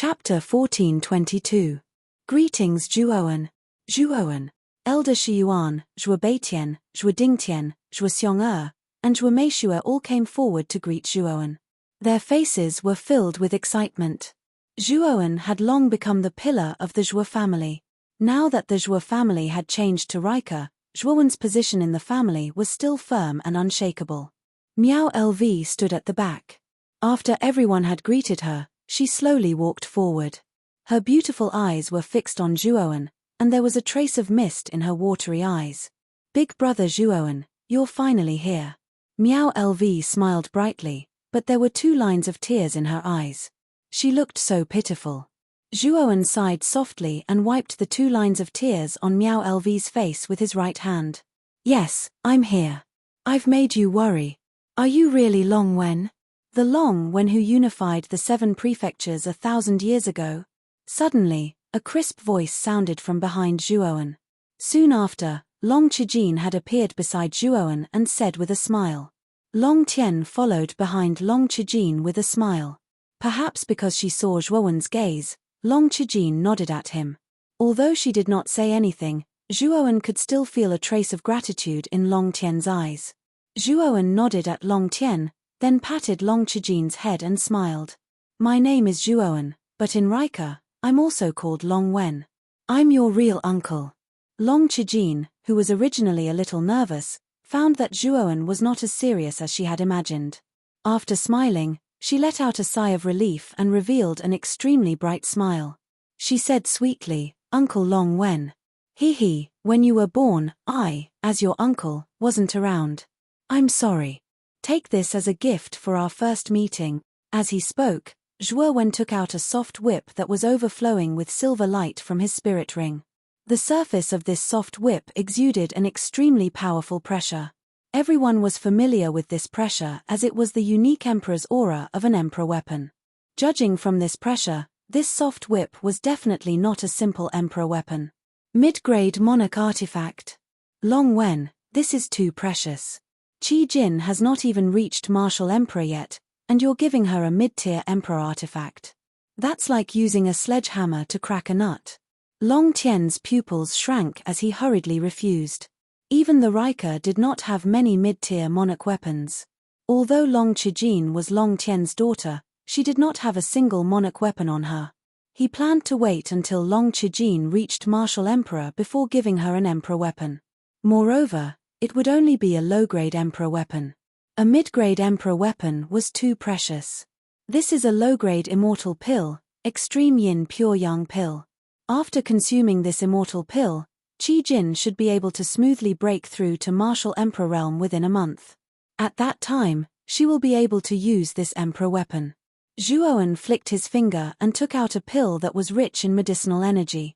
Chapter 1422. Greetings Zhuowen. Zhuowen. Elder Shiyuan, Zhuo Beitian, Zhuo Dingtian, Zhuo Xiong and Zhuo Meishue all came forward to greet Zhuowen. Their faces were filled with excitement. Zhuowen had long become the pillar of the Zhuo family. Now that the Zhuo family had changed to Rika, Zhuowen's position in the family was still firm and unshakable. Miao LV stood at the back. After everyone had greeted her, she slowly walked forward. Her beautiful eyes were fixed on Zhuowen, and there was a trace of mist in her watery eyes. Big brother Zhuowen, you're finally here. Miao LV smiled brightly, but there were 2 lines of tears in her eyes. She looked so pitiful. Zhuowen sighed softly and wiped the 2 lines of tears on Miao LV's face with his right hand. Yes, I'm here. I've made you worry. Are you really Long Wen? The Long Wen who unified the 7 prefectures 1,000 years ago? Suddenly, a crisp voice sounded from behind Zhuowen. Soon after, Long Qijin had appeared beside Zhuowen and said with a smile. Long Tian followed behind Long Qijin with a smile. Perhaps because she saw Zhuowen's gaze, Long Qijin nodded at him. Although she did not say anything, Zhuowen could still feel a trace of gratitude in Long Tian's eyes. Zhuowen nodded at Long Tian, then patted Long Qijin's head and smiled. My name is Zhuowen, but in Rika, I'm also called Long Wen. I'm your real uncle. Long Qijin, who was originally a little nervous, found that Zhuowen was not as serious as she had imagined. After smiling, she let out a sigh of relief and revealed an extremely bright smile. She said sweetly, Uncle Long Wen. He, when you were born, I, as your uncle, wasn't around. I'm sorry. Take this as a gift for our first meeting. As he spoke, Zhuowen took out a soft whip that was overflowing with silver light from his spirit ring. The surface of this soft whip exuded an extremely powerful pressure. Everyone was familiar with this pressure as it was the unique emperor's aura of an emperor weapon. Judging from this pressure, this soft whip was definitely not a simple emperor weapon. Mid-grade monarch artifact. Long Wen, this is too precious. Qi Jin has not even reached martial emperor yet, and you're giving her a mid-tier emperor artifact. That's like using a sledgehammer to crack a nut. Long Tian's pupils shrank as he hurriedly refused. Even the Rika did not have many mid-tier monarch weapons. Although Long Qijin was Long Tian's daughter, she did not have a single monarch weapon on her. He planned to wait until Long Qijin reached martial emperor before giving her an emperor weapon. Moreover, it would only be a low-grade emperor weapon. A mid-grade emperor weapon was too precious. This is a low-grade immortal pill, extreme yin pure yang pill. After consuming this immortal pill, Qi Jin should be able to smoothly break through to martial emperor realm within a month. At that time, she will be able to use this emperor weapon. Zhuowen flicked his finger and took out a pill that was rich in medicinal energy.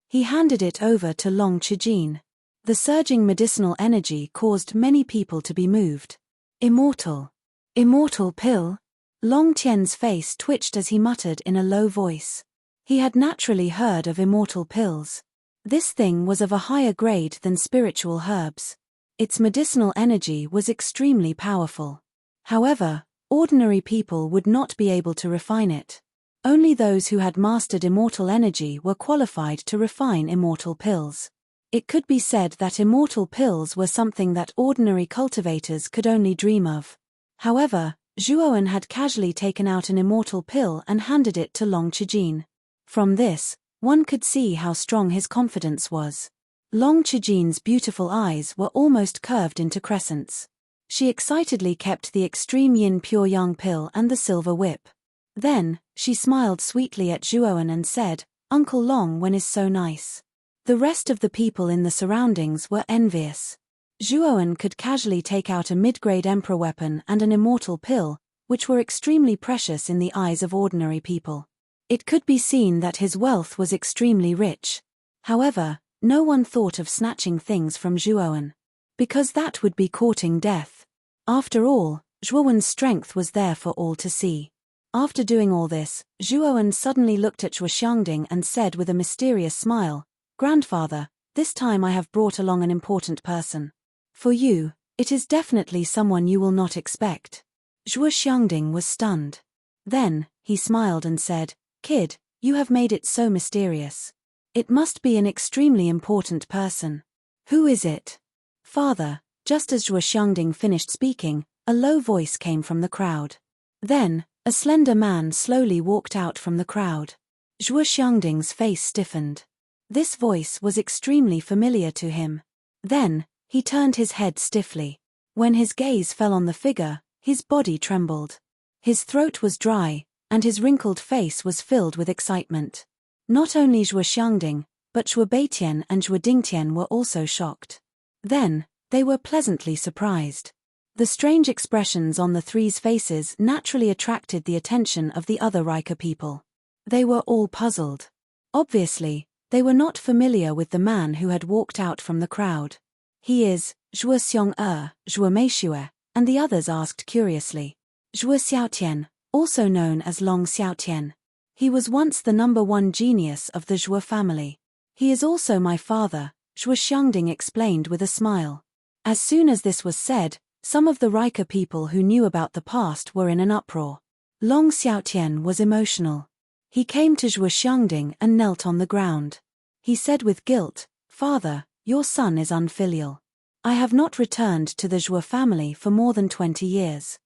He handed it over to Long Qijin. The surging medicinal energy caused many people to be moved. Immortal. Immortal pill? Long Tian's face twitched as he muttered in a low voice. He had naturally heard of immortal pills. This thing was of a higher grade than spiritual herbs. Its medicinal energy was extremely powerful. However, ordinary people would not be able to refine it. Only those who had mastered immortal energy were qualified to refine immortal pills. It could be said that immortal pills were something that ordinary cultivators could only dream of. However, Zhuowen had casually taken out an immortal pill and handed it to Long Qijin. From this, one could see how strong his confidence was. Long Qijin's beautiful eyes were almost curved into crescents. She excitedly kept the extreme yin pure yang pill and the silver whip. Then, she smiled sweetly at Zhuowen and said, Uncle Long Wen is so nice. The rest of the people in the surroundings were envious. Zhuowen could casually take out a mid-grade emperor weapon and an immortal pill, which were extremely precious in the eyes of ordinary people. It could be seen that his wealth was extremely rich. However, no one thought of snatching things from Zhuowen. Because that would be courting death. After all, Zhuowen's strength was there for all to see. After doing all this, Zhuowen suddenly looked at Zhuo Xiongding and said with a mysterious smile, Grandfather, this time I have brought along an important person. For you, it is definitely someone you will not expect. Zhuo Xiongding was stunned. Then, he smiled and said, Kid, you have made it so mysterious. It must be an extremely important person. Who is it? Father, just as Zhuo Xiangding finished speaking, a low voice came from the crowd. Then, a slender man slowly walked out from the crowd. Zhuo Xiangding's face stiffened. This voice was extremely familiar to him. Then, he turned his head stiffly. When his gaze fell on the figure, his body trembled. His throat was dry, and his wrinkled face was filled with excitement. Not only Zhuo Xiangding, but Zhuo Beitian and Zhuo Dingtian were also shocked. Then, they were pleasantly surprised. The strange expressions on the three's faces naturally attracted the attention of the other Rika people. They were all puzzled. Obviously, they were not familiar with the man who had walked out from the crowd. He is Zhuo Xiong Zhuo Meishue, and the others asked curiously. Zhuo Xiaotian, also known as Long Xiaotian. He was once the #1 genius of the Zhuo family. He is also my father, Zhuo Xiangding explained with a smile. As soon as this was said, some of the Rika people who knew about the past were in an uproar. Long Xiaotian was emotional. He came to Zhuo Xiangding and knelt on the ground. He said with guilt, "Father, your son is unfilial. I have not returned to the Zhuo family for more than 20 years.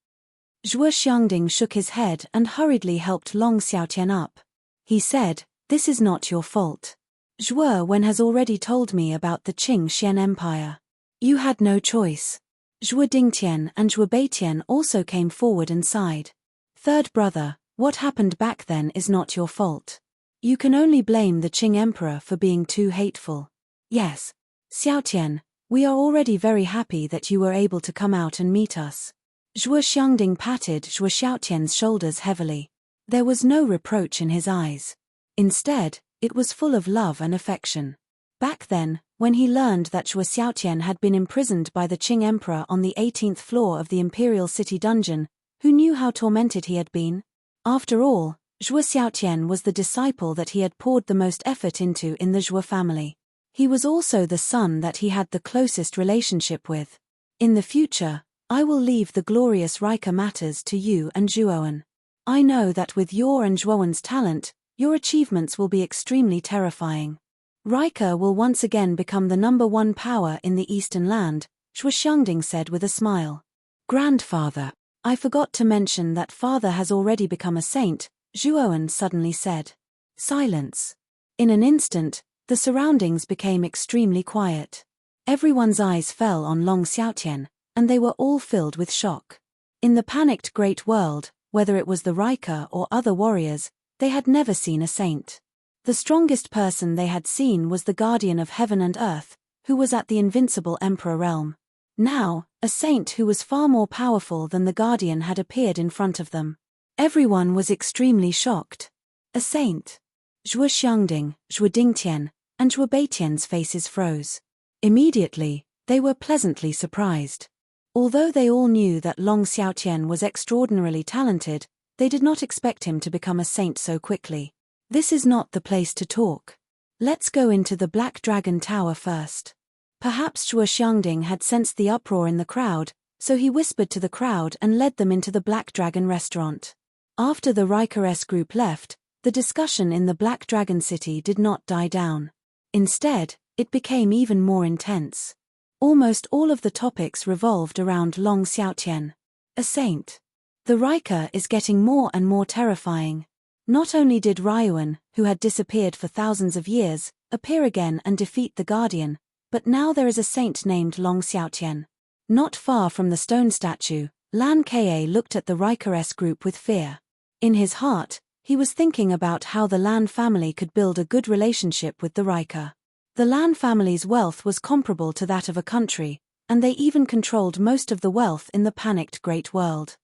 Zhuo Xiangding shook his head and hurriedly helped Long Xiaotian up. He said, "This is not your fault. Zhuo Wen has already told me about the Qing Xian Empire. You had no choice." Zhuo Dingtian and Zhuo Beitian also came forward and sighed. "Third brother, what happened back then is not your fault. You can only blame the Qing Emperor for being too hateful. Yes, Xiaotian, we are already very happy that you were able to come out and meet us." Zhuo Xiangding patted Zhuo Xiaotian's shoulders heavily. There was no reproach in his eyes. Instead, it was full of love and affection. Back then, when he learned that Zhuo Xiaotian had been imprisoned by the Qing Emperor on the 18th floor of the Imperial City dungeon, who knew how tormented he had been? After all, Zhuo Xiaotian was the disciple that he had poured the most effort into in the Zhuo family. He was also the son that he had the closest relationship with. In the future, I will leave the glorious Rika matters to you and Zhuowen. I know that with your and Zhuowen's talent, your achievements will be extremely terrifying. Rika will once again become the #1 power in the Eastern Land, Zhuo Xiangding said with a smile. Grandfather, I forgot to mention that father has already become a saint, Zhuowen suddenly said. Silence. In an instant, the surroundings became extremely quiet. Everyone's eyes fell on Long Xiaotian, and they were all filled with shock. In the panicked great world, whether it was the Rika or other warriors, they had never seen a saint. The strongest person they had seen was the guardian of heaven and earth, who was at the invincible emperor realm. Now, a saint who was far more powerful than the guardian had appeared in front of them. Everyone was extremely shocked. A saint. Zhuo Xiangding, Zhuo Dingtian, and Zhuo Beitian's faces froze. Immediately, they were pleasantly surprised. Although they all knew that Long Xiaotian was extraordinarily talented, they did not expect him to become a saint so quickly. This is not the place to talk. Let's go into the Black Dragon Tower first. Perhaps Zhuo Xiangding had sensed the uproar in the crowd, so he whispered to the crowd and led them into the Black Dragon restaurant. After the Rika group left, the discussion in the Black Dragon City did not die down. Instead, it became even more intense. Almost all of the topics revolved around Long Xiaotian. A saint. The Rika is getting more and more terrifying. Not only did Ryuan, who had disappeared for thousands of years, appear again and defeat the Guardian, but now there is a saint named Long Xiaotian. Not far from the stone statue, Lan Ka looked at the Rika group with fear. In his heart, he was thinking about how the Lan family could build a good relationship with the Rika. The Lan family's wealth was comparable to that of a country, and they even controlled most of the wealth in the panicked Great World.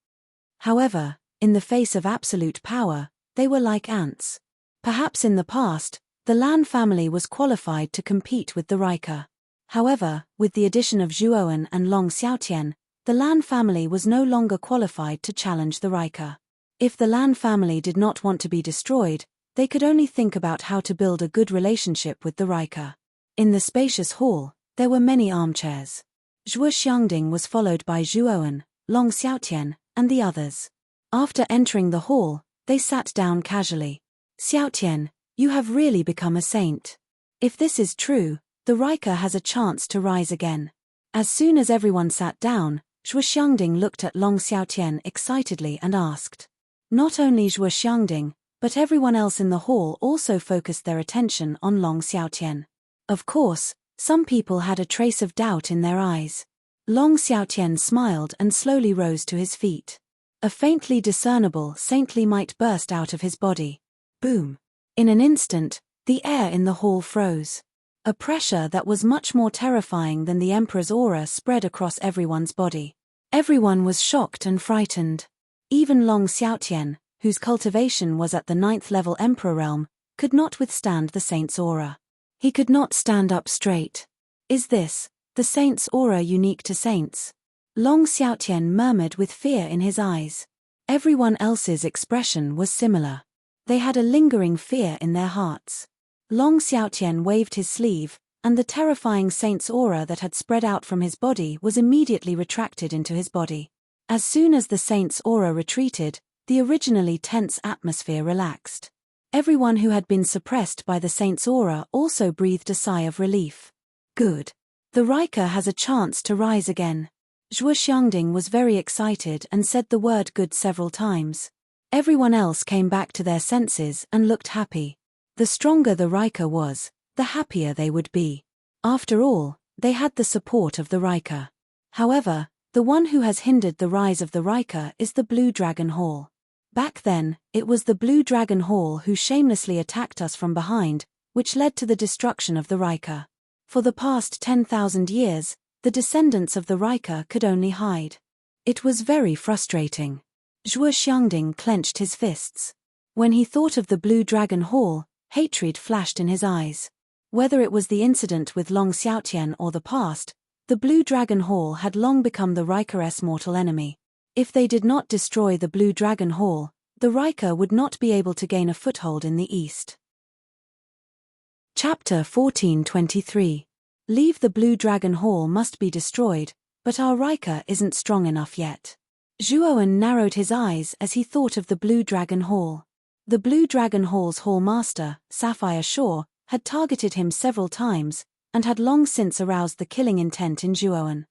However, in the face of absolute power, they were like ants. Perhaps in the past, the Lan family was qualified to compete with the Rika. However, with the addition of Zhuowen and Long Xiaotian, the Lan family was no longer qualified to challenge the Rika. If the Lan family did not want to be destroyed, they could only think about how to build a good relationship with the Rika. In the spacious hall, there were many armchairs. Zhuo Xiangding was followed by Zhuowen, Long Xiaotian, and the others. After entering the hall, they sat down casually. Xiaotian, you have really become a saint. If this is true, the Riker has a chance to rise again. As soon as everyone sat down, Zhuo Xiangding looked at Long Xiaotian excitedly and asked. Not only Zhuo Xiangding, but everyone else in the hall also focused their attention on Long Xiaotian. Of course, some people had a trace of doubt in their eyes. Long Xiaotian smiled and slowly rose to his feet. A faintly discernible saintly might burst out of his body. Boom! In an instant, the air in the hall froze. A pressure that was much more terrifying than the Emperor's aura spread across everyone's body. Everyone was shocked and frightened. Even Long Xiaotian, whose cultivation was at the 9th level Emperor realm, could not withstand the saint's aura. He could not stand up straight. Is this, the saint's aura unique to saints? Long Xiaotian murmured with fear in his eyes. Everyone else's expression was similar. They had a lingering fear in their hearts. Long Xiaotian waved his sleeve, and the terrifying saint's aura that had spread out from his body was immediately retracted into his body. As soon as the saint's aura retreated, the originally tense atmosphere relaxed. Everyone who had been suppressed by the saint's aura also breathed a sigh of relief. Good. The Riker has a chance to rise again. Zhuo Xiangding was very excited and said the word good several times. Everyone else came back to their senses and looked happy. The stronger the Riker was, the happier they would be. After all, they had the support of the Riker. However, the one who has hindered the rise of the Riker is the Blue Dragon Hall. Back then, it was the Blue Dragon Hall who shamelessly attacked us from behind, which led to the destruction of the Riker. For the past 10,000 years, the descendants of the Riker could only hide. It was very frustrating. Zhuo Xiangding clenched his fists. When he thought of the Blue Dragon Hall, hatred flashed in his eyes. Whether it was the incident with Long Xiaotian or the past, the Blue Dragon Hall had long become the Riker's mortal enemy. If they did not destroy the Blue Dragon Hall, the Riker would not be able to gain a foothold in the east. Chapter 1423. Leave the Blue Dragon Hall must be destroyed, but our Riker isn't strong enough yet. Zhuowen narrowed his eyes as he thought of the Blue Dragon Hall. The Blue Dragon Hall's Hall Master, Sapphire Shaw, had targeted him several times, and had long since aroused the killing intent in Zhuowen.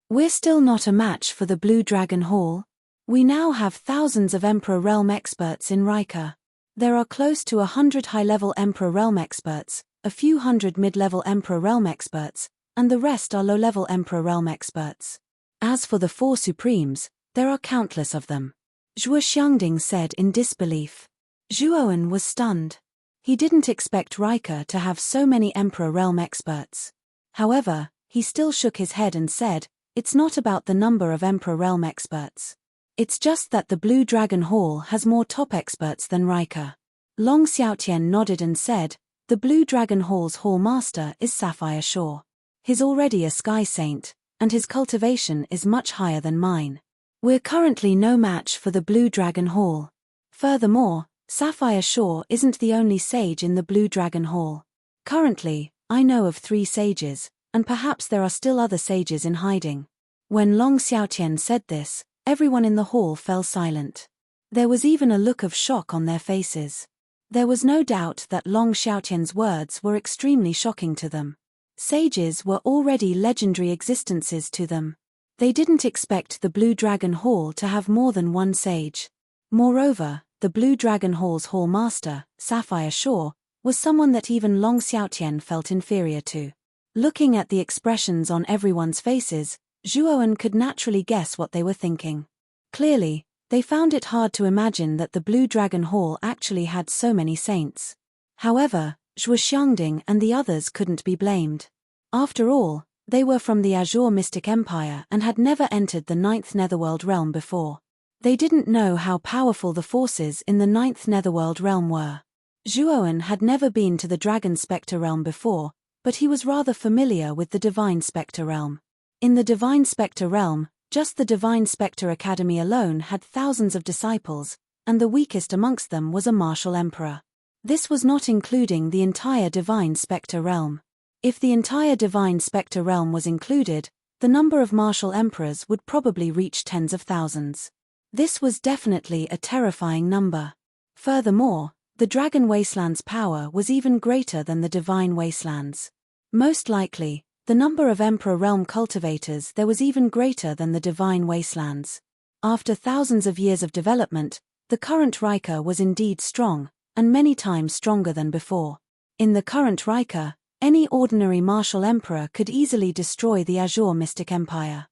We're still not a match for the Blue Dragon Hall. We now have thousands of Emperor Realm experts in Riker. There are close to 100 high-level Emperor Realm experts, a few hundred mid-level Emperor Realm experts, and the rest are low-level Emperor Realm experts. As for the 4 Supremes, there are countless of them. Zhuo Xiangding said in disbelief. Zhuowen was stunned. He didn't expect Riker to have so many Emperor Realm experts. However, he still shook his head and said, it's not about the number of Emperor Realm experts. It's just that the Blue Dragon Hall has more top experts than Riker. Long Xiaotian nodded and said, the Blue Dragon Hall's Hall Master is Sapphire Shaw. He's already a Sky Saint, and his cultivation is much higher than mine. We're currently no match for the Blue Dragon Hall. Furthermore, Sapphire Shaw isn't the only sage in the Blue Dragon Hall. Currently, I know of 3 sages, and perhaps there are still other sages in hiding. When Long Xiaotian said this, everyone in the hall fell silent. There was even a look of shock on their faces. There was no doubt that Long Xiaotian's words were extremely shocking to them. Sages were already legendary existences to them. They didn't expect the Blue Dragon Hall to have more than 1 sage. Moreover, the Blue Dragon Hall's Hall Master, Sapphire Shaw, was someone that even Long Xiaotian felt inferior to. Looking at the expressions on everyone's faces, Zhuowen could naturally guess what they were thinking. Clearly, they found it hard to imagine that the Blue Dragon Hall actually had so many saints. However, Zhuo Xiangding and the others couldn't be blamed. After all, they were from the Azure Mystic Empire and had never entered the 9th Netherworld realm before. They didn't know how powerful the forces in the 9th Netherworld realm were. Zhuowen had never been to the Dragon Spectre realm before, but he was rather familiar with the Divine Spectre realm. In the Divine Spectre realm, just the Divine Spectre Academy alone had thousands of disciples, and the weakest amongst them was a martial emperor. This was not including the entire Divine Spectre realm. If the entire Divine Spectre realm was included, the number of martial emperors would probably reach tens of thousands. This was definitely a terrifying number. Furthermore, The Dragon Wasteland's power was even greater than the Divine Wasteland's. Most likely, the number of Emperor Realm cultivators there was even greater than the Divine Wasteland's. After thousands of years of development, the current Rika was indeed strong, and many times stronger than before. In the current Rika, any ordinary martial emperor could easily destroy the Azure Mystic Empire.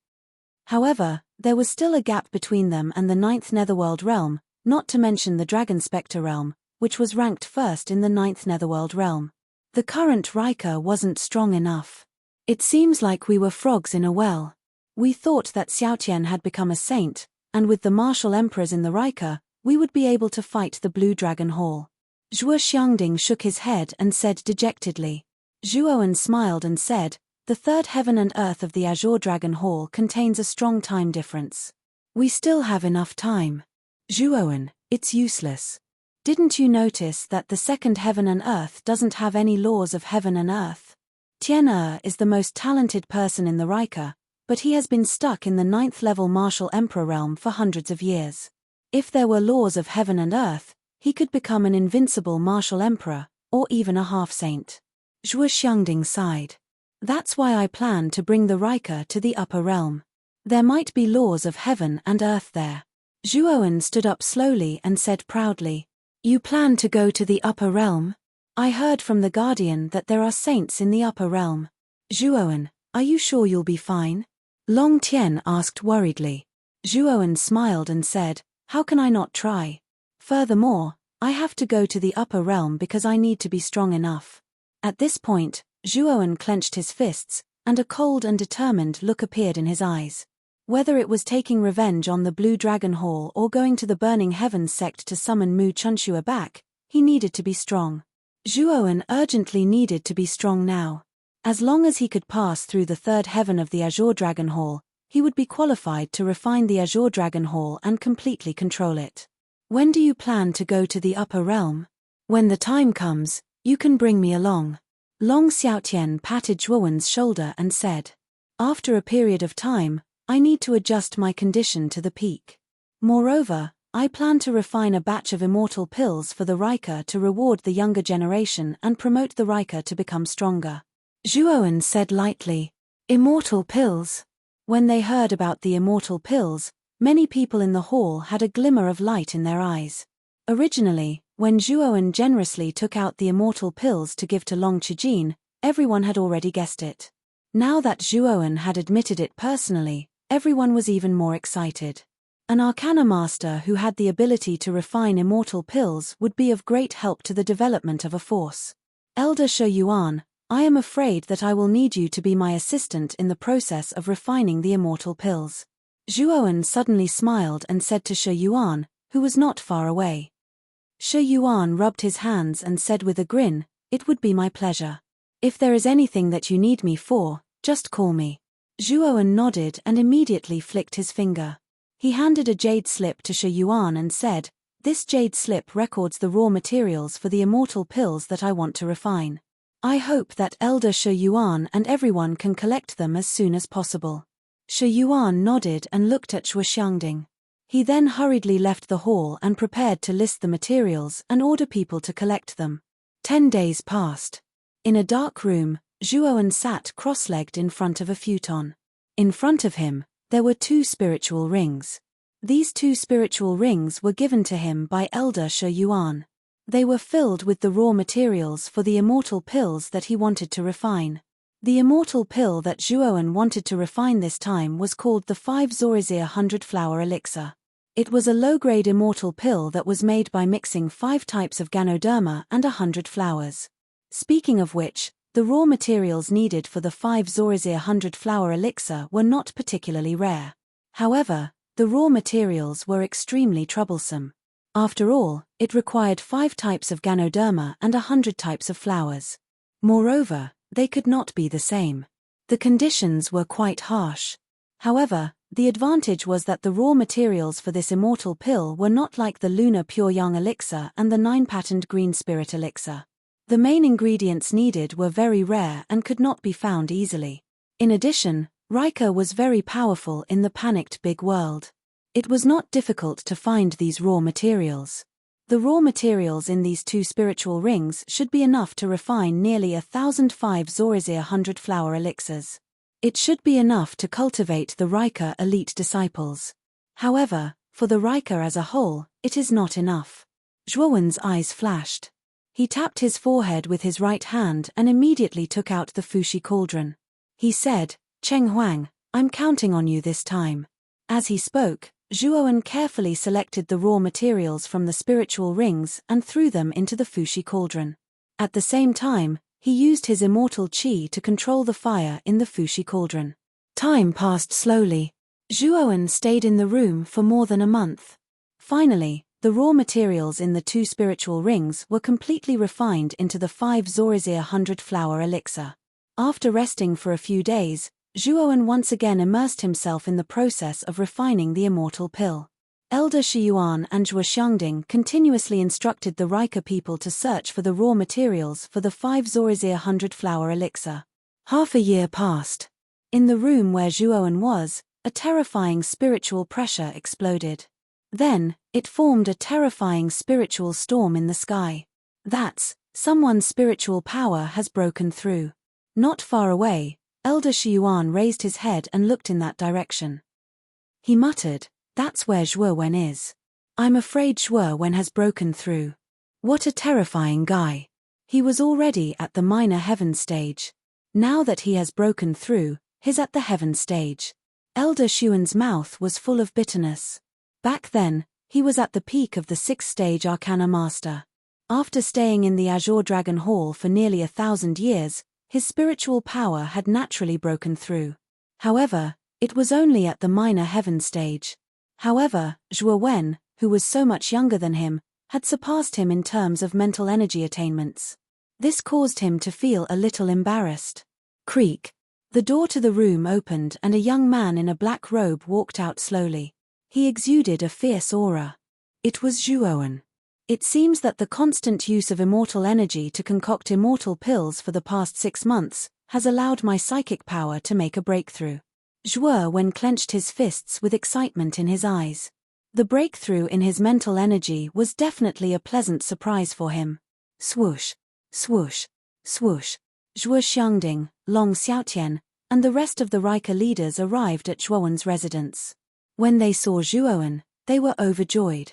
However, there was still a gap between them and the 9th Netherworld realm, not to mention the Dragon Spectre realm, which was ranked first in the 9th Netherworld realm. The current Rika wasn't strong enough. It seems like we were frogs in a well. We thought that Xiaotian had become a saint, and with the martial emperors in the Rika, we would be able to fight the Blue Dragon Hall. Zhuo Xiangding shook his head and said dejectedly. Zhuoan smiled and said, "The third heaven and earth of the Azure Dragon Hall contains a strong time difference. We still have enough time." Zhuoan, it's useless. Didn't you notice that the second heaven and earth doesn't have any laws of heaven and earth? Tian is the most talented person in the Rika, but he has been stuck in the 9th level martial emperor realm for hundreds of years. If there were laws of heaven and earth, he could become an invincible martial emperor, or even a half-saint. Zhuo Xiangding sighed. That's why I plan to bring the Rika to the upper realm. There might be laws of heaven and earth there. Zhuoan stood up slowly and said proudly, "You plan to go to the upper realm? I heard from the Guardian that there are saints in the upper realm." Zhuoan, are you sure you'll be fine? Long Tian asked worriedly. Zhuoan smiled and said, "How can I not try? Furthermore, I have to go to the upper realm because I need to be strong enough." At this point, Zhuoan clenched his fists, and a cold and determined look appeared in his eyes. Whether it was taking revenge on the Blue Dragon Hall or going to the Burning Heavens sect to summon Mu Chunxue back, he needed to be strong. Zhuoan urgently needed to be strong now. As long as he could pass through the third heaven of the Azure Dragon Hall, he would be qualified to refine the Azure Dragon Hall and completely control it. When do you plan to go to the upper realm? When the time comes, you can bring me along. Long Xiaotian patted Zhuoan's shoulder and said, "After a period of time, I need to adjust my condition to the peak. Moreover, I plan to refine a batch of immortal pills for the Rika to reward the younger generation and promote the Rika to become stronger." Zhuoan said lightly, "Immortal pills?" When they heard about the immortal pills, many people in the hall had a glimmer of light in their eyes. Originally, when Zhuoan generously took out the immortal pills to give to Long Qijin, everyone had already guessed it. Now that Zhuoan had admitted it personally, everyone was even more excited. An Arcana Master who had the ability to refine immortal pills would be of great help to the development of a force. Elder Shi Yuan, I am afraid that I will need you to be my assistant in the process of refining the immortal pills. Zhuoan suddenly smiled and said to Shi Yuan, who was not far away. Shi Yuan rubbed his hands and said with a grin, "It would be my pleasure. If there is anything that you need me for, just call me." Zhuoan nodded and immediately flicked his finger. He handed a jade slip to Shi Yuan and said, "This jade slip records the raw materials for the immortal pills that I want to refine. I hope that Elder Shi Yuan and everyone can collect them as soon as possible." Shi Yuan nodded and looked at Zhuo Xiangding. He then hurriedly left the hall and prepared to list the materials and order people to collect them. 10 days passed. In a dark room, Zhuoan sat cross-legged in front of a futon. In front of him, there were 2 spiritual rings. These 2 spiritual rings were given to him by Elder Shi Yuan. They were filled with the raw materials for the immortal pills that he wanted to refine. The immortal pill that Zhuoan wanted to refine this time was called the 5 Zorizir 100-flower elixir. It was a low-grade immortal pill that was made by mixing 5 types of Ganoderma and 100 flowers. Speaking of which, the raw materials needed for the 5 Zorizir 100-flower elixir were not particularly rare. However, the raw materials were extremely troublesome. After all, it required 5 types of Ganoderma and 100 types of flowers. Moreover, they could not be the same. The conditions were quite harsh. However, the advantage was that the raw materials for this immortal pill were not like the Lunar Pure Yang elixir and the 9-patterned Green Spirit elixir. The main ingredients needed were very rare and could not be found easily. In addition, Rika was very powerful in the panicked big world. It was not difficult to find these raw materials. The raw materials in these 2 spiritual rings should be enough to refine nearly 1,005 Zorizir 100 flower elixirs. It should be enough to cultivate the Rika elite disciples. However, for the Rika as a whole, it is not enough. Zhuowen's eyes flashed. He tapped his forehead with his right hand and immediately took out the Fushi cauldron. He said, "Cheng Huang, I'm counting on you this time." As he spoke, Zhuowen carefully selected the raw materials from the spiritual rings and threw them into the Fushi cauldron. At the same time, he used his immortal qi to control the fire in the Fushi cauldron. Time passed slowly. Zhuowen stayed in the room for more than a month. Finally, the raw materials in the 2 spiritual rings were completely refined into the 5 Zorizir 100 flower elixir. After resting for a few days, Zhuowen once again immersed himself in the process of refining the immortal pill. Elder Shiyuan and Zhuo Xiangding continuously instructed the Rika people to search for the raw materials for the 5 Zorizir 100 flower elixir. Half a year passed. In the room where Zhuowen was, a terrifying spiritual pressure exploded. Then, it formed a terrifying spiritual storm in the sky. That's, someone's spiritual power has broken through. Not far away, Elder Shiyuan raised his head and looked in that direction. He muttered, "That's where Zhuowen is. I'm afraid Zhuowen has broken through. What a terrifying guy." He was already at the minor heaven stage. Now that he has broken through, he's at the heaven stage. Elder Shuan's mouth was full of bitterness. Back then, he was at the peak of the 6th stage Arcana Master. After staying in the Azure Dragon Hall for nearly 1,000 years, his spiritual power had naturally broken through. However, it was only at the minor heaven stage. However, Zhuowen, who was so much younger than him, had surpassed him in terms of mental energy attainments. This caused him to feel a little embarrassed. Creak. The door to the room opened and a young man in a black robe walked out slowly. He exuded a fierce aura. It was Zhuowen. It seems that the constant use of immortal energy to concoct immortal pills for the past 6 months has allowed my psychic power to make a breakthrough. Zhuowen clenched his fists with excitement in his eyes. The breakthrough in his mental energy was definitely a pleasant surprise for him. Swoosh, swoosh, swoosh. Zhuo Xiangding, Long Xiaotian, and the rest of the Rika leaders arrived at Zhuowen's residence. When they saw Zhuowen, they were overjoyed.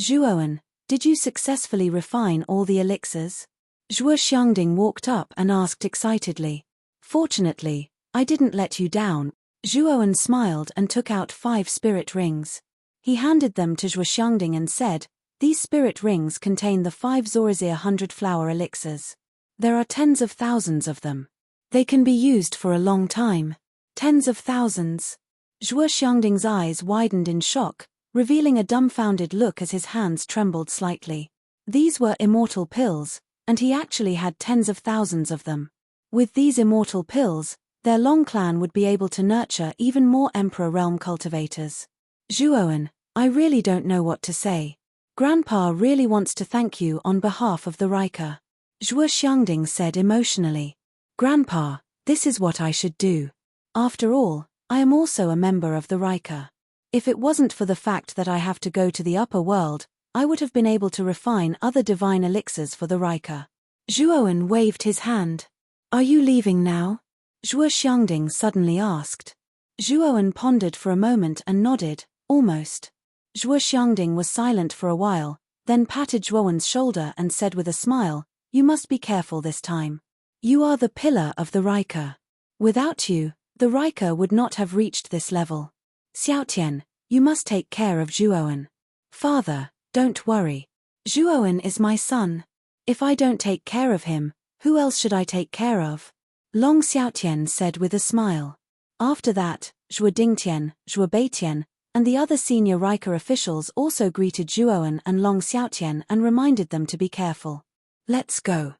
"Zhuowen, did you successfully refine all the elixirs?" Zhuo Xiangding walked up and asked excitedly. "Fortunately, I didn't let you down." Zhuowen smiled and took out 5 spirit rings. He handed them to Zhuo Xiangding and said, "These spirit rings contain the 5 Zorizir 100 flower elixirs. There are tens of thousands of them. They can be used for a long time. Tens of thousands." Zhuo Xiangding's eyes widened in shock, revealing a dumbfounded look as his hands trembled slightly. These were immortal pills, and he actually had tens of thousands of them. With these immortal pills, their Long clan would be able to nurture even more Emperor Realm cultivators. "Zhuowen, I really don't know what to say. Grandpa really wants to thank you on behalf of the Rika," Zhuo Xiangding said emotionally. "Grandpa, this is what I should do. After all, I am also a member of the Rika. If it wasn't for the fact that I have to go to the upper world, I would have been able to refine other divine elixirs for the Rika." Zhuowen waved his hand. "Are you leaving now?" Zhuo Xiangding suddenly asked. Zhuowen pondered for a moment and nodded, almost. Zhuo Xiangding was silent for a while, then patted Zhuowen's shoulder and said with a smile, "You must be careful this time. You are the pillar of the Rika. Without you, the Rika would not have reached this level. Xiaotian, you must take care of Zhuowen." "Father, don't worry. Zhuowen is my son. If I don't take care of him, who else should I take care of?" Long Xiaotian said with a smile. After that, Zhuo Dingtian, Zhuo Beitian, and the other senior Rika officials also greeted Zhuowen and Long Xiaotian and reminded them to be careful. Let's go.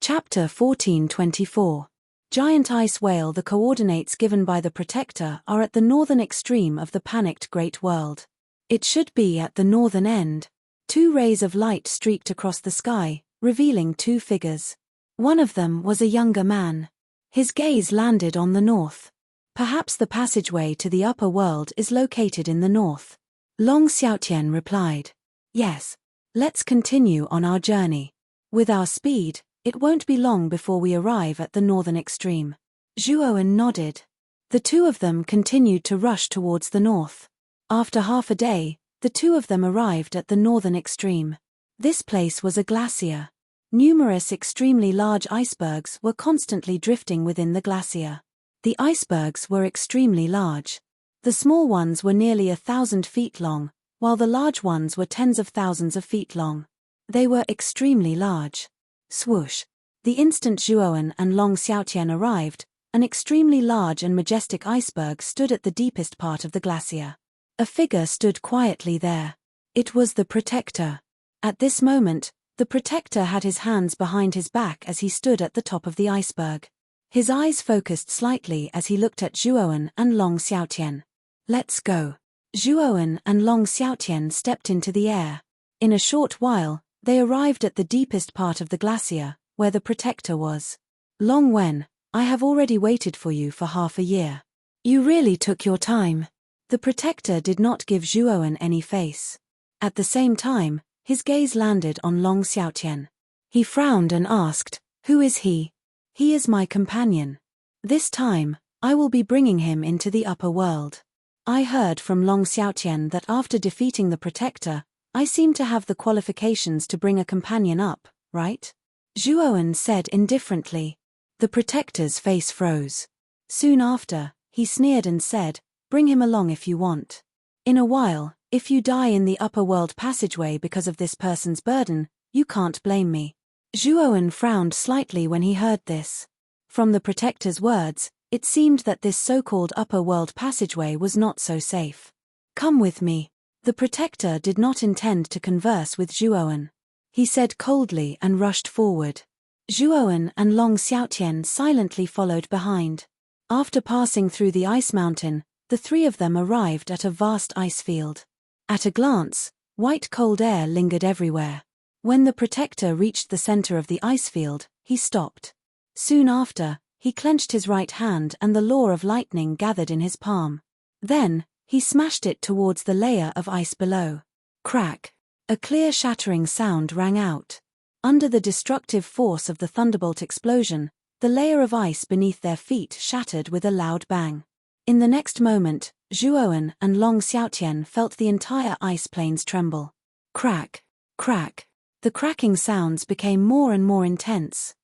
Chapter 1424. Giant Ice Whale. The coordinates given by the Protector are at the northern extreme of the panicked Great World. It should be at the northern end. 2 rays of light streaked across the sky, revealing 2 figures. One of them was a younger man. His gaze landed on the north. "Perhaps the passageway to the upper world is located in the north," Long Xiaotian replied. Yes. Let's continue on our journey. With our speed, it won't be long before we arrive at the northern extreme. Zhuowen nodded. The two of them continued to rush towards the north. After half a day, the two of them arrived at the northern extreme. This place was a glacier. Numerous extremely large icebergs were constantly drifting within the glacier. The icebergs were extremely large. The small ones were nearly 1,000 feet long, while the large ones were tens of thousands of feet long. They were extremely large. Swoosh! The instant Zhuowen and Long Xiaotian arrived, an extremely large and majestic iceberg stood at the deepest part of the glacier. A figure stood quietly there. It was the Protector. At this moment, the Protector had his hands behind his back as he stood at the top of the iceberg. His eyes focused slightly as he looked at Zhuowen and Long Xiaotian. Let's go. Zhuowen and Long Xiaotian stepped into the air. In a short while, they arrived at the deepest part of the glacier, where the Protector was. Long Wen, I have already waited for you for half a year. You really took your time. The Protector did not give Zhuowen any face. At the same time, his gaze landed on Long Xiaotian. He frowned and asked, "Who is he?" "He is my companion. This time, I will be bringing him into the upper world. I heard from Long Xiaotian that after defeating the Protector, I seem to have the qualifications to bring a companion up, right?" Zhuowen said indifferently. The Protector's face froze. Soon after, he sneered and said, "Bring him along if you want. In a while, if you die in the upper world passageway because of this person's burden, you can't blame me." Zhuowen frowned slightly when he heard this. From the Protector's words, it seemed that this so-called upper world passageway was not so safe. "Come with me." The Protector did not intend to converse with Zhuowen. He said coldly and rushed forward. Zhuowen and Long Xiaotian silently followed behind. After passing through the ice mountain, the three of them arrived at a vast ice field. At a glance, white cold air lingered everywhere. When the Protector reached the center of the ice field, he stopped. Soon after, he clenched his right hand and the law of lightning gathered in his palm. Then, he smashed it towards the layer of ice below. Crack! A clear shattering sound rang out. Under the destructive force of the thunderbolt explosion, the layer of ice beneath their feet shattered with a loud bang. In the next moment, Zhuowen and Long Xiaotian felt the entire ice plains tremble. Crack! Crack! The cracking sounds became more and more intense.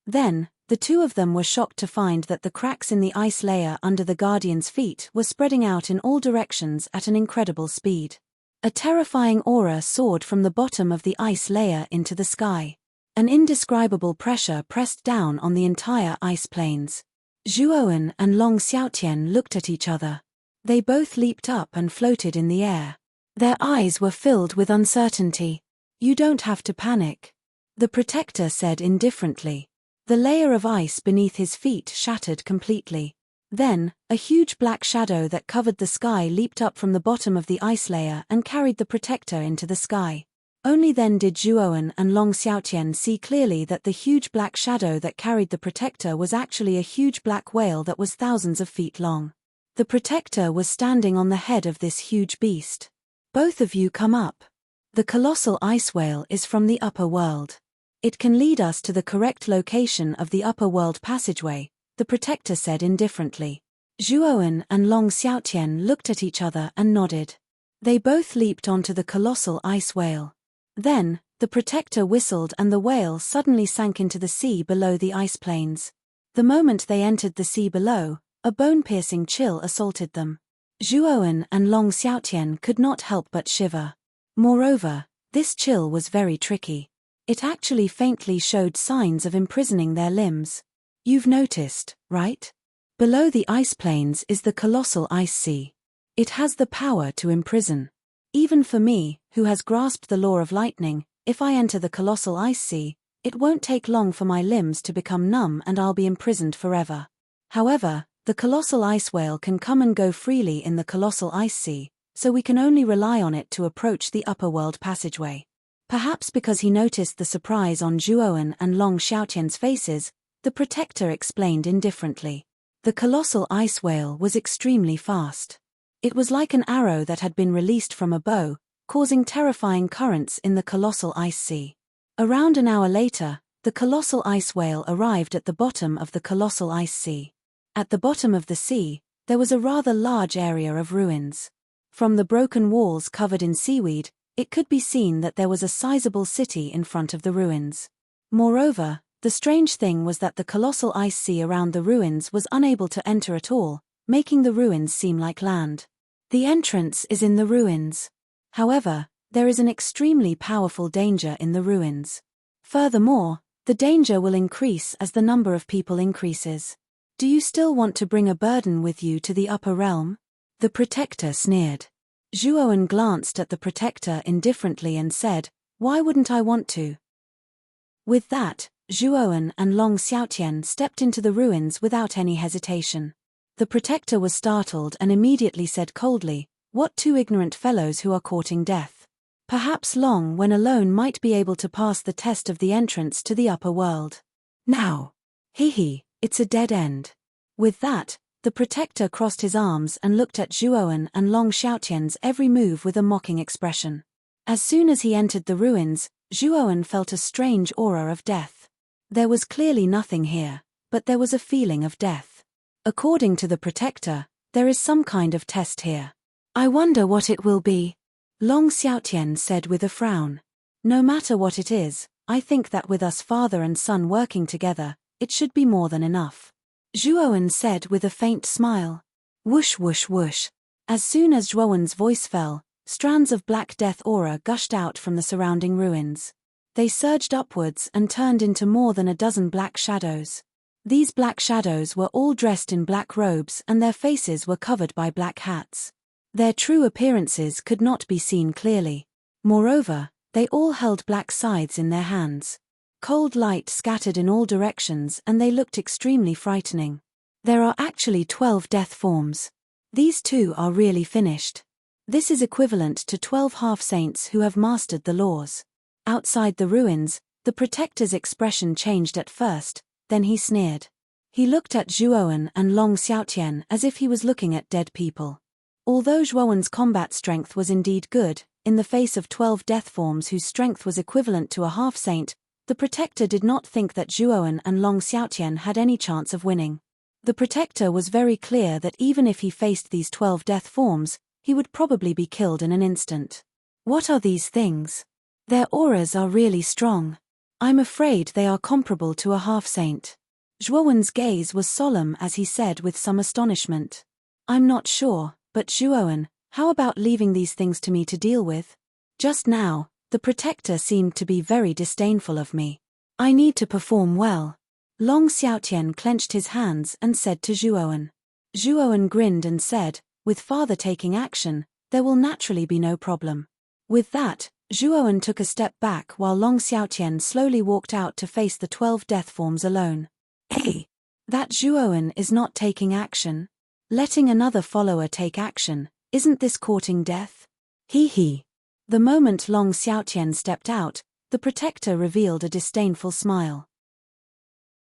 Then, the two of them were shocked to find that the cracks in the ice layer under the Guardian's feet were spreading out in all directions at an incredible speed. A terrifying aura soared from the bottom of the ice layer into the sky. An indescribable pressure pressed down on the entire ice plains. Zhuowen and Long Xiaotian looked at each other. They both leaped up and floated in the air. Their eyes were filled with uncertainty. "You don't have to panic," the Protector said indifferently. The layer of ice beneath his feet shattered completely. Then, a huge black shadow that covered the sky leaped up from the bottom of the ice layer and carried the Protector into the sky. Only then did Zhuowen and Long Xiaotian see clearly that the huge black shadow that carried the Protector was actually a huge black whale that was thousands of feet long. The Protector was standing on the head of this huge beast. "Both of you come up. The colossal ice whale is from the upper world. It can lead us to the correct location of the upper world passageway," the Protector said indifferently. Zhuowen and Long Xiaotian looked at each other and nodded. They both leaped onto the colossal ice whale. Then, the Protector whistled and the whale suddenly sank into the sea below the ice plains. The moment they entered the sea below, a bone-piercing chill assaulted them. Zhuowen and Long Xiaotian could not help but shiver. Moreover, this chill was very tricky. It actually faintly showed signs of imprisoning their limbs. You've noticed, right? Below the ice plains is the colossal ice sea. It has the power to imprison. Even for me, who has grasped the law of lightning, if I enter the colossal ice sea, it won't take long for my limbs to become numb and I'll be imprisoned forever. However, the colossal ice whale can come and go freely in the colossal ice sea, so we can only rely on it to approach the upper world passageway. Perhaps because he noticed the surprise on Zhuowen and Long Xiaotian's faces, the Protector explained indifferently. The colossal ice whale was extremely fast. It was like an arrow that had been released from a bow, causing terrifying currents in the colossal ice sea. Around an hour later, the colossal ice whale arrived at the bottom of the colossal ice sea. At the bottom of the sea, there was a rather large area of ruins. From the broken walls covered in seaweed, it could be seen that there was a sizable city in front of the ruins. Moreover, the strange thing was that the colossal ice sea around the ruins was unable to enter at all, making the ruins seem like land. The entrance is in the ruins. However, there is an extremely powerful danger in the ruins. Furthermore, the danger will increase as the number of people increases. Do you still want to bring a burden with you to the upper realm? The protector sneered. Zhuowen glanced at the protector indifferently and said, "Why wouldn't I want to?" With that, Zhuowen and Long Xiaotian stepped into the ruins without any hesitation. The protector was startled and immediately said coldly, "What two ignorant fellows who are courting death? Perhaps Long, when alone, might be able to pass the test of the entrance to the upper world. Now, it's a dead end." With that, the protector crossed his arms and looked at Zhuowen and Long Xiaotian's every move with a mocking expression. As soon as he entered the ruins, Zhuowen felt a strange aura of death. There was clearly nothing here, but there was a feeling of death. According to the protector, there is some kind of test here. "I wonder what it will be," Long Xiaotian said with a frown. "No matter what it is, I think that with us father and son working together, it should be more than enough," Zhuowen said with a faint smile. Whoosh whoosh whoosh. As soon as Zhuowen's voice fell, strands of black death aura gushed out from the surrounding ruins. They surged upwards and turned into more than a dozen black shadows. These black shadows were all dressed in black robes and their faces were covered by black hats. Their true appearances could not be seen clearly. Moreover, they all held black scythes in their hands. Cold light scattered in all directions and they looked extremely frightening. There are actually 12 death forms. These two are really finished. This is equivalent to 12 half-saints who have mastered the laws. Outside the ruins, the protector's expression changed at first, then he sneered. He looked at Zhuowen and Long Xiaotian as if he was looking at dead people. Although Zhuowen's combat strength was indeed good, in the face of 12 death forms whose strength was equivalent to a half-saint, the protector did not think that Zhuowen and Long Xiaotian had any chance of winning. The protector was very clear that even if he faced these 12 death forms, he would probably be killed in an instant. What are these things? Their auras are really strong. I'm afraid they are comparable to a half-saint. Zhuowen's gaze was solemn as he said with some astonishment. I'm not sure, but Zhuowen, how about leaving these things to me to deal with? Just now, the protector seemed to be very disdainful of me. I need to perform well. Long Xiaotian clenched his hands and said to Zhuowen. Zhuowen grinned and said, with father taking action, there will naturally be no problem. With that, Zhuowen took a step back while Long Xiaotian slowly walked out to face the 12 death forms alone. Hey! That Zhuowen is not taking action. Letting another follower take action, isn't this courting death? The moment Long Xiaotian stepped out, the protector revealed a disdainful smile.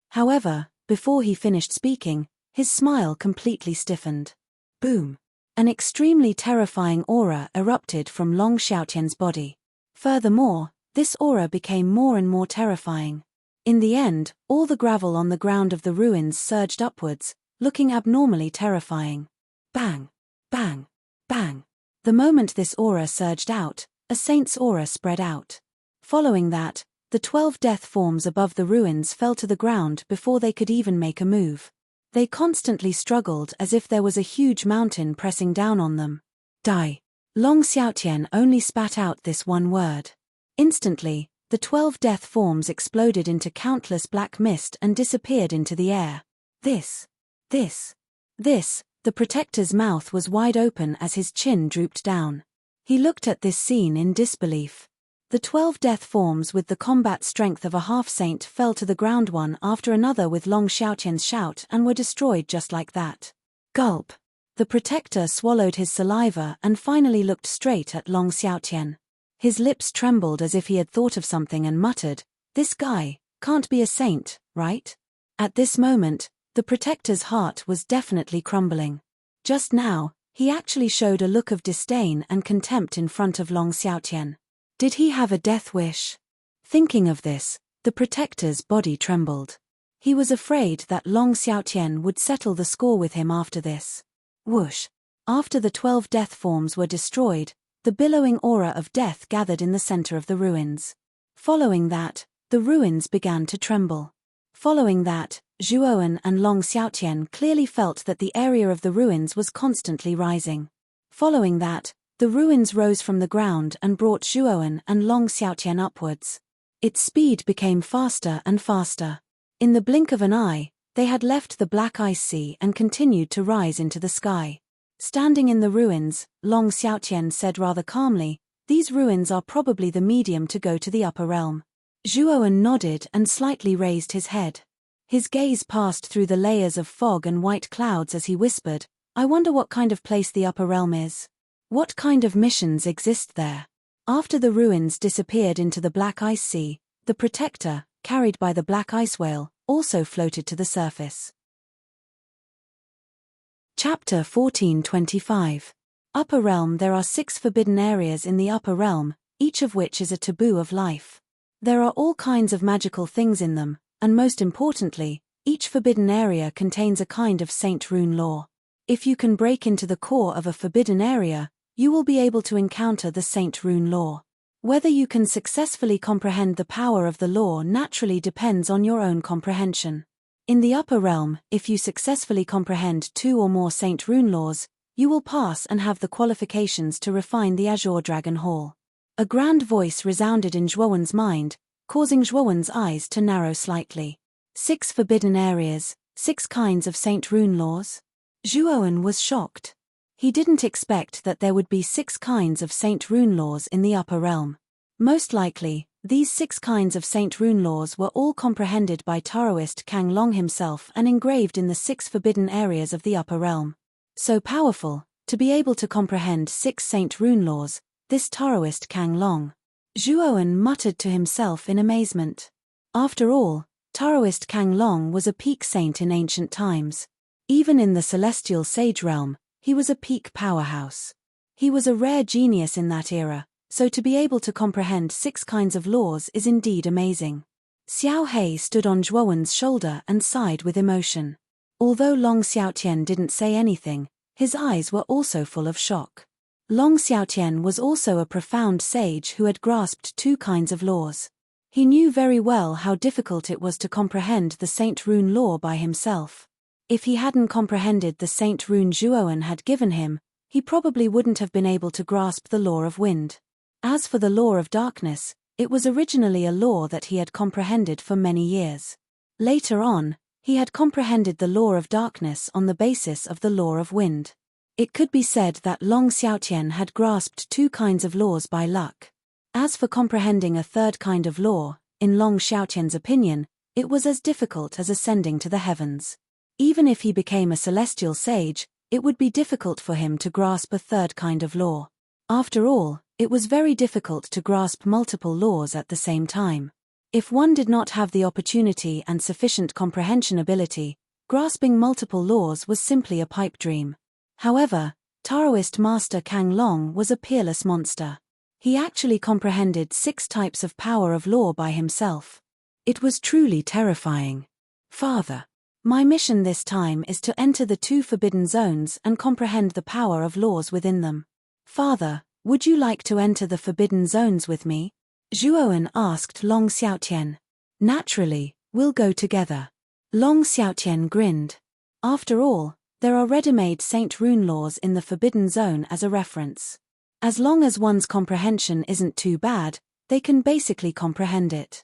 However, before he finished speaking, his smile completely stiffened. Boom! An extremely terrifying aura erupted from Long Xiaotian's body. Furthermore, this aura became more and more terrifying. In the end, all the gravel on the ground of the ruins surged upwards, looking abnormally terrifying. Bang! Bang! Bang! The moment this aura surged out, a saint's aura spread out. Following that, the 12 death forms above the ruins fell to the ground before they could even make a move. They constantly struggled as if there was a huge mountain pressing down on them. Die! Long Xiaotian only spat out this one word. Instantly, the 12 death forms exploded into countless black mist and disappeared into the air. This, the protector's mouth was wide open as his chin drooped down. He looked at this scene in disbelief. The 12 death forms with the combat strength of a half-saint fell to the ground one after another with Long Xiaotian's shout and were destroyed just like that. Gulp. The protector swallowed his saliva and finally looked straight at Long Xiaotian. His lips trembled as if he had thought of something and muttered, "This guy can't be a saint, right?" At this moment, the protector's heart was definitely crumbling. Just now, He actually showed a look of disdain and contempt in front of Long Xiaotian. Did he have a death wish? Thinking of this, the protector's body trembled. He was afraid that Long Xiaotian would settle the score with him after this. Whoosh! After the 12 death forms were destroyed, the billowing aura of death gathered in the center of the ruins. Following that, the ruins began to tremble. Following that, Zhuowen and Long Xiaotian clearly felt that the area of the ruins was constantly rising. Following that, the ruins rose from the ground and brought Zhuowen and Long Xiaotian upwards. Its speed became faster and faster. In the blink of an eye, they had left the black ice sea and continued to rise into the sky. Standing in the ruins, Long Xiaotian said rather calmly, "These ruins are probably the medium to go to the upper realm." Zhuowen nodded and slightly raised his head. His gaze passed through the layers of fog and white clouds as he whispered, "I wonder what kind of place the upper realm is. What kind of missions exist there?" After the ruins disappeared into the black ice sea, the protector, carried by the black ice whale, also floated to the surface. Chapter 1425. Upper Realm. There are 6 forbidden areas in the Upper Realm, each of which is a taboo of life. There are all kinds of magical things in them, and most importantly, each forbidden area contains a kind of Saint Rune law. If you can break into the core of a forbidden area, you will be able to encounter the Saint Rune law. Whether you can successfully comprehend the power of the law naturally depends on your own comprehension. In the Upper Realm, if you successfully comprehend 2 or more Saint Rune laws, you will pass and have the qualifications to refine the Azure Dragon Hall. A grand voice resounded in Zhuowen's mind, causing Zhuowen's eyes to narrow slightly. 6 forbidden areas, 6 kinds of Saint Rune laws? Zhuowen was shocked. He didn't expect that there would be 6 kinds of Saint Rune laws in the Upper Realm. Most likely, these 6 kinds of Saint Rune laws were all comprehended by Taoist Kang Long himself and engraved in the 6 forbidden areas of the Upper Realm. So powerful, to be able to comprehend 6 Saint Rune laws, this Taoist Kang Long. Zhuowen muttered to himself in amazement. After all, Taoist Kang Long was a peak saint in ancient times. Even in the celestial sage realm, he was a peak powerhouse. He was a rare genius in that era, so to be able to comprehend 6 kinds of laws is indeed amazing. Xiao Hei stood on Zhuowen's shoulder and sighed with emotion. Although Long Xiaotian didn't say anything, his eyes were also full of shock. Long Xiaotian was also a profound sage who had grasped 2 kinds of laws. He knew very well how difficult it was to comprehend the Saint Rune law by himself. If he hadn't comprehended the Saint Rune Zhuowen had given him, he probably wouldn't have been able to grasp the law of wind. As for the law of darkness, it was originally a law that he had comprehended for many years. Later on, he had comprehended the law of darkness on the basis of the law of wind. It could be said that Long Xiaotian had grasped 2 kinds of laws by luck. As for comprehending a 3rd kind of law, in Long Xiaotian's opinion, it was as difficult as ascending to the heavens. Even if he became a celestial sage, it would be difficult for him to grasp a 3rd kind of law. After all, it was very difficult to grasp multiple laws at the same time. If one did not have the opportunity and sufficient comprehension ability, grasping multiple laws was simply a pipe dream. However, Taoist Master Kang Long was a peerless monster. He actually comprehended 6 types of power of law by himself. It was truly terrifying. "Father, my mission this time is to enter the 2 forbidden zones and comprehend the power of laws within them. Father, would you like to enter the forbidden zones with me?" Zhuowen asked Long Xiaotian. "Naturally, we'll go together." Long Xiaotian grinned. After all, there are ready-made Saint Rune laws in the forbidden zone as a reference. As long as one's comprehension isn't too bad, they can basically comprehend it.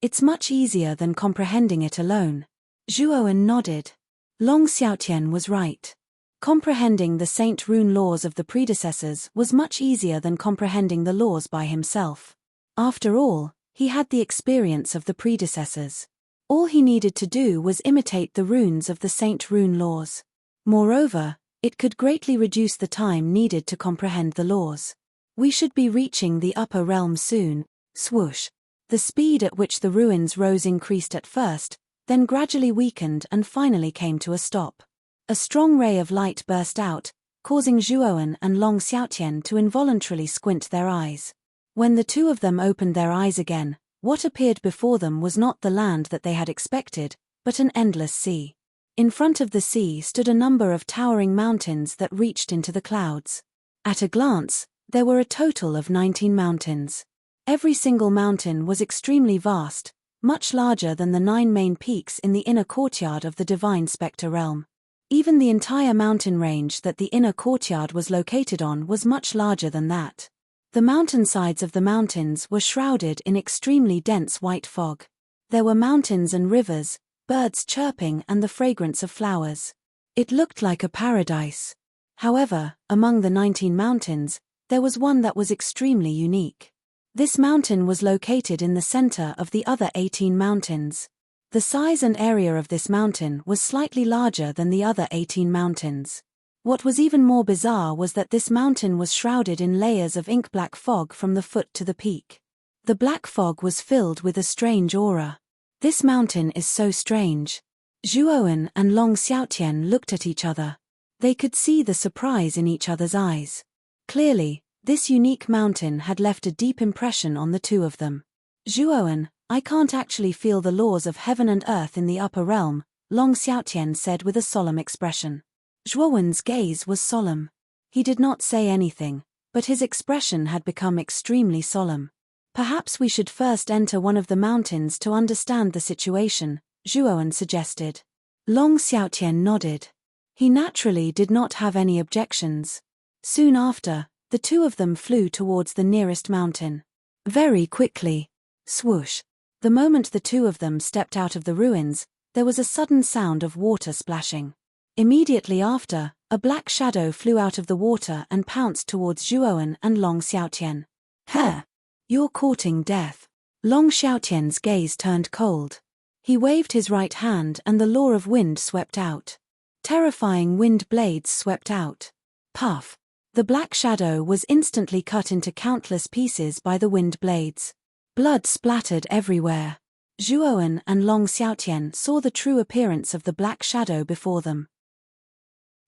It's much easier than comprehending it alone. Zhuowen nodded. Long Xiaotian was right. Comprehending the Saint Rune laws of the predecessors was much easier than comprehending the laws by himself. After all, he had the experience of the predecessors. All he needed to do was imitate the runes of the Saint Rune laws. Moreover, it could greatly reduce the time needed to comprehend the laws. "We should be reaching the upper realm soon." Swoosh. The speed at which the ruins rose increased at first, then gradually weakened and finally came to a stop. A strong ray of light burst out, causing Zhuowen and Long Xiaotian to involuntarily squint their eyes. When the two of them opened their eyes again, what appeared before them was not the land that they had expected, but an endless sea. In front of the sea stood a number of towering mountains that reached into the clouds. At a glance, there were a total of 19 mountains. Every single mountain was extremely vast, much larger than the 9 main peaks in the inner courtyard of the divine spectre realm. Even the entire mountain range that the inner courtyard was located on was much larger than that. The mountainsides of the mountains were shrouded in extremely dense white fog. There were mountains and rivers, birds chirping and the fragrance of flowers. It looked like a paradise. However, among the 19 mountains, there was one that was extremely unique. This mountain was located in the center of the other 18 mountains. The size and area of this mountain was slightly larger than the other 18 mountains. What was even more bizarre was that this mountain was shrouded in layers of ink-black fog from the foot to the peak. The black fog was filled with a strange aura. This mountain is so strange. Zhuowen and Long Xiaotian looked at each other. They could see the surprise in each other's eyes. Clearly, this unique mountain had left a deep impression on the two of them. Zhuowen, I can't actually feel the laws of heaven and earth in the upper realm, Long Xiaotian said with a solemn expression. Zhuowen's gaze was solemn. He did not say anything, but his expression had become extremely solemn. Perhaps we should first enter one of the mountains to understand the situation, Zhuowen suggested. Long Xiaotian nodded. He naturally did not have any objections. Soon after, the two of them flew towards the nearest mountain. Very quickly. Swoosh. The moment the two of them stepped out of the ruins, there was a sudden sound of water splashing. Immediately after, a black shadow flew out of the water and pounced towards Zhuowen and Long Xiaotian. "Huh! You're courting death." Long Xiaotian's gaze turned cold. He waved his right hand and the law of wind swept out. Terrifying wind blades swept out. Puff. The black shadow was instantly cut into countless pieces by the wind blades. Blood splattered everywhere. Zhuowen and Long Xiaotian saw the true appearance of the black shadow before them.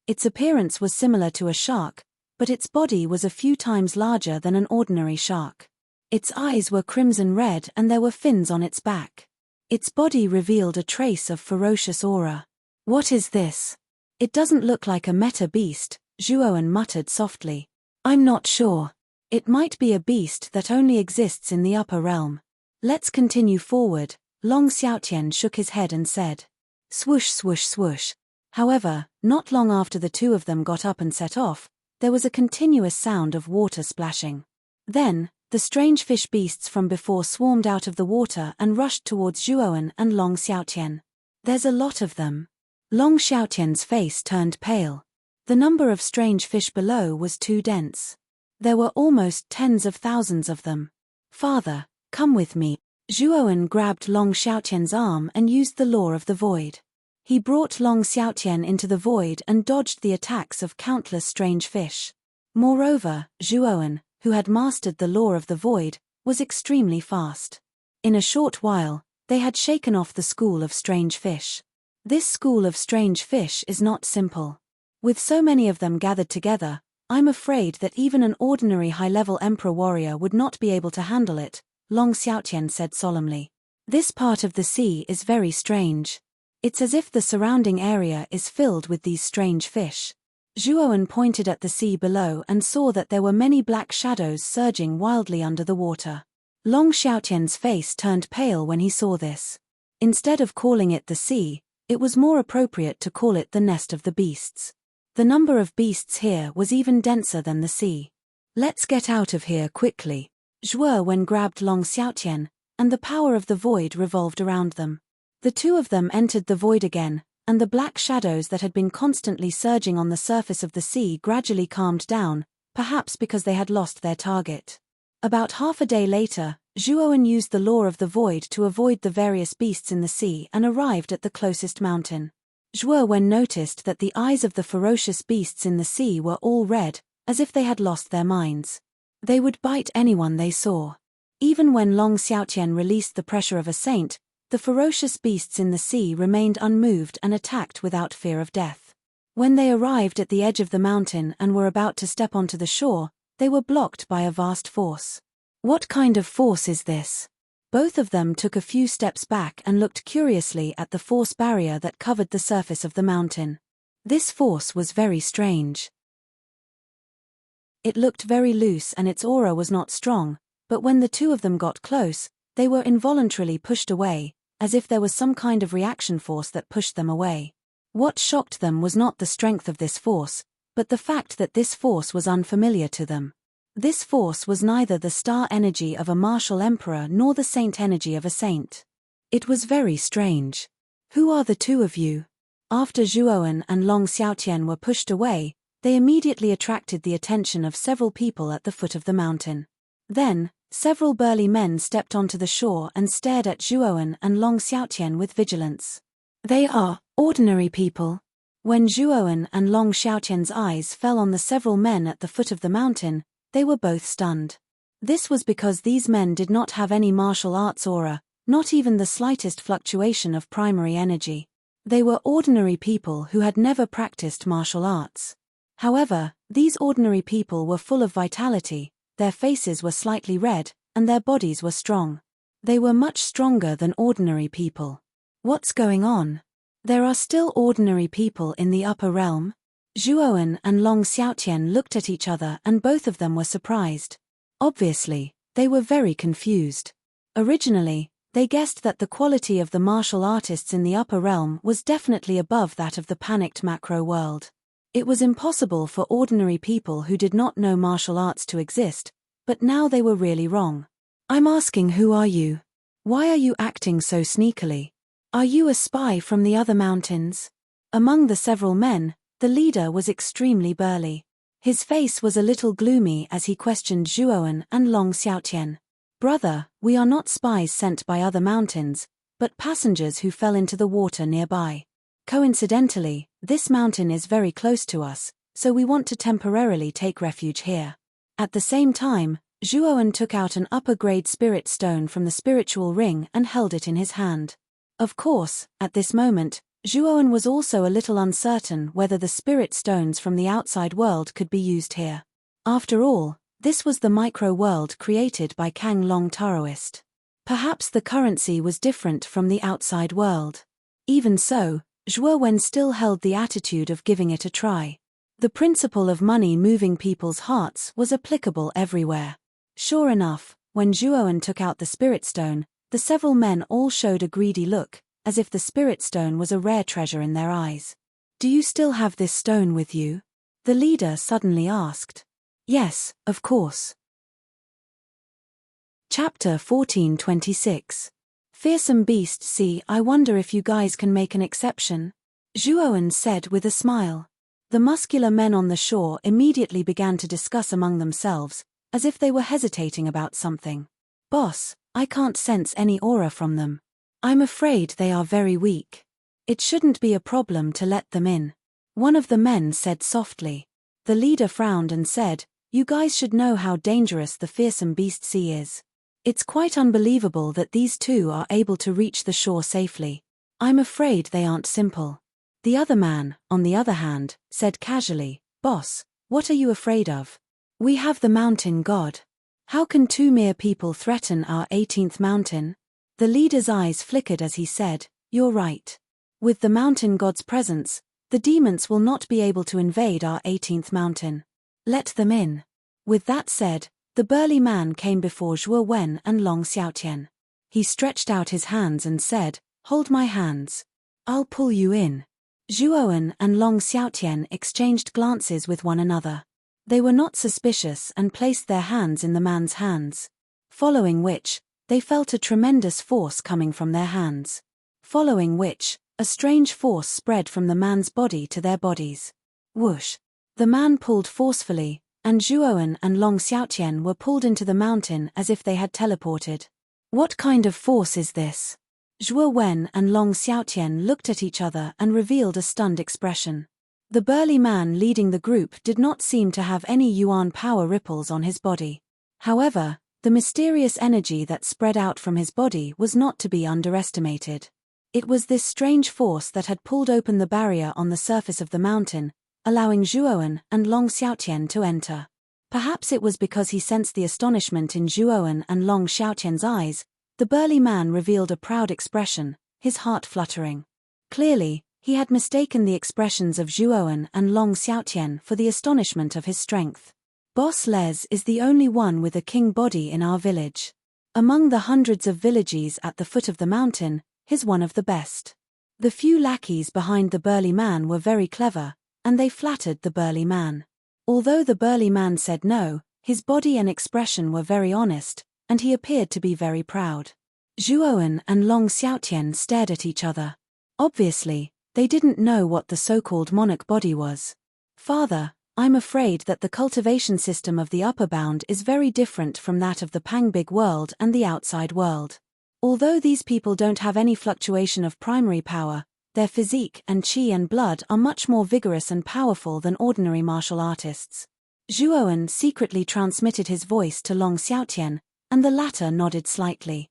Its appearance was similar to a shark, but its body was a few times larger than an ordinary shark. Its eyes were crimson red and there were fins on its back. Its body revealed a trace of ferocious aura. "What is this? It doesn't look like a meta beast," Zhuowen muttered softly. "I'm not sure. It might be a beast that only exists in the upper realm. Let's continue forward," Long Xiaotian shook his head and said. Swoosh swoosh swoosh. However, not long after the two of them got up and set off, there was a continuous sound of water splashing. Then, the strange fish beasts from before swarmed out of the water and rushed towards Zhuowen and Long Xiaotian. "There's a lot of them." Long Xiaotian's face turned pale. The number of strange fish below was too dense. There were almost tens of thousands of them. "Father, come with me." Zhuowen grabbed Long Xiaotian's arm and used the law of the void. He brought Long Xiaotian into the void and dodged the attacks of countless strange fish. Moreover, Zhuowen, who had mastered the law of the void, was extremely fast. In a short while, they had shaken off the school of strange fish. This school of strange fish is not simple. With so many of them gathered together, I'm afraid that even an ordinary high-level emperor warrior would not be able to handle it, Long Xiaotian said solemnly. "This part of the sea is very strange. It's as if the surrounding area is filled with these strange fish." Zhuowen pointed at the sea below and saw that there were many black shadows surging wildly under the water. Long Xiaotian's face turned pale when he saw this. Instead of calling it the sea, it was more appropriate to call it the nest of the beasts. The number of beasts here was even denser than the sea. "Let's get out of here quickly." Zhuowen grabbed Long Xiaotian, and the power of the void revolved around them. The two of them entered the void again, and the black shadows that had been constantly surging on the surface of the sea gradually calmed down, perhaps because they had lost their target. About half a day later, Zhuowen used the law of the void to avoid the various beasts in the sea and arrived at the closest mountain. Zhuowen noticed that the eyes of the ferocious beasts in the sea were all red, as if they had lost their minds. They would bite anyone they saw. Even when Long Xiaotian released the pressure of a saint, the ferocious beasts in the sea remained unmoved and attacked without fear of death. When they arrived at the edge of the mountain and were about to step onto the shore, they were blocked by a vast force. What kind of force is this? Both of them took a few steps back and looked curiously at the force barrier that covered the surface of the mountain. This force was very strange. It looked very loose and its aura was not strong, but when the two of them got close, they were involuntarily pushed away, as if there was some kind of reaction force that pushed them away. What shocked them was not the strength of this force, but the fact that this force was unfamiliar to them. This force was neither the star energy of a martial emperor nor the saint energy of a saint. It was very strange. Who are the two of you? After Zhuowen and Long Xiaotian were pushed away, they immediately attracted the attention of several people at the foot of the mountain. Then, several burly men stepped onto the shore and stared at Zhuowen and Long Xiaotian with vigilance. They are ordinary people. When Zhuowen and Long Xiaotian's eyes fell on the several men at the foot of the mountain, they were both stunned. This was because these men did not have any martial arts aura, not even the slightest fluctuation of primary energy. They were ordinary people who had never practiced martial arts. However, these ordinary people were full of vitality, their faces were slightly red, and their bodies were strong. They were much stronger than ordinary people. What's going on? There are still ordinary people in the upper realm? Zhuowen and Long Xiaotian looked at each other and both of them were surprised. Obviously, they were very confused. Originally, they guessed that the quality of the martial artists in the upper realm was definitely above that of the panicked macro world. It was impossible for ordinary people who did not know martial arts to exist, but now they were really wrong. I'm asking, who are you? Why are you acting so sneakily? Are you a spy from the other mountains? Among the several men, the leader was extremely burly. His face was a little gloomy as he questioned Zhuowen and Long Xiaotian. Brother, we are not spies sent by other mountains, but passengers who fell into the water nearby. Coincidentally, this mountain is very close to us, so we want to temporarily take refuge here. At the same time, Zhuowen took out an upper-grade spirit stone from the spiritual ring and held it in his hand. Of course, at this moment, Zhuowen was also a little uncertain whether the spirit stones from the outside world could be used here. After all, this was the micro-world created by Kang Long Taoist. Perhaps the currency was different from the outside world. Even so, Zhuowen still held the attitude of giving it a try. The principle of money moving people's hearts was applicable everywhere. Sure enough, when Zhuowen took out the spirit stone, the several men all showed a greedy look, as if the spirit stone was a rare treasure in their eyes. Do you still have this stone with you? The leader suddenly asked. Yes, of course. Chapter 1426. Fearsome beast. See, I wonder if you guys can make an exception. Zhuowen said with a smile. The muscular men on the shore immediately began to discuss among themselves, as if they were hesitating about something. Boss, I can't sense any aura from them. I'm afraid they are very weak. It shouldn't be a problem to let them in. One of the men said softly. The leader frowned and said, You guys should know how dangerous the fearsome beast sea is. It's quite unbelievable that these two are able to reach the shore safely. I'm afraid they aren't simple. The other man, on the other hand, said casually, Boss, what are you afraid of? We have the mountain god. How can two mere people threaten our 18th mountain? The leader's eyes flickered as he said, You're right. With the mountain god's presence, the demons will not be able to invade our 18th mountain. Let them in. With that said, the burly man came before Zhuowen and Long Xiaotian. He stretched out his hands and said, Hold my hands. I'll pull you in. Zhuowen and Long Xiaotian exchanged glances with one another. They were not suspicious and placed their hands in the man's hands. Following which, they felt a tremendous force coming from their hands. Following which, a strange force spread from the man's body to their bodies. Whoosh! The man pulled forcefully, and Zhuowen and Long Xiaotian were pulled into the mountain as if they had teleported. What kind of force is this? Zhuowen and Long Xiaotian looked at each other and revealed a stunned expression. The burly man leading the group did not seem to have any yuan power ripples on his body. However, the mysterious energy that spread out from his body was not to be underestimated. It was this strange force that had pulled open the barrier on the surface of the mountain, allowing Zhuowen and Long Xiaotian to enter. Perhaps it was because he sensed the astonishment in Zhuowen and Long Xiaotian's eyes. The burly man revealed a proud expression, his heart fluttering. Clearly, he had mistaken the expressions of Zhuowen and Long Xiaotian for the astonishment of his strength. Boss Les is the only one with a king body in our village. Among the hundreds of villages at the foot of the mountain, he's one of the best. The few lackeys behind the burly man were very clever, and they flattered the burly man. Although the burly man said no, his body and expression were very honest, and he appeared to be very proud. Zhuowen and Long Xiaotian stared at each other. Obviously, they didn't know what the so-called monarch body was. Father, I'm afraid that the cultivation system of the upper bound is very different from that of the Pangbig world and the outside world. Although these people don't have any fluctuation of primary power, their physique and qi and blood are much more vigorous and powerful than ordinary martial artists. Zhuowen secretly transmitted his voice to Long Xiaotian, and the latter nodded slightly.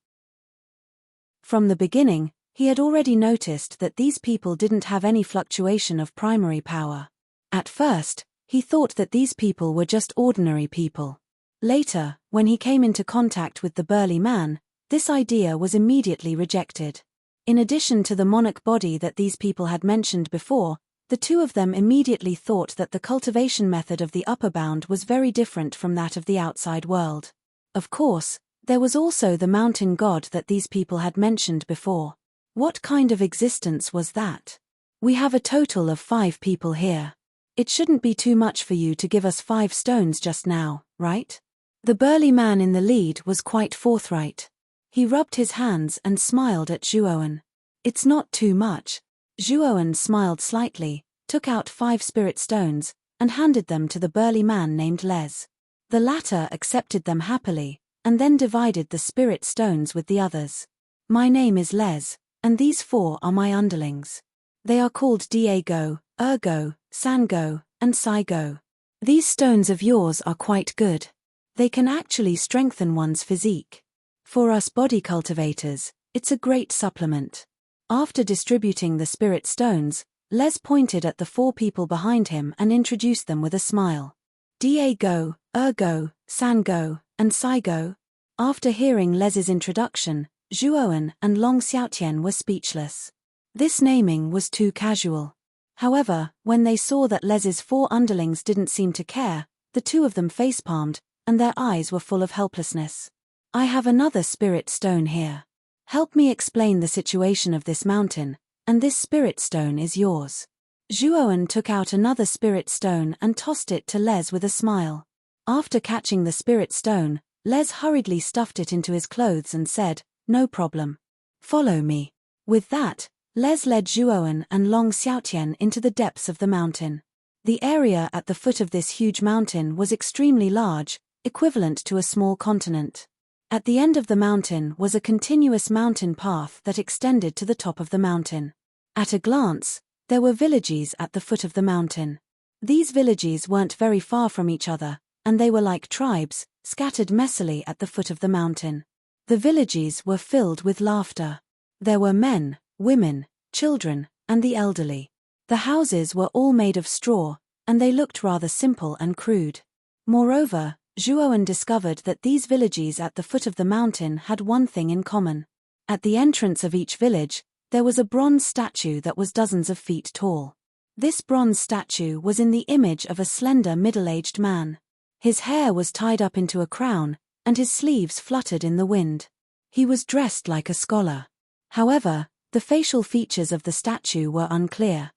From the beginning, he had already noticed that these people didn't have any fluctuation of primary power. At first, he thought that these people were just ordinary people. Later, when he came into contact with the burly man, this idea was immediately rejected. In addition to the monarch body that these people had mentioned before, the two of them immediately thought that the cultivation method of the upper bound was very different from that of the outside world. Of course, there was also the mountain god that these people had mentioned before. What kind of existence was that? We have a total of 5 people here. It shouldn't be too much for you to give us 5 stones just now, right? The burly man in the lead was quite forthright. He rubbed his hands and smiled at Zhuowen. It's not too much. Zhuowen smiled slightly, took out 5 spirit stones, and handed them to the burly man named Les. The latter accepted them happily, and then divided the spirit stones with the others. My name is Les, and these 4 are my underlings. They are called Diego, Ergo, Sango, and Saigo. These stones of yours are quite good. They can actually strengthen one's physique. For us body cultivators, it's a great supplement. After distributing the spirit stones, Les pointed at the 4 people behind him and introduced them with a smile. Diego, Ergo, Sango, and Saigo. After hearing Les's introduction, Zhuowen and Long Xiaotian were speechless. This naming was too casual. However, when they saw that Les's 4 underlings didn't seem to care, the 2 of them facepalmed, and their eyes were full of helplessness. I have another spirit stone here. Help me explain the situation of this mountain, and this spirit stone is yours. Zhuowen took out another spirit stone and tossed it to Les with a smile. After catching the spirit stone, Les hurriedly stuffed it into his clothes and said, "No problem. Follow me." With that, Les led Zhuowen and Long Xiaotian into the depths of the mountain. The area at the foot of this huge mountain was extremely large, equivalent to a small continent. At the end of the mountain was a continuous mountain path that extended to the top of the mountain. At a glance, there were villages at the foot of the mountain. These villages weren't very far from each other, and they were like tribes, scattered messily at the foot of the mountain. The villages were filled with laughter. There were men, women, children, and the elderly. The houses were all made of straw, and they looked rather simple and crude. Moreover, Zhuowen discovered that these villages at the foot of the mountain had one thing in common. At the entrance of each village, there was a bronze statue that was dozens of feet tall. This bronze statue was in the image of a slender middle-aged man. His hair was tied up into a crown, and his sleeves fluttered in the wind. He was dressed like a scholar. However, the facial features of the statue were unclear.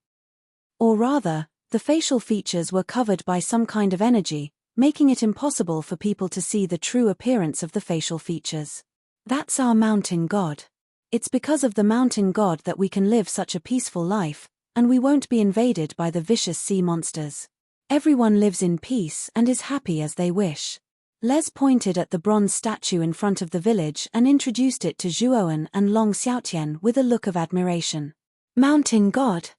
Or rather, the facial features were covered by some kind of energy, making it impossible for people to see the true appearance of the facial features. That's our mountain god. It's because of the mountain god that we can live such a peaceful life, and we won't be invaded by the vicious sea monsters. Everyone lives in peace and is happy as they wish. Les pointed at the bronze statue in front of the village and introduced it to Zhuowen and Long Xiaotian with a look of admiration. Mountain god?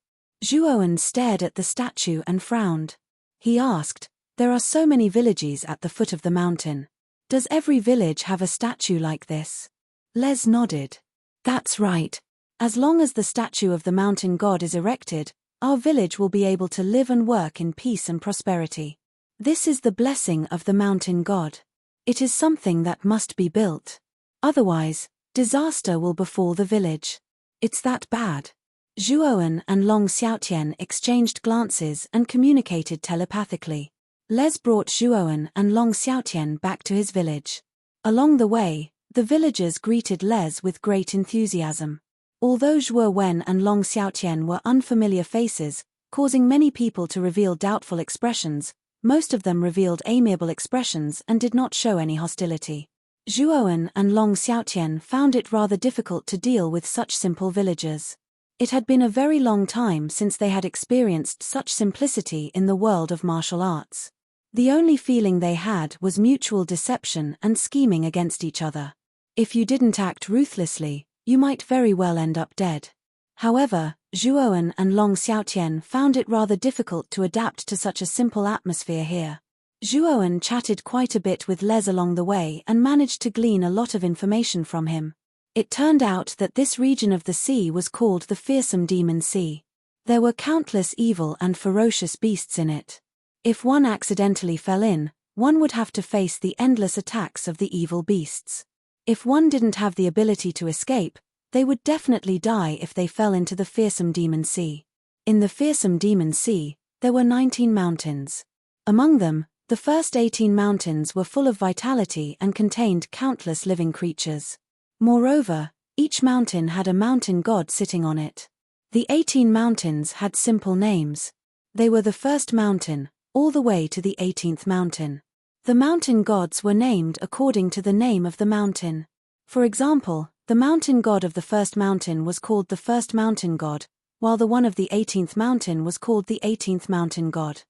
Zhuowen stared at the statue and frowned. He asked, "There are so many villages at the foot of the mountain. Does every village have a statue like this?" Les nodded. "That's right. As long as the statue of the mountain god is erected, our village will be able to live and work in peace and prosperity. This is the blessing of the mountain god. It is something that must be built. Otherwise, disaster will befall the village. It's that bad. Zhuowen and Long Xiaotian exchanged glances and communicated telepathically. Les brought Zhuowen and Long Xiaotian back to his village. Along the way, the villagers greeted Les with great enthusiasm. Although Zhuowen and Long Xiaotian were unfamiliar faces, causing many people to reveal doubtful expressions, most of them revealed amiable expressions and did not show any hostility. Zhuowen and Long Xiaotian found it rather difficult to deal with such simple villagers. It had been a very long time since they had experienced such simplicity in the world of martial arts. The only feeling they had was mutual deception and scheming against each other. If you didn't act ruthlessly, you might very well end up dead. However, Zhuowen and Long Xiaotian found it rather difficult to adapt to such a simple atmosphere here. Zhuowen chatted quite a bit with Les along the way and managed to glean a lot of information from him. It turned out that this region of the sea was called the Fearsome Demon Sea. There were countless evil and ferocious beasts in it. If one accidentally fell in, one would have to face the endless attacks of the evil beasts. If one didn't have the ability to escape, they would definitely die if they fell into the Fearsome Demon Sea. In the Fearsome Demon Sea, there were 19 mountains. Among them, the first 18 mountains were full of vitality and contained countless living creatures. Moreover, each mountain had a mountain god sitting on it. The 18 mountains had simple names. They were the first mountain, all the way to the 18th mountain. The mountain gods were named according to the name of the mountain. For example, the mountain god of the first mountain was called the first mountain god, while the one of the 18th mountain was called the 18th mountain god.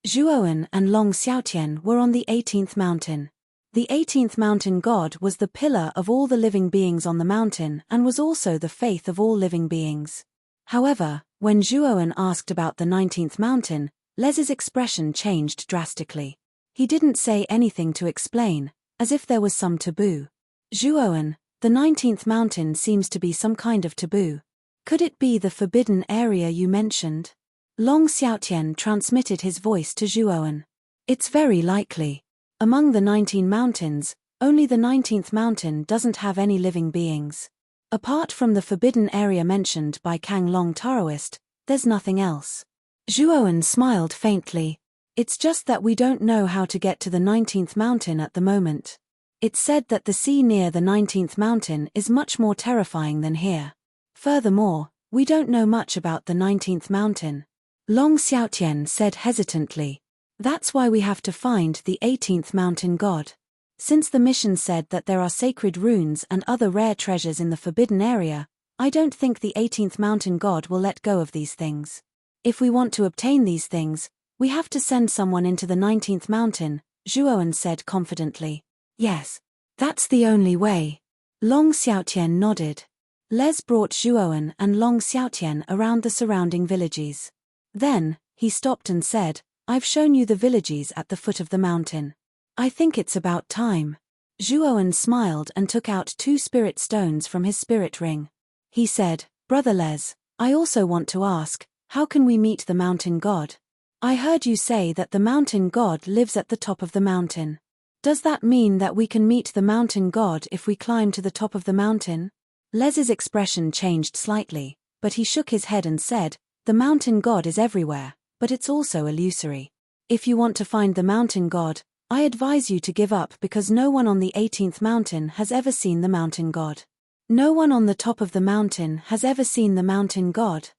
Zhuowen and Long Xiaotian were on the 18th mountain. The 18th mountain god was the pillar of all the living beings on the mountain and was also the faith of all living beings. However, when Zhuowen asked about the 19th mountain, Les's expression changed drastically. He didn't say anything to explain, as if there was some taboo. Zhuowen, the 19th mountain seems to be some kind of taboo. Could it be the forbidden area you mentioned? Long Xiaotian transmitted his voice to Zhuowen. It's very likely. Among the 19 mountains, only the 19th mountain doesn't have any living beings. Apart from the forbidden area mentioned by Kang Long Taoist, there's nothing else. Zhuowen smiled faintly. It's just that we don't know how to get to the 19th mountain at the moment. It's said that the sea near the 19th mountain is much more terrifying than here. Furthermore, we don't know much about the 19th mountain. Long Xiaotian said hesitantly. That's why we have to find the 18th mountain god. Since the mission said that there are sacred runes and other rare treasures in the forbidden area, I don't think the 18th mountain god will let go of these things. If we want to obtain these things, we have to send someone into the 19th mountain, Zhuowen said confidently. Yes, that's the only way. Long Xiaotian nodded. Les brought Zhuowen and Long Xiaotian around the surrounding villages. Then, he stopped and said, I've shown you the villages at the foot of the mountain. I think it's about time. Zhuowen smiled and took out 2 spirit stones from his spirit ring. He said, Brother Les, I also want to ask, how can we meet the mountain god? I heard you say that the mountain god lives at the top of the mountain. Does that mean that we can meet the mountain god if we climb to the top of the mountain? Les's expression changed slightly, but he shook his head and said, the mountain god is everywhere, but it's also illusory. If you want to find the mountain god, I advise you to give up because no one on the 18th mountain has ever seen the mountain god. No one on the top of the mountain has ever seen the mountain god.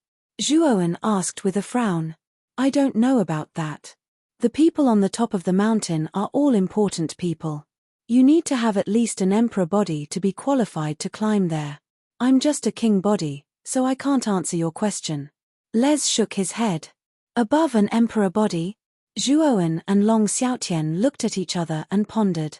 Zhuowen asked with a frown. I don't know about that. The people on the top of the mountain are all important people. You need to have at least an emperor body to be qualified to climb there. I'm just a king body, so I can't answer your question. Les shook his head. Above an emperor body? Zhuowen and Long Xiaotian looked at each other and pondered.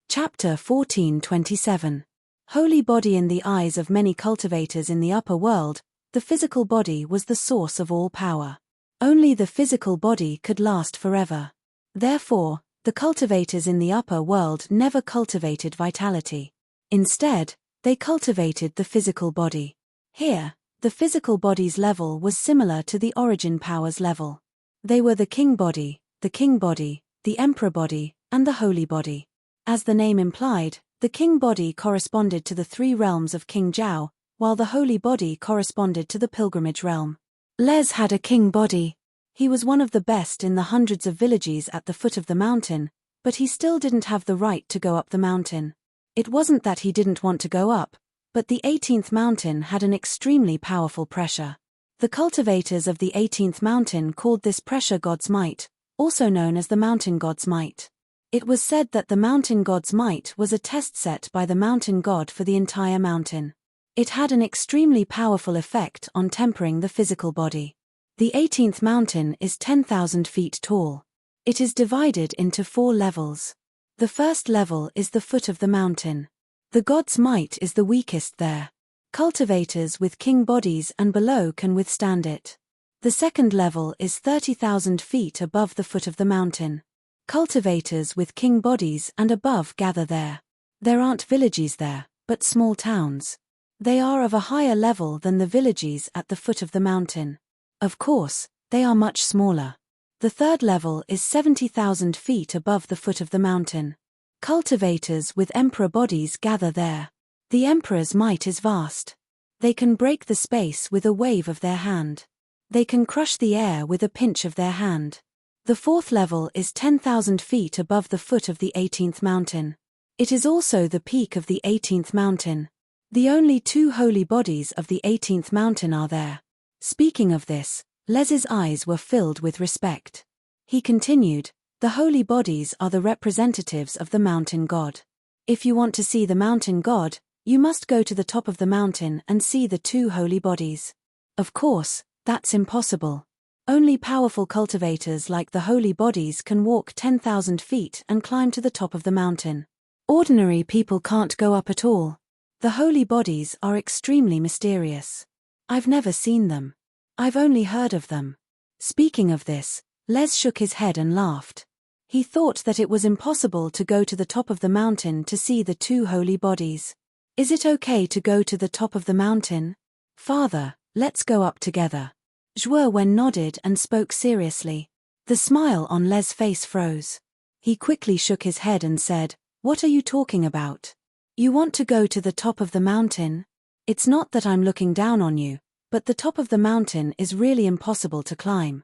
Chapter 1427. Holy body. In the eyes of many cultivators in the upper world, the physical body was the source of all power. Only the physical body could last forever. Therefore, the cultivators in the upper world never cultivated vitality. Instead, they cultivated the physical body. Here, the physical body's level was similar to the origin power's level. They were the king body, the emperor body, and the holy body. As the name implied, the king body corresponded to the three realms of King Zhao, while the holy body corresponded to the pilgrimage realm. Les had a king body. He was one of the best in the hundreds of villages at the foot of the mountain, but he still didn't have the right to go up the mountain. It wasn't that he didn't want to go up, but the 18th mountain had an extremely powerful pressure. The cultivators of the 18th mountain called this pressure God's might, also known as the mountain God's might. It was said that the mountain God's might was a test set by the mountain God for the entire mountain. It had an extremely powerful effect on tempering the physical body. The 18th mountain is 10,000 feet tall. It is divided into 4 levels. The first level is the foot of the mountain. The God's might is the weakest there. Cultivators with king bodies and below can withstand it. The second level is 30,000 feet above the foot of the mountain. Cultivators with king bodies and above gather there. There aren't villages there, but small towns. They are of a higher level than the villages at the foot of the mountain. Of course, they are much smaller. The third level is 70,000 feet above the foot of the mountain. Cultivators with emperor bodies gather there. The emperor's might is vast. They can break the space with a wave of their hand. They can crush the air with a pinch of their hand. The fourth level is 10,000 feet above the foot of the 18th mountain. It is also the peak of the 18th mountain. The only 2 holy bodies of the 18th mountain are there. Speaking of this, Les's eyes were filled with respect. He continued, "The holy bodies are the representatives of the mountain God. If you want to see the mountain God, you must go to the top of the mountain and see the 2 holy bodies. Of course, that's impossible. Only powerful cultivators like the holy bodies can walk 10,000 feet and climb to the top of the mountain. Ordinary people can't go up at all. The holy bodies are extremely mysterious. I've never seen them. I've only heard of them." Speaking of this, Les shook his head and laughed. He thought that it was impossible to go to the top of the mountain to see the 2 holy bodies. "Is it okay to go to the top of the mountain? Father, let's go up together." Zhuo Wen nodded and spoke seriously. The smile on Les' face froze. He quickly shook his head and said, "What are you talking about? You want to go to the top of the mountain? It's not that I'm looking down on you, but the top of the mountain is really impossible to climb.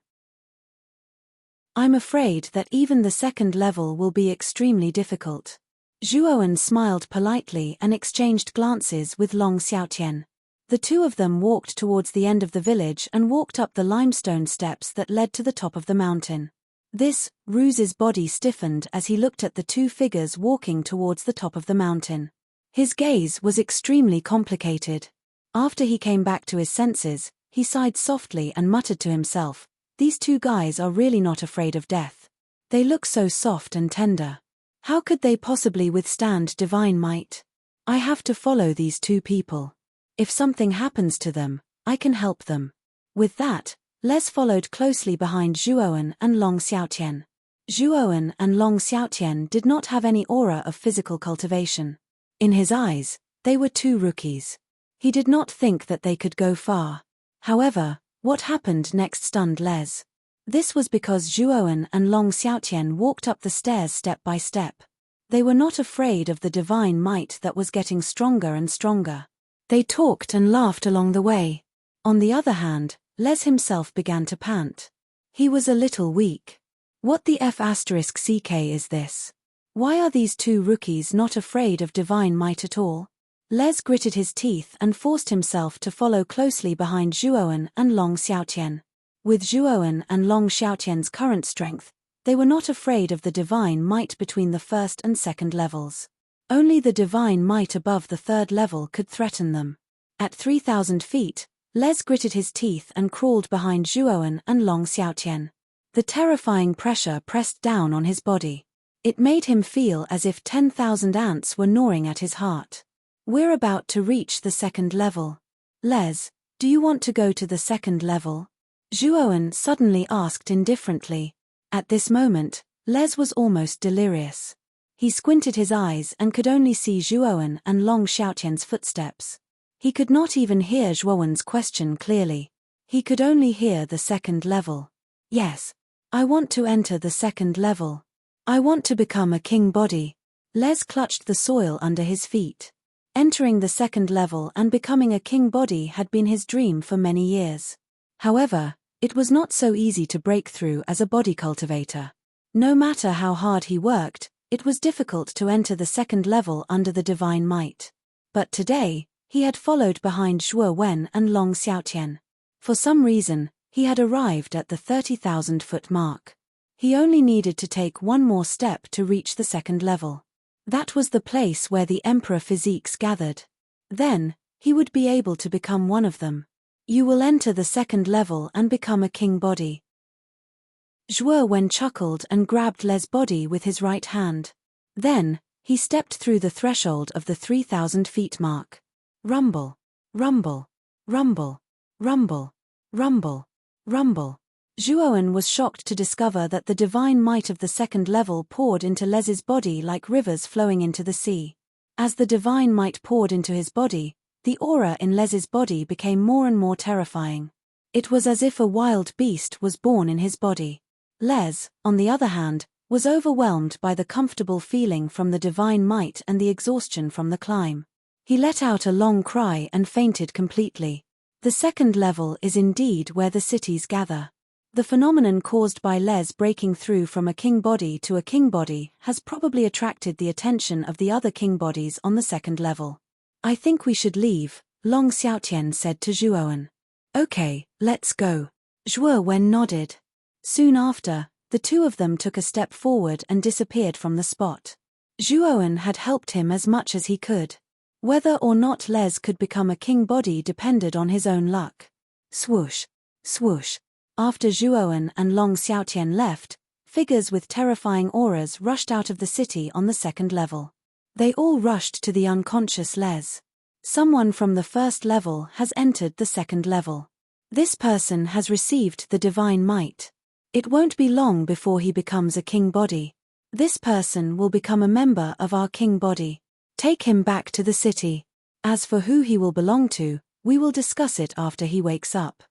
I'm afraid that even the second level will be extremely difficult." Zhuowen smiled politely and exchanged glances with Long Xiaotian. The 2 of them walked towards the end of the village and walked up the limestone steps that led to the top of the mountain. Ruse's body stiffened as he looked at the 2 figures walking towards the top of the mountain. His gaze was extremely complicated. After he came back to his senses, he sighed softly and muttered to himself, "These 2 guys are really not afraid of death. They look so soft and tender. How could they possibly withstand divine might? I have to follow these 2 people. If something happens to them, I can help them." With that, Les followed closely behind Zhuowen and Long Xiaotian. Zhuowen and Long Xiaotian did not have any aura of physical cultivation. In his eyes, they were 2 rookies. He did not think that they could go far. However, what happened next stunned Les. This was because Zhuowen and Long Xiaotian walked up the stairs step by step. They were not afraid of the divine might that was getting stronger and stronger. They talked and laughed along the way. On the other hand, Les himself began to pant. He was a little weak. What the F***ck is this? Why are these 2 rookies not afraid of divine might at all? Les gritted his teeth and forced himself to follow closely behind Zhuowen and Long Xiaotian. With Zhuowen and Long Xiaotian's current strength, they were not afraid of the divine might between the first and second levels. Only the divine might above the third level could threaten them. At 3,000 feet, Les gritted his teeth and crawled behind Zhuowen and Long Xiaotian. The terrifying pressure pressed down on his body. It made him feel as if 10,000 ants were gnawing at his heart. "We're about to reach the second level. Les, do you want to go to the second level?" Zhuowen suddenly asked indifferently. At this moment, Les was almost delirious. He squinted his eyes and could only see Zhuowen and Long Xiaotian's footsteps. He could not even hear Zhuowen's question clearly. He could only hear the second level. Yes. I want to enter the second level. I want to become a king body. Les clutched the soil under his feet. Entering the second level and becoming a king body had been his dream for many years. However, it was not so easy to break through as a body cultivator. No matter how hard he worked, it was difficult to enter the second level under the divine might. But today, he had followed behind Zhuo Wen and Long Xiaotian. For some reason, he had arrived at the 30,000-foot mark. He only needed to take one more step to reach the second level. That was the place where the emperor physiques gathered. Then, he would be able to become one of them. You will enter the second level and become a king body. Zhuo Wen chuckled and grabbed Les' body with his right hand. Then, he stepped through the threshold of the 3,000 feet mark. Rumble, rumble, rumble, rumble, rumble, rumble. Zhuowen was shocked to discover that the divine might of the second level poured into Les's body like rivers flowing into the sea. As the divine might poured into his body, the aura in Les's body became more and more terrifying. It was as if a wild beast was born in his body. Les, on the other hand, was overwhelmed by the comfortable feeling from the divine might and the exhaustion from the climb. He let out a long cry and fainted completely. The second level is indeed where the cities gather. The phenomenon caused by Les breaking through from a king body to a king body has probably attracted the attention of the other king bodies on the second level. I think we should leave, Long Xiaotian said to Zhuowen. Okay, let's go. Zhuo Wen nodded. Soon after, the two of them took a step forward and disappeared from the spot. Zhuowen had helped him as much as he could. Whether or not Les could become a king body depended on his own luck. Swoosh, swoosh. After Zhuowen and Long Xiaotian left, figures with terrifying auras rushed out of the city on the second level. They all rushed to the unconscious Les. Someone from the first level has entered the second level. This person has received the divine might. It won't be long before he becomes a king body. This person will become a member of our king body. Take him back to the city. As for who he will belong to, we will discuss it after he wakes up.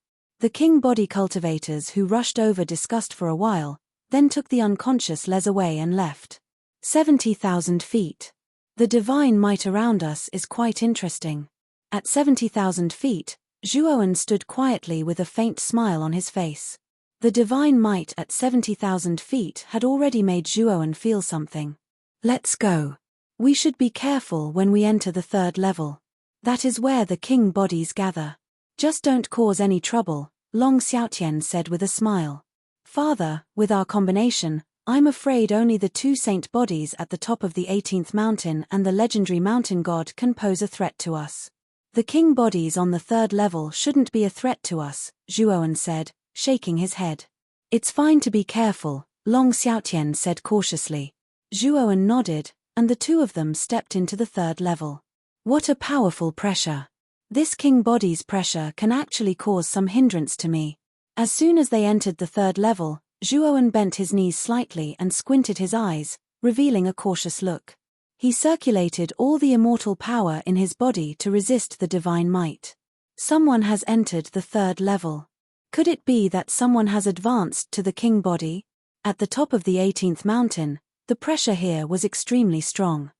The king body cultivators who rushed over discussed for a while, then took the unconscious Les away and left. 70,000 feet. The divine might around us is quite interesting. At 70,000 feet, Zhuowen stood quietly with a faint smile on his face. The divine might at 70,000 feet had already made Zhuowen feel something. Let's go. We should be careful when we enter the third level. That is where the king bodies gather. Just don't cause any trouble, Long Xiaotian said with a smile. Father, with our combination, I'm afraid only the two saint bodies at the top of the 18th mountain and the legendary mountain god can pose a threat to us. The king bodies on the third level shouldn't be a threat to us, Zhuowen said, shaking his head. It's fine to be careful, Long Xiaotian said cautiously. Zhuowen nodded, and the two of them stepped into the third level. What a powerful pressure. This king body's pressure can actually cause some hindrance to me. As soon as they entered the third level, Zhuowen bent his knees slightly and squinted his eyes, revealing a cautious look. He circulated all the immortal power in his body to resist the divine might. Someone has entered the third level. Could it be that someone has advanced to the king body? At the top of the 18th mountain, the pressure here was extremely strong.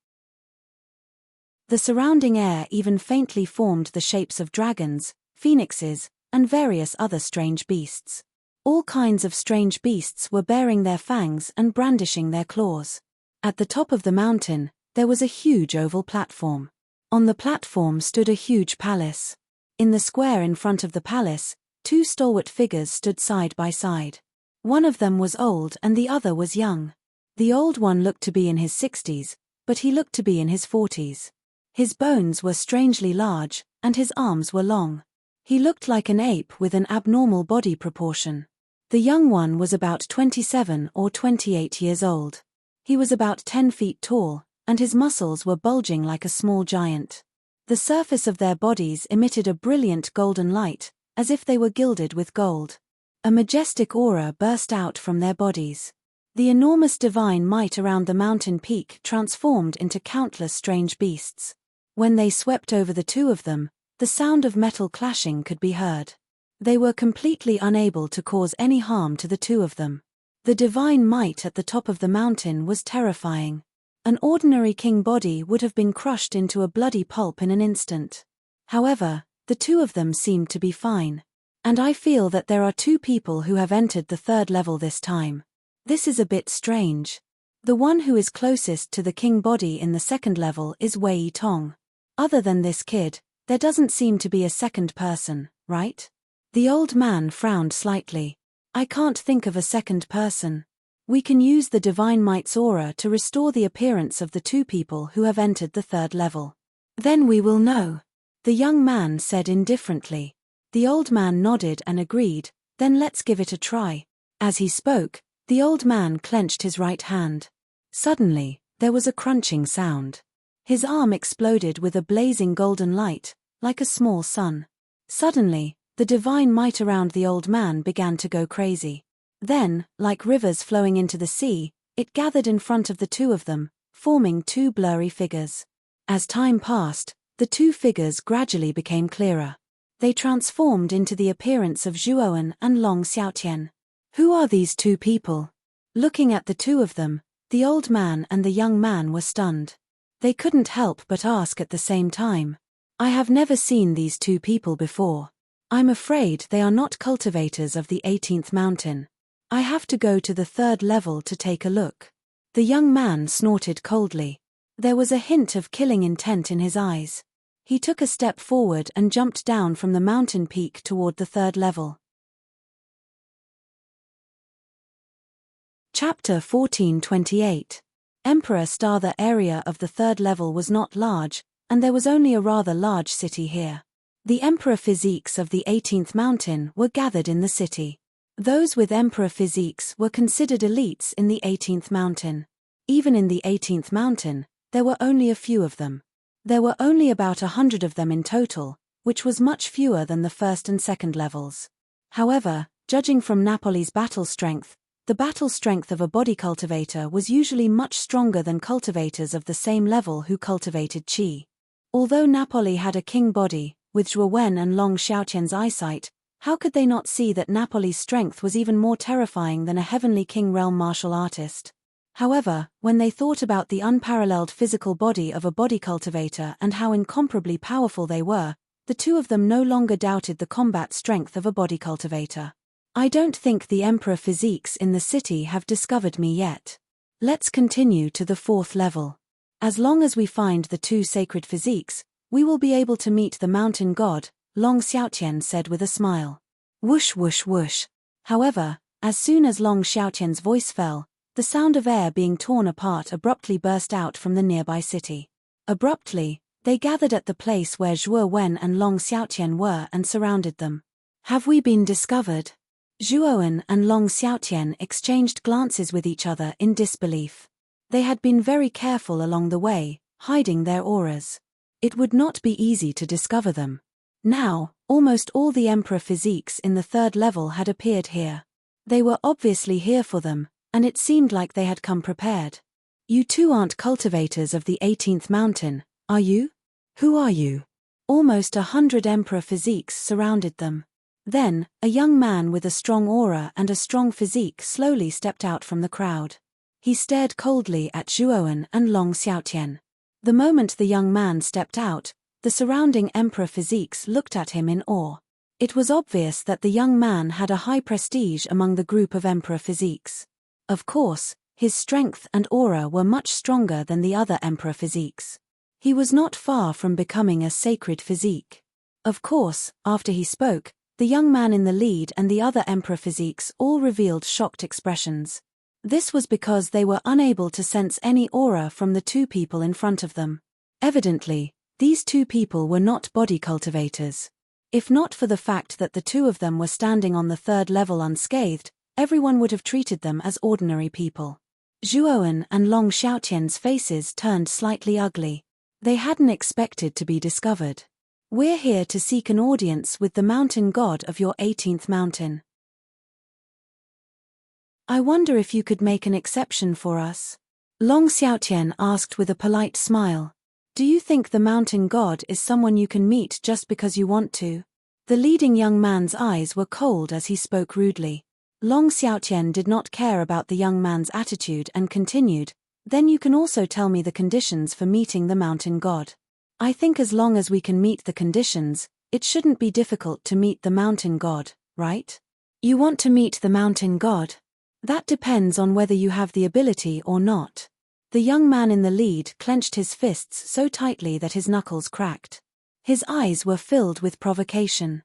The surrounding air even faintly formed the shapes of dragons, phoenixes, and various other strange beasts. All kinds of strange beasts were baring their fangs and brandishing their claws. At the top of the mountain, there was a huge oval platform. On the platform stood a huge palace. In the square in front of the palace, two stalwart figures stood side by side. One of them was old and the other was young. The old one looked to be in his 60s, but he looked to be in his 40s. His bones were strangely large, and his arms were long. He looked like an ape with an abnormal body proportion. The young one was about 27 or 28 years old. He was about 10 feet tall, and his muscles were bulging like a small giant. The surface of their bodies emitted a brilliant golden light, as if they were gilded with gold. A majestic aura burst out from their bodies. The enormous divine might around the mountain peak transformed into countless strange beasts. When they swept over the two of them, the sound of metal clashing could be heard. They were completely unable to cause any harm to the two of them. The divine might at the top of the mountain was terrifying. An ordinary king body would have been crushed into a bloody pulp in an instant. However, the two of them seemed to be fine. And I feel that there are two people who have entered the third level this time. This is a bit strange. The one who is closest to the king body in the second level is Wei Tong. Other than this kid, there doesn't seem to be a second person, right? The old man frowned slightly. I can't think of a second person. We can use the Divine Might's aura to restore the appearance of the two people who have entered the third level. Then we will know. The young man said indifferently. The old man nodded and agreed, then let's give it a try. As he spoke, the old man clenched his right hand. Suddenly, there was a crunching sound. His arm exploded with a blazing golden light, like a small sun. Suddenly, the divine might around the old man began to go crazy. Then, like rivers flowing into the sea, it gathered in front of the two of them, forming two blurry figures. As time passed, the two figures gradually became clearer. They transformed into the appearance of Zhuowen and Long Xiaotian. Who are these two people? Looking at the two of them, the old man and the young man were stunned. They couldn't help but ask at the same time. I have never seen these two people before. I'm afraid they are not cultivators of the 18th mountain. I have to go to the third level to take a look. The young man snorted coldly. There was a hint of killing intent in his eyes. He took a step forward and jumped down from the mountain peak toward the third level. Chapter 1428. Emperor Star. The area of the third level was not large, and there was only a rather large city here. The emperor physiques of the 18th mountain were gathered in the city. Those with emperor physiques were considered elites in the 18th mountain. Even in the 18th mountain, there were only a few of them. There were only about 100 of them in total, which was much fewer than the first and second levels. However, judging from Napoli's battle strength, the battle strength of a body cultivator was usually much stronger than cultivators of the same level who cultivated qi. Although Napoli had a king body, with Zhuowen and Long Xiaotian's eyesight, how could they not see that Napoli's strength was even more terrifying than a heavenly king realm martial artist? However, when they thought about the unparalleled physical body of a body cultivator and how incomparably powerful they were, the two of them no longer doubted the combat strength of a body cultivator. I don't think the emperor physiques in the city have discovered me yet. Let's continue to the fourth level. As long as we find the two sacred physiques, we will be able to meet the mountain god, Long Xiaotian said with a smile. Whoosh whoosh whoosh. However, as soon as Long Xiaotian's voice fell, the sound of air being torn apart abruptly burst out from the nearby city. Abruptly, they gathered at the place where Zhuowen and Long Xiaotian were and surrounded them. Have we been discovered? Zhuowen and Long Xiaotian exchanged glances with each other in disbelief. They had been very careful along the way, hiding their auras. It would not be easy to discover them. Now, almost all the emperor physiques in the third level had appeared here. They were obviously here for them, and it seemed like they had come prepared. You two aren't cultivators of the 18th mountain, are you? Who are you? Almost 100 emperor physiques surrounded them. Then, a young man with a strong aura and a strong physique slowly stepped out from the crowd. He stared coldly at Zhuowen and Long Xiaotian. The moment the young man stepped out, the surrounding emperor physiques looked at him in awe. It was obvious that the young man had a high prestige among the group of emperor physiques. Of course, his strength and aura were much stronger than the other emperor physiques. He was not far from becoming a sacred physique. Of course, after he spoke, the young man in the lead and the other emperor physiques all revealed shocked expressions. This was because they were unable to sense any aura from the two people in front of them. Evidently, these two people were not body cultivators. If not for the fact that the two of them were standing on the third level unscathed, everyone would have treated them as ordinary people. Zhuowen and Long Xiaotian's faces turned slightly ugly. They hadn't expected to be discovered. We're here to seek an audience with the mountain god of your 18th mountain. I wonder if you could make an exception for us. Long Xiaotian asked with a polite smile. Do you think the mountain god is someone you can meet just because you want to? The leading young man's eyes were cold as he spoke rudely. Long Xiaotian did not care about the young man's attitude and continued, then you can also tell me the conditions for meeting the mountain god. I think as long as we can meet the conditions, it shouldn't be difficult to meet the mountain god, right? You want to meet the mountain god? That depends on whether you have the ability or not. The young man in the lead clenched his fists so tightly that his knuckles cracked. His eyes were filled with provocation.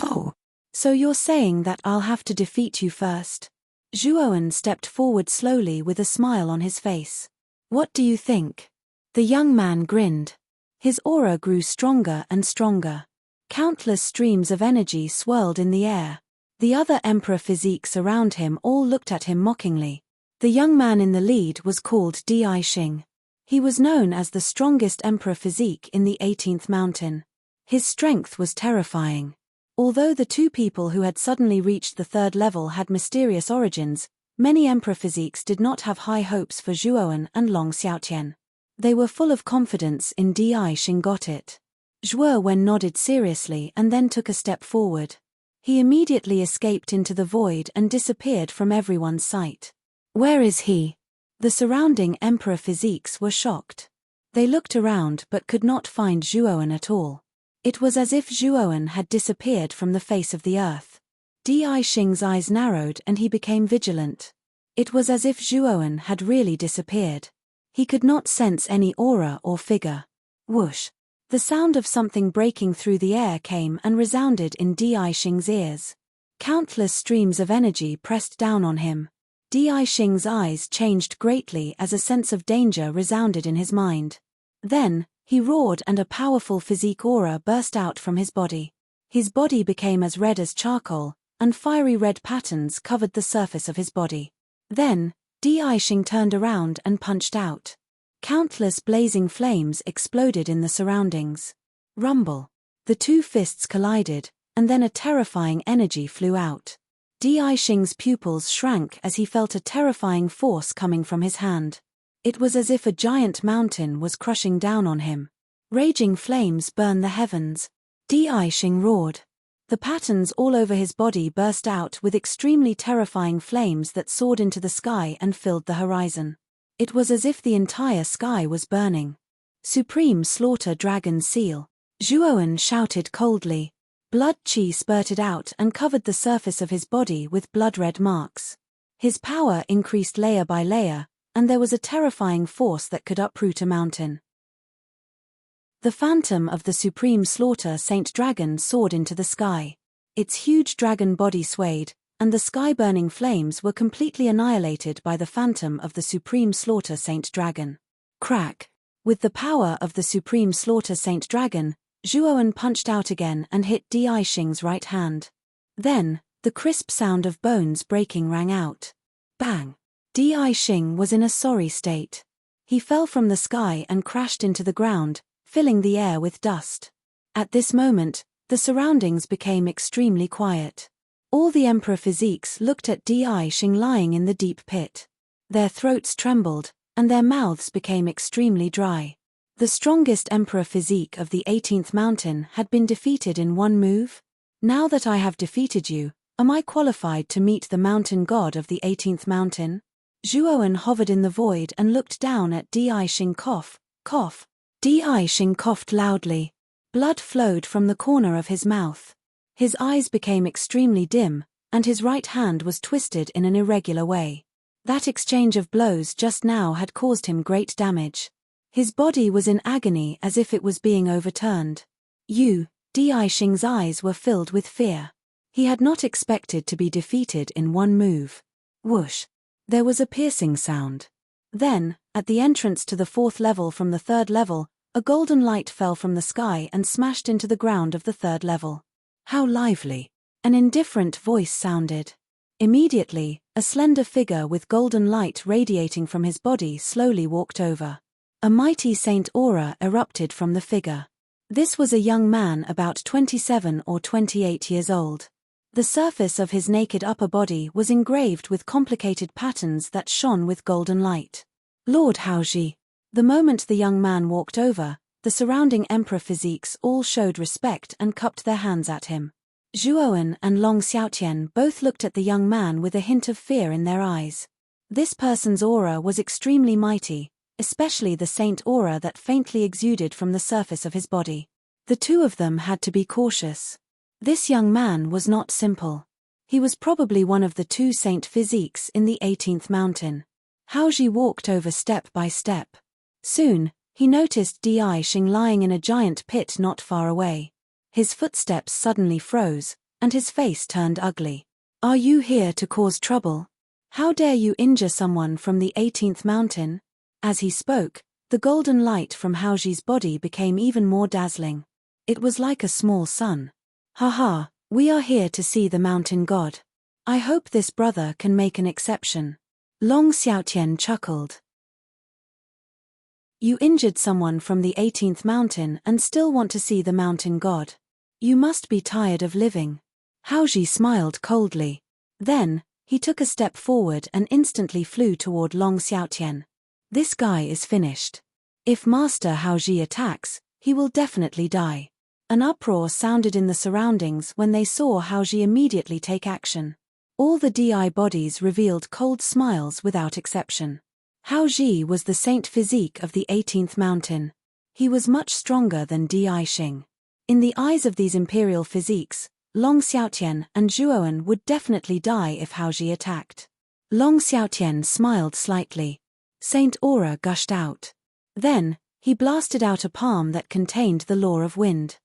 Oh, so you're saying that I'll have to defeat you first? Zhuowen stepped forward slowly with a smile on his face. What do you think? The young man grinned. His aura grew stronger and stronger. Countless streams of energy swirled in the air. The other emperor physiques around him all looked at him mockingly. The young man in the lead was called Di Xing. He was known as the strongest emperor physique in the 18th mountain. His strength was terrifying. Although the two people who had suddenly reached the third level had mysterious origins, many emperor physiques did not have high hopes for Zhuowen and Long Xiaotian. They were full of confidence in Di Xing got it. Zhuowen nodded seriously and then took a step forward. He immediately escaped into the void and disappeared from everyone's sight. Where is he? The surrounding emperor physiques were shocked. They looked around but could not find Zhuowen at all. It was as if Zhuowen had disappeared from the face of the earth. Di Xing's eyes narrowed and he became vigilant. It was as if Zhuowen had really disappeared. He could not sense any aura or figure. Whoosh! The sound of something breaking through the air came and resounded in Di Xing's ears. Countless streams of energy pressed down on him. Di Xing's eyes changed greatly as a sense of danger resounded in his mind. Then, he roared and a powerful physique aura burst out from his body. His body became as red as charcoal, and fiery red patterns covered the surface of his body. Then, Di Xing turned around and punched out. Countless blazing flames exploded in the surroundings. Rumble. The two fists collided, and then a terrifying energy flew out. Di Xing's pupils shrank as he felt a terrifying force coming from his hand. It was as if a giant mountain was crushing down on him. Raging flames burn the heavens. Di Xing roared. The patterns all over his body burst out with extremely terrifying flames that soared into the sky and filled the horizon. It was as if the entire sky was burning. Supreme Slaughter Dragon Seal. Zhuowen shouted coldly. Blood qi spurted out and covered the surface of his body with blood-red marks. His power increased layer by layer, and there was a terrifying force that could uproot a mountain. The phantom of the Supreme Slaughter Saint Dragon soared into the sky. Its huge dragon body swayed, and the sky-burning flames were completely annihilated by the phantom of the Supreme Slaughter Saint Dragon. Crack! With the power of the Supreme Slaughter Saint Dragon, Zhuowen punched out again and hit Di Xing's right hand. Then, the crisp sound of bones breaking rang out. Bang! Di Xing was in a sorry state. He fell from the sky and crashed into the ground, filling the air with dust. At this moment, the surroundings became extremely quiet. All the emperor physiques looked at Di Xing lying in the deep pit. Their throats trembled, and their mouths became extremely dry. The strongest emperor physique of the 18th mountain had been defeated in one move? Now that I have defeated you, am I qualified to meet the mountain god of the 18th mountain? Zhuowen hovered in the void and looked down at Di Xing. Cough, cough. Di Xing coughed loudly. Blood flowed from the corner of his mouth. His eyes became extremely dim, and his right hand was twisted in an irregular way. That exchange of blows just now had caused him great damage. His body was in agony as if it was being overturned. Di Xing's eyes were filled with fear. He had not expected to be defeated in one move. Whoosh! There was a piercing sound. Then, at the entrance to the fourth level from the third level, a golden light fell from the sky and smashed into the ground of the third level. How lively! An indifferent voice sounded. Immediately, a slender figure with golden light radiating from his body slowly walked over. A mighty saint aura erupted from the figure. This was a young man about 27 or 28 years old. The surface of his naked upper body was engraved with complicated patterns that shone with golden light. Lord Haoji. The moment the young man walked over, the surrounding emperor physiques all showed respect and cupped their hands at him. Zhuoan and Long Xiaotian both looked at the young man with a hint of fear in their eyes. This person's aura was extremely mighty, especially the saint aura that faintly exuded from the surface of his body. The two of them had to be cautious. This young man was not simple. He was probably one of the two saint physiques in the 18th mountain. Haoji walked over step by step. Soon, he noticed Di Xing lying in a giant pit not far away. His footsteps suddenly froze, and his face turned ugly. Are you here to cause trouble? How dare you injure someone from the 18th mountain? As he spoke, the golden light from Haoji's body became even more dazzling. It was like a small sun. Haha, we are here to see the mountain god. I hope this brother can make an exception. Long Xiaotian chuckled. You injured someone from the 18th mountain and still want to see the mountain god. You must be tired of living. Haoji smiled coldly. Then, he took a step forward and instantly flew toward Long Xiaotian. This guy is finished. If Master Haoji attacks, he will definitely die. An uproar sounded in the surroundings when they saw Haoji immediately take action. All the Di bodies revealed cold smiles without exception. Haoji was the saint physique of the 18th mountain. He was much stronger than Di Xing. In the eyes of these imperial physiques, Long Xiaotian and Zhuoan would definitely die if Haoji attacked. Long Xiaotian smiled slightly. Saint aura gushed out. Then, he blasted out a palm that contained the law of wind.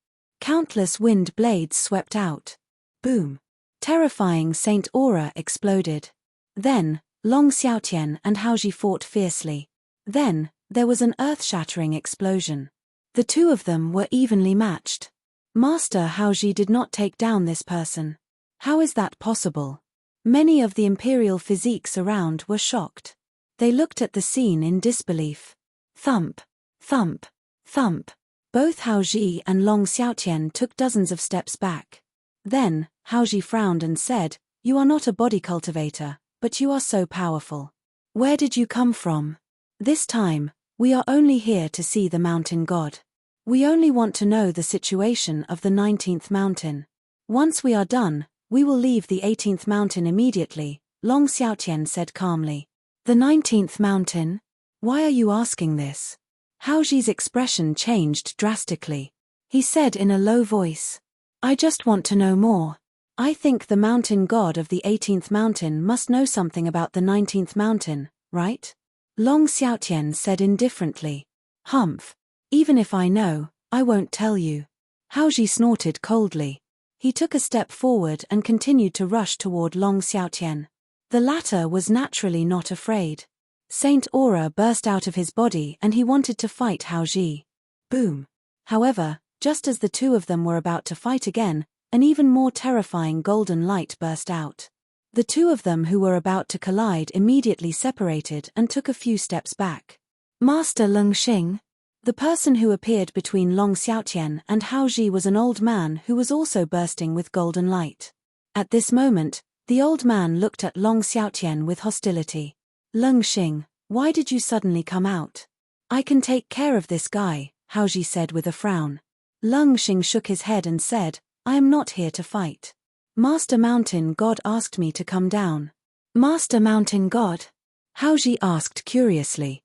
Countless wind blades swept out. Boom. Terrifying saint aura exploded. Then, Long Xiaotian and Haoji fought fiercely. Then, there was an earth-shattering explosion. The two of them were evenly matched. Master Haoji did not take down this person. How is that possible? Many of the imperial physiques around were shocked. They looked at the scene in disbelief. Thump, thump, thump. Both Haoji and Long Xiaotian took dozens of steps back. Then, Haoji frowned and said, "You are not a body cultivator, but you are so powerful. Where did you come from? This time, we are only here to see the mountain god. We only want to know the situation of the 19th mountain. Once we are done, we will leave the 18th mountain immediately," Long Xiaotian said calmly. The 19th mountain? Why are you asking this? Haoji's expression changed drastically. He said in a low voice, "I just want to know more. I think the mountain god of the 18th mountain must know something about the 19th mountain, right?" Long Xiaotian said indifferently. "Humph. Even if I know, I won't tell you." Haoji snorted coldly. He took a step forward and continued to rush toward Long Xiaotian. The latter was naturally not afraid. Saint aura burst out of his body and he wanted to fight Haoji. Boom. However, just as the two of them were about to fight again, an even more terrifying golden light burst out. The two of them who were about to collide immediately separated and took a few steps back. Master Leng Xing? The person who appeared between Long Xiaotian and Haoji was an old man who was also bursting with golden light. At this moment, the old man looked at Long Xiaotian with hostility. "Leng Xing, why did you suddenly come out?" "I can take care of this guy," Haoji said with a frown. Leng Xing shook his head and said, "I am not here to fight. Master Mountain God asked me to come down." "Master Mountain God?" Haoji asked curiously.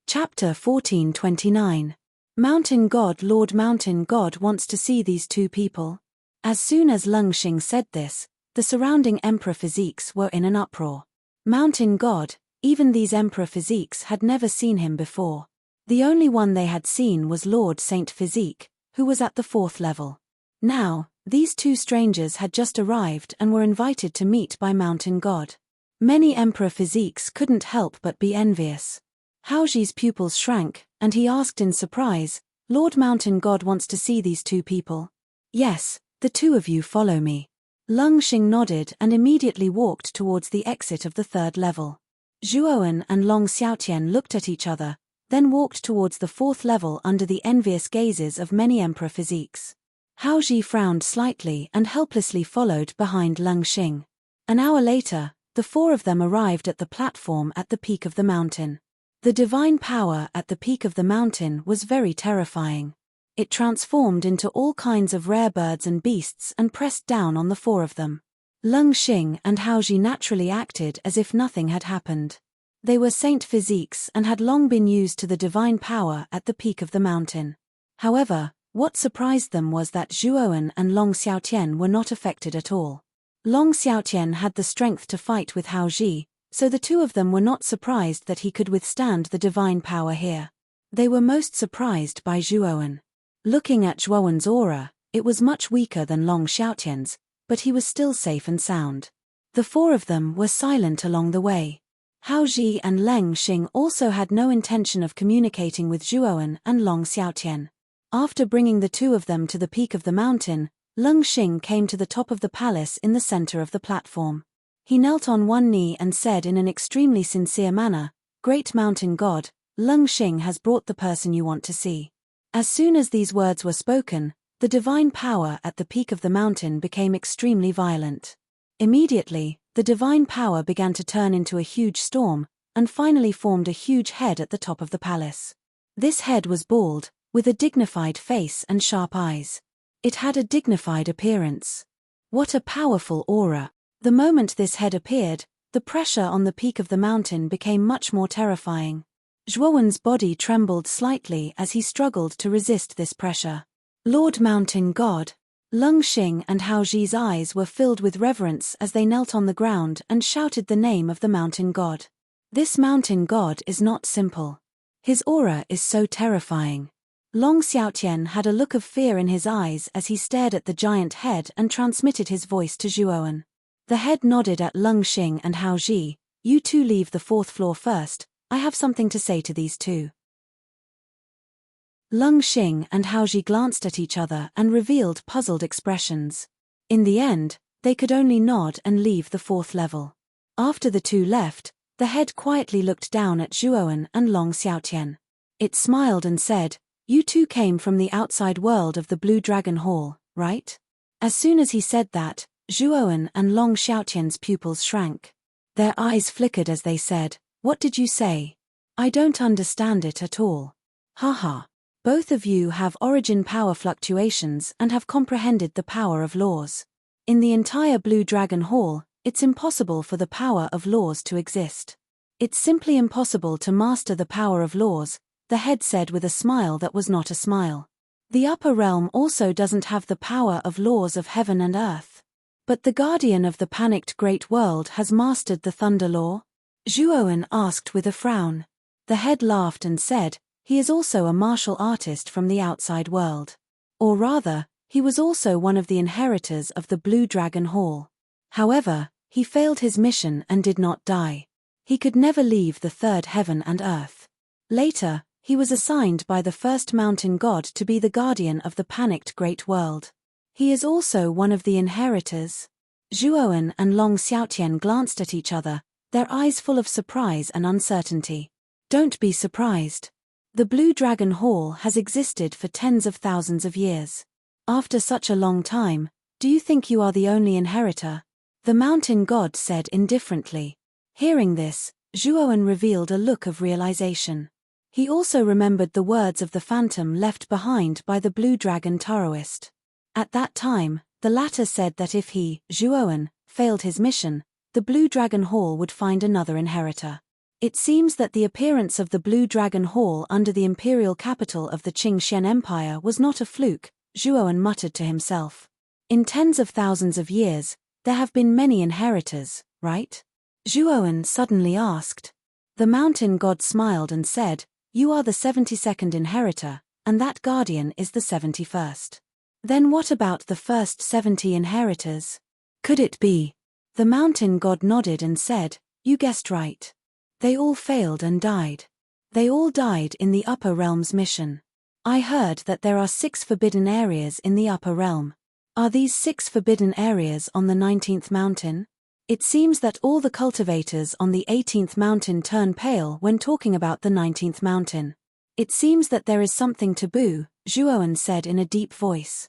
Chapter 1429. Mountain God. Lord Mountain God wants to see these two people. As soon as Leng Xing said this, the surrounding emperor physiques were in an uproar. Mountain God, even these emperor physiques had never seen him before. The only one they had seen was Lord Saint Physique, who was at the 4th level. Now, these two strangers had just arrived and were invited to meet by Mountain God. Many emperor physiques couldn't help but be envious. Haoji's pupils shrank, and he asked in surprise, "Lord Mountain God wants to see these two people?" "Yes, the two of you follow me." Leng Xing nodded and immediately walked towards the exit of the 3rd level. Zhuoan and Long Xiaotian looked at each other, then walked towards the fourth level under the envious gazes of many emperor physiques. Hao Ji frowned slightly and helplessly followed behind Leng Xing. An hour later, the four of them arrived at the platform at the peak of the mountain. The divine power at the peak of the mountain was very terrifying. It transformed into all kinds of rare birds and beasts and pressed down on the four of them. Leng Xing and Hao Ji naturally acted as if nothing had happened. They were saint physiques and had long been used to the divine power at the peak of the mountain. However, what surprised them was that Zhuowen and Long Xiaotian were not affected at all. Long Xiaotian had the strength to fight with Hao Ji, so the two of them were not surprised that he could withstand the divine power here. They were most surprised by Zhuowen. Looking at Zhuowen's aura, it was much weaker than Long Xiaotian's, but he was still safe and sound. The four of them were silent along the way. Hao Ji and Leng Xing also had no intention of communicating with Zhuowen and Long Xiaotian. After bringing the two of them to the peak of the mountain, Leng Xing came to the top of the palace in the center of the platform. He knelt on one knee and said in an extremely sincere manner, "Great mountain god, Leng Xing has brought the person you want to see." As soon as these words were spoken, the divine power at the peak of the mountain became extremely violent. Immediately, the divine power began to turn into a huge storm, and finally formed a huge head at the top of the palace. This head was bald, with a dignified face and sharp eyes. It had a dignified appearance. What a powerful aura! The moment this head appeared, the pressure on the peak of the mountain became much more terrifying. Zhuowen's body trembled slightly as he struggled to resist this pressure. Lord Mountain God! Leng Xing and Hao Ji's eyes were filled with reverence as they knelt on the ground and shouted the name of the mountain god. This mountain god is not simple. His aura is so terrifying. Long Xiaotian had a look of fear in his eyes as he stared at the giant head and transmitted his voice to Zhuowen. The head nodded at Leng Xing and Hao Ji. "You two leave the fourth floor first, I have something to say to these two." Leng Xing and Hao Ji glanced at each other and revealed puzzled expressions. In the end, they could only nod and leave the fourth level. After the two left, the head quietly looked down at Zhuowen and Long Xiaotian. It smiled and said, "You two came from the outside world of the Blue Dragon Hall, right?" As soon as he said that, Zhuowen and Long Xiaotian's pupils shrank. Their eyes flickered as they said, "What did you say? I don't understand it at all." Haha. Both of you have origin power fluctuations and have comprehended the power of laws. In the entire Blue Dragon Hall, it's impossible for the power of laws to exist. It's simply impossible to master the power of laws, the head said with a smile that was not a smile. The upper realm also doesn't have the power of laws of heaven and earth. But the guardian of the panicked great world has mastered the thunder law? Zhuowen asked with a frown. The head laughed and said, "He is also a martial artist from the outside world. Or rather, he was also one of the inheritors of the Blue Dragon Hall. However, he failed his mission and did not die. He could never leave the third heaven and earth. Later, he was assigned by the first mountain god to be the guardian of the panicked great world. He is also one of the inheritors." Zhuowen and Long Xiaotian glanced at each other, their eyes full of surprise and uncertainty. Don't be surprised. The Blue Dragon Hall has existed for tens of thousands of years. After such a long time, do you think you are the only inheritor? The mountain god said indifferently. Hearing this, Zhuowen revealed a look of realization. He also remembered the words of the phantom left behind by the Blue Dragon Taoist. At that time, the latter said that if he, Zhuowen, failed his mission, the Blue Dragon Hall would find another inheritor. It seems that the appearance of the Blue Dragon Hall under the imperial capital of the Qingxian Empire was not a fluke, Zhuowen muttered to himself. In tens of thousands of years, there have been many inheritors, right? Zhuowen suddenly asked. The mountain god smiled and said, "You are the 72nd inheritor, and that guardian is the 71st. Then what about the first 70 inheritors? Could it be?" The mountain god nodded and said, "You guessed right. They all failed and died. They all died in the upper realm's mission. I heard that there are 6 forbidden areas in the upper realm. Are these 6 forbidden areas on the 19th mountain?" It seems that all the cultivators on the 18th mountain turn pale when talking about the 19th mountain. It seems that there is something taboo, Zhuowen said in a deep voice.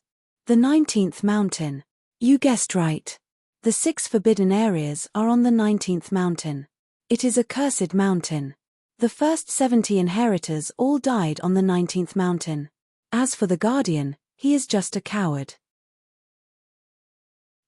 The 19th mountain. You guessed right. The 6 forbidden areas are on the 19th mountain. It is a cursed mountain. The first 70 inheritors all died on the 19th mountain. As for the guardian, he is just a coward.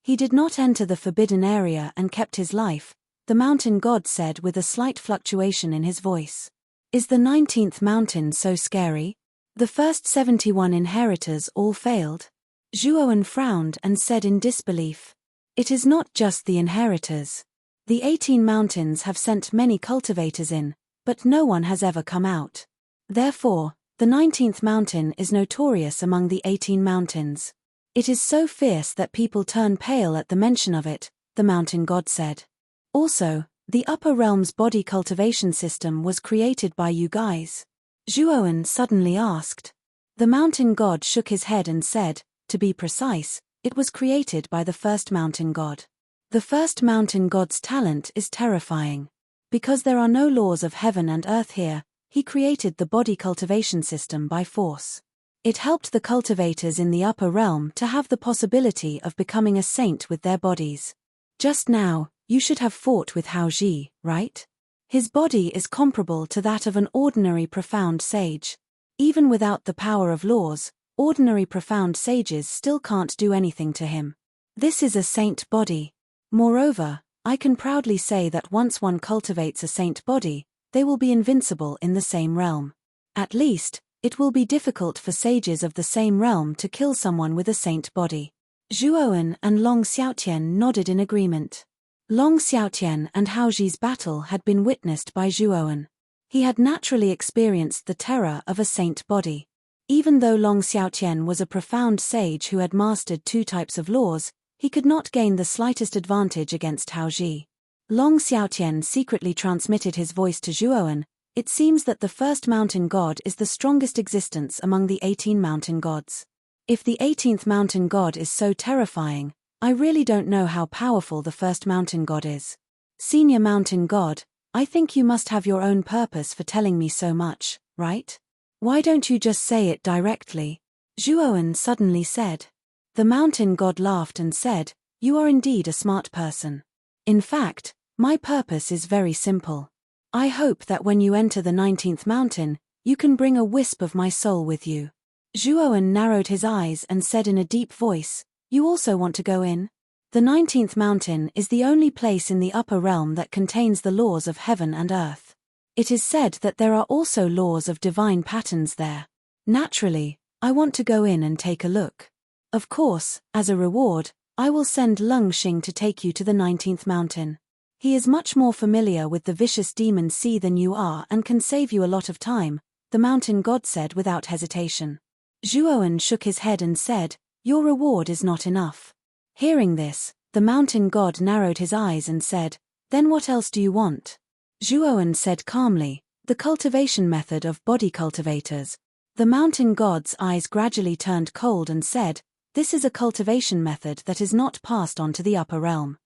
He did not enter the forbidden area and kept his life, the mountain god said with a slight fluctuation in his voice. Is the 19th mountain so scary? The first 71 inheritors all failed. Zhuowen frowned and said in disbelief. It is not just the inheritors. The 18 mountains have sent many cultivators in, but no one has ever come out. Therefore, the 19th mountain is notorious among the 18 mountains. It is so fierce that people turn pale at the mention of it, the mountain god said. Also, the upper realm's body cultivation system was created by you guys? Zhuowen suddenly asked. The mountain god shook his head and said, to be precise, it was created by the first mountain god. The first mountain god's talent is terrifying. Because there are no laws of heaven and earth here, he created the body cultivation system by force. It helped the cultivators in the upper realm to have the possibility of becoming a saint with their bodies. Just now, you should have fought with Hao Ji, right? His body is comparable to that of an ordinary profound sage. Even without the power of laws, ordinary profound sages still can't do anything to him. This is a saint body. Moreover, I can proudly say that once one cultivates a saint body, they will be invincible in the same realm. At least, it will be difficult for sages of the same realm to kill someone with a saint body. Zhuowen and Long Xiaotian nodded in agreement. Long Xiaotian and Hao Ji's battle had been witnessed by Zhuowen. He had naturally experienced the terror of a saint body. Even though Long Xiaotian was a profound sage who had mastered 2 types of laws, he could not gain the slightest advantage against Hao Ji. Long Xiaotian secretly transmitted his voice to Zhuowen. It seems that the first mountain god is the strongest existence among the 18 mountain gods. If the 18th mountain god is so terrifying, I really don't know how powerful the first mountain god is. Senior mountain god, I think you must have your own purpose for telling me so much, right? Why don't you just say it directly? Zhuowen suddenly said. The mountain god laughed and said, you are indeed a smart person. In fact, my purpose is very simple. I hope that when you enter the 19th mountain, you can bring a wisp of my soul with you. Zhuowen narrowed his eyes and said in a deep voice, you also want to go in? The 19th mountain is the only place in the upper realm that contains the laws of heaven and earth. It is said that there are also laws of divine patterns there. Naturally, I want to go in and take a look. Of course, as a reward, I will send Lung Xing to take you to the 19th mountain. He is much more familiar with the vicious demon sea than you are and can save you a lot of time, the mountain god said without hesitation. Zhuowen shook his head and said, your reward is not enough. Hearing this, the mountain god narrowed his eyes and said, then what else do you want? Zhuowen said calmly, the cultivation method of body cultivators. The mountain god's eyes gradually turned cold and said, this is a cultivation method that is not passed on to the upper realm.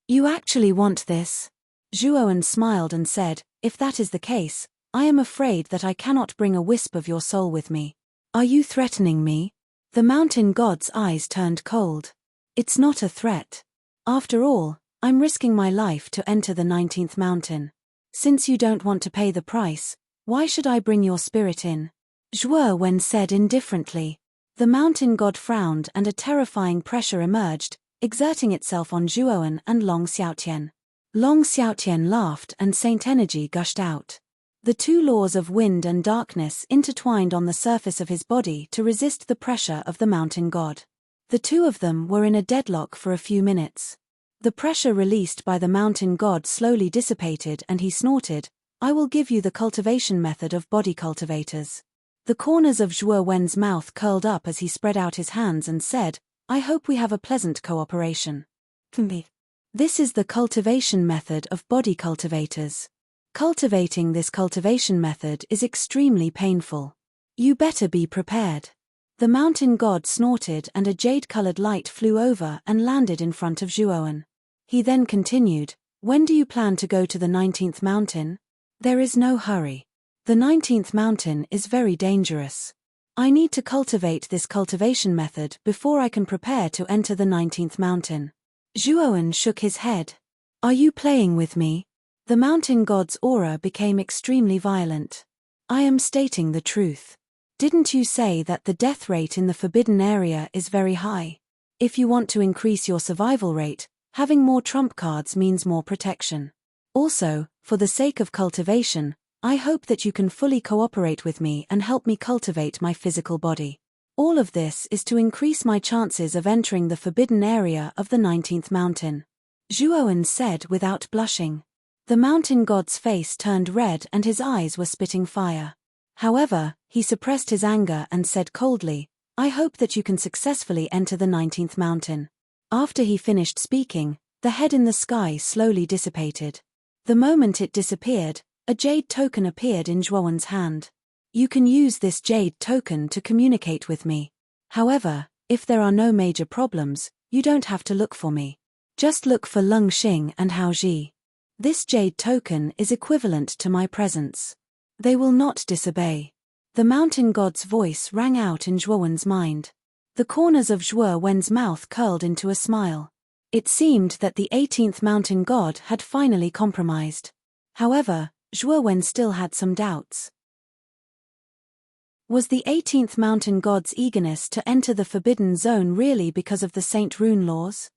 You actually want this? Zhuowen smiled and said, if that is the case, I am afraid that I cannot bring a wisp of your soul with me. Are you threatening me? The mountain god's eyes turned cold. It's not a threat. After all, I'm risking my life to enter the 19th mountain. Since you don't want to pay the price, why should I bring your spirit in? Zhuowen said indifferently. The mountain god frowned and a terrifying pressure emerged, exerting itself on Zhuowen and Long Xiaotian. Long Xiaotian laughed and saint energy gushed out. The 2 laws of wind and darkness intertwined on the surface of his body to resist the pressure of the mountain god. The 2 of them were in a deadlock for a few minutes. The pressure released by the mountain god slowly dissipated and he snorted, I will give you the cultivation method of body cultivators. The corners of Zhuowen's mouth curled up as he spread out his hands and said, I hope we have a pleasant cooperation. This is the cultivation method of body cultivators. Cultivating this cultivation method is extremely painful. You better be prepared. The mountain god snorted and a jade-colored light flew over and landed in front of Zhuowen. He then continued, "When do you plan to go to the 19th mountain? There is no hurry. The 19th mountain is very dangerous. I need to cultivate this cultivation method before I can prepare to enter the 19th mountain." Zhuowen shook his head. "Are you playing with me?" The mountain god's aura became extremely violent. "I am stating the truth. Didn't you say that the death rate in the forbidden area is very high? If you want to increase your survival rate, having more trump cards means more protection. Also, for the sake of cultivation, I hope that you can fully cooperate with me and help me cultivate my physical body. All of this is to increase my chances of entering the forbidden area of the 19th mountain," Zhuowen said without blushing. The mountain god's face turned red and his eyes were spitting fire. However, he suppressed his anger and said coldly, "I hope that you can successfully enter the 19th mountain." After he finished speaking, the head in the sky slowly dissipated. The moment it disappeared, a jade token appeared in Zhuowen's hand. "You can use this jade token to communicate with me. However, if there are no major problems, you don't have to look for me. Just look for Leng Xing and Hao Ji. This jade token is equivalent to my presence. They will not disobey." The mountain god's voice rang out in Zhuowen's mind. The corners of Zhuowen's mouth curled into a smile. It seemed that the 18th mountain god had finally compromised. However, Zhuowen still had some doubts. Was the 18th mountain god's eagerness to enter the forbidden zone really because of the Saint Rune laws?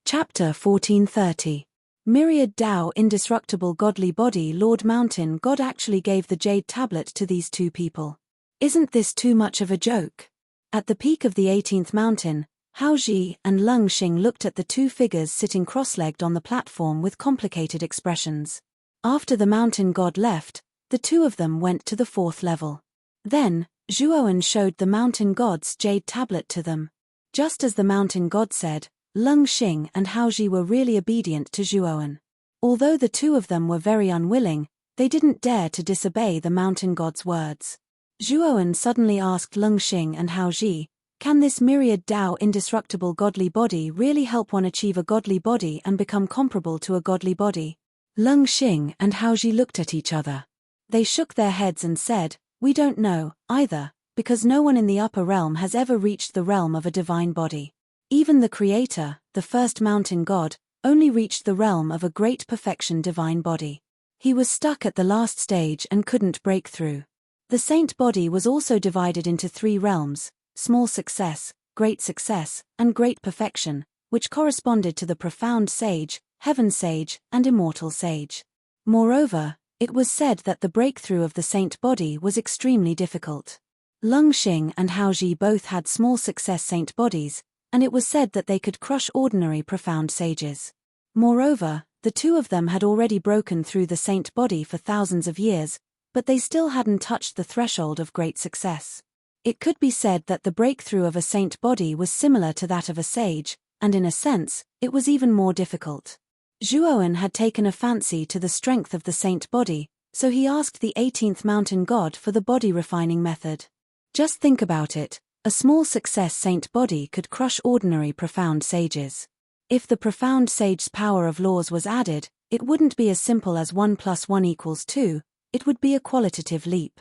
Chapter 1430. Myriad Tao Indestructible Godly Body. Lord Mountain God actually gave the jade tablet to these two people. Isn't this too much of a joke? At the peak of the 18th mountain, Hao Ji and Leng Xing looked at the two figures sitting cross-legged on the platform with complicated expressions. After the mountain god left, the two of them went to the 4th level. Then, Zhuowen showed the mountain god's jade tablet to them. Just as the mountain god said, Leng Xing and Hao Ji were really obedient to Zhuowen. Although the two of them were very unwilling, they didn't dare to disobey the mountain god's words. Zhuowen suddenly asked Leng Xing and Hao Ji, "Can this myriad Tao indestructible godly body really help one achieve a godly body and become comparable to a godly body?" Leng Xing and Hao Ji looked at each other. They shook their heads and said, "We don't know, either, because no one in the upper realm has ever reached the realm of a divine body. Even the Creator, the first mountain god, only reached the realm of a great perfection divine body. He was stuck at the last stage and couldn't break through." The saint body was also divided into 3 realms, small success, great success, and great perfection, which corresponded to the profound sage, heaven sage, and immortal sage. Moreover, it was said that the breakthrough of the saint body was extremely difficult. Leng Xing and Hao Ji both had small success saint bodies, and it was said that they could crush ordinary profound sages. Moreover, the two of them had already broken through the saint body for thousands of years, but they still hadn't touched the threshold of great success. It could be said that the breakthrough of a saint body was similar to that of a sage, and in a sense, it was even more difficult. Zhuowen had taken a fancy to the strength of the saint body, so he asked the 18th mountain god for the body refining method. Just think about it. A small success saint body could crush ordinary profound sages. If the profound sage's power of laws was added, it wouldn't be as simple as 1 + 1 = 2, it would be a qualitative leap.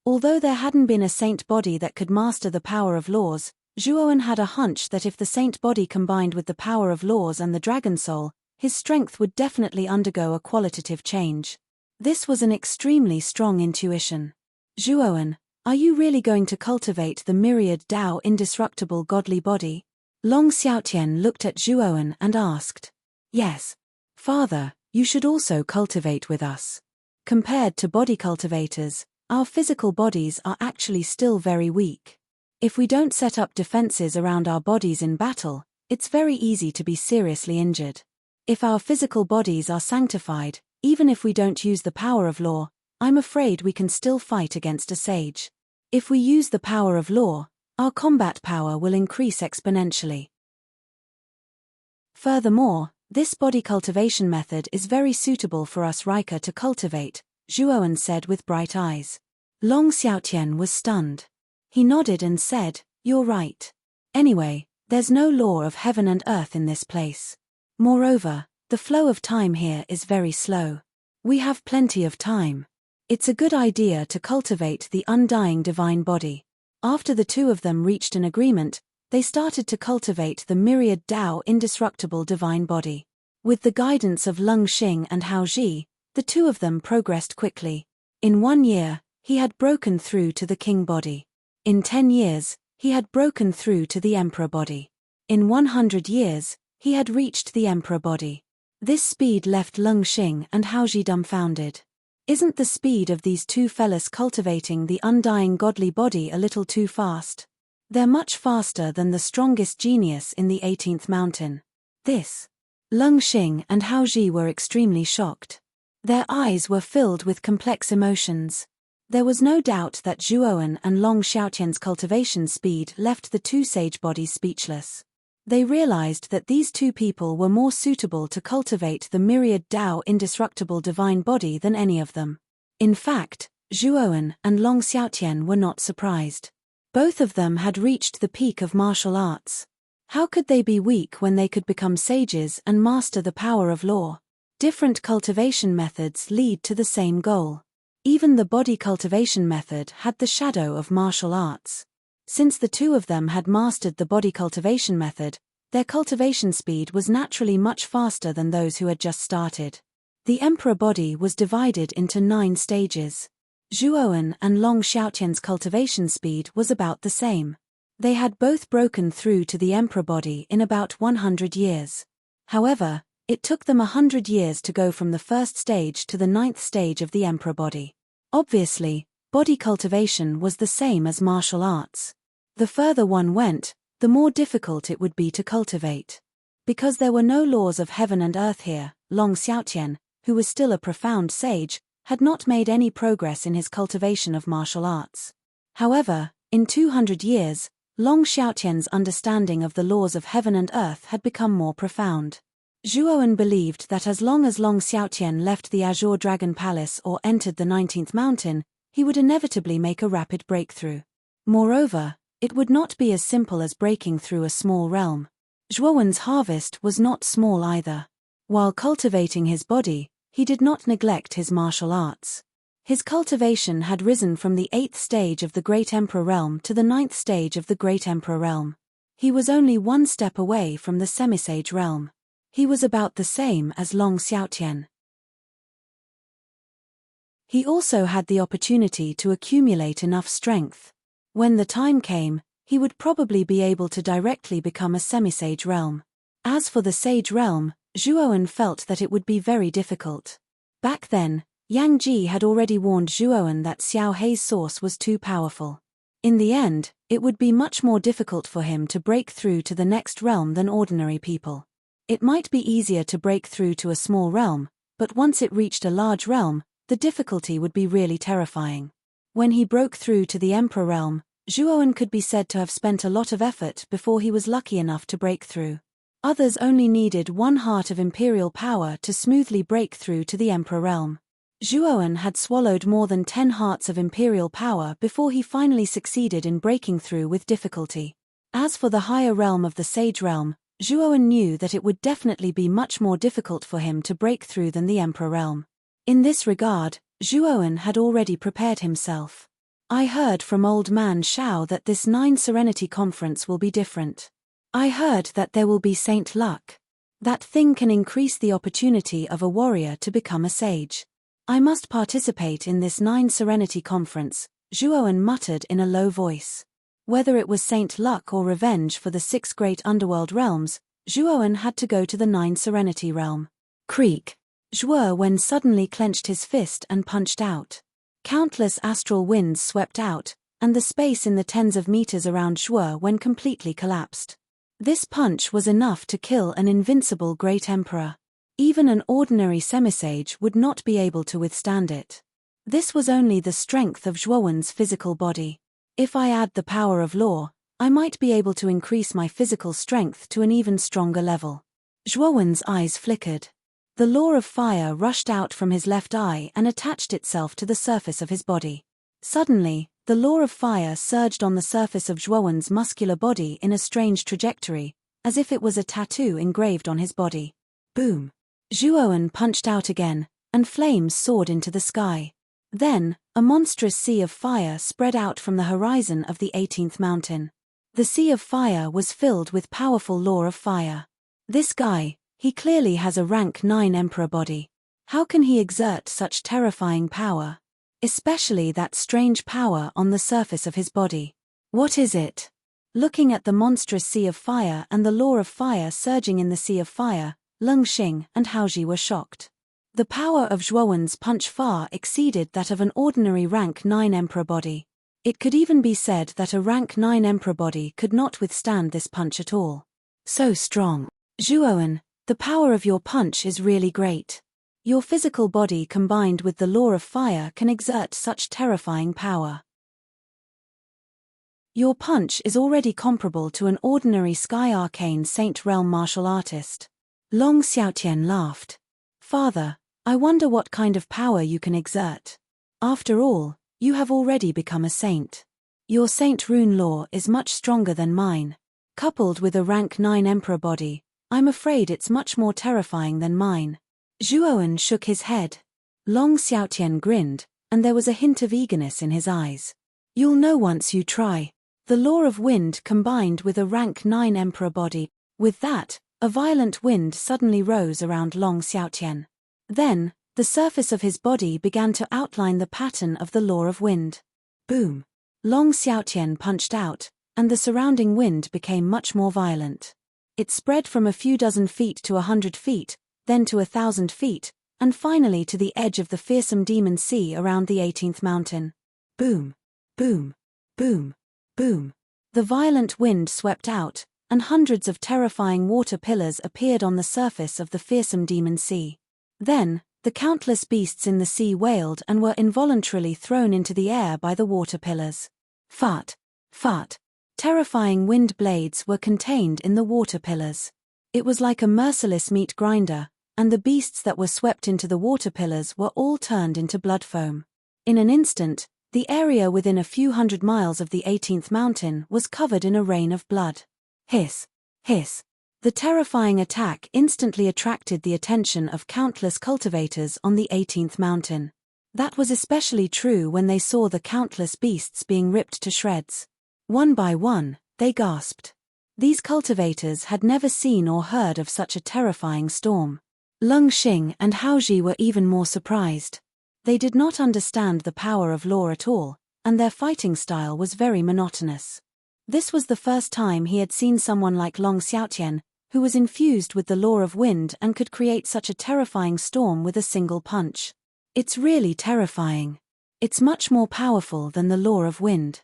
Although there hadn't been a saint body that could master the power of laws, Zhuowen had a hunch that if the saint body combined with the power of laws and the dragon soul, his strength would definitely undergo a qualitative change. This was an extremely strong intuition. "Zhuowen, are you really going to cultivate the myriad Tao indestructible godly body?" Long Xiaotian looked at Zhuowen and asked. "Yes. Father, you should also cultivate with us. Compared to body cultivators, our physical bodies are actually still very weak. If we don't set up defenses around our bodies in battle, it's very easy to be seriously injured. If our physical bodies are sanctified, even if we don't use the power of law, I'm afraid we can still fight against a sage. If we use the power of law, our combat power will increase exponentially. Furthermore, this body cultivation method is very suitable for us Rika to cultivate," Zhuowen said with bright eyes. Long Xiaotian was stunned. He nodded and said, "You're right. Anyway, there's no law of heaven and earth in this place. Moreover, the flow of time here is very slow. We have plenty of time. It's a good idea to cultivate the undying divine body." After the two of them reached an agreement, they started to cultivate the myriad Tao indestructible divine body. With the guidance of Leng Xing and Hao Ji, the two of them progressed quickly. In 1 year, he had broken through to the king body. In 10 years, he had broken through to the emperor body. In 100 years, he had reached the emperor body. This speed left Leng Xing and Hao Ji dumbfounded. Isn't the speed of these two fellas cultivating the undying godly body a little too fast? They're much faster than the strongest genius in the 18th mountain. Leng Xing and Hao Ji were extremely shocked. Their eyes were filled with complex emotions. There was no doubt that Zhuowen and Long Xiaotian's cultivation speed left the two sage bodies speechless. They realized that these two people were more suitable to cultivate the myriad Tao indestructible divine body than any of them. In fact, Zhuowen and Long Xiaotian were not surprised. Both of them had reached the peak of martial arts. How could they be weak when they could become sages and master the power of law? Different cultivation methods lead to the same goal. Even the body cultivation method had the shadow of martial arts. Since the two of them had mastered the body cultivation method, their cultivation speed was naturally much faster than those who had just started. The emperor body was divided into 9 stages. Zhuowen and Long Xiaotian's cultivation speed was about the same. They had both broken through to the emperor body in about 100 years. However, it took them 100 years to go from the first stage to the 9th stage of the emperor body. Obviously, body cultivation was the same as martial arts. The further one went, the more difficult it would be to cultivate. Because there were no laws of heaven and earth here, Long Xiaotian, who was still a profound sage, had not made any progress in his cultivation of martial arts. However, in 200 years, Long Xiaotian's understanding of the laws of heaven and earth had become more profound. Zhuowen believed that as long as Long Xiaotian left the Azure Dragon Palace or entered the 19th mountain, he would inevitably make a rapid breakthrough. Moreover, it would not be as simple as breaking through a small realm. Zhuowen's harvest was not small either. While cultivating his body, he did not neglect his martial arts. His cultivation had risen from the 8th stage of the Great Emperor Realm to the 9th stage of the Great Emperor Realm. He was only 1 step away from the Semisage Realm. He was about the same as Long Xiaotian. He also had the opportunity to accumulate enough strength. When the time came, he would probably be able to directly become a semisage realm. As for the sage realm, Zhuowen felt that it would be very difficult. Back then, Yang Ji had already warned Zhuowen that Xiao Hei's source was too powerful. In the end, it would be much more difficult for him to break through to the next realm than ordinary people. It might be easier to break through to a small realm, but once it reached a large realm, the difficulty would be really terrifying. When he broke through to the Emperor realm, Zhuowen could be said to have spent a lot of effort before he was lucky enough to break through. Others only needed 1 heart of imperial power to smoothly break through to the Emperor realm. Zhuowen had swallowed more than 10 hearts of imperial power before he finally succeeded in breaking through with difficulty. As for the higher realm of the Sage realm, Zhuowen knew that it would definitely be much more difficult for him to break through than the Emperor realm. In this regard, Zhuowen had already prepared himself. I heard from Old Man Shao that this 9 Serenity Conference will be different. I heard that there will be Saint Luck. That thing can increase the opportunity of a warrior to become a sage. I must participate in this 9 Serenity Conference, Zhuowen muttered in a low voice. Whether it was Saint Luck or revenge for the 6 great underworld realms, Zhuowen had to go to the 9 Serenity realm. Creak. Zhuowen suddenly clenched his fist and punched out. Countless astral winds swept out, and the space in the tens of meters around Zhuowen completely collapsed. This punch was enough to kill an invincible great emperor. Even an ordinary semisage would not be able to withstand it. This was only the strength of Zhuowen's physical body. If I add the power of law, I might be able to increase my physical strength to an even stronger level. Zhuowen's eyes flickered. The law of fire rushed out from his left eye and attached itself to the surface of his body. Suddenly, the law of fire surged on the surface of Zhuowen's muscular body in a strange trajectory, as if it was a tattoo engraved on his body. Boom! Zhuowen punched out again, and flames soared into the sky. Then, a monstrous sea of fire spread out from the horizon of the 18th mountain. The sea of fire was filled with powerful law of fire. This guy, he clearly has a rank 9 emperor body. How can he exert such terrifying power? Especially that strange power on the surface of his body. What is it? Looking at the monstrous sea of fire and the law of fire surging in the sea of fire, Leng Xing and Haoji were shocked. The power of Zhuowen's punch far exceeded that of an ordinary rank 9 emperor body. It could even be said that a rank 9 emperor body could not withstand this punch at all. So strong. Zhuowen, the power of your punch is really great. Your physical body combined with the law of fire can exert such terrifying power. Your punch is already comparable to an ordinary Sky Arcane Saint Realm martial artist. Long Xiaotian laughed. Father, I wonder what kind of power you can exert. After all, you have already become a saint. Your saint rune law is much stronger than mine. Coupled with a rank 9 emperor body, I'm afraid it's much more terrifying than mine. Zhuowen shook his head. Long Xiaotian grinned, and there was a hint of eagerness in his eyes. You'll know once you try. The law of wind combined with a rank 9 emperor body. With that, a violent wind suddenly rose around Long Xiaotian. Then, the surface of his body began to outline the pattern of the law of wind. Boom! Long Xiaotian punched out, and the surrounding wind became much more violent. It spread from a few dozen feet to 100 feet, then to 1,000 feet, and finally to the edge of the fearsome demon sea around the 18th mountain. Boom! Boom! Boom! Boom! The violent wind swept out, and hundreds of terrifying water pillars appeared on the surface of the fearsome demon sea. Then, the countless beasts in the sea wailed and were involuntarily thrown into the air by the water pillars. Fart! Fart! Terrifying wind blades were contained in the water pillars. It was like a merciless meat grinder, and the beasts that were swept into the water pillars were all turned into blood foam. In an instant, the area within a few hundred miles of the 18th mountain was covered in a rain of blood. Hiss! Hiss! The terrifying attack instantly attracted the attention of countless cultivators on the 18th mountain. That was especially true when they saw the countless beasts being ripped to shreds. One by one, they gasped. These cultivators had never seen or heard of such a terrifying storm. Leng Xing and Haoji were even more surprised. They did not understand the power of law at all, and their fighting style was very monotonous. This was the first time he had seen someone like Long Xiaotian, who was infused with the law of wind and could create such a terrifying storm with a single punch. It's really terrifying. It's much more powerful than the law of wind.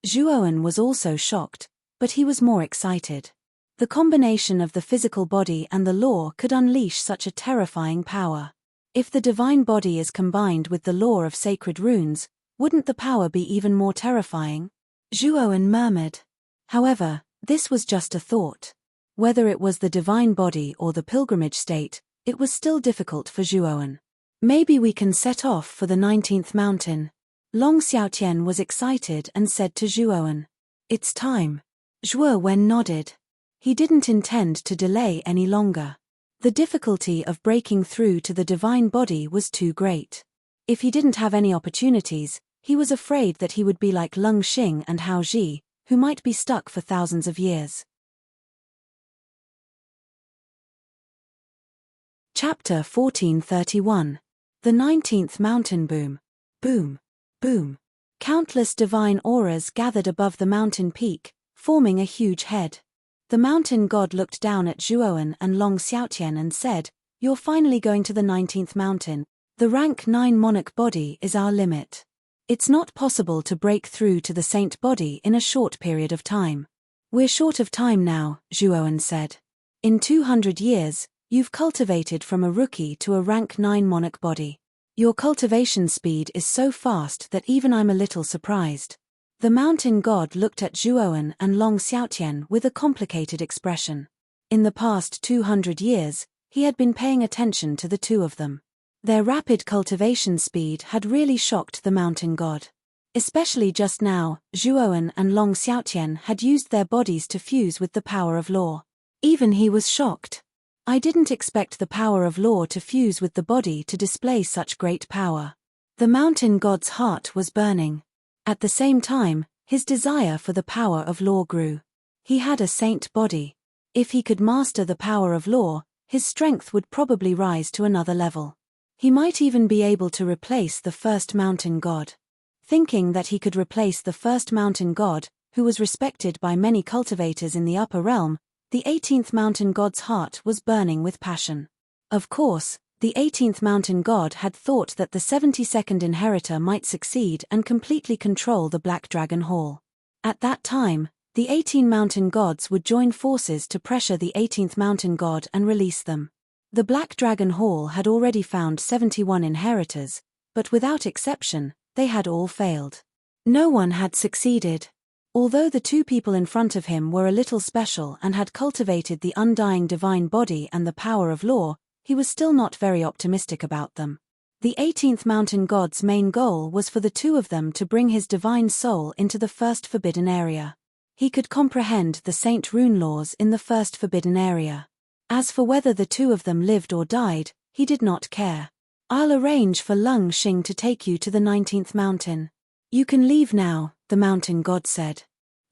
Zhuowen was also shocked, but he was more excited. The combination of the physical body and the law could unleash such a terrifying power. If the divine body is combined with the law of sacred runes, wouldn't the power be even more terrifying? Zhuowen murmured. However, this was just a thought. Whether it was the divine body or the pilgrimage state, it was still difficult for Zhuowen. Maybe we can set off for the 19th mountain. Long Xiaotian was excited and said to Zhuowen. It's time. Zhuowen nodded. He didn't intend to delay any longer. The difficulty of breaking through to the divine body was too great. If he didn't have any opportunities, he was afraid that he would be like Leng Xing and Haoji, who might be stuck for thousands of years. Chapter 1431. The 19th Mountain. Boom. Boom. Boom. Countless divine auras gathered above the mountain peak, forming a huge head. The mountain god looked down at Zhuowen and Long Xiaotian and said, "You're finally going to the 19th mountain. The rank 9 monarch body is our limit. It's not possible to break through to the saint body in a short period of time." "We're short of time now," Zhuowen said. "In 200 years, you've cultivated from a rookie to a rank 9 monarch body. Your cultivation speed is so fast that even I'm a little surprised." The mountain god looked at Zhuowen and Long Xiaotian with a complicated expression. In the past 200 years, he had been paying attention to the two of them. Their rapid cultivation speed had really shocked the mountain god. Especially just now, Zhuowen and Long Xiaotian had used their bodies to fuse with the power of law. Even he was shocked. I didn't expect the power of law to fuse with the body to display such great power. The mountain god's heart was burning. At the same time, his desire for the power of law grew. He had a saint body. If he could master the power of law, his strength would probably rise to another level. He might even be able to replace the first mountain god. Thinking that he could replace the first mountain god, who was respected by many cultivators in the upper realm, the 18th mountain god's heart was burning with passion. Of course, the 18th mountain god had thought that the 72nd inheritor might succeed and completely control the Black Dragon Hall. At that time, the 18 mountain gods would join forces to pressure the 18th mountain god and release them. The Black Dragon Hall had already found 71 inheritors, but without exception, they had all failed. No one had succeeded. Although the two people in front of him were a little special and had cultivated the undying divine body and the power of law, he was still not very optimistic about them. The 18th mountain god's main goal was for the two of them to bring his divine soul into the first forbidden area. He could comprehend the Saint Rune laws in the first forbidden area. As for whether the two of them lived or died, he did not care. I'll arrange for Lung Xing to take you to the 19th mountain. You can leave now, the mountain god said.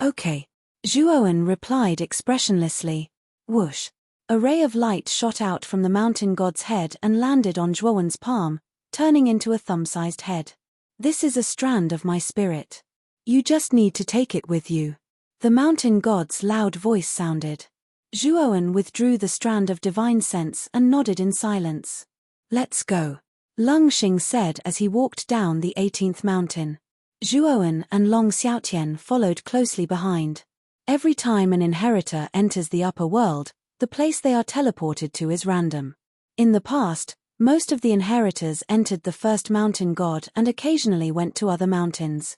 Okay. Zhuowen replied expressionlessly. Whoosh. A ray of light shot out from the mountain god's head and landed on Zhuowen's palm, turning into a thumb-sized head. This is a strand of my spirit. You just need to take it with you. The mountain god's loud voice sounded. Zhuowen withdrew the strand of divine sense and nodded in silence. Let's go. Lung Xing said as he walked down the 18th mountain. Zhuowen and Long Xiaotian followed closely behind. Every time an inheritor enters the upper world, the place they are teleported to is random. In the past, most of the inheritors entered the first mountain god and occasionally went to other mountains.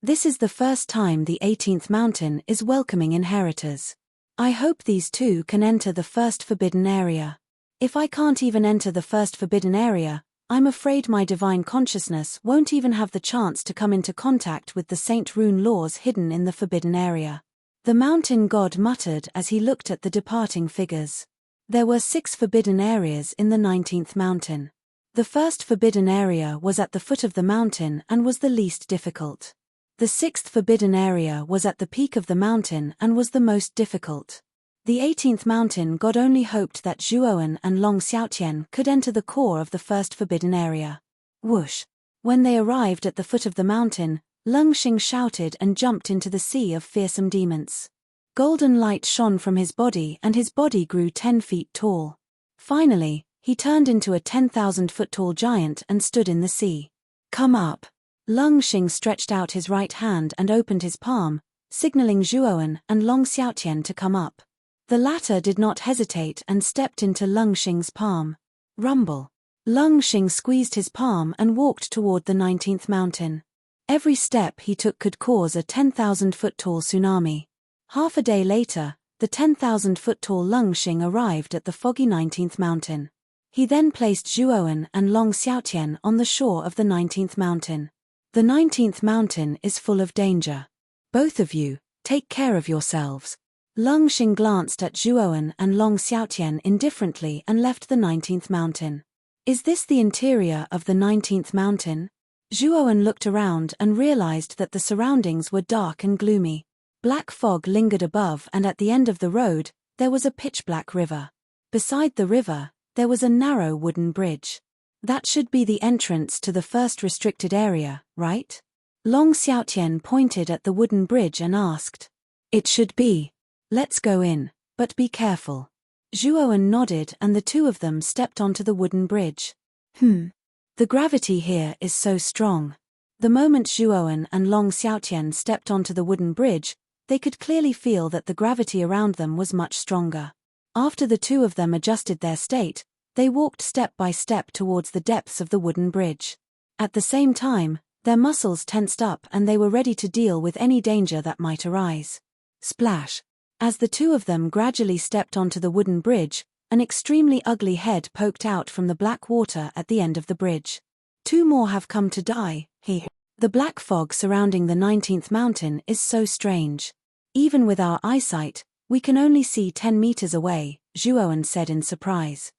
This is the first time the 18th mountain is welcoming inheritors. I hope these two can enter the first forbidden area. If I can't even enter the first forbidden area, I'm afraid my divine consciousness won't even have the chance to come into contact with the Saint Rune laws hidden in the forbidden area. The mountain god muttered as he looked at the departing figures. There were 6 forbidden areas in the 19th mountain. The first forbidden area was at the foot of the mountain and was the least difficult. The 6th forbidden area was at the peak of the mountain and was the most difficult. The 18th mountain god only hoped that Zhuowen and Long Xiaotian could enter the core of the first forbidden area. Whoosh! When they arrived at the foot of the mountain, Lung Xing shouted and jumped into the sea of fearsome demons. Golden light shone from his body and his body grew 10 feet tall. Finally, he turned into a 10,000-foot-tall giant and stood in the sea. Come up! Lung Xing stretched out his right hand and opened his palm, signaling Zhuowen and Long Xiaotian to come up. The latter did not hesitate and stepped into Lung Xing's palm. Rumble. Lung Xing squeezed his palm and walked toward the 19th mountain. Every step he took could cause a 10,000-foot-tall tsunami. Half a day later, the 10,000-foot-tall Lung Xing arrived at the foggy 19th mountain. He then placed Zhuowen and Long Xiaotian on the shore of the 19th mountain. The 19th mountain is full of danger. Both of you, take care of yourselves. Lung Xing glanced at Zhuowen and Long Xiaotian indifferently and left the 19th mountain. Is this the interior of the 19th mountain? Zhuowen looked around and realized that the surroundings were dark and gloomy. Black fog lingered above and at the end of the road, there was a pitch-black river. Beside the river, there was a narrow wooden bridge. That should be the entrance to the first restricted area, right? Long Xiaotian pointed at the wooden bridge and asked. It should be. Let's go in, but be careful. Zhuowen nodded and the two of them stepped onto the wooden bridge. The gravity here is so strong. The moment Zhuowen and Long Xiaotian stepped onto the wooden bridge, they could clearly feel that the gravity around them was much stronger. After the two of them adjusted their state, they walked step by step towards the depths of the wooden bridge. At the same time, their muscles tensed up and they were ready to deal with any danger that might arise. Splash! As the two of them gradually stepped onto the wooden bridge, an extremely ugly head poked out from the black water at the end of the bridge. 2 more have come to die, he. The black fog surrounding the 19th mountain is so strange. Even with our eyesight, we can only see 10 meters away, Zhuowen said in surprise.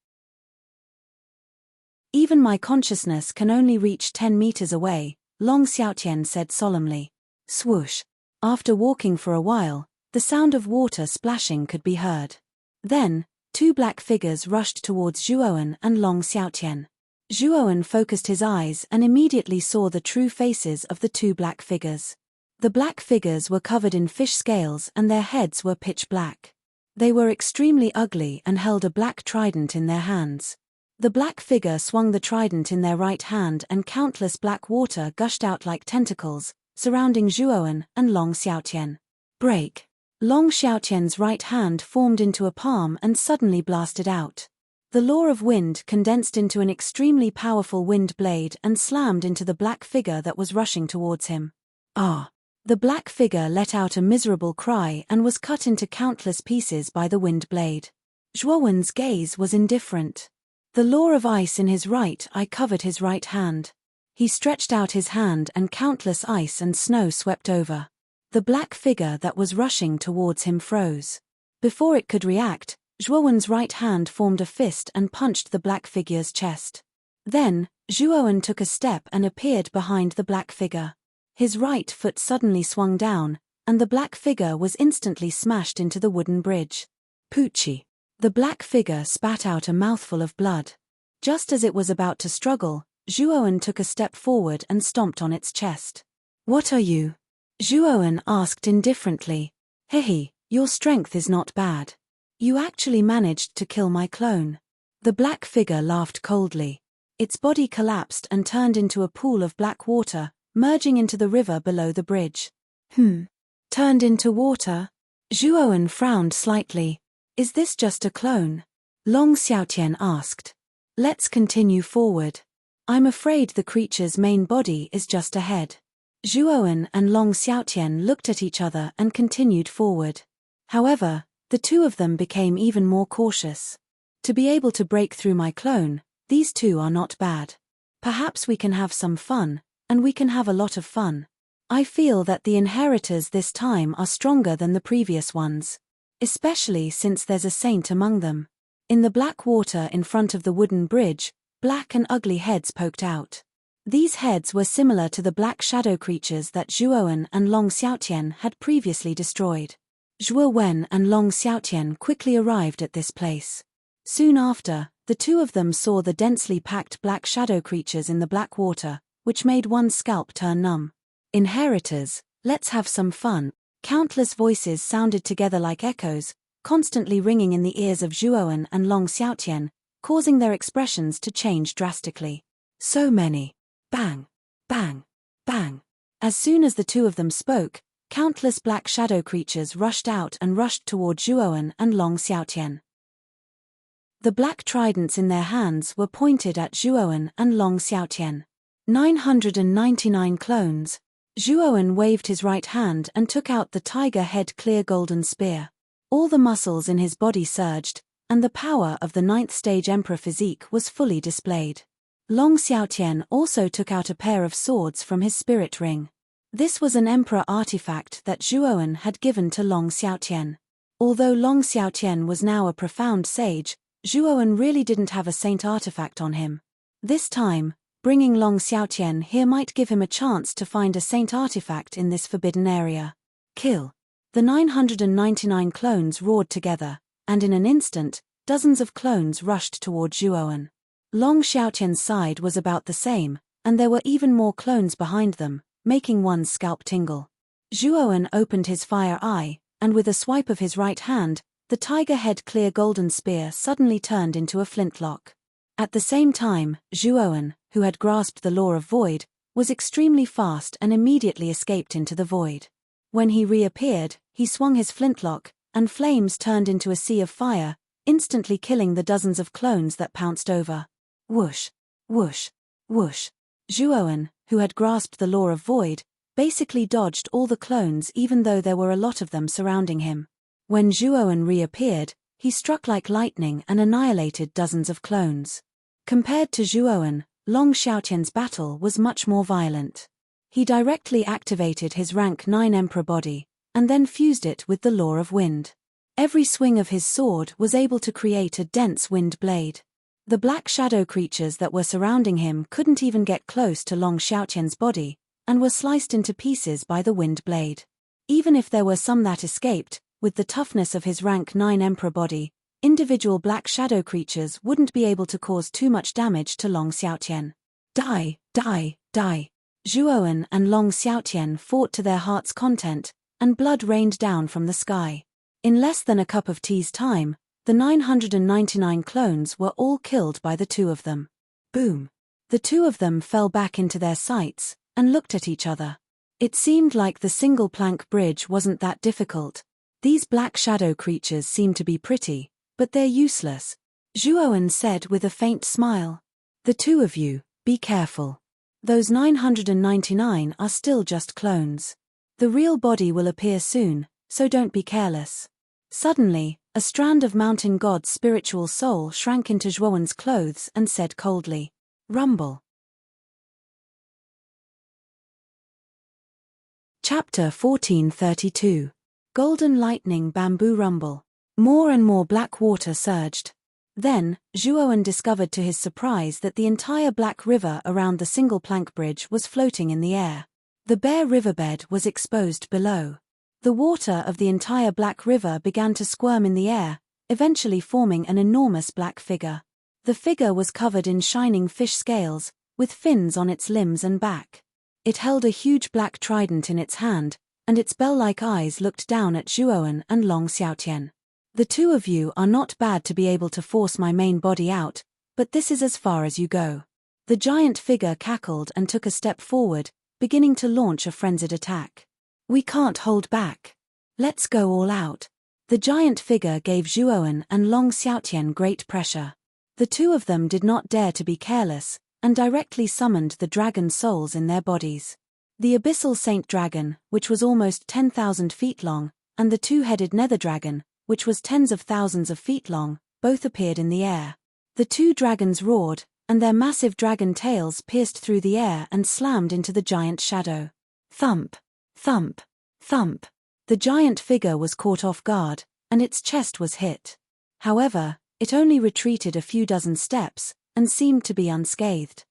Even my consciousness can only reach 10 meters away, Long Xiaotian said solemnly. Swoosh. After walking for a while, the sound of water splashing could be heard. Then, 2 black figures rushed towards Zhuowen and Long Xiaotian. Zhuowen focused his eyes and immediately saw the true faces of the 2 black figures. The black figures were covered in fish scales and their heads were pitch black. They were extremely ugly and held a black trident in their hands. The black figure swung the trident in their right hand and countless black water gushed out like tentacles, surrounding Zhuowen and Long Xiaotian. Break. Long Xiaotian's right hand formed into a palm and suddenly blasted out. The law of wind condensed into an extremely powerful wind blade and slammed into the black figure that was rushing towards him. Ah! The black figure let out a miserable cry and was cut into countless pieces by the wind blade. Zhuowen's gaze was indifferent. The law of ice in his right eye covered his right hand. He stretched out his hand and countless ice and snow swept over. The black figure that was rushing towards him froze. Before it could react, Zhuowen's right hand formed a fist and punched the black figure's chest. Then, Zhuowen took a step and appeared behind the black figure. His right foot suddenly swung down, and the black figure was instantly smashed into the wooden bridge. Poochie. The black figure spat out a mouthful of blood. Just as it was about to struggle, Zhuowen took a step forward and stomped on its chest. What are you? Zhuowen asked indifferently. Hehe, your strength is not bad. You actually managed to kill my clone. The black figure laughed coldly. Its body collapsed and turned into a pool of black water, merging into the river below the bridge. Turned into water? Zhuowen frowned slightly. Is this just a clone? Long Xiaotian asked. Let's continue forward. I'm afraid the creature's main body is just ahead. Zhuowen and Long Xiaotian looked at each other and continued forward. However, the 2 of them became even more cautious. To be able to break through my clone, these 2 are not bad. Perhaps we can have some fun, and we can have a lot of fun. I feel that the inheritors this time are stronger than the previous ones. Especially since there's a saint among them. In the black water in front of the wooden bridge, black and ugly heads poked out. These heads were similar to the black shadow creatures that Zhuowen and Long Xiaotian had previously destroyed. Zhuowen and Long Xiaotian quickly arrived at this place. Soon after, the 2 of them saw the densely packed black shadow creatures in the black water, which made one's scalp turn numb. Inheritors, let's have some fun. Countless voices sounded together like echoes, constantly ringing in the ears of Zhuowen and Long Xiaotian, causing their expressions to change drastically. So many. Bang! Bang! Bang! As soon as the 2 of them spoke, countless black shadow creatures rushed out and rushed toward Zhuowen and Long Xiaotian. The black tridents in their hands were pointed at Zhuowen and Long Xiaotian. 999 clones. Zhuowen waved his right hand and took out the tiger head clear golden spear. All the muscles in his body surged, and the power of the 9th stage emperor physique was fully displayed. Long Xiaotian also took out a pair of swords from his spirit ring. This was an emperor artifact that Zhuowen had given to Long Xiaotian. Although Long Xiaotian was now a profound sage, Zhuowen really didn't have a saint artifact on him. This time, bringing Long Xiaotian here might give him a chance to find a saint artifact in this forbidden area. Kill. The 999 clones roared together, and in an instant, dozens of clones rushed toward Zhuowen. Long Xiaotian's side was about the same, and there were even more clones behind them, making one's scalp tingle. Zhuowen opened his fire eye, and with a swipe of his right hand, the tiger head clear golden spear suddenly turned into a flintlock. At the same time, Zhuowen, who had grasped the law of void, was extremely fast and immediately escaped into the void. When he reappeared, he swung his flintlock, and flames turned into a sea of fire, instantly killing the dozens of clones that pounced over. Whoosh, whoosh, whoosh. Zhuowen, who had grasped the law of void, basically dodged all the clones even though there were a lot of them surrounding him. When Zhuowen reappeared, he struck like lightning and annihilated dozens of clones. Compared to Zhuowen, Long Xiaotian's battle was much more violent. He directly activated his rank 9 Emperor body, and then fused it with the law of wind. Every swing of his sword was able to create a dense wind blade. The black shadow creatures that were surrounding him couldn't even get close to Long Xiaotian's body, and were sliced into pieces by the wind blade. Even if there were some that escaped, with the toughness of his rank 9 Emperor body, individual black shadow creatures wouldn't be able to cause too much damage to Long Xiaotian. Die, die, die. Zhuowen and Long Xiaotian fought to their heart's content, and blood rained down from the sky. In less than a cup of tea's time, the 999 clones were all killed by the two of them. Boom. The two of them fell back into their sights, and looked at each other. It seemed like the single plank bridge wasn't that difficult. These black shadow creatures seem to be pretty, but they're useless, Zhuowen said with a faint smile. The two of you, be careful. Those 999 are still just clones. The real body will appear soon, so don't be careless. Suddenly, a strand of mountain god's spiritual soul shrank into Zhuowen's clothes and said coldly, "Rumble." Chapter 1432. Golden Lightning Bamboo Rumble. More and more black water surged. Then, Zhuowen discovered to his surprise that the entire black river around the single plank bridge was floating in the air. The bare riverbed was exposed below. The water of the entire black river began to squirm in the air, eventually forming an enormous black figure. The figure was covered in shining fish scales, with fins on its limbs and back. It held a huge black trident in its hand, and its bell-like eyes looked down at Zhuowen and Long Xiaotian. The two of you are not bad to be able to force my main body out, but this is as far as you go. The giant figure cackled and took a step forward, beginning to launch a frenzied attack. We can't hold back. Let's go all out. The giant figure gave Zhuowen and Long Xiaotian great pressure. The two of them did not dare to be careless, and directly summoned the dragon souls in their bodies. The abyssal saint dragon, which was almost 10,000 feet long, and the two-headed nether dragon, which was tens of thousands of feet long, both appeared in the air. The two dragons roared, and their massive dragon tails pierced through the air and slammed into the giant shadow. Thump, thump, thump. The giant figure was caught off guard, and its chest was hit. However, it only retreated a few dozen steps, and seemed to be unscathed.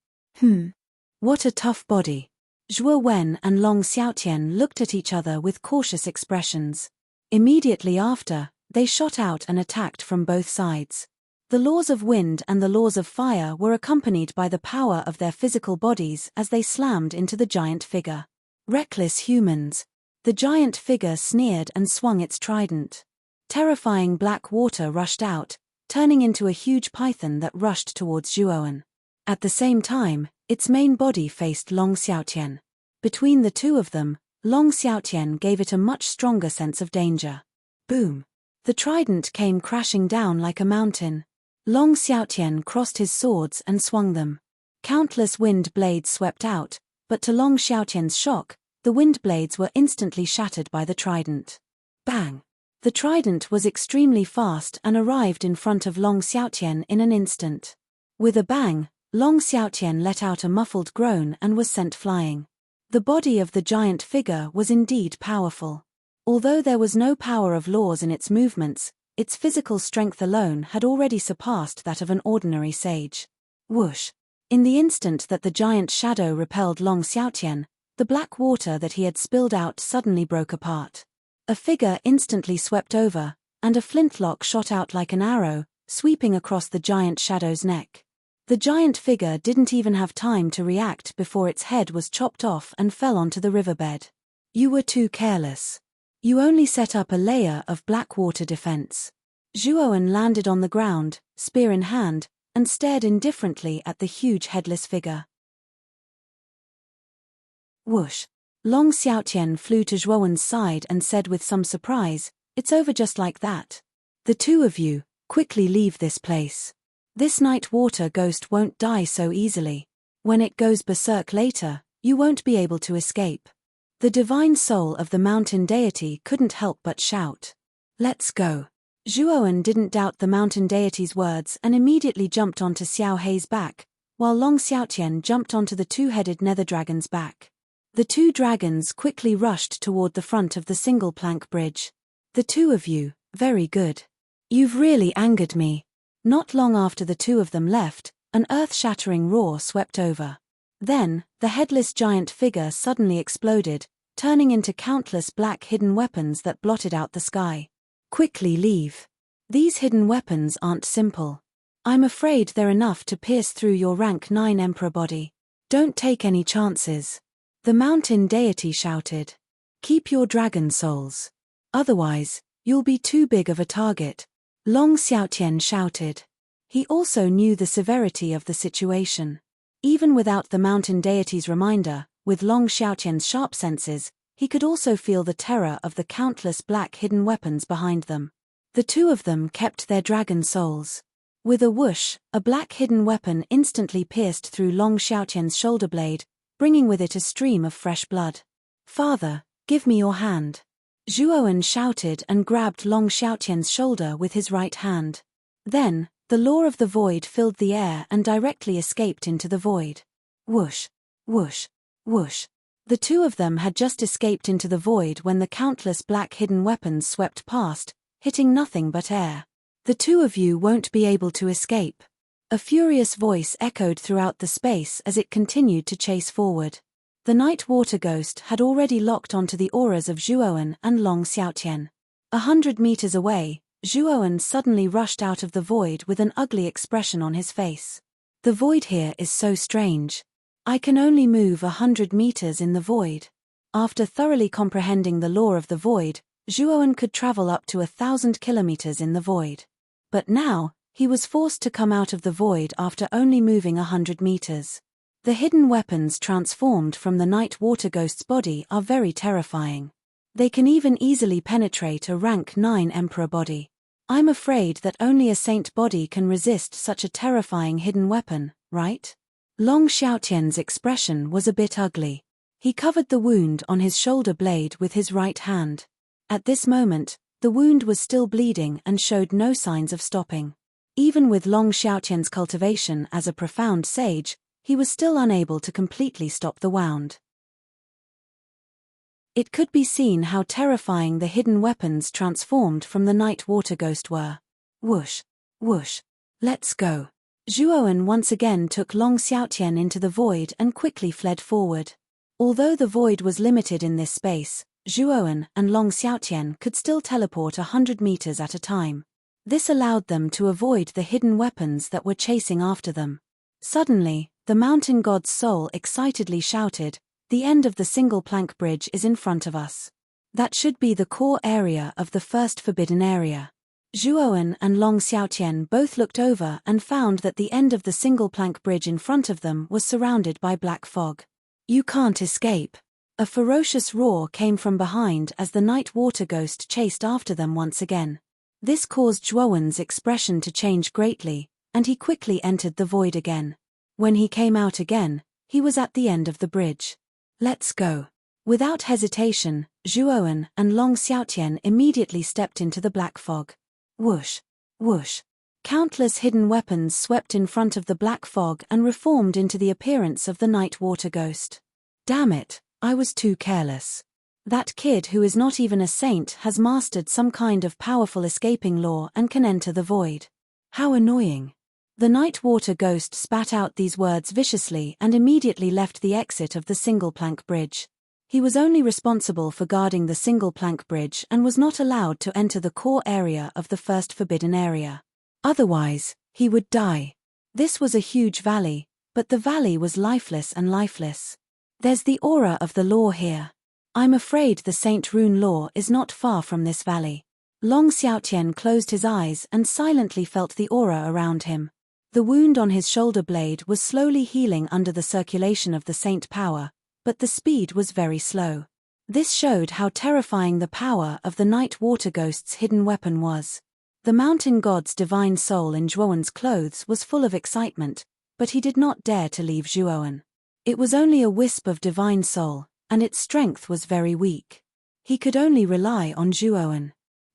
What a tough body. Zhuowen and Long Xiaotian looked at each other with cautious expressions. Immediately after, they shot out and attacked from both sides. The laws of wind and the laws of fire were accompanied by the power of their physical bodies as they slammed into the giant figure. Reckless humans. The giant figure sneered and swung its trident. Terrifying black water rushed out, turning into a huge python that rushed towards Zhuowen. At the same time, its main body faced Long Xiaotian. Between the two of them, Long Xiaotian gave it a much stronger sense of danger. Boom. The trident came crashing down like a mountain. Long Xiaotian crossed his swords and swung them. Countless wind blades swept out, but to Long Xiaotian's shock, the wind blades were instantly shattered by the trident. Bang! The trident was extremely fast and arrived in front of Long Xiaotian in an instant. With a bang, Long Xiaotian let out a muffled groan and was sent flying. The body of the giant figure was indeed powerful. Although there was no power of laws in its movements, its physical strength alone had already surpassed that of an ordinary sage. Whoosh! In the instant that the giant shadow repelled Long Xiaotian, the black water that he had spilled out suddenly broke apart. A figure instantly swept over, and a flintlock shot out like an arrow, sweeping across the giant shadow's neck. The giant figure didn't even have time to react before its head was chopped off and fell onto the riverbed. You were too careless. You only set up a layer of black water defense. Zhuowen landed on the ground, spear in hand, and stared indifferently at the huge headless figure. Whoosh! Long Xiaotian flew to Zhuowen's side and said with some surprise, "It's over just like that. The two of you, quickly leave this place. This night water ghost won't die so easily. When it goes berserk later, you won't be able to escape." The divine soul of the mountain deity couldn't help but shout. "Let's go." Zhuowen didn't doubt the mountain deity's words and immediately jumped onto Xiao Hei's back, while Long Xiaotian jumped onto the two-headed nether dragon's back. The two dragons quickly rushed toward the front of the single-plank bridge. The two of you, very good. You've really angered me. Not long after the two of them left, an earth-shattering roar swept over. Then, the headless giant figure suddenly exploded, turning into countless black hidden weapons that blotted out the sky. Quickly leave. These hidden weapons aren't simple. I'm afraid they're enough to pierce through your rank 9 emperor body. Don't take any chances. The mountain deity shouted. Keep your dragon souls. Otherwise, you'll be too big of a target. Long Xiaotian shouted. He also knew the severity of the situation. Even without the mountain deity's reminder, with Long Xiaotian's sharp senses, he could also feel the terror of the countless black hidden weapons behind them. The two of them kept their dragon souls. With a whoosh, a black hidden weapon instantly pierced through Long Xiaotian's shoulder blade, bringing with it a stream of fresh blood. Father, give me your hand. Zhuowen shouted and grabbed Long Xiaotian's shoulder with his right hand. Then, the law of the void filled the air and directly escaped into the void. Whoosh, whoosh, whoosh. The two of them had just escaped into the void when the countless black hidden weapons swept past, hitting nothing but air. The two of you won't be able to escape. A furious voice echoed throughout the space as it continued to chase forward. The night water ghost had already locked onto the auras of Zhuowen and Long Xiaotian. 100 meters away, Zhuowen suddenly rushed out of the void with an ugly expression on his face. The void here is so strange. I can only move 100 meters in the void. After thoroughly comprehending the law of the void, Zhuowen could travel up to 1,000 kilometers in the void. But now, he was forced to come out of the void after only moving 100 meters. The hidden weapons transformed from the night water ghost's body are very terrifying. They can even easily penetrate a rank 9 emperor body. I'm afraid that only a saint body can resist such a terrifying hidden weapon, right? Long Xiaotian's expression was a bit ugly. He covered the wound on his shoulder blade with his right hand. At this moment, the wound was still bleeding and showed no signs of stopping. Even with Long Xiaotian's cultivation as a profound sage, he was still unable to completely stop the wound. It could be seen how terrifying the hidden weapons transformed from the night water ghost were. Whoosh, whoosh, let's go. Zhuowen once again took Long Xiaotian into the void and quickly fled forward. Although the void was limited in this space, Zhuowen and Long Xiaotian could still teleport 100 meters at a time. This allowed them to avoid the hidden weapons that were chasing after them. Suddenly, the mountain god's soul excitedly shouted, "The end of the single-plank bridge is in front of us. That should be the core area of the first forbidden area." Zhuowen and Long Xiaotian both looked over and found that the end of the single-plank bridge in front of them was surrounded by black fog. "You can't escape." A ferocious roar came from behind as the night water ghost chased after them once again. This caused Zhuowen's expression to change greatly, and he quickly entered the void again. When he came out again, he was at the end of the bridge. "Let's go." Without hesitation, Zhuowen and Long Xiaotian immediately stepped into the black fog. Whoosh, whoosh. Countless hidden weapons swept in front of the black fog and reformed into the appearance of the night water ghost. Damn it, I was too careless. That kid who is not even a saint has mastered some kind of powerful escaping law and can enter the void. How annoying. The night water ghost spat out these words viciously and immediately left the exit of the single-plank bridge. He was only responsible for guarding the single-plank bridge and was not allowed to enter the core area of the first forbidden area. Otherwise, he would die. This was a huge valley, but the valley was lifeless and lifeless. There's the aura of the law here. I'm afraid the Saint Rune law is not far from this valley. Long Xiaotian closed his eyes and silently felt the aura around him. The wound on his shoulder blade was slowly healing under the circulation of the saint power, but the speed was very slow. This showed how terrifying the power of the night water ghost's hidden weapon was. The mountain god's divine soul in Zhuowen's clothes was full of excitement, but he did not dare to leave Zhuowen. It was only a wisp of divine soul, and its strength was very weak. He could only rely on Zhuowen.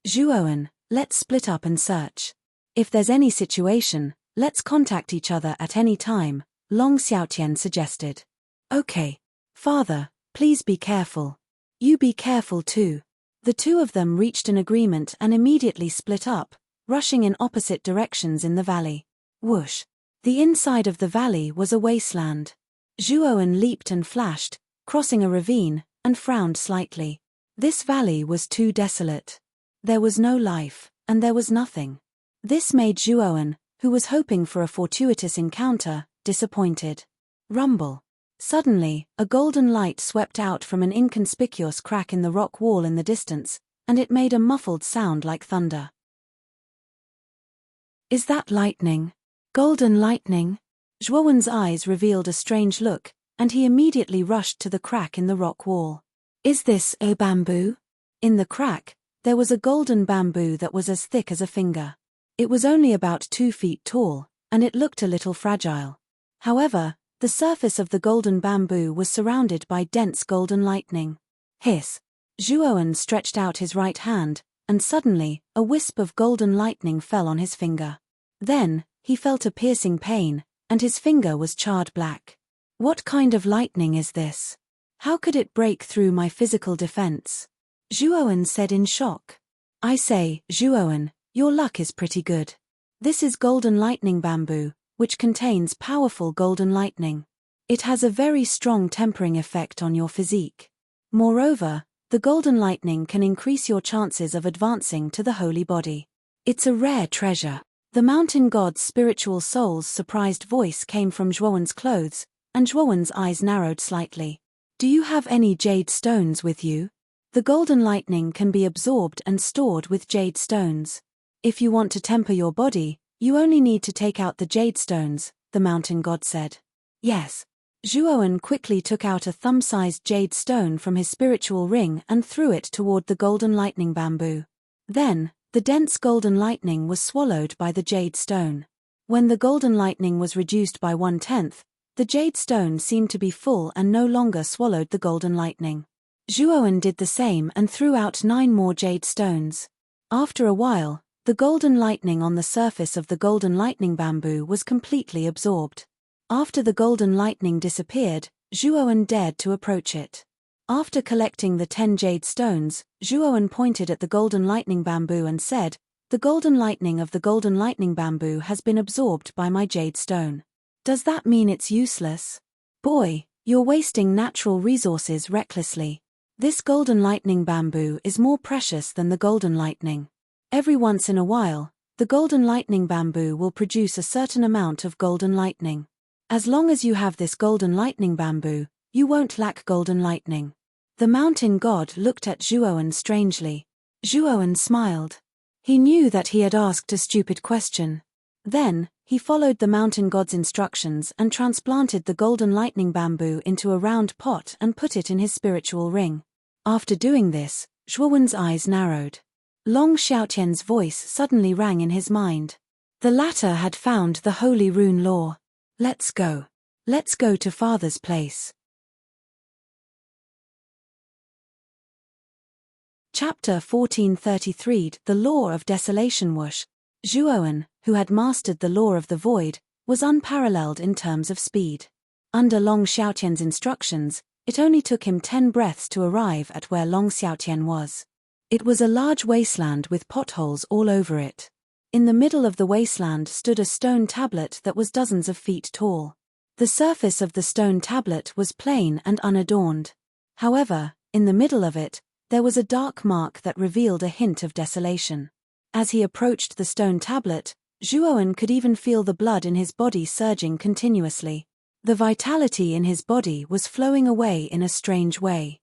"Zhuowen, let's split up and search. If there's any situation, let's contact each other at any time," Long Xiaotian suggested. Okay. Father, please be careful. You be careful too. The two of them reached an agreement and immediately split up, rushing in opposite directions in the valley. Whoosh. The inside of the valley was a wasteland. Zhuowen leaped and flashed, crossing a ravine, and frowned slightly. This valley was too desolate. There was no life, and there was nothing. This made Zhuowen, who was hoping for a fortuitous encounter, disappointed. Rumble. Suddenly, a golden light swept out from an inconspicuous crack in the rock wall in the distance, and it made a muffled sound like thunder. Is that lightning? Golden lightning? Zhuowen's eyes revealed a strange look, and he immediately rushed to the crack in the rock wall. Is this a bamboo? In the crack, there was a golden bamboo that was as thick as a finger. It was only about 2 feet tall, and it looked a little fragile. However, the surface of the golden bamboo was surrounded by dense golden lightning. Hiss. Zhuowen stretched out his right hand, and suddenly, a wisp of golden lightning fell on his finger. Then, he felt a piercing pain, and his finger was charred black. What kind of lightning is this? How could it break through my physical defense? Zhuowen said in shock. I say, Zhuowen, your luck is pretty good. This is golden lightning bamboo, which contains powerful golden lightning. It has a very strong tempering effect on your physique. Moreover, the golden lightning can increase your chances of advancing to the holy body. It's a rare treasure. The mountain god's spiritual soul's surprised voice came from Zhuowen's clothes, and Zhuowen's eyes narrowed slightly. Do you have any jade stones with you? The golden lightning can be absorbed and stored with jade stones. If you want to temper your body, you only need to take out the jade stones, the mountain god said. Yes. Zhuowen quickly took out a thumb-sized jade stone from his spiritual ring and threw it toward the golden lightning bamboo. Then, the dense golden lightning was swallowed by the jade stone. When the golden lightning was reduced by 1/10, the jade stone seemed to be full and no longer swallowed the golden lightning. Zhuowen did the same and threw out 9 more jade stones. After a while, the golden lightning on the surface of the golden lightning bamboo was completely absorbed. After the golden lightning disappeared, Zhuowen dared to approach it. After collecting the 10 jade stones, Zhuowen pointed at the golden lightning bamboo and said, "The golden lightning of the golden lightning bamboo has been absorbed by my jade stone. Does that mean it's useless? Boy, you're wasting natural resources recklessly. This golden lightning bamboo is more precious than the golden lightning. Every once in a while, the golden lightning bamboo will produce a certain amount of golden lightning. As long as you have this golden lightning bamboo, you won't lack golden lightning." The mountain god looked at Zhuowen strangely. Zhuowen smiled. He knew that he had asked a stupid question. Then, he followed the mountain god's instructions and transplanted the golden lightning bamboo into a round pot and put it in his spiritual ring. After doing this, Zhuowen's eyes narrowed. Long Xiaotian's voice suddenly rang in his mind. The latter had found the holy rune law. Let's go. Let's go to father's place. Chapter 1433 The Law of Desolation. Whoosh. Zhuowen, who had mastered the law of the void, was unparalleled in terms of speed. Under Long Xiaotian's instructions, it only took him 10 breaths to arrive at where Long Xiaotian was. It was a large wasteland with potholes all over it. In the middle of the wasteland stood a stone tablet that was dozens of feet tall. The surface of the stone tablet was plain and unadorned. However, in the middle of it, there was a dark mark that revealed a hint of desolation. As he approached the stone tablet, Zhuowen could even feel the blood in his body surging continuously. The vitality in his body was flowing away in a strange way.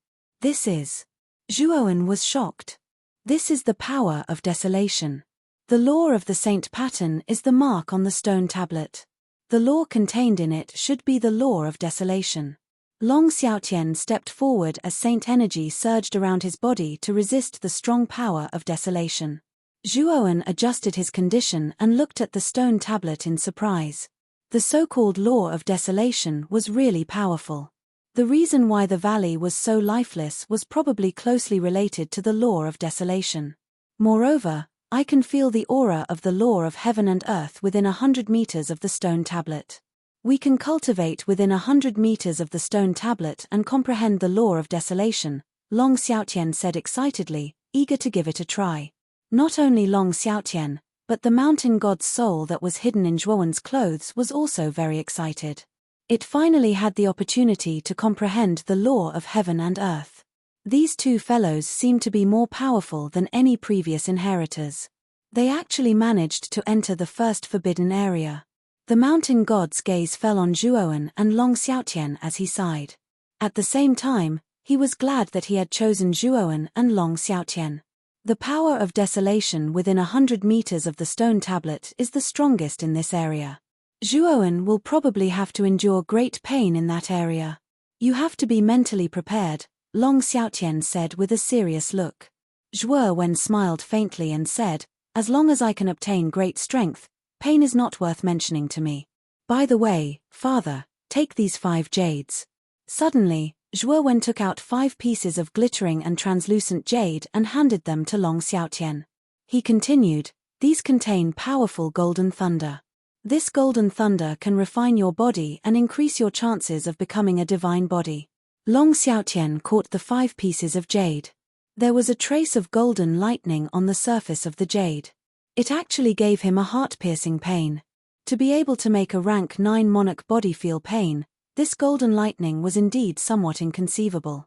Zhuowen was shocked. This is the power of desolation. The law of the saint pattern is the mark on the stone tablet. The law contained in it should be the law of desolation. Long Xiaotian stepped forward as saint energy surged around his body to resist the strong power of desolation. Zhuowen adjusted his condition and looked at the stone tablet in surprise. The so-called law of desolation was really powerful. The reason why the valley was so lifeless was probably closely related to the law of desolation. Moreover, I can feel the aura of the law of heaven and earth within 100 meters of the stone tablet. We can cultivate within 100 meters of the stone tablet and comprehend the law of desolation, Long Xiaotian said excitedly, eager to give it a try. Not only Long Xiaotian, but the mountain god's soul that was hidden in Zhuowen's clothes was also very excited. It finally had the opportunity to comprehend the law of heaven and earth. These two fellows seemed to be more powerful than any previous inheritors. They actually managed to enter the first forbidden area. The mountain god's gaze fell on Zhuowen and Long Xiaotian as he sighed. At the same time, he was glad that he had chosen Zhuowen and Long Xiaotian. The power of desolation within 100 meters of the stone tablet is the strongest in this area. Zhuowen will probably have to endure great pain in that area. You have to be mentally prepared, Long Xiaotian said with a serious look. Zhuowen smiled faintly and said, as long as I can obtain great strength, pain is not worth mentioning to me. By the way, father, take these 5 jades. Suddenly, Zhuowen took out 5 pieces of glittering and translucent jade and handed them to Long Xiaotian. He continued, these contain powerful golden thunder. This golden thunder can refine your body and increase your chances of becoming a divine body. Long Xiaotian caught the 5 pieces of jade. There was a trace of golden lightning on the surface of the jade. It actually gave him a heart-piercing pain. To be able to make a rank 9 monarch body feel pain, this golden lightning was indeed somewhat inconceivable.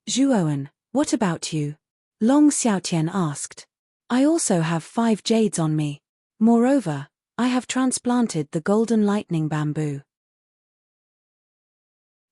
Zhuowen, what about you? Long Xiaotian asked. I also have 5 jades on me. Moreover, I have transplanted the golden lightning bamboo.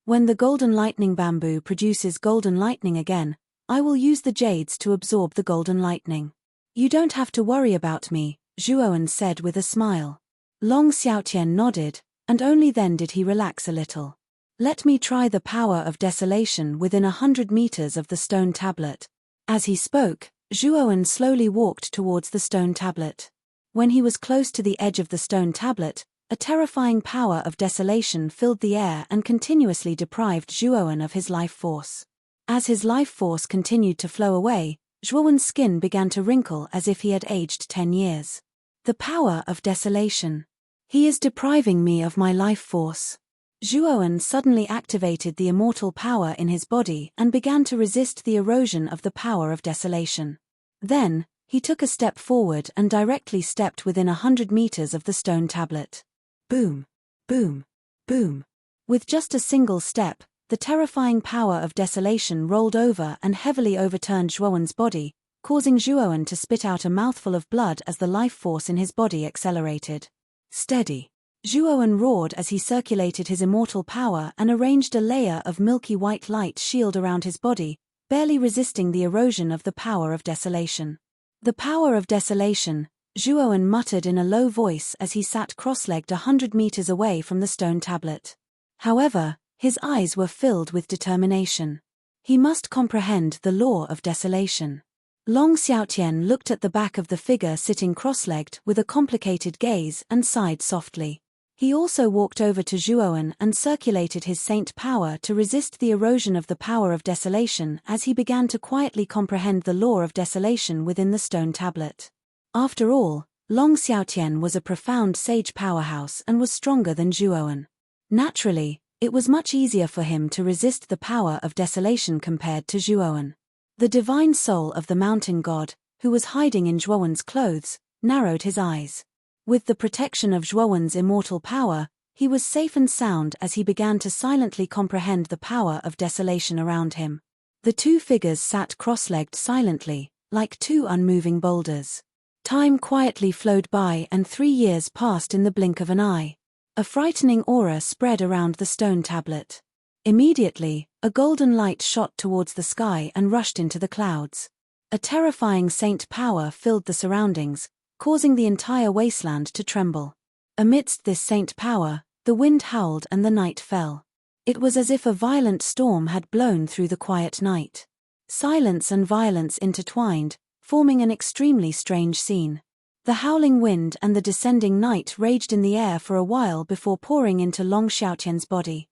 When the golden lightning bamboo produces golden lightning again, I will use the jades to absorb the golden lightning. You don't have to worry about me, Zhuowen said with a smile. Long Xiaotian nodded, and only then did he relax a little. Let me try the power of desolation within 100 meters of the stone tablet. As he spoke, Zhuowen slowly walked towards the stone tablet. When he was close to the edge of the stone tablet, a terrifying power of desolation filled the air and continuously deprived Zhuowen of his life force. As his life force continued to flow away, Zhuowen's skin began to wrinkle as if he had aged 10 years. The power of desolation. He is depriving me of my life force. Zhuowen suddenly activated the immortal power in his body and began to resist the erosion of the power of desolation. Then, he took a step forward and directly stepped within 100 meters of the stone tablet. Boom! Boom! Boom! With just a single step, the terrifying power of desolation rolled over and heavily overturned Zhuowen's body, causing Zhuowen to spit out a mouthful of blood as the life force in his body accelerated. Steady! Zhuowen roared as he circulated his immortal power and arranged a layer of milky white light shield around his body, barely resisting the erosion of the power of desolation. The power of desolation, Zhuowen muttered in a low voice as he sat cross-legged 100 meters away from the stone tablet. However, his eyes were filled with determination. He must comprehend the law of desolation. Long Xiaotian looked at the back of the figure sitting cross-legged with a complicated gaze and sighed softly. He also walked over to Zhuowen and circulated his saint power to resist the erosion of the power of desolation as he began to quietly comprehend the law of desolation within the stone tablet. After all, Long Xiaotian was a profound sage powerhouse and was stronger than Zhuowen. Naturally, it was much easier for him to resist the power of desolation compared to Zhuowen. The divine soul of the mountain god, who was hiding in Zhuowen's clothes, narrowed his eyes. With the protection of Zhuowen's immortal power, he was safe and sound as he began to silently comprehend the power of desolation around him. The two figures sat cross-legged silently, like two unmoving boulders. Time quietly flowed by and 3 years passed in the blink of an eye. A frightening aura spread around the stone tablet. Immediately, a golden light shot towards the sky and rushed into the clouds. A terrifying saint power filled the surroundings, causing the entire wasteland to tremble. Amidst this saint power, the wind howled and the night fell. It was as if a violent storm had blown through the quiet night. Silence and violence intertwined, forming an extremely strange scene. The howling wind and the descending night raged in the air for a while before pouring into Long Xiaotian's body.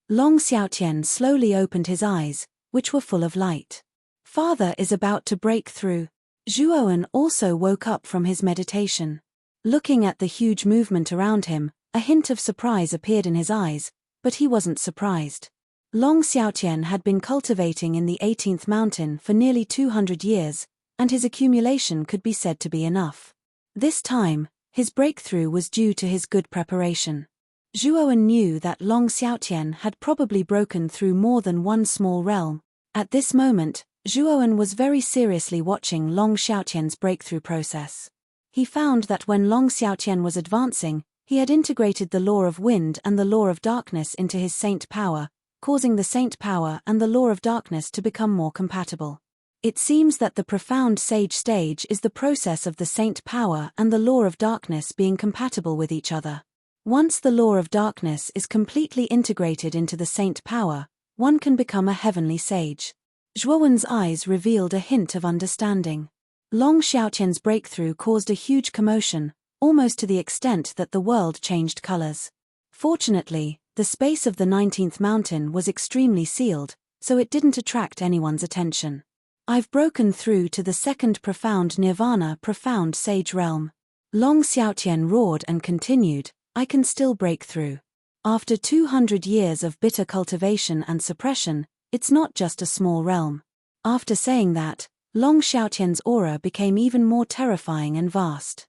Long Xiaotian slowly opened his eyes, which were full of light. Father is about to break through. Zhuowen also woke up from his meditation. Looking at the huge movement around him, A hint of surprise appeared in his eyes, but he wasn't surprised. Long Xiaotian had been cultivating in the 18th mountain for nearly 200 years, and his accumulation could be said to be enough. This time, his breakthrough was due to his good preparation. Zhuowen knew that Long Xiaotian had probably broken through more than one small realm. At this moment, Zhuowen was very seriously watching Long Xiaotian's breakthrough process. He found that when Long Xiaotian was advancing, he had integrated the law of wind and the law of darkness into his saint power, causing the saint power and the law of darkness to become more compatible. It seems that the profound sage stage is the process of the saint power and the law of darkness being compatible with each other. Once the law of darkness is completely integrated into the saint power, one can become a heavenly sage. Zhuowen's eyes revealed a hint of understanding. Long Xiaotian's breakthrough caused a huge commotion, almost to the extent that the world changed colors. Fortunately, the space of the 19th mountain was extremely sealed, so it didn't attract anyone's attention. I've broken through to the second profound nirvana, profound sage realm. Long Xiaotian roared and continued, I can still break through. After 200 years of bitter cultivation and suppression, it's not just a small realm. After saying that, Long Xiaotian's aura became even more terrifying and vast.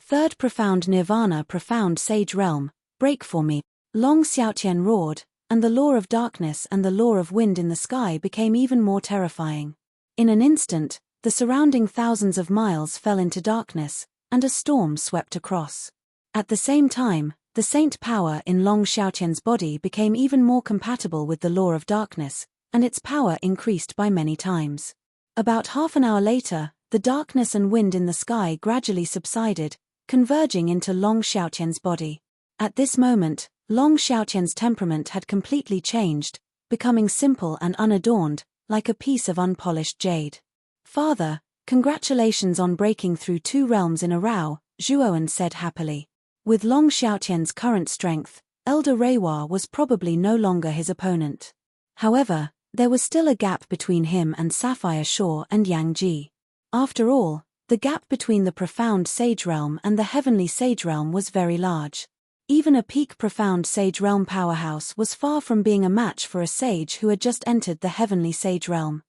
Third profound nirvana, profound sage realm, break for me. Long Xiaotian roared, and the law of darkness and the law of wind in the sky became even more terrifying. In an instant, the surrounding thousands of miles fell into darkness, and a storm swept across. At the same time, the saint power in Long Xiaotian's body became even more compatible with the law of darkness, and its power increased by many times. About half an hour later, the darkness and wind in the sky gradually subsided, converging into Long Xiaotian's body. At this moment, Long Xiaotian's temperament had completely changed, becoming simple and unadorned, like a piece of unpolished jade. Father, congratulations on breaking through 2 realms in a row, Zhuowen said happily. With Long Xiaotian's current strength, Elder Reiwa was probably no longer his opponent. However, there was still a gap between him and Sapphire Shore and Yang Ji. After all, the gap between the profound sage realm and the heavenly sage realm was very large. Even a peak profound sage realm powerhouse was far from being a match for a sage who had just entered the heavenly sage realm.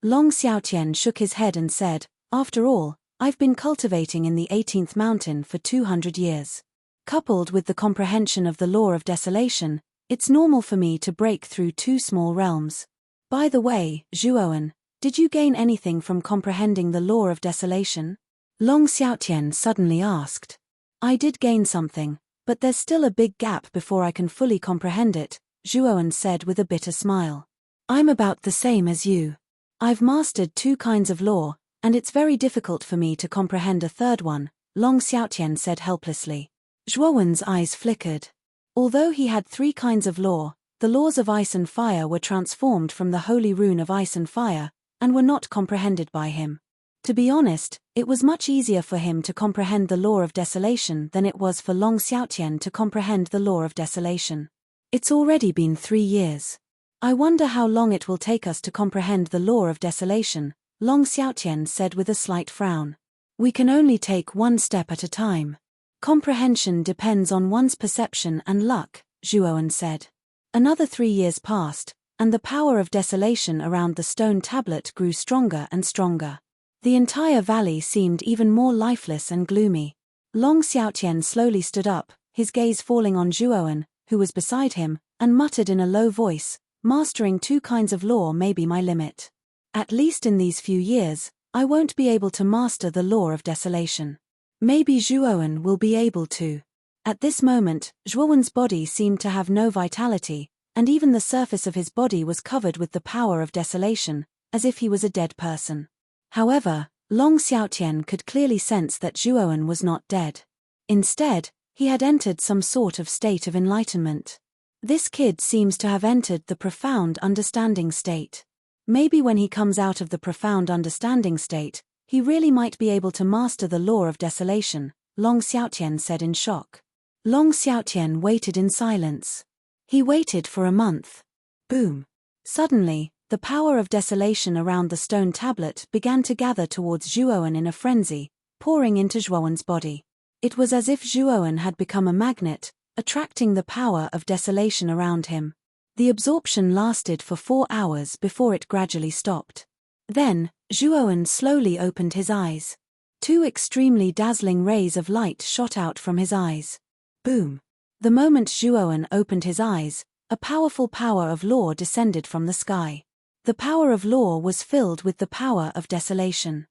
Long Xiaotian shook his head and said, after all, I've been cultivating in the 18th mountain for 200 years. Coupled with the comprehension of the law of desolation, it's normal for me to break through 2 small realms. By the way, Zhuowen, did you gain anything from comprehending the law of desolation? Long Xiaotian suddenly asked. I did gain something, but there's still a big gap before I can fully comprehend it, Zhuowen said with a bitter smile. I'm about the same as you. I've mastered 2 kinds of law, and it's very difficult for me to comprehend a third one, Long Xiaotian said helplessly. Zhuowen's eyes flickered. Although he had 3 kinds of law, the laws of ice and fire were transformed from the holy rune of ice and fire, and were not comprehended by him. To be honest, it was much easier for him to comprehend the law of desolation than it was for Long Xiaotian to comprehend the law of desolation. It's already been 3 years. I wonder how long it will take us to comprehend the law of desolation, Long Xiaotian said with a slight frown. We can only take 1 step at a time. Comprehension depends on one's perception and luck, Zhuowen said. Another 3 years passed, and the power of desolation around the stone tablet grew stronger and stronger. The entire valley seemed even more lifeless and gloomy. Long Xiaotian slowly stood up, his gaze falling on Zhuowen, who was beside him, and muttered in a low voice, mastering 2 kinds of law may be my limit. At least in these few years, I won't be able to master the law of desolation. Maybe Zhuowen will be able to. At this moment, Zhuowen's body seemed to have no vitality, and even the surface of his body was covered with the power of desolation, as if he was a dead person. However, Long Xiaotian could clearly sense that Zhuowen was not dead. Instead, he had entered some sort of state of enlightenment. This kid seems to have entered the profound understanding state. Maybe when he comes out of the profound understanding state, he really might be able to master the law of desolation, Long Xiaotian said in shock. Long Xiaotian waited in silence. He waited for a month. Boom. Suddenly, the power of desolation around the stone tablet began to gather towards Zhuowen in a frenzy, pouring into Zhuowen's body. It was as if Zhuowen had become a magnet, attracting the power of desolation around him. The absorption lasted for 4 hours before it gradually stopped. Then, Zhuowen slowly opened his eyes. 2 extremely dazzling rays of light shot out from his eyes. Boom! The moment Zhuowen opened his eyes, a powerful power of law descended from the sky. The power of law was filled with the power of desolation.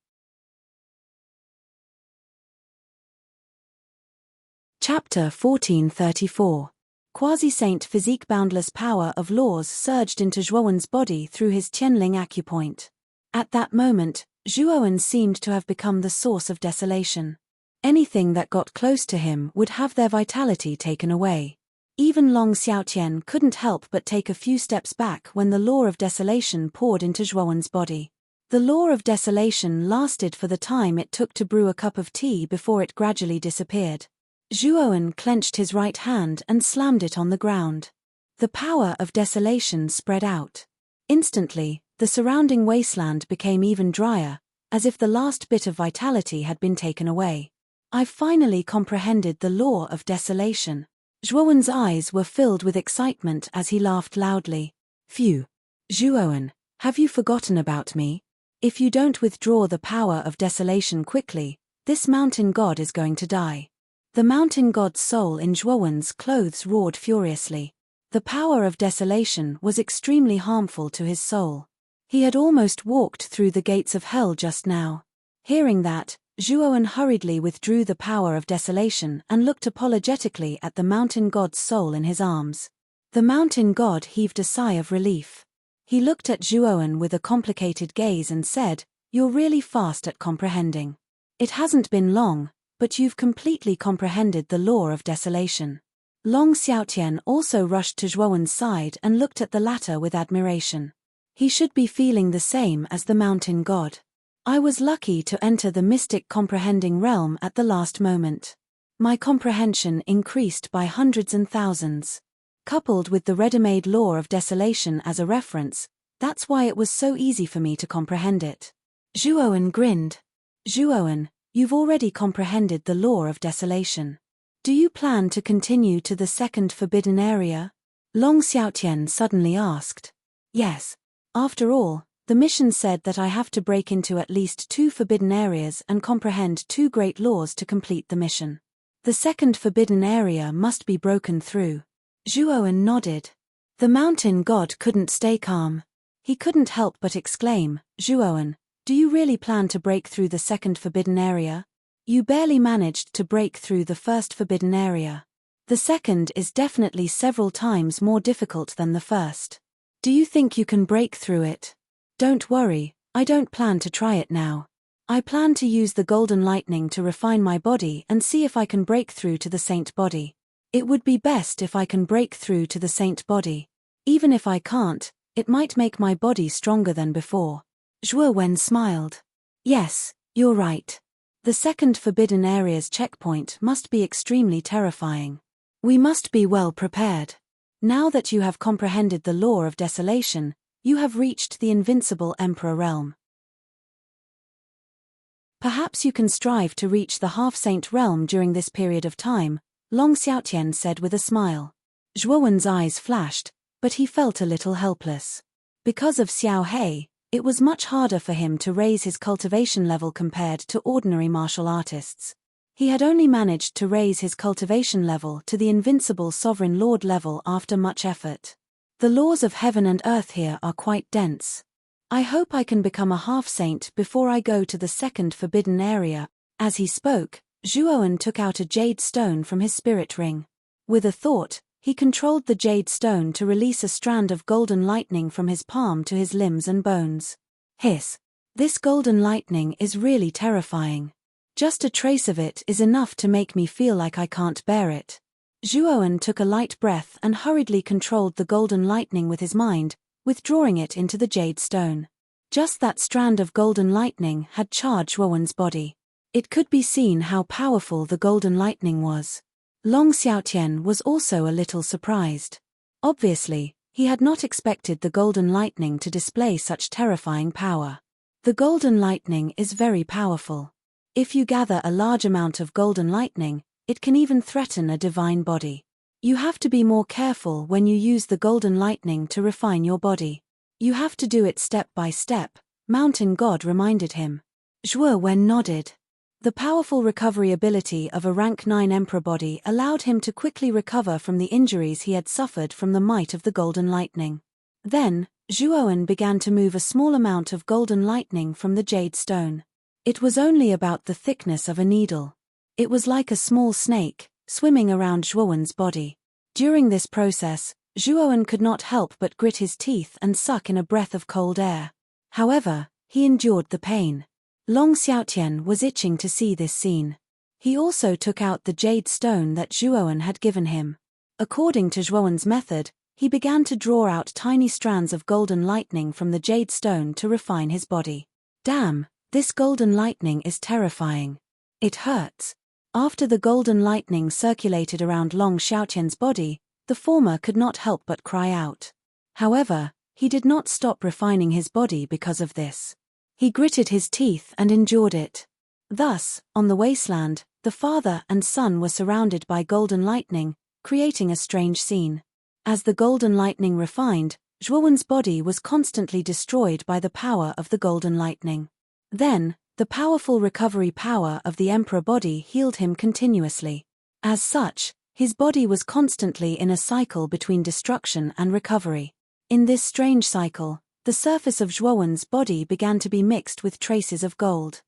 Chapter 1434. Quasi-saint physique. Boundless power of laws surged into Zhuowen's body through his Tianling acupoint. At that moment, Zhuowen seemed to have become the source of desolation. Anything that got close to him would have their vitality taken away. Even Long Xiaotian couldn't help but take a few steps back when the law of desolation poured into Zhuowen's body. The law of desolation lasted for the time it took to brew a cup of tea before it gradually disappeared. Zhuowen clenched his right hand and slammed it on the ground. The power of desolation spread out. Instantly, the surrounding wasteland became even drier, as if the last bit of vitality had been taken away. I've finally comprehended the law of desolation. Zhuowen's eyes were filled with excitement as he laughed loudly. Phew! Zhuowen, have you forgotten about me? If you don't withdraw the power of desolation quickly, this mountain god is going to die. The mountain god's soul in Zhuowen's clothes roared furiously. The power of desolation was extremely harmful to his soul. He had almost walked through the gates of hell just now. Hearing that, Zhuowen hurriedly withdrew the power of desolation and looked apologetically at the mountain god's soul in his arms. The mountain god heaved a sigh of relief. He looked at Zhuowen with a complicated gaze and said, "You're really fast at comprehending. It hasn't been long, but you've completely comprehended the law of desolation." Long Xiaotian also rushed to Zhuowen's side and looked at the latter with admiration. He should be feeling the same as the mountain god. I was lucky to enter the mystic comprehending realm at the last moment. My comprehension increased by hundreds and thousands. Coupled with the ready-made law of desolation as a reference, that's why it was so easy for me to comprehend it. Zhuowen grinned. Zhuowen, you've already comprehended the law of desolation. Do you plan to continue to the second forbidden area? Long Xiaotian suddenly asked. Yes. After all, the mission said that I have to break into at least 2 forbidden areas and comprehend 2 great laws to complete the mission. The second forbidden area must be broken through. Zhuowen nodded. The mountain god couldn't stay calm. He couldn't help but exclaim, "Zhuowen, do you really plan to break through the second forbidden area? You barely managed to break through the first forbidden area. The second is definitely several times more difficult than the first. Do you think you can break through it?" Don't worry, I don't plan to try it now. I plan to use the golden lightning to refine my body and see if I can break through to the saint body. It would be best if I can break through to the saint body. Even if I can't, it might make my body stronger than before. Zhuowen smiled. Yes, you're right. The second forbidden area's checkpoint must be extremely terrifying. We must be well prepared. Now that you have comprehended the law of desolation, you have reached the invincible Emperor realm. Perhaps you can strive to reach the half-saint realm during this period of time, Long Xiaotian said with a smile. Zhuowen's eyes flashed, but he felt a little helpless. Because of Xiao Hei, it was much harder for him to raise his cultivation level compared to ordinary martial artists. He had only managed to raise his cultivation level to the invincible sovereign lord level after much effort. The laws of heaven and earth here are quite dense. I hope I can become a half-saint before I go to the second forbidden area. As he spoke, Zhuowen took out a jade stone from his spirit ring. With a thought, he controlled the jade stone to release a strand of golden lightning from his palm to his limbs and bones. Hiss! This golden lightning is really terrifying. Just a trace of it is enough to make me feel like I can't bear it. Zhuowen took a light breath and hurriedly controlled the golden lightning with his mind, withdrawing it into the jade stone. Just that strand of golden lightning had charred Zhuowen's body. It could be seen how powerful the golden lightning was. Long Xiaotian was also a little surprised. Obviously, he had not expected the golden lightning to display such terrifying power. The golden lightning is very powerful. If you gather a large amount of golden lightning, it can even threaten a divine body. You have to be more careful when you use the golden lightning to refine your body. You have to do it step by step, Mountain God reminded him. Zhuo Wen nodded. The powerful recovery ability of a rank 9 emperor body allowed him to quickly recover from the injuries he had suffered from the might of the golden lightning. Then, Zhuowen began to move a small amount of golden lightning from the jade stone. It was only about the thickness of a needle. It was like a small snake, swimming around Zhuowen's body. During this process, Zhuowen could not help but grit his teeth and suck in a breath of cold air. However, he endured the pain. Long Xiaotian was itching to see this scene. He also took out the jade stone that Zhuowen had given him. According to Zhuowen's method, he began to draw out tiny strands of golden lightning from the jade stone to refine his body. Damn, this golden lightning is terrifying. It hurts. After the golden lightning circulated around Long Xiaotian's body, the former could not help but cry out. However, he did not stop refining his body because of this. He gritted his teeth and endured it. Thus, on the wasteland, the father and son were surrounded by golden lightning, creating a strange scene. As the golden lightning refined, Zhuowen's body was constantly destroyed by the power of the golden lightning. Then, the powerful recovery power of the emperor body healed him continuously. As such, his body was constantly in a cycle between destruction and recovery. In this strange cycle, the surface of Zhuowen's body began to be mixed with traces of gold.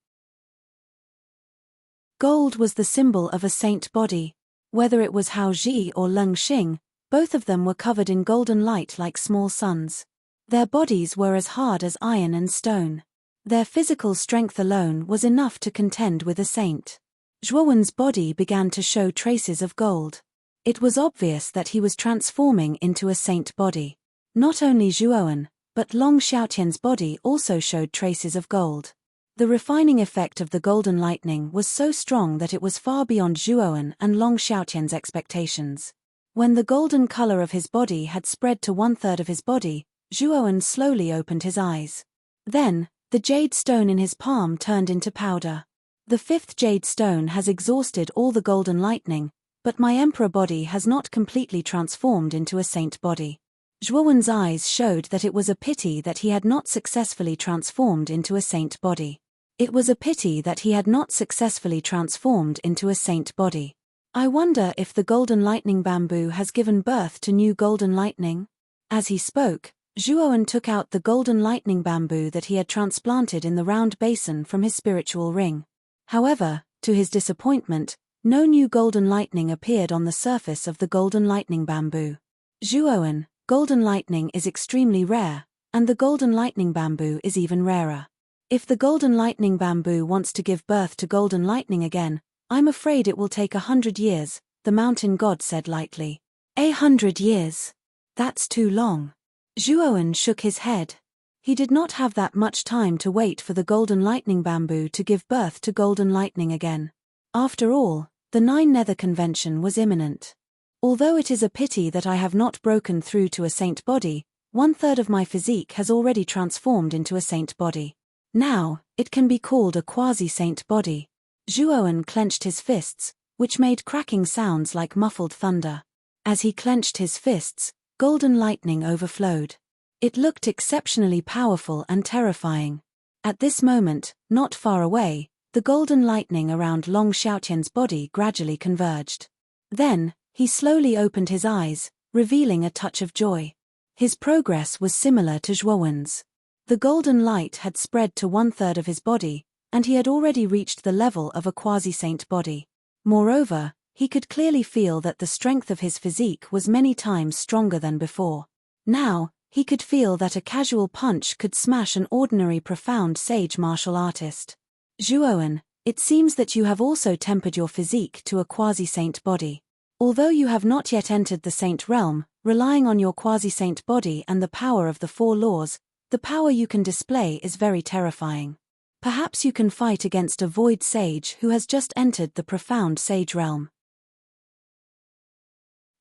Gold was the symbol of a saint body. Whether it was Hao Ji or Leng Xing, both of them were covered in golden light like small suns. Their bodies were as hard as iron and stone. Their physical strength alone was enough to contend with a saint. Zhuowen's body began to show traces of gold. It was obvious that he was transforming into a saint body. Not only Zhuowen, but Long Xiaotian's body also showed traces of gold. The refining effect of the golden lightning was so strong that it was far beyond Zhuowen and Long Xiaotian's expectations. When the golden color of his body had spread to 1/3 of his body, Zhuowen slowly opened his eyes. Then, the jade stone in his palm turned into powder. The 5th jade stone has exhausted all the golden lightning, but my emperor body has not completely transformed into a saint body. Zhuowen's eyes showed that it was a pity that he had not successfully transformed into a saint body. It was a pity that he had not successfully transformed into a saint body. I wonder if the golden lightning bamboo has given birth to new golden lightning? As he spoke, Zhuowen took out the golden lightning bamboo that he had transplanted in the round basin from his spiritual ring. However, to his disappointment, no new golden lightning appeared on the surface of the golden lightning bamboo. Zhuowen, golden lightning is extremely rare, and the golden lightning bamboo is even rarer. If the golden lightning bamboo wants to give birth to golden lightning again, I'm afraid it will take 100 years, the mountain god said lightly. 100 years? That's too long. Zhuowen shook his head. He did not have that much time to wait for the golden lightning bamboo to give birth to golden lightning again. After all, the 9 Nether Convention was imminent. Although it is a pity that I have not broken through to a saint body, 1/3 of my physique has already transformed into a saint body. Now, it can be called a quasi-saint body. Zhuowen clenched his fists, which made cracking sounds like muffled thunder. As he clenched his fists, golden lightning overflowed. It looked exceptionally powerful and terrifying. At this moment, not far away, the golden lightning around Long Xiaotian's body gradually converged. Then, he slowly opened his eyes, revealing a touch of joy. His progress was similar to Zhuowen's. The golden light had spread to 1/3 of his body, and he had already reached the level of a quasi-saint body. Moreover, he could clearly feel that the strength of his physique was many times stronger than before. Now, he could feel that a casual punch could smash an ordinary profound sage martial artist. Zhuowen, it seems that you have also tempered your physique to a quasi-saint body. Although you have not yet entered the saint realm, relying on your quasi-saint body and the power of the 4 laws, the power you can display is very terrifying. Perhaps you can fight against a void sage who has just entered the profound sage realm.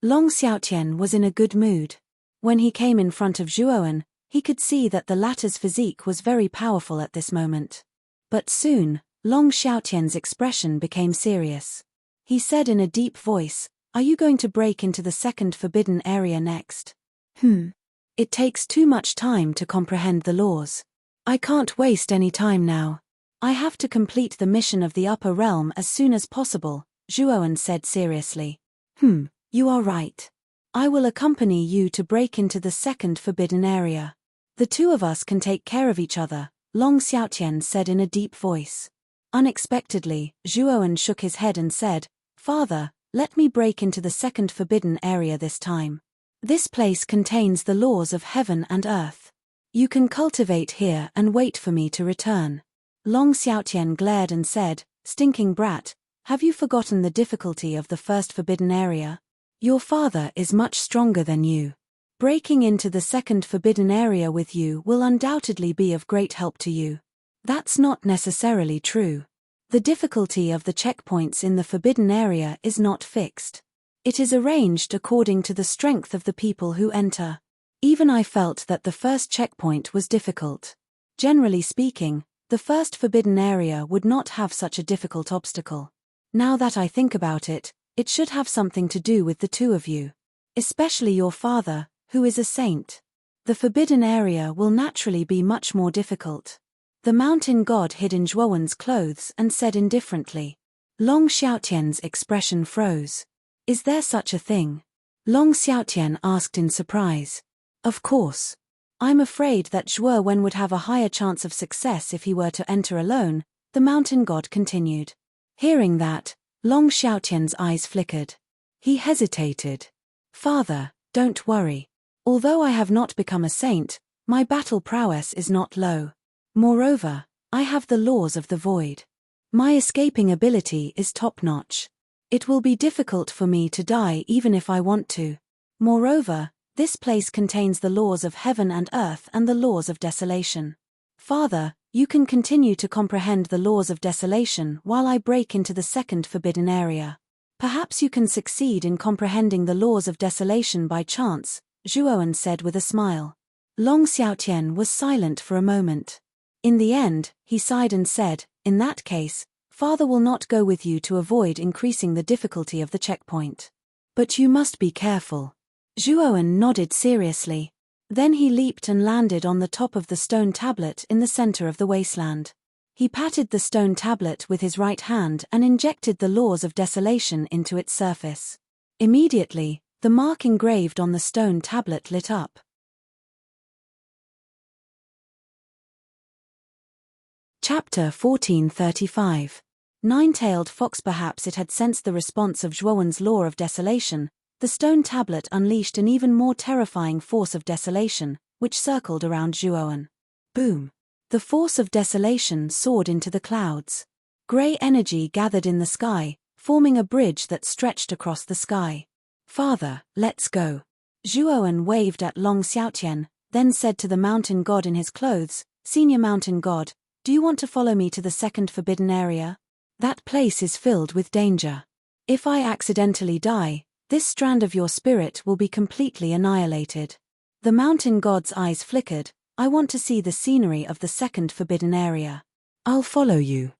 Long Xiaotian was in a good mood. When he came in front of Zhuowen, he could see that the latter's physique was very powerful at this moment. But soon, Long Xiaotian's expression became serious. He said in a deep voice, "Are you going to break into the second forbidden area next?" It takes too much time to comprehend the laws. I can't waste any time now. I have to complete the mission of the upper realm as soon as possible, Zhuowen said seriously. You are right. I will accompany you to break into the second forbidden area. The two of us can take care of each other, Long Xiaotian said in a deep voice. Unexpectedly, Zhuowen shook his head and said, "Father, let me break into the second forbidden area this time. This place contains the laws of heaven and earth. You can cultivate here and wait for me to return." Long Xiaotian glared and said, "Stinking brat, have you forgotten the difficulty of the first forbidden area? Your father is much stronger than you. Breaking into the second forbidden area with you will undoubtedly be of great help to you." That's not necessarily true. The difficulty of the checkpoints in the forbidden area is not fixed. It is arranged according to the strength of the people who enter. Even I felt that the first checkpoint was difficult. Generally speaking, the first forbidden area would not have such a difficult obstacle. Now that I think about it, it should have something to do with the two of you. Especially your father, who is a saint. The forbidden area will naturally be much more difficult. The mountain god hid in Zhuowen's clothes and said indifferently. Long Xiaotian's expression froze. "Is there such a thing?" Long Xiaotian asked in surprise. "Of course. I'm afraid that Zhuowen would have a higher chance of success if he were to enter alone," the mountain god continued. Hearing that, Long Xiaotian's eyes flickered. He hesitated. "Father, don't worry. Although I have not become a saint, my battle prowess is not low. Moreover, I have the laws of the void. My escaping ability is top-notch. It will be difficult for me to die even if I want to. Moreover, this place contains the laws of heaven and earth and the laws of desolation. Father, you can continue to comprehend the laws of desolation while I break into the second forbidden area. Perhaps you can succeed in comprehending the laws of desolation by chance," Zhuowen said with a smile. Long Xiaotian was silent for a moment. In the end, he sighed and said, "In that case, Father will not go with you to avoid increasing the difficulty of the checkpoint. But you must be careful." Zhuowen nodded seriously. Then he leaped and landed on the top of the stone tablet in the center of the wasteland. He patted the stone tablet with his right hand and injected the laws of desolation into its surface. Immediately, the mark engraved on the stone tablet lit up. Chapter 1435. Nine-tailed fox. Perhaps it had sensed the response of Zhuowen's law of desolation. The stone tablet unleashed an even more terrifying force of desolation, which circled around Zhuowen. Boom! The force of desolation soared into the clouds. Gray energy gathered in the sky, forming a bridge that stretched across the sky. "Father, let's go." Zhuowen waved at Long Xiaotian, then said to the mountain god in his clothes, "Senior mountain god, do you want to follow me to the second forbidden area? That place is filled with danger. If I accidentally die, this strand of your spirit will be completely annihilated." The mountain god's eyes flickered. "I want to see the scenery of the second forbidden area. I'll follow you."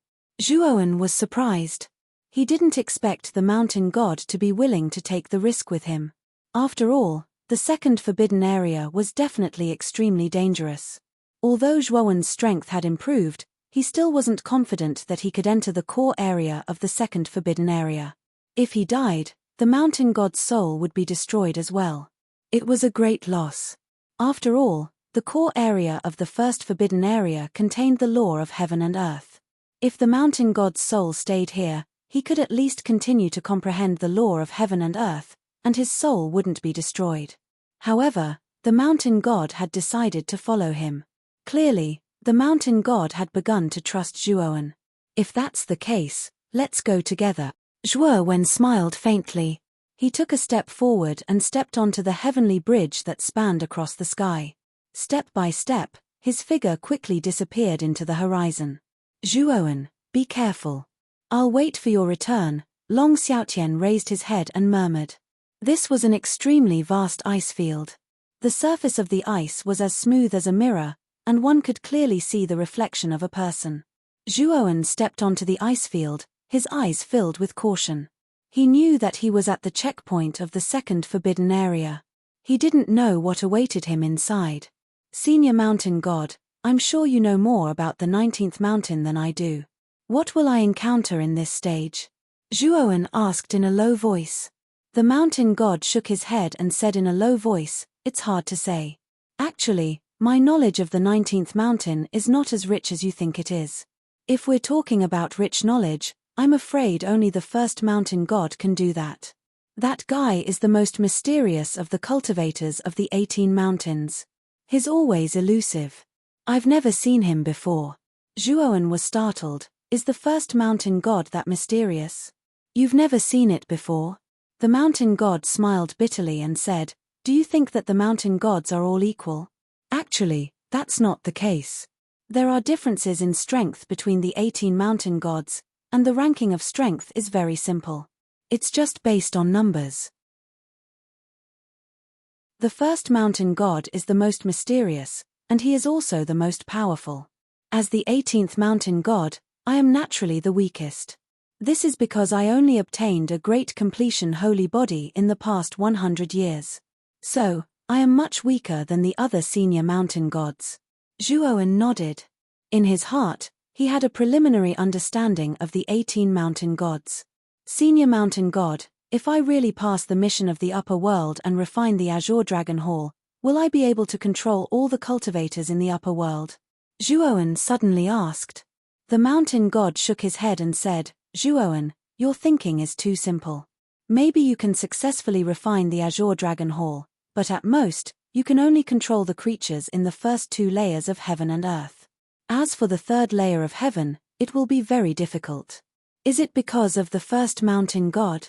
Zhuowen was surprised. He didn't expect the mountain god to be willing to take the risk with him. After all, the second forbidden area was definitely extremely dangerous. Although Zhuowen's strength had improved, he still wasn't confident that he could enter the core area of the second forbidden area. If he died, the mountain god's soul would be destroyed as well. It was a great loss. After all, the core area of the first forbidden area contained the law of heaven and earth. If the mountain god's soul stayed here, he could at least continue to comprehend the law of heaven and earth, and his soul wouldn't be destroyed. However, the mountain god had decided to follow him. Clearly, the mountain god had begun to trust Zhuowen. "If that's the case, let's go together." Zhuowen smiled faintly. He took a step forward and stepped onto the heavenly bridge that spanned across the sky. Step by step, his figure quickly disappeared into the horizon. "Zhuowen, be careful. I'll wait for your return." Long Xiaotian raised his head and murmured. This was an extremely vast ice field. The surface of the ice was as smooth as a mirror, and one could clearly see the reflection of a person. Zhuowen stepped onto the ice field, his eyes filled with caution. He knew that he was at the checkpoint of the second forbidden area. He didn't know what awaited him inside. Senior Mountain God, I'm sure you know more about the 19th mountain than I do. What will I encounter in this stage? Zhuowen asked in a low voice. The mountain god shook his head and said in a low voice, it's hard to say. Actually, my knowledge of the 19th mountain is not as rich as you think it is. If we're talking about rich knowledge, I'm afraid only the first mountain god can do that. That guy is the most mysterious of the cultivators of the 18 mountains. He's always elusive. I've never seen him before. Zhuowen was startled. Is the first mountain god that mysterious? You've never seen it before? The mountain god smiled bitterly and said, do you think that the mountain gods are all equal? Actually, that's not the case. There are differences in strength between the 18 mountain gods, and the ranking of strength is very simple. It's just based on numbers. The first mountain god is the most mysterious, and he is also the most powerful. As the 18th mountain god, I am naturally the weakest. This is because I only obtained a great completion holy body in the past 100 years. So, I am much weaker than the other senior mountain gods. Zhuowen nodded. In his heart, he had a preliminary understanding of the 18 mountain gods. Senior mountain god, if I really pass the mission of the upper world and refine the Azure Dragon Hall, will I be able to control all the cultivators in the upper world? Zhuowen suddenly asked. The mountain god shook his head and said, Zhuowen, your thinking is too simple. Maybe you can successfully refine the Azure Dragon Hall, but at most, you can only control the creatures in the first 2 layers of heaven and earth. As for the 3rd layer of heaven, it will be very difficult. Is it because of the first mountain god?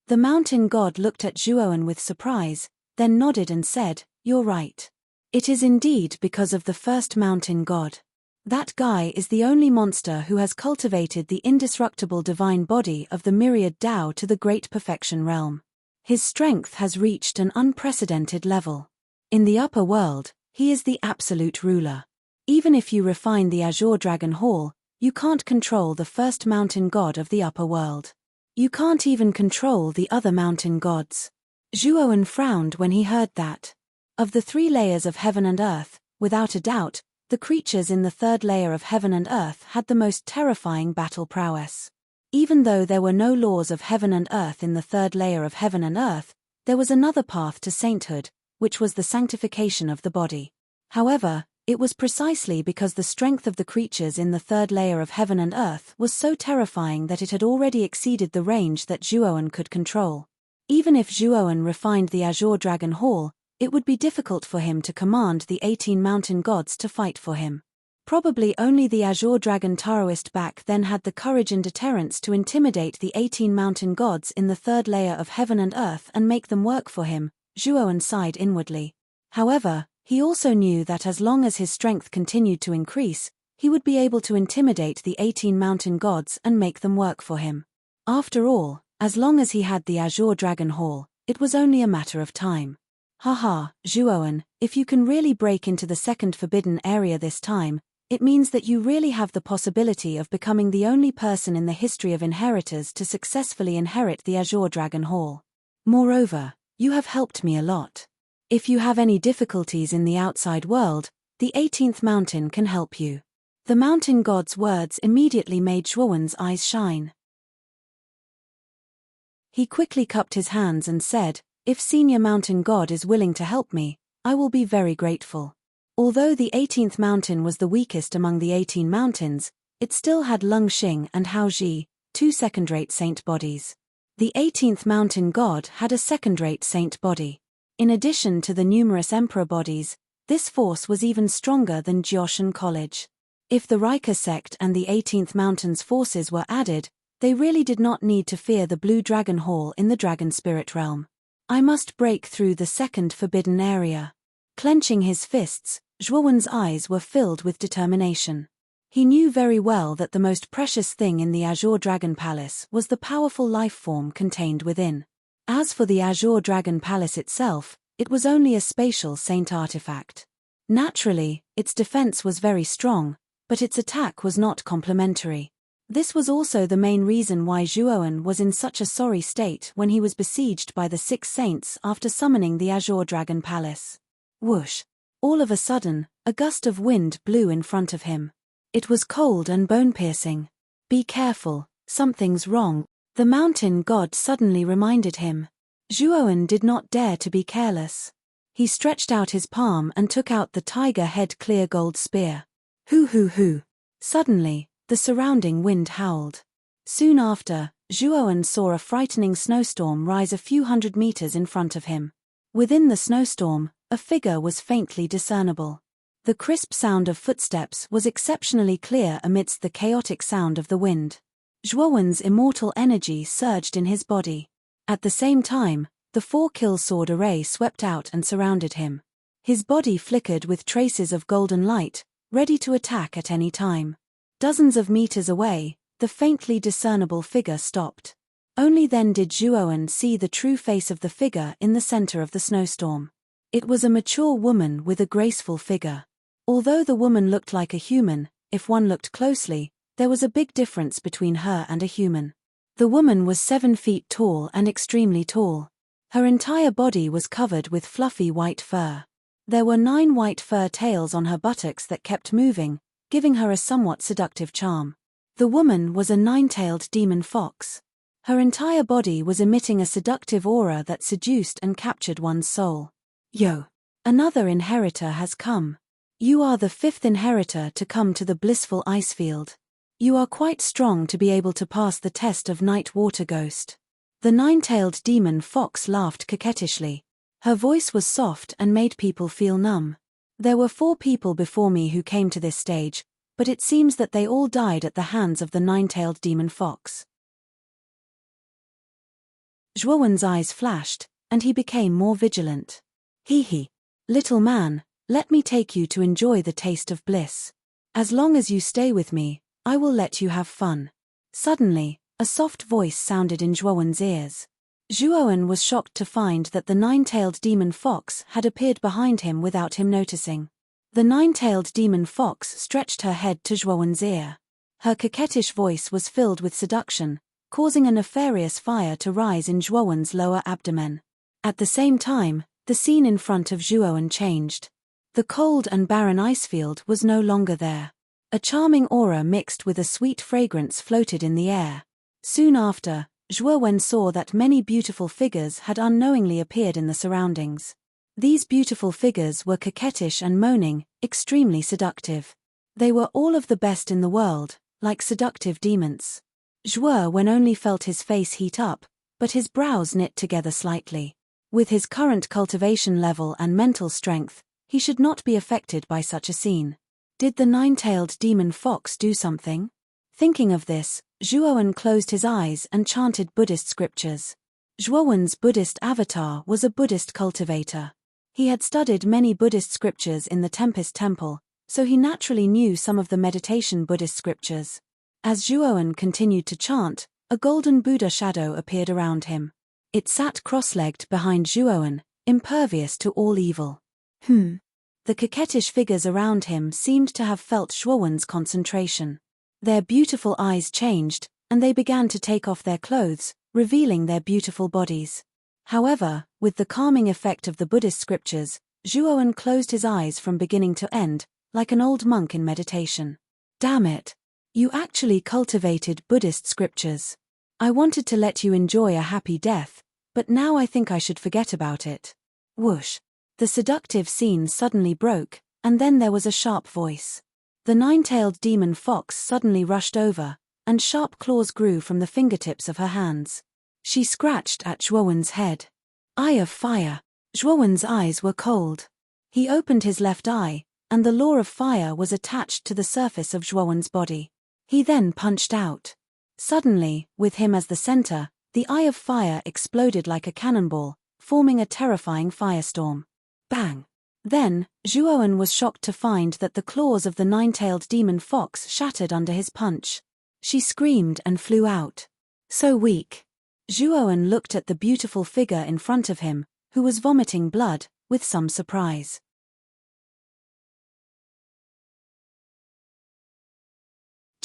The mountain god looked at Zhuowen with surprise, then nodded and said, you're right. It is indeed because of the first mountain god. That guy is the only monster who has cultivated the indestructible divine body of the myriad Tao to the great perfection realm. His strength has reached an unprecedented level. In the upper world, he is the absolute ruler. Even if you refine the Azure Dragon Hall, you can't control the first mountain god of the upper world. You can't even control the other mountain gods. Zhuowen frowned when he heard that. Of the 3 layers of heaven and earth, without a doubt, the creatures in the 3rd layer of heaven and earth had the most terrifying battle prowess. Even though there were no laws of heaven and earth in the 3rd layer of heaven and earth, there was another path to sainthood, which was the sanctification of the body. However, it was precisely because the strength of the creatures in the 3rd layer of heaven and earth was so terrifying that it had already exceeded the range that Zhuowen could control. Even if Zhuowen refined the Azure Dragon Hall, it would be difficult for him to command the 18 mountain gods to fight for him. Probably only the Azure Dragon Taoist back then had the courage and deterrence to intimidate the 18 mountain gods in the 3rd layer of heaven and earth and make them work for him. Zhuowen sighed inwardly. However, he also knew that as long as his strength continued to increase, he would be able to intimidate the 18 mountain gods and make them work for him. After all, as long as he had the Azure Dragon Hall, it was only a matter of time. Haha, Zhuowen, if you can really break into the second forbidden area this time, it means that you really have the possibility of becoming the only person in the history of inheritors to successfully inherit the Azure Dragon Hall. Moreover, you have helped me a lot. If you have any difficulties in the outside world, the 18th mountain can help you. The mountain god's words immediately made Zhuowen's eyes shine. He quickly cupped his hands and said, if Senior Mountain God is willing to help me, I will be very grateful. Although the 18th mountain was the weakest among the 18 mountains, it still had Lung Xing and Hao Ji, 2 second-rate saint bodies. The 18th mountain god had a second-rate saint body. In addition to the numerous emperor bodies, this force was even stronger than Jioshan College. If the Rika sect and the 18th mountain's forces were added, they really did not need to fear the Blue Dragon Hall in the Dragon Spirit realm. I must break through the second forbidden area. Clenching his fists, Zhuowen's eyes were filled with determination. He knew very well that the most precious thing in the Azure Dragon Palace was the powerful life form contained within. As for the Azure Dragon Palace itself, it was only a spatial saint artifact. Naturally, its defense was very strong, but its attack was not complementary. This was also the main reason why Zhuowen was in such a sorry state when he was besieged by the 6 saints after summoning the Azure Dragon Palace. Whoosh! All of a sudden, a gust of wind blew in front of him. It was cold and bone-piercing. Be careful, something's wrong, the mountain god suddenly reminded him. Zhuowen did not dare to be careless. He stretched out his palm and took out the tiger head clear gold spear. Hoo hoo hoo! Suddenly, the surrounding wind howled. Soon after, Zhuowen saw a frightening snowstorm rise a few hundred meters in front of him. Within the snowstorm, a figure was faintly discernible. The crisp sound of footsteps was exceptionally clear amidst the chaotic sound of the wind. Zhuowen's immortal energy surged in his body. At the same time, the 4-kill sword array swept out and surrounded him. His body flickered with traces of golden light, ready to attack at any time. Dozens of meters away, the faintly discernible figure stopped. Only then did Zhuowen see the true face of the figure in the center of the snowstorm. It was a mature woman with a graceful figure. Although the woman looked like a human, if one looked closely, there was a big difference between her and a human. The woman was 7 feet tall and extremely tall. Her entire body was covered with fluffy white fur. There were 9 white fur tails on her buttocks that kept moving, giving her a somewhat seductive charm. The woman was a 9-tailed demon fox. Her entire body was emitting a seductive aura that seduced and captured one's soul. Yo! Another inheritor has come. You are the 5th inheritor to come to the blissful icefield. You are quite strong to be able to pass the test of Night Water Ghost. The 9-tailed demon fox laughed coquettishly. Her voice was soft and made people feel numb. There were 4 people before me who came to this stage, but it seems that they all died at the hands of the 9-tailed demon fox. Zhuowen's eyes flashed, and he became more vigilant. Hee. Little man, let me take you to enjoy the taste of bliss. As long as you stay with me, I will let you have fun. Suddenly, a soft voice sounded in Zhuowen's ears. Zhuowen was shocked to find that the 9-tailed demon fox had appeared behind him without him noticing. The 9-tailed demon fox stretched her head to Zhuowen's ear. Her coquettish voice was filled with seduction, causing a nefarious fire to rise in Zhuowen's lower abdomen. At the same time, the scene in front of Zhuowen changed. The cold and barren icefield was no longer there. A charming aura mixed with a sweet fragrance floated in the air. Soon after, Zhuowen saw that many beautiful figures had unknowingly appeared in the surroundings. These beautiful figures were coquettish and moaning, extremely seductive. They were all of the best in the world, like seductive demons. Zhuowen only felt his face heat up, but his brows knit together slightly. With his current cultivation level and mental strength, he should not be affected by such a scene. Did the 9-tailed demon fox do something? Thinking of this, Zhuowen closed his eyes and chanted Buddhist scriptures. Zhuowen's Buddhist avatar was a Buddhist cultivator. He had studied many Buddhist scriptures in the Tempest Temple, so he naturally knew some of the meditation Buddhist scriptures. As Zhuowen continued to chant, a golden Buddha shadow appeared around him. It sat cross-legged behind Zhuowen, impervious to all evil. The coquettish figures around him seemed to have felt Zhuowen's concentration. Their beautiful eyes changed, and they began to take off their clothes, revealing their beautiful bodies. However, with the calming effect of the Buddhist scriptures, Zhuowen closed his eyes from beginning to end, like an old monk in meditation. Damn it! You actually cultivated Buddhist scriptures. I wanted to let you enjoy a happy death, but now I think I should forget about it. Whoosh! The seductive scene suddenly broke, and then there was a sharp voice. The 9-tailed demon fox suddenly rushed over, and sharp claws grew from the fingertips of her hands. She scratched at Zhuowen's head. Eye of fire! Zhuowen's eyes were cold. He opened his left eye, and the law of fire was attached to the surface of Zhuowen's body. He then punched out. Suddenly, with him as the center, the eye of fire exploded like a cannonball, forming a terrifying firestorm. Bang! Then, Zhuowen was shocked to find that the claws of the 9-tailed demon fox shattered under his punch. She screamed and flew out. So weak. Zhuowen looked at the beautiful figure in front of him, who was vomiting blood, with some surprise.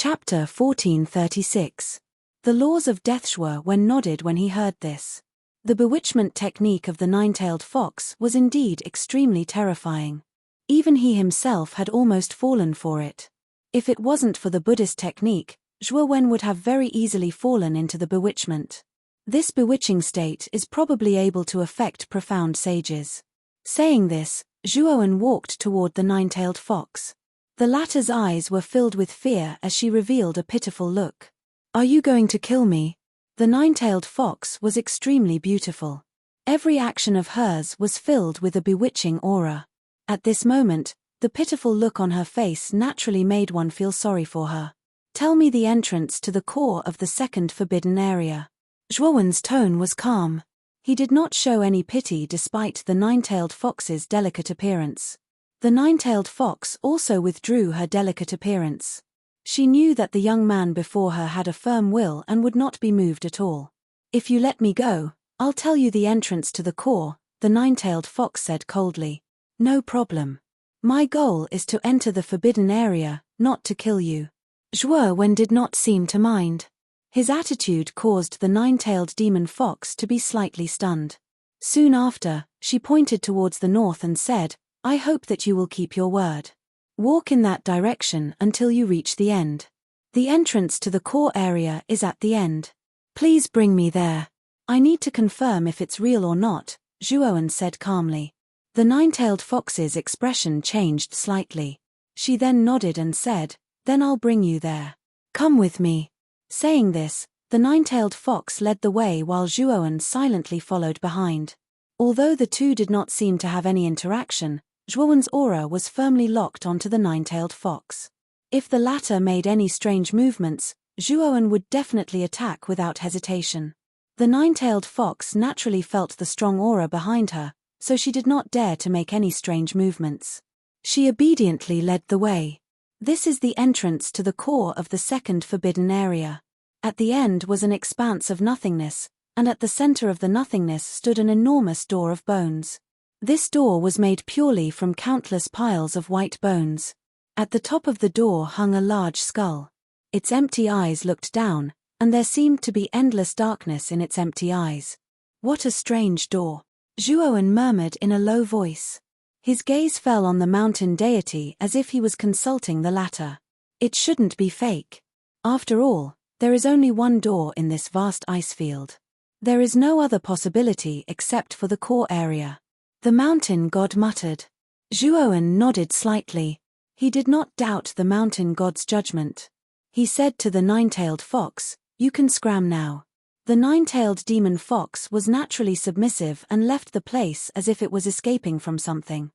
Chapter 1436. The laws of death. Zhuowen nodded when he heard this. The bewitchment technique of the nine-tailed fox was indeed extremely terrifying. Even he himself had almost fallen for it. If it wasn't for the Buddhist technique, Zhuowen would have very easily fallen into the bewitchment. This bewitching state is probably able to affect profound sages. Saying this, Zhuowen walked toward the nine-tailed fox. The latter's eyes were filled with fear as she revealed a pitiful look. "Are you going to kill me?" The nine-tailed fox was extremely beautiful. Every action of hers was filled with a bewitching aura. At this moment, the pitiful look on her face naturally made one feel sorry for her. "Tell me the entrance to the core of the second forbidden area." Zhuowen's tone was calm. He did not show any pity despite the nine-tailed fox's delicate appearance. The nine-tailed fox also withdrew her delicate appearance. She knew that the young man before her had a firm will and would not be moved at all. "If you let me go, I'll tell you the entrance to the core," the nine-tailed fox said coldly. "No problem. My goal is to enter the forbidden area, not to kill you." Zhuowen did not seem to mind. His attitude caused the nine-tailed demon fox to be slightly stunned. Soon after, she pointed towards the north and said, "I hope that you will keep your word. Walk in that direction until you reach the end. The entrance to the core area is at the end. Please bring me there. I need to confirm if it's real or not," Zhuowen said calmly. The nine-tailed fox's expression changed slightly. She then nodded and said, "Then I'll bring you there. Come with me." Saying this, the nine-tailed fox led the way while Zhuowen silently followed behind. Although the two did not seem to have any interaction, Zhuowen's aura was firmly locked onto the nine-tailed fox. If the latter made any strange movements, Zhuowen would definitely attack without hesitation. The nine-tailed fox naturally felt the strong aura behind her, so she did not dare to make any strange movements. She obediently led the way. This is the entrance to the core of the second forbidden area. At the end was an expanse of nothingness, and at the center of the nothingness stood an enormous door of bones. This door was made purely from countless piles of white bones. At the top of the door hung a large skull. Its empty eyes looked down, and there seemed to be endless darkness in its empty eyes. "What a strange door," Zhuowen murmured in a low voice. His gaze fell on the mountain deity as if he was consulting the latter. It shouldn't be fake. After all, there is only one door in this vast ice field. There is no other possibility except for the core area. The mountain god muttered. Zhuowen nodded slightly. He did not doubt the mountain god's judgment. He said to the nine-tailed fox, "You can scram now." The nine-tailed demon fox was naturally submissive and left the place as if it was escaping from something.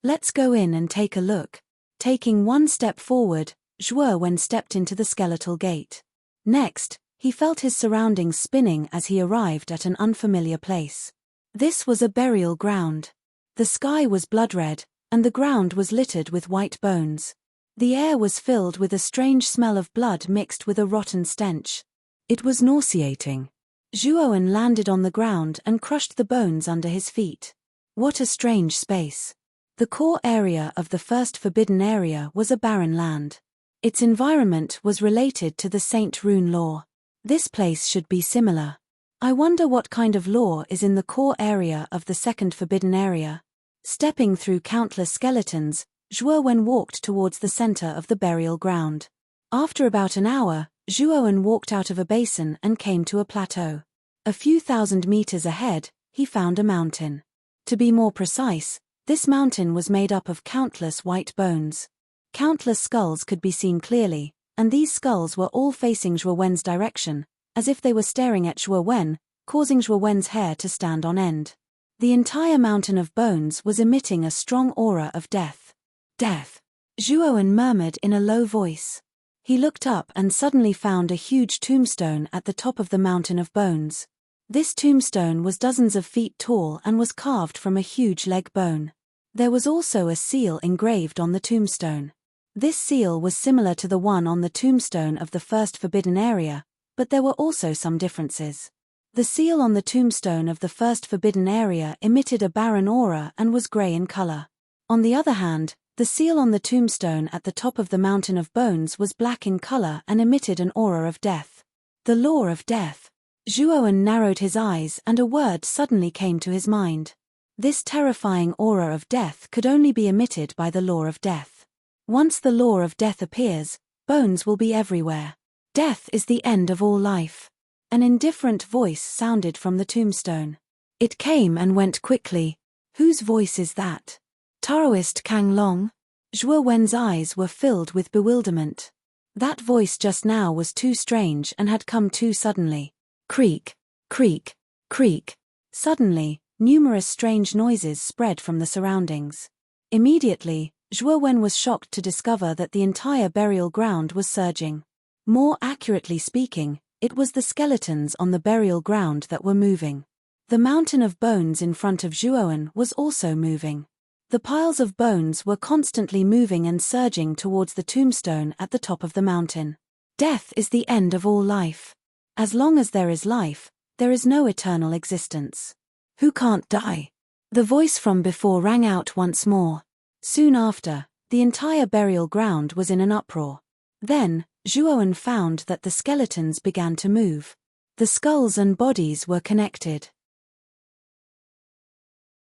"Let's go in and take a look." Taking one step forward, Zhuowen stepped into the skeletal gate. Next, he felt his surroundings spinning as he arrived at an unfamiliar place. This was a burial ground. The sky was blood-red, and the ground was littered with white bones. The air was filled with a strange smell of blood mixed with a rotten stench. It was nauseating. Zhuowen landed on the ground and crushed the bones under his feet. What a strange space. The core area of the first forbidden area was a barren land. Its environment was related to the Saint Rune law. This place should be similar. I wonder what kind of law is in the core area of the second forbidden area. Stepping through countless skeletons, Zhuowen walked towards the center of the burial ground. After about an hour, Zhuowen walked out of a basin and came to a plateau. A few thousand meters ahead, he found a mountain. To be more precise, this mountain was made up of countless white bones. Countless skulls could be seen clearly, and these skulls were all facing Zhuowen's direction, as if they were staring at Zhuowen, causing Zhuowen's hair to stand on end. The entire mountain of bones was emitting a strong aura of death. "Death," Zhuowen murmured in a low voice. He looked up and suddenly found a huge tombstone at the top of the mountain of bones. This tombstone was dozens of feet tall and was carved from a huge leg bone. There was also a seal engraved on the tombstone. This seal was similar to the one on the tombstone of the first forbidden area, but there were also some differences. The seal on the tombstone of the first forbidden area emitted a barren aura and was grey in color. On the other hand, the The seal on the tombstone at the top of the mountain of bones was black in color and emitted an aura of death. The law of death. Zhuowen narrowed his eyes and a word suddenly came to his mind. This terrifying aura of death could only be emitted by the law of death. Once the law of death appears, bones will be everywhere. Death is the end of all life. An indifferent voice sounded from the tombstone. It came and went quickly. Whose voice is that? Taoist Kang Long? Zhuowen's eyes were filled with bewilderment. That voice just now was too strange and had come too suddenly. Creak, creak, creak. Suddenly, numerous strange noises spread from the surroundings. Immediately, Zhuowen was shocked to discover that the entire burial ground was surging. More accurately speaking, it was the skeletons on the burial ground that were moving. The mountain of bones in front of Zhuowen was also moving. The piles of bones were constantly moving and surging towards the tombstone at the top of the mountain. Death is the end of all life. As long as there is life, there is no eternal existence. Who can't die? The voice from before rang out once more. Soon after, the entire burial ground was in an uproar. Then, Zhuowen found that the skeletons began to move. The skulls and bodies were connected.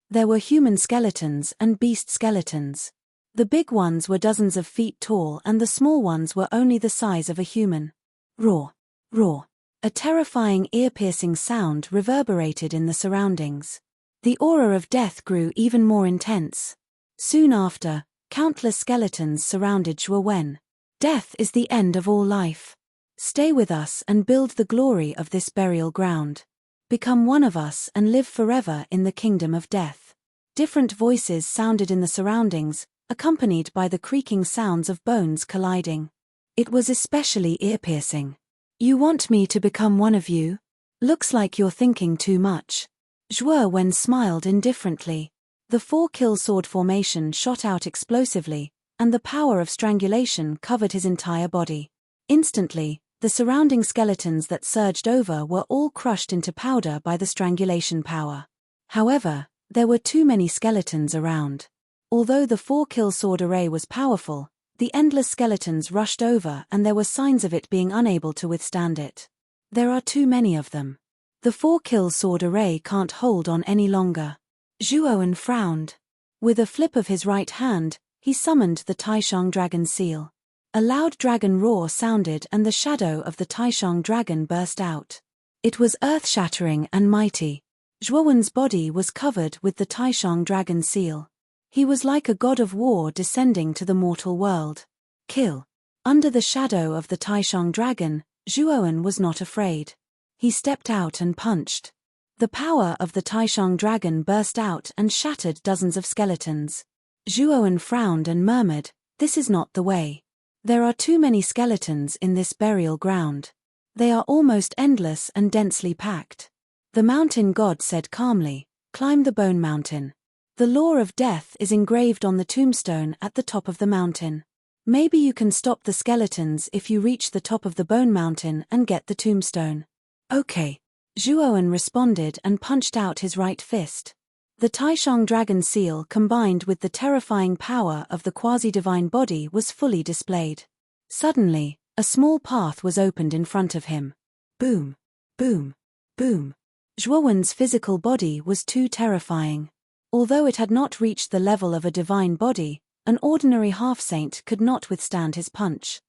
There were human skeletons and beast skeletons. The big ones were dozens of feet tall and the small ones were only the size of a human. Roar, roar. A terrifying ear-piercing sound reverberated in the surroundings. The aura of death grew even more intense. Soon after, countless skeletons surrounded Zhuowen. Death is the end of all life. Stay with us and build the glory of this burial ground. Become one of us and live forever in the kingdom of death. Different voices sounded in the surroundings, accompanied by the creaking sounds of bones colliding. It was especially ear-piercing. You want me to become one of you? Looks like you're thinking too much. Zhuowen smiled indifferently. The 4-kill sword formation shot out explosively, and the power of strangulation covered his entire body. Instantly, the surrounding skeletons that surged over were all crushed into powder by the strangulation power. However, there were too many skeletons around. Although the 4-kill sword array was powerful, the endless skeletons rushed over and there were signs of it being unable to withstand it. There are too many of them. The 4-kill sword array can't hold on any longer. Zhuowen frowned. With a flip of his right hand, he summoned the Taishang dragon seal. A loud dragon roar sounded and the shadow of the Taishang dragon burst out. It was earth-shattering and mighty. Zhuowen's body was covered with the Taishang dragon seal. He was like a god of war descending to the mortal world. Kill. Under the shadow of the Taishang dragon, Zhuowen was not afraid. He stepped out and punched. The power of the Taishang dragon burst out and shattered dozens of skeletons. Zhuowen frowned and murmured, "This is not the way. There are too many skeletons in this burial ground. They are almost endless and densely packed." The mountain god said calmly, "Climb the bone mountain. The law of death is engraved on the tombstone at the top of the mountain. Maybe you can stop the skeletons if you reach the top of the bone mountain and get the tombstone." "Okay." Zhuowen responded and punched out his right fist. The Taishang dragon seal combined with the terrifying power of the quasi-divine body was fully displayed. Suddenly, a small path was opened in front of him. Boom, boom, boom. Zhuowen's physical body was too terrifying. Although it had not reached the level of a divine body, an ordinary half-saint could not withstand his punch.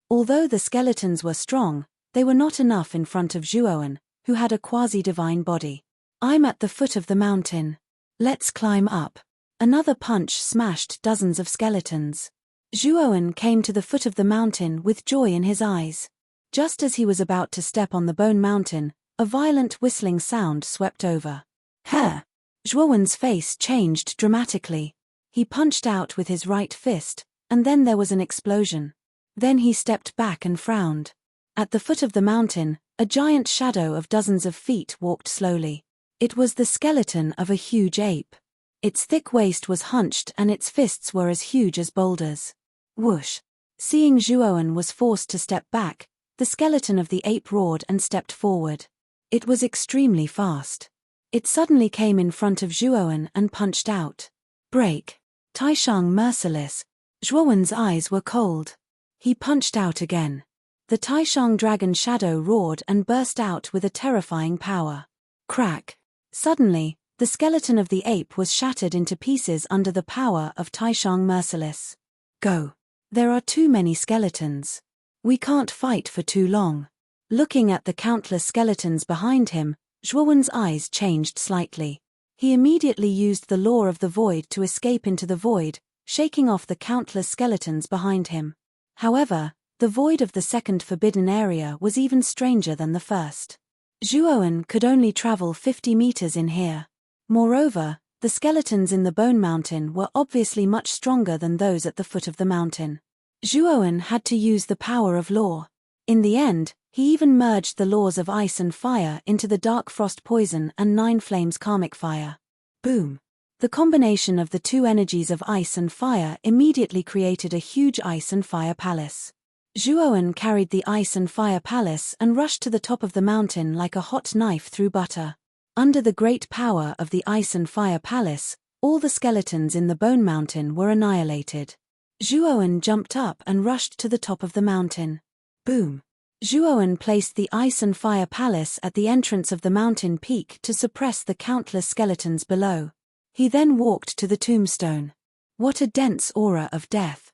Although the skeletons were strong, they were not enough in front of Zhuowen, who had a quasi-divine body. "I'm at the foot of the mountain. Let's climb up." Another punch smashed dozens of skeletons. Zhuowen came to the foot of the mountain with joy in his eyes. Just as he was about to step on the bone mountain, a violent whistling sound swept over. "Huh!" Zhuowen's face changed dramatically. He punched out with his right fist, and then there was an explosion. Then he stepped back and frowned. At the foot of the mountain, a giant shadow of dozens of feet walked slowly. It was the skeleton of a huge ape. Its thick waist was hunched and its fists were as huge as boulders. Whoosh! Seeing Zhuowen was forced to step back, the skeleton of the ape roared and stepped forward. It was extremely fast. It suddenly came in front of Zhuowen and punched out. Break. Taishang merciless. Zhuowen's eyes were cold. He punched out again. The Taishang dragon shadow roared and burst out with a terrifying power. Crack. Suddenly, the skeleton of the ape was shattered into pieces under the power of Taishang merciless. Go. There are too many skeletons. We can't fight for too long. Looking at the countless skeletons behind him, Zhuowen's eyes changed slightly. He immediately used the law of the void to escape into the void, shaking off the countless skeletons behind him. However, the void of the second forbidden area was even stranger than the first. Zhuowen could only travel 50 meters in here. Moreover, the skeletons in the Bone Mountain were obviously much stronger than those at the foot of the mountain. Zhuowen had to use the power of law. In the end, he even merged the laws of ice and fire into the dark frost poison and 9 flames karmic fire. Boom! The combination of the two energies of ice and fire immediately created a huge ice and fire palace. Zhuowen carried the ice and fire palace and rushed to the top of the mountain like a hot knife through butter. Under the great power of the ice and fire palace, all the skeletons in the Bone Mountain were annihilated. Zhuowen jumped up and rushed to the top of the mountain. Boom! Zhuowen placed the ice and fire palace at the entrance of the mountain peak to suppress the countless skeletons below. He then walked to the tombstone. What a dense aura of death!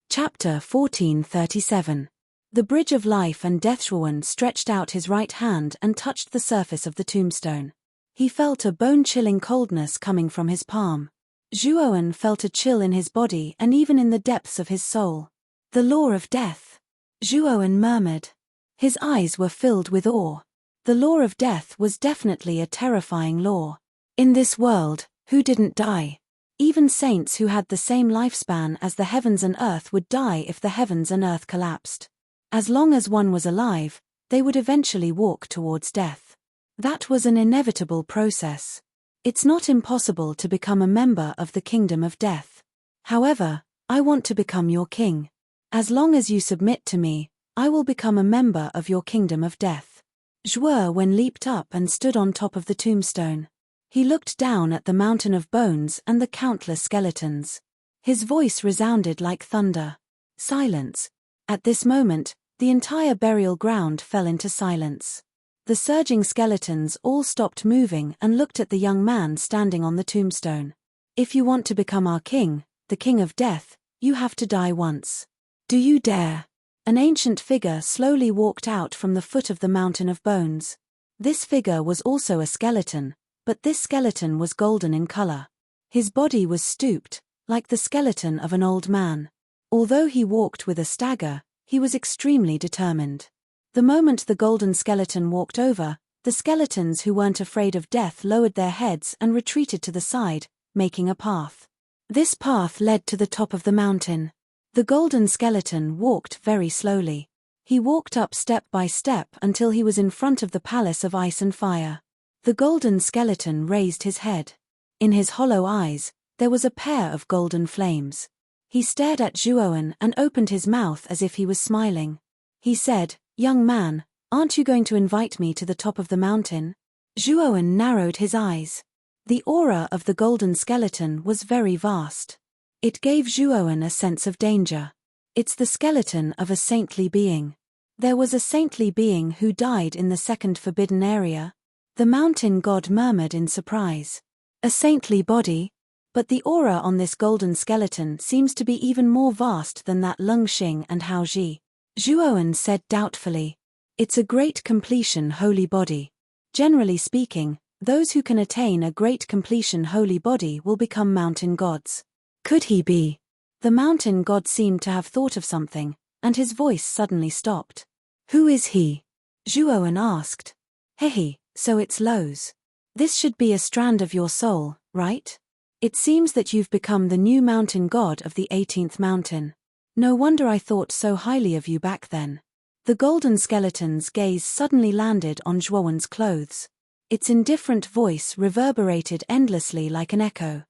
Chapter 1437. The Bridge of Life and Death. Zhuowen stretched out his right hand and touched the surface of the tombstone. He felt a bone-chilling coldness coming from his palm. Zhuowen felt a chill in his body and even in the depths of his soul. The law of death. Zhuowen murmured. His eyes were filled with awe. The law of death was definitely a terrifying law. In this world, who didn't die? Even saints who had the same lifespan as the heavens and earth would die if the heavens and earth collapsed. As long as one was alive, they would eventually walk towards death. That was an inevitable process. It's not impossible to become a member of the kingdom of death. However, I want to become your king. As long as you submit to me, I will become a member of your kingdom of death. Zhuowen leaped up and stood on top of the tombstone. He looked down at the mountain of bones and the countless skeletons. His voice resounded like thunder. Silence. At this moment, the entire burial ground fell into silence. The surging skeletons all stopped moving and looked at the young man standing on the tombstone. If you want to become our king, the king of death, you have to die once. Do you dare? An ancient figure slowly walked out from the foot of the mountain of bones. This figure was also a skeleton, but this skeleton was golden in color. His body was stooped, like the skeleton of an old man. Although he walked with a stagger, he was extremely determined. The moment the golden skeleton walked over, the skeletons who weren't afraid of death lowered their heads and retreated to the side, making a path. This path led to the top of the mountain. The golden skeleton walked very slowly. He walked up step by step until he was in front of the palace of ice and fire. The golden skeleton raised his head. In his hollow eyes, there was a pair of golden flames. He stared at Zhuowen and opened his mouth as if he was smiling. He said, "Young man, aren't you going to invite me to the top of the mountain?" Zhuowen narrowed his eyes. The aura of the golden skeleton was very vast. It gave Zhuowen a sense of danger. It's the skeleton of a saintly being. There was a saintly being who died in the second forbidden area. The mountain god murmured in surprise. A saintly body? But the aura on this golden skeleton seems to be even more vast than that Lung Xing and Hao Ji. Zhuowen said doubtfully. It's a great completion holy body. Generally speaking, those who can attain a great completion holy body will become mountain gods. Could he be? The mountain god seemed to have thought of something, and his voice suddenly stopped. Who is he? Zhuowen asked. Hehe, so it's Lo's. This should be a strand of your soul, right? It seems that you've become the new mountain god of the 18th mountain. No wonder I thought so highly of you back then. The golden skeleton's gaze suddenly landed on Zhuowen's clothes. Its indifferent voice reverberated endlessly like an echo.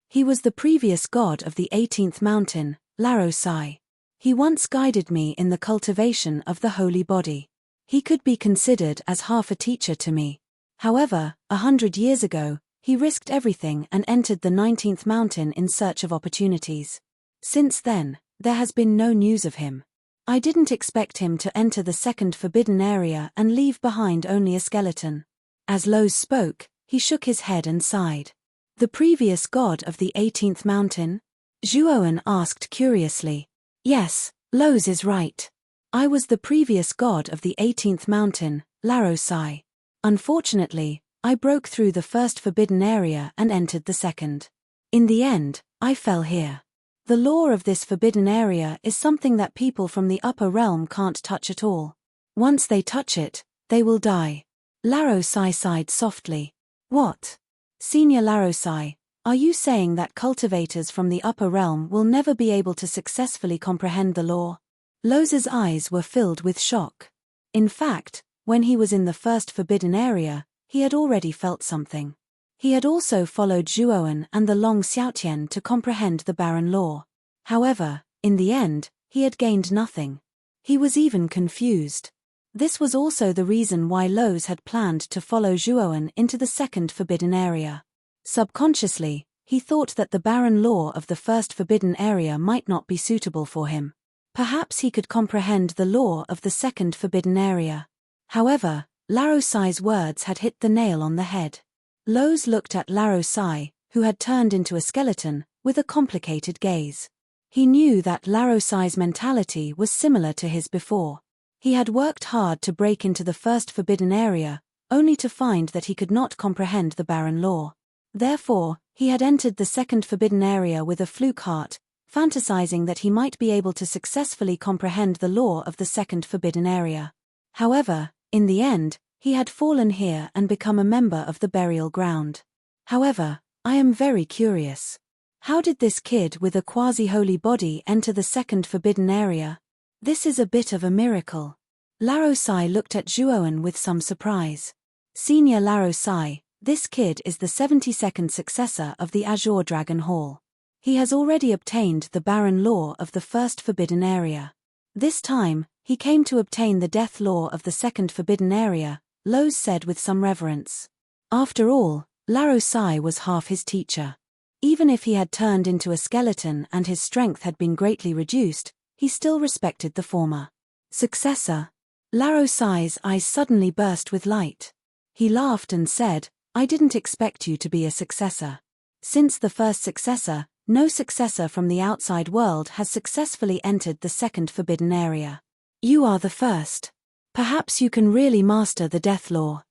He was the previous god of the 18th mountain, Laro Sai. He once guided me in the cultivation of the holy body. He could be considered as half a teacher to me. However, 100 years ago, he risked everything and entered the 19th mountain in search of opportunities. Since then, there has been no news of him. I didn't expect him to enter the second forbidden area and leave behind only a skeleton. As Lowe's spoke, he shook his head and sighed. The previous god of the 18th mountain? Zhuowen asked curiously. Yes, Lowe's is right. I was the previous god of the 18th mountain, Larosai. Unfortunately, I broke through the first forbidden area and entered the second. In the end, I fell here. The law of this forbidden area is something that people from the upper realm can't touch at all. Once they touch it, they will die. Larosai sighed softly. What? Senior Larosai, are you saying that cultivators from the upper realm will never be able to successfully comprehend the law? Loz's eyes were filled with shock. In fact, when he was in the first forbidden area, he had already felt something. He had also followed Zhuowen and the Long Xiaotian to comprehend the barren law. However, in the end, he had gained nothing. He was even confused. This was also the reason why Loz had planned to follow Zhuowen into the second forbidden area. Subconsciously, he thought that the barren law of the first forbidden area might not be suitable for him. Perhaps he could comprehend the law of the second forbidden area. However, Larosai's words had hit the nail on the head. Loz looked at Larosai, who had turned into a skeleton, with a complicated gaze. He knew that Larosai's mentality was similar to his before. He had worked hard to break into the first forbidden area, only to find that he could not comprehend the barren law. Therefore, he had entered the second forbidden area with a fluke heart, fantasizing that he might be able to successfully comprehend the law of the second forbidden area. However, in the end, he had fallen here and become a member of the burial ground. However, I am very curious. How did this kid with a quasi-holy body enter the second forbidden area? This is a bit of a miracle. Larosai looked at Zhuowen with some surprise. Senior Larosai, this kid is the 72nd successor of the Azure Dragon Hall. He has already obtained the barren law of the first forbidden area. This time, he came to obtain the death law of the second forbidden area, Loz said with some reverence. After all, Larosai was half his teacher. Even if he had turned into a skeleton and his strength had been greatly reduced, he still respected the former successor. Larosai's eyes suddenly burst with light. He laughed and said, I didn't expect you to be a successor. Since the first successor, no successor from the outside world has successfully entered the second forbidden area. You are the first. Perhaps you can really master the death law.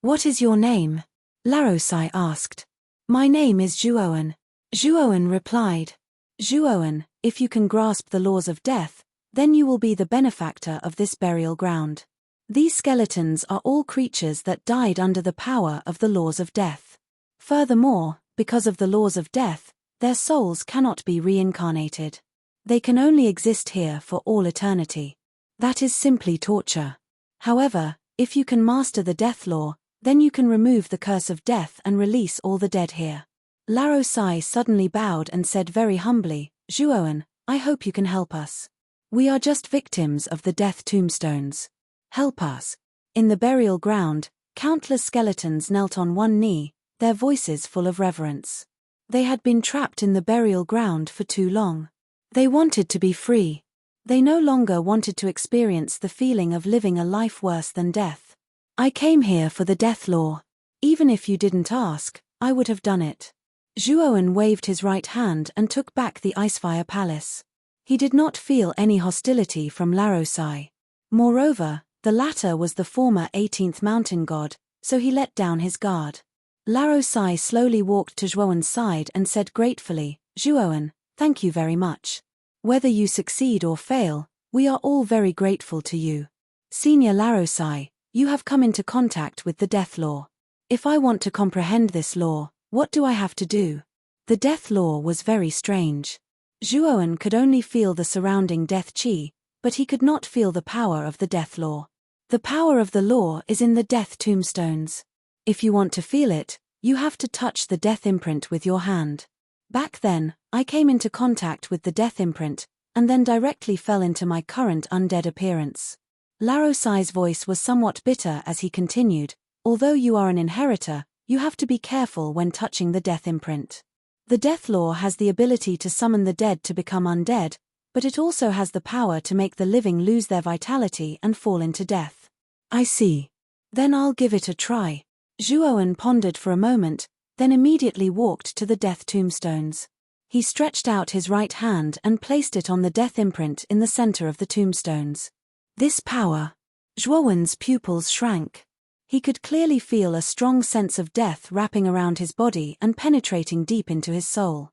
What is your name? Larosai asked. My name is Zhuowen. Zhuowen replied. Zhuowen, if you can grasp the laws of death, then you will be the benefactor of this burial ground. These skeletons are all creatures that died under the power of the laws of death. Furthermore, because of the laws of death, their souls cannot be reincarnated. They can only exist here for all eternity. That is simply torture. However, if you can master the death law, then you can remove the curse of death and release all the dead here. Larosai suddenly bowed and said very humbly, Zhuowen, I hope you can help us. We are just victims of the death tombstones. Help us. In the burial ground, countless skeletons knelt on one knee, their voices full of reverence. They had been trapped in the burial ground for too long. They wanted to be free. They no longer wanted to experience the feeling of living a life worse than death. I came here for the death law. Even if you didn't ask, I would have done it. Zhuowen waved his right hand and took back the Icefire Palace. He did not feel any hostility from Larosai. Moreover, the latter was the former 18th mountain god, so he let down his guard. Larosai slowly walked to Zhuowen's side and said gratefully, Zhuowen, thank you very much. Whether you succeed or fail, we are all very grateful to you. Senior Larosai, you have come into contact with the death law. If I want to comprehend this law, what do I have to do? The death law was very strange. Zhuowen could only feel the surrounding death chi, but he could not feel the power of the death law. The power of the law is in the death tombstones. If you want to feel it, you have to touch the death imprint with your hand. Back then, I came into contact with the death imprint, and then directly fell into my current undead appearance. Larosai's voice was somewhat bitter as he continued, although you are an inheritor, you have to be careful when touching the death imprint. The death law has the ability to summon the dead to become undead, but it also has the power to make the living lose their vitality and fall into death. I see. Then I'll give it a try. Zhuowen pondered for a moment, then immediately walked to the death tombstones. He stretched out his right hand and placed it on the death imprint in the center of the tombstones. This power. Zhuowen's pupils shrank. He could clearly feel a strong sense of death wrapping around his body and penetrating deep into his soul.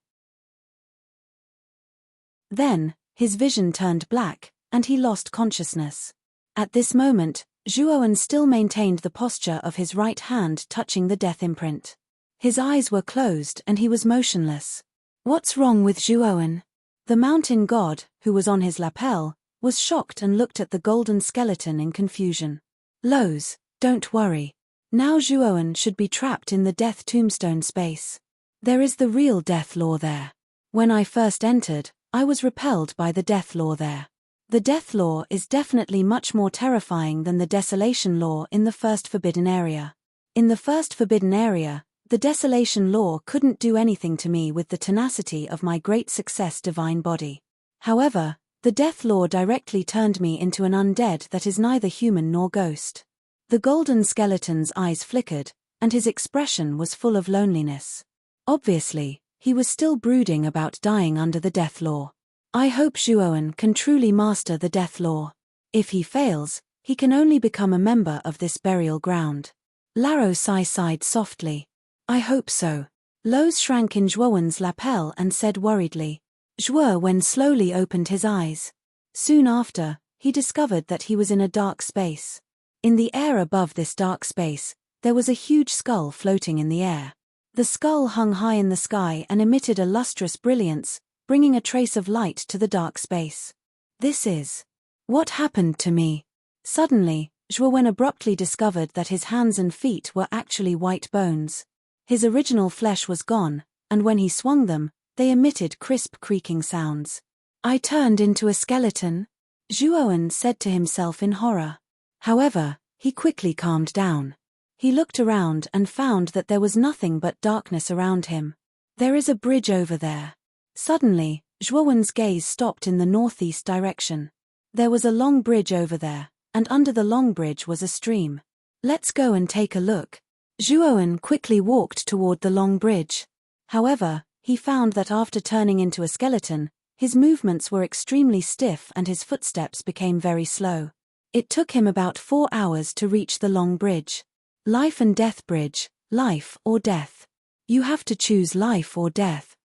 Then, his vision turned black, and he lost consciousness. At this moment, Zhuowen still maintained the posture of his right hand touching the death imprint. His eyes were closed and he was motionless. What's wrong with Zhuowen? The mountain god, who was on his lapel, was shocked and looked at the golden skeleton in confusion. Lows, don't worry. Now Zhuowen should be trapped in the death tombstone space. There is the real death law there. When I first entered, I was repelled by the death law there. The death law is definitely much more terrifying than the desolation law in the first forbidden area. In the first forbidden area, the desolation law couldn't do anything to me with the tenacity of my great success divine body. However, the death law directly turned me into an undead that is neither human nor ghost. The golden skeleton's eyes flickered, and his expression was full of loneliness. Obviously, he was still brooding about dying under the death law. I hope Zhuowen can truly master the death law. If he fails, he can only become a member of this burial ground. Larosai sighed softly. I hope so. Lows shrank in Zhuowen's lapel and said worriedly. Zhuowen slowly opened his eyes. Soon after, he discovered that he was in a dark space. In the air above this dark space, there was a huge skull floating in the air. The skull hung high in the sky and emitted a lustrous brilliance, bringing a trace of light to the dark space. This is. What happened to me? Suddenly, Zhuowen abruptly discovered that his hands and feet were actually white bones. His original flesh was gone, and when he swung them, they emitted crisp creaking sounds. I turned into a skeleton? Zhuowen said to himself in horror. However, he quickly calmed down. He looked around and found that there was nothing but darkness around him. There is a bridge over there. Suddenly, Zhuowen's gaze stopped in the northeast direction. There was a long bridge over there, and under the long bridge was a stream. Let's go and take a look. Zhuowen quickly walked toward the long bridge. However, he found that after turning into a skeleton, his movements were extremely stiff and his footsteps became very slow. It took him about 4 hours to reach the long bridge. Life and death bridge, life or death. You have to choose life or death.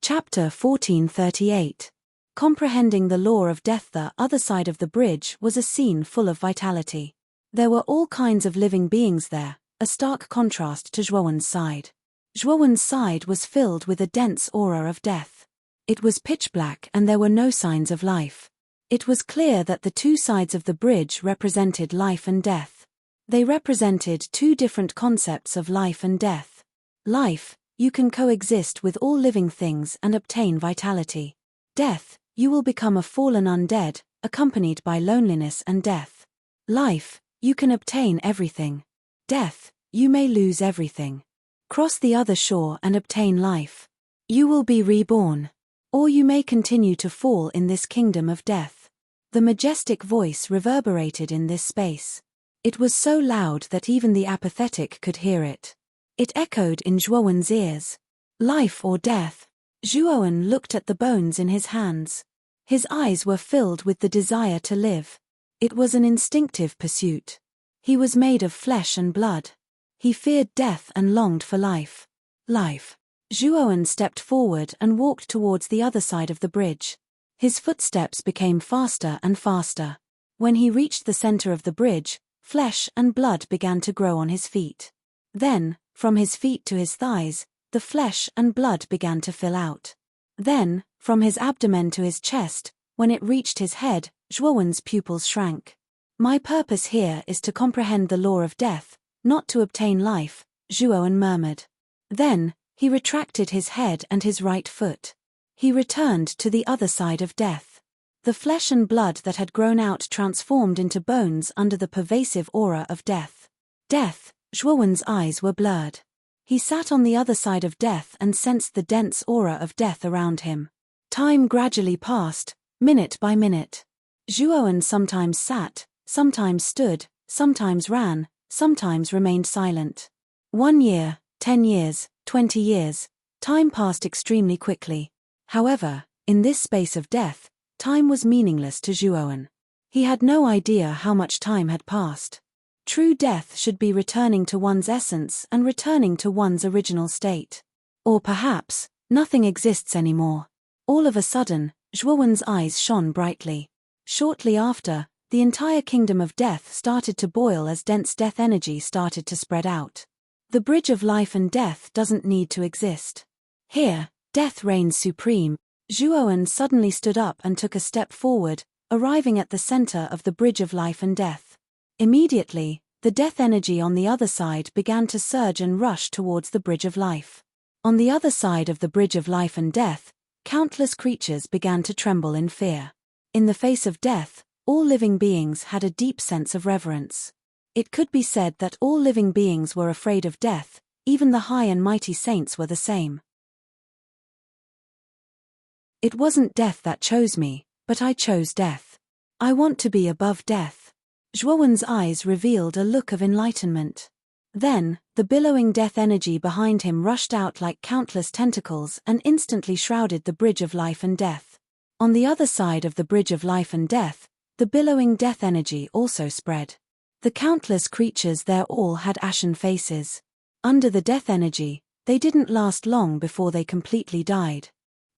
Chapter 1438. Comprehending the law of death. The other side of the bridge was a scene full of vitality. There were all kinds of living beings there, a stark contrast to Zhuowen's side. Zhuowen's side was filled with a dense aura of death. It was pitch black and there were no signs of life. It was clear that the two sides of the bridge represented life and death. They represented two different concepts of life and death. Life, you can coexist with all living things and obtain vitality. Death, you will become a fallen undead, accompanied by loneliness and death. Life, you can obtain everything. Death, you may lose everything. Cross the other shore and obtain life. You will be reborn. Or you may continue to fall in this kingdom of death. The majestic voice reverberated in this space. It was so loud that even the apathetic could hear it. It echoed in Zhuowen's ears. Life or death. Zhuowen looked at the bones in his hands. His eyes were filled with the desire to live. It was an instinctive pursuit. He was made of flesh and blood. He feared death and longed for life. Life. Zhuowen stepped forward and walked towards the other side of the bridge. His footsteps became faster and faster. When he reached the center of the bridge, flesh and blood began to grow on his feet. Then, from his feet to his thighs, the flesh and blood began to fill out. Then, from his abdomen to his chest, when it reached his head, Zhuowen's pupils shrank. My purpose here is to comprehend the law of death, not to obtain life, Zhuowen murmured. Then, He retracted his head and his right foot. He returned to the other side of death. The flesh and blood that had grown out transformed into bones under the pervasive aura of death. Death, Zhuowen's eyes were blurred. He sat on the other side of death and sensed the dense aura of death around him. Time gradually passed, minute by minute. Zhuowen sometimes sat, sometimes stood, sometimes ran, sometimes remained silent. 1 year, 10 years, 20 years, time passed extremely quickly. However, in this space of death, time was meaningless to Zhuowen. He had no idea how much time had passed. True death should be returning to one's essence and returning to one's original state. Or perhaps, nothing exists anymore. All of a sudden, Zhuowen's eyes shone brightly. Shortly after, the entire kingdom of death started to boil as dense death energy started to spread out. The bridge of life and death doesn't need to exist. Here, death reigns supreme. Zhuowen suddenly stood up and took a step forward, arriving at the center of the bridge of life and death. Immediately, the death energy on the other side began to surge and rush towards the bridge of life. On the other side of the bridge of life and death, countless creatures began to tremble in fear. In the face of death, all living beings had a deep sense of reverence. It could be said that all living beings were afraid of death, even the high and mighty saints were the same. It wasn't death that chose me, but I chose death. I want to be above death. Zhuowen's eyes revealed a look of enlightenment. Then, the billowing death energy behind him rushed out like countless tentacles and instantly shrouded the bridge of life and death. On the other side of the bridge of life and death, the billowing death energy also spread. The countless creatures there all had ashen faces. Under the death energy, they didn't last long before they completely died.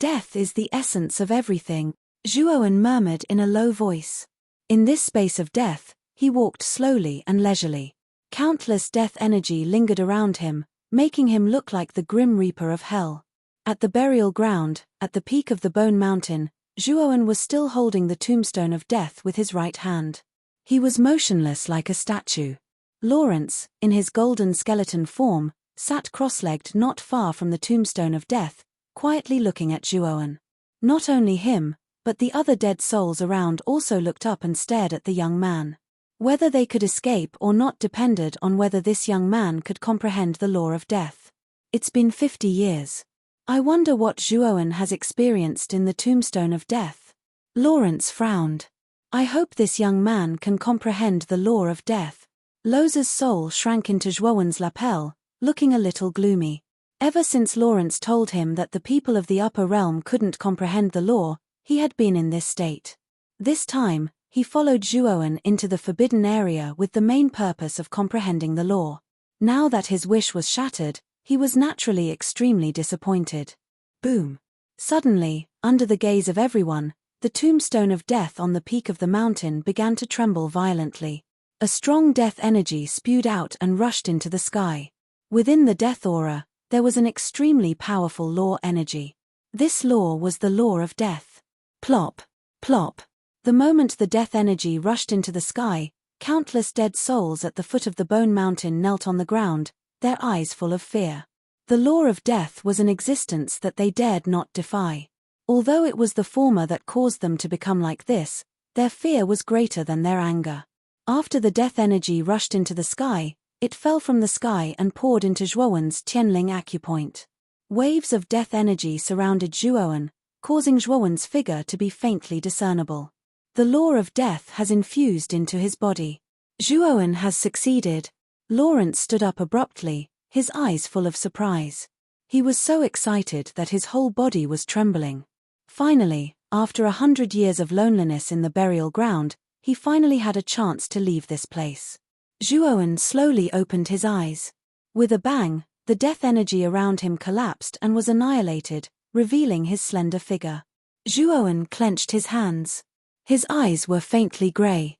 Death is the essence of everything, Zhuowen murmured in a low voice. In this space of death, he walked slowly and leisurely. Countless death energy lingered around him, making him look like the grim reaper of hell. At the burial ground, at the peak of the Bone Mountain, Zhuowen was still holding the tombstone of death with his right hand. He was motionless like a statue. Lawrence, in his golden skeleton form, sat cross-legged not far from the tombstone of death, quietly looking at Zhuowen. Not only him, but the other dead souls around also looked up and stared at the young man. Whether they could escape or not depended on whether this young man could comprehend the law of death. It's been 50 years. I wonder what Zhuowen has experienced in the tombstone of death. Lawrence frowned. I hope this young man can comprehend the law of death. Loza's soul shrank into Zhuowen's lapel, looking a little gloomy. Ever since Lawrence told him that the people of the upper realm couldn't comprehend the law, he had been in this state. This time, he followed Zhuowen into the forbidden area with the main purpose of comprehending the law. Now that his wish was shattered, he was naturally extremely disappointed. Boom! Suddenly, under the gaze of everyone, the tombstone of death on the peak of the mountain began to tremble violently. A strong death energy spewed out and rushed into the sky. Within the death aura, there was an extremely powerful law energy. This law was the law of death. Plop! Plop! The moment the death energy rushed into the sky, countless dead souls at the foot of the Bone Mountain knelt on the ground, their eyes full of fear. The law of death was an existence that they dared not defy. Although it was the former that caused them to become like this, their fear was greater than their anger. After the death energy rushed into the sky, it fell from the sky and poured into Zhuowen's Tianling acupoint. Waves of death energy surrounded Zhuowen, causing Zhuowen's figure to be faintly discernible. The law of death has infused into his body. Zhuowen has succeeded. Lawrence stood up abruptly, his eyes full of surprise. He was so excited that his whole body was trembling. Finally, after 100 years of loneliness in the burial ground, he finally had a chance to leave this place. Zhuowen slowly opened his eyes. With a bang, the death energy around him collapsed and was annihilated, revealing his slender figure. Zhuowen clenched his hands. His eyes were faintly gray.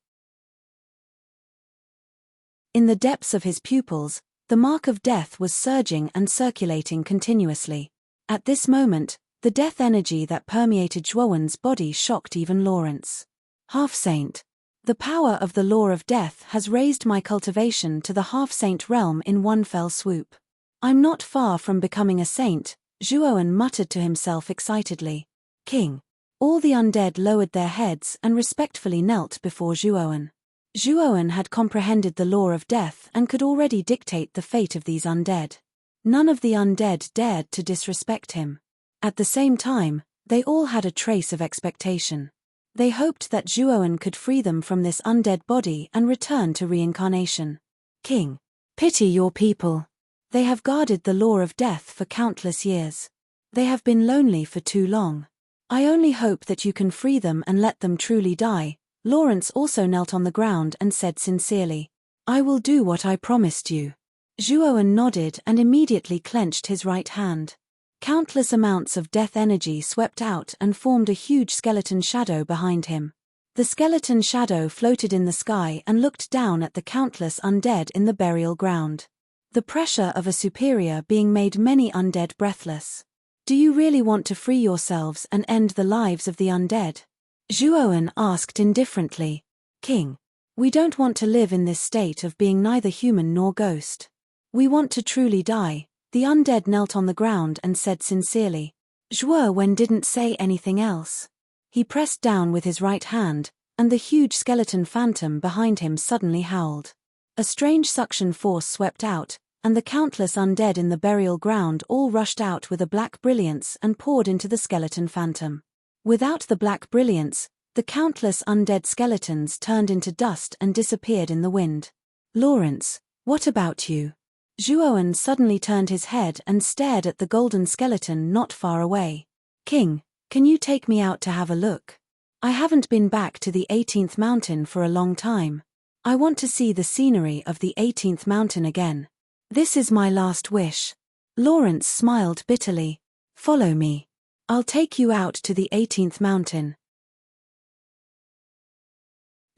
In the depths of his pupils, the mark of death was surging and circulating continuously. At this moment, the death energy that permeated Zhuowen's body shocked even Lawrence. Half-saint. The power of the law of death has raised my cultivation to the half-saint realm in one fell swoop. I'm not far from becoming a saint, Zhuowen muttered to himself excitedly. King. All the undead lowered their heads and respectfully knelt before Zhuowen. Zhuowen had comprehended the law of death and could already dictate the fate of these undead. None of the undead dared to disrespect him. At the same time, they all had a trace of expectation. They hoped that Zhuowen could free them from this undead body and return to reincarnation. King. Pity your people. They have guarded the law of death for countless years. They have been lonely for too long. I only hope that you can free them and let them truly die. Lawrence also knelt on the ground and said sincerely, I will do what I promised you. Zhuowen nodded and immediately clenched his right hand. Countless amounts of death energy swept out and formed a huge skeleton shadow behind him. The skeleton shadow floated in the sky and looked down at the countless undead in the burial ground. The pressure of a superior being made many undead breathless. Do you really want to free yourselves and end the lives of the undead? Zhuowen asked indifferently. King. We don't want to live in this state of being neither human nor ghost. We want to truly die. The undead knelt on the ground and said sincerely. Zhuowen didn't say anything else. He pressed down with his right hand, and the huge skeleton phantom behind him suddenly howled. A strange suction force swept out, and the countless undead in the burial ground all rushed out with a black brilliance and poured into the skeleton phantom. Without the black brilliance, the countless undead skeletons turned into dust and disappeared in the wind. Lawrence, what about you? Zhuowen suddenly turned his head and stared at the golden skeleton not far away. King, can you take me out to have a look? I haven't been back to the 18th mountain for a long time. I want to see the scenery of the 18th mountain again. This is my last wish. Lawrence smiled bitterly. Follow me. I'll take you out to the 18th mountain.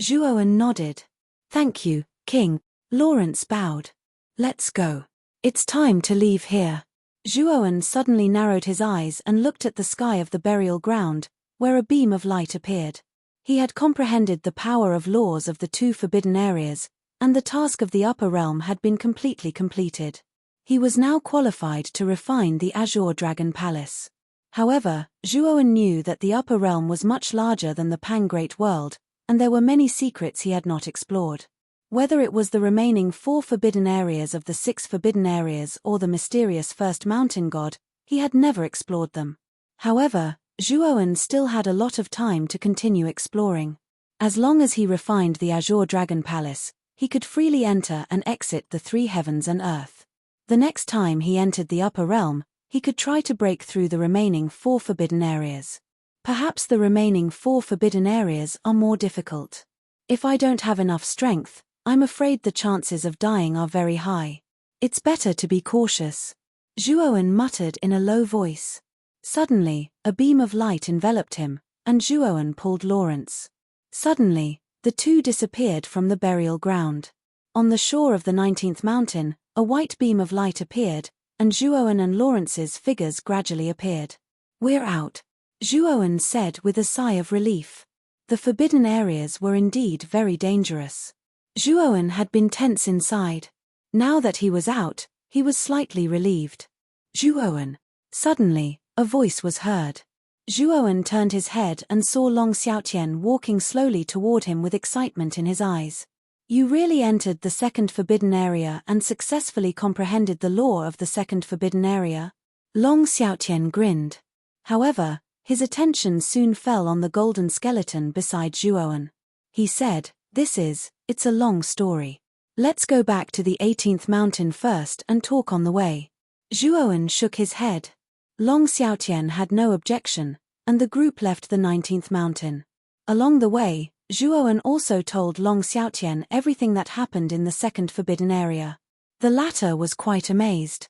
Zhuowen nodded. Thank you, King. Lawrence bowed. Let's go. It's time to leave here. Zhuowen suddenly narrowed his eyes and looked at the sky of the burial ground, where a beam of light appeared. He had comprehended the power of laws of the two forbidden areas, and the task of the upper realm had been completely completed. He was now qualified to refine the Azure Dragon Palace. However, Zhuowen knew that the upper realm was much larger than the Pang Great World, and there were many secrets he had not explored. Whether it was the remaining 4 forbidden areas of the 6 forbidden areas or the mysterious first mountain god, he had never explored them. However, Zhuowen still had a lot of time to continue exploring. As long as he refined the Azure Dragon Palace, he could freely enter and exit the 3 heavens and earth. The next time he entered the upper realm, he could try to break through the remaining 4 forbidden areas. Perhaps the remaining 4 forbidden areas are more difficult. If I don't have enough strength, I'm afraid the chances of dying are very high. It's better to be cautious. Zhuowen muttered in a low voice. Suddenly, a beam of light enveloped him, and Zhuowen pulled Lawrence. Suddenly, the two disappeared from the burial ground. On the shore of the 19th mountain, a white beam of light appeared, and Zhuowen and Lawrence's figures gradually appeared. We're out, Zhuowen said with a sigh of relief. The forbidden areas were indeed very dangerous. Zhuowen had been tense inside. Now that he was out, he was slightly relieved. Zhuowen. Suddenly, a voice was heard. Zhuowen turned his head and saw Long Xiaotian walking slowly toward him with excitement in his eyes. You really entered the second forbidden area and successfully comprehended the law of the second forbidden area? Long Xiaotian grinned. However, his attention soon fell on the golden skeleton beside Zhuowen. He said, It's a long story. Let's go back to the 18th mountain first and talk on the way. Zhuowen shook his head. Long Xiaotian had no objection, and the group left the 19th mountain. Along the way, Zhuowen also told Long Xiaotian everything that happened in the second forbidden area. The latter was quite amazed.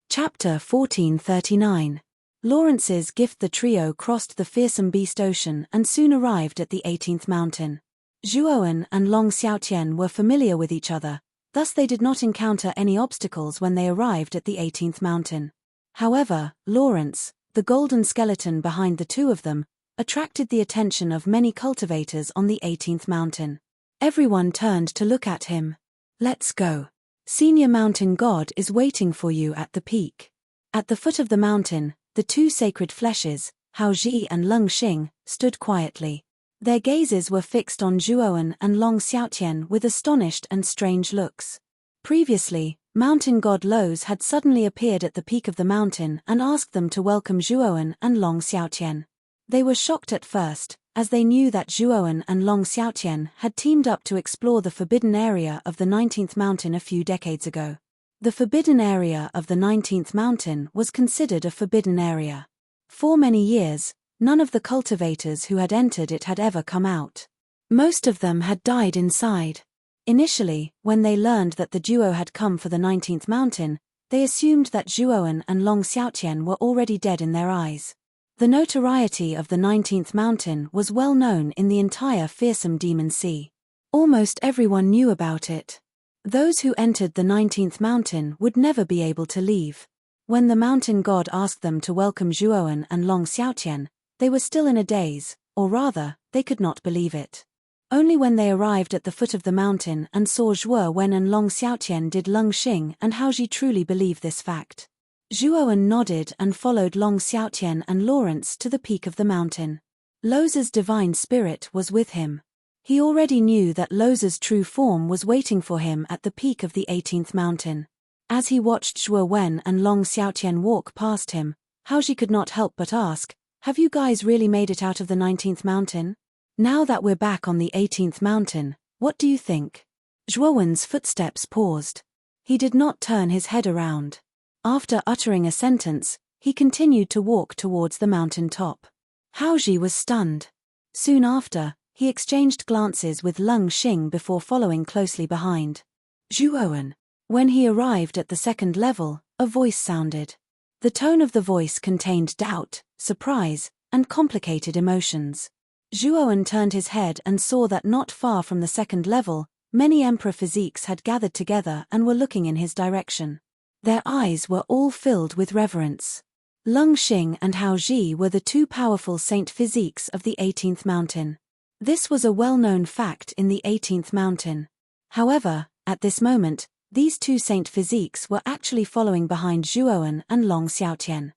Chapter 1439. Lawrence's gift. The trio crossed the fearsome beast ocean and soon arrived at the 18th mountain. Zhuowen and Long Xiaotian were familiar with each other, thus they did not encounter any obstacles when they arrived at the 18th mountain. However, Lawrence, the golden skeleton behind the two of them, attracted the attention of many cultivators on the 18th mountain. Everyone turned to look at him. Let's go. Senior mountain god is waiting for you at the peak. At the foot of the mountain, the two sacred fleshes, Hao Ji and Leng Xing, stood quietly. Their gazes were fixed on Zhuowen and Long Xiaotian with astonished and strange looks. Previously, mountain god Loz had suddenly appeared at the peak of the mountain and asked them to welcome Zhuowen and Long Xiaotian. They were shocked at first, as they knew that Zhuowen and Long Xiaotian had teamed up to explore the forbidden area of the 19th mountain a few decades ago. The forbidden area of the 19th mountain was considered a forbidden area. For many years, none of the cultivators who had entered it had ever come out. Most of them had died inside. Initially, when they learned that the duo had come for the 19th mountain, they assumed that Zhuowen and Long Xiaotian were already dead in their eyes. The notoriety of the 19th mountain was well known in the entire fearsome Demon Sea. Almost everyone knew about it. Those who entered the 19th mountain would never be able to leave. When the mountain god asked them to welcome Zhuowen and Long Xiaotian, they were still in a daze, or rather, they could not believe it. Only when they arrived at the foot of the mountain and saw Zhuowen and Long Xiaotian did Leng Xing and Hao Ji truly believe this fact. Zhuowen nodded and followed Long Xiaotian and Lawrence to the peak of the mountain. Loz's divine spirit was with him. He already knew that Loz's true form was waiting for him at the peak of the 18th mountain. As he watched Zhuowen and Long Xiaotian walk past him, Hao Ji could not help but ask, "Have you guys really made it out of the 19th mountain? Now that we're back on the 18th mountain, what do you think?" Zhuowen's footsteps paused. He did not turn his head around. After uttering a sentence, he continued to walk towards the mountain top. Hao Ji was stunned. Soon after, he exchanged glances with Leng Xing before following closely behind. Zhuowen. When he arrived at the second level, a voice sounded. The tone of the voice contained doubt, surprise, and complicated emotions. Zhuowen turned his head and saw that not far from the second level, many emperor physiques had gathered together and were looking in his direction. Their eyes were all filled with reverence. Leng Xing and Hao Ji were the two powerful saint physiques of the 18th mountain. This was a well-known fact in the 18th mountain. However, at this moment, these two saint physiques were actually following behind Zhuowen and Long Xiaotian.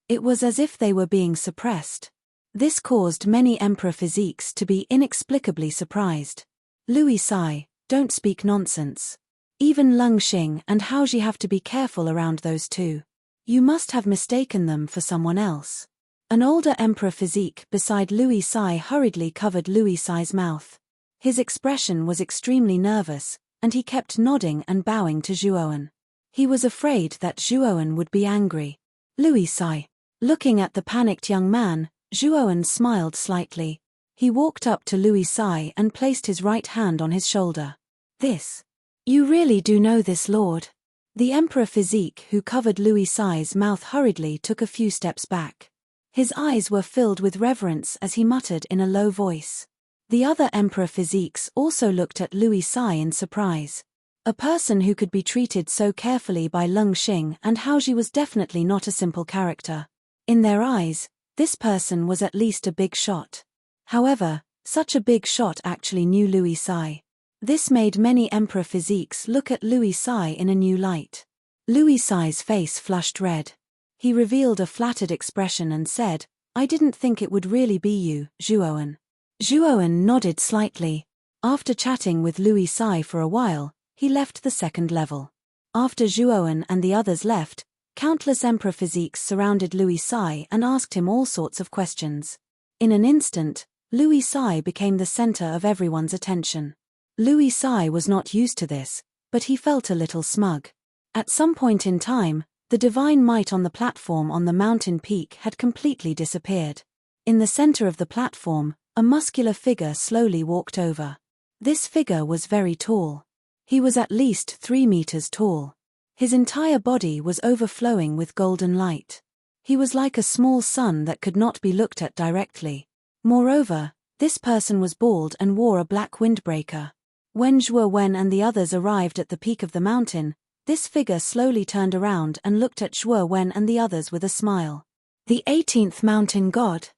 It was as if they were being suppressed. This caused many emperor physiques to be inexplicably surprised. Louis Sai, don't speak nonsense. Even Leng Xing and Hao Ji have to be careful around those two. You must have mistaken them for someone else. An older emperor physique beside Louis Sai hurriedly covered Louis Sai's mouth. His expression was extremely nervous, and he kept nodding and bowing to Zhuowen. He was afraid that Zhuowen would be angry. Louis Sai. Looking at the panicked young man, Zhuowen smiled slightly. He walked up to Louis Sai and placed his right hand on his shoulder. This. You really do know this, Lord. The emperor physique who covered Louis Sai's mouth hurriedly took a few steps back. His eyes were filled with reverence as he muttered in a low voice. The other emperor physiques also looked at Louis Sai in surprise. A person who could be treated so carefully by Leng Xing and Hao Ji was definitely not a simple character. In their eyes, this person was at least a big shot. However, such a big shot actually knew Louis Sai. This made many emperor physiques look at Louis Sai in a new light. Louis Sai's face flushed red. He revealed a flattered expression and said, "I didn't think it would really be you, Zhuowen." Zhuowen nodded slightly. After chatting with Louis Sai for a while, he left the second level. After Zhuowen and the others left, countless emperor physiques surrounded Louis Sai and asked him all sorts of questions. In an instant, Louis Sai became the center of everyone's attention. Louis Sai was not used to this, but he felt a little smug. At some point in time, the divine might on the platform on the mountain peak had completely disappeared. In the center of the platform, a muscular figure slowly walked over. This figure was very tall. He was at least 3 meters tall. His entire body was overflowing with golden light. He was like a small sun that could not be looked at directly. Moreover, this person was bald and wore a black windbreaker. When Zhuowen and the others arrived at the peak of the mountain, this figure slowly turned around and looked at Zhuowen and the others with a smile. The 18th mountain god.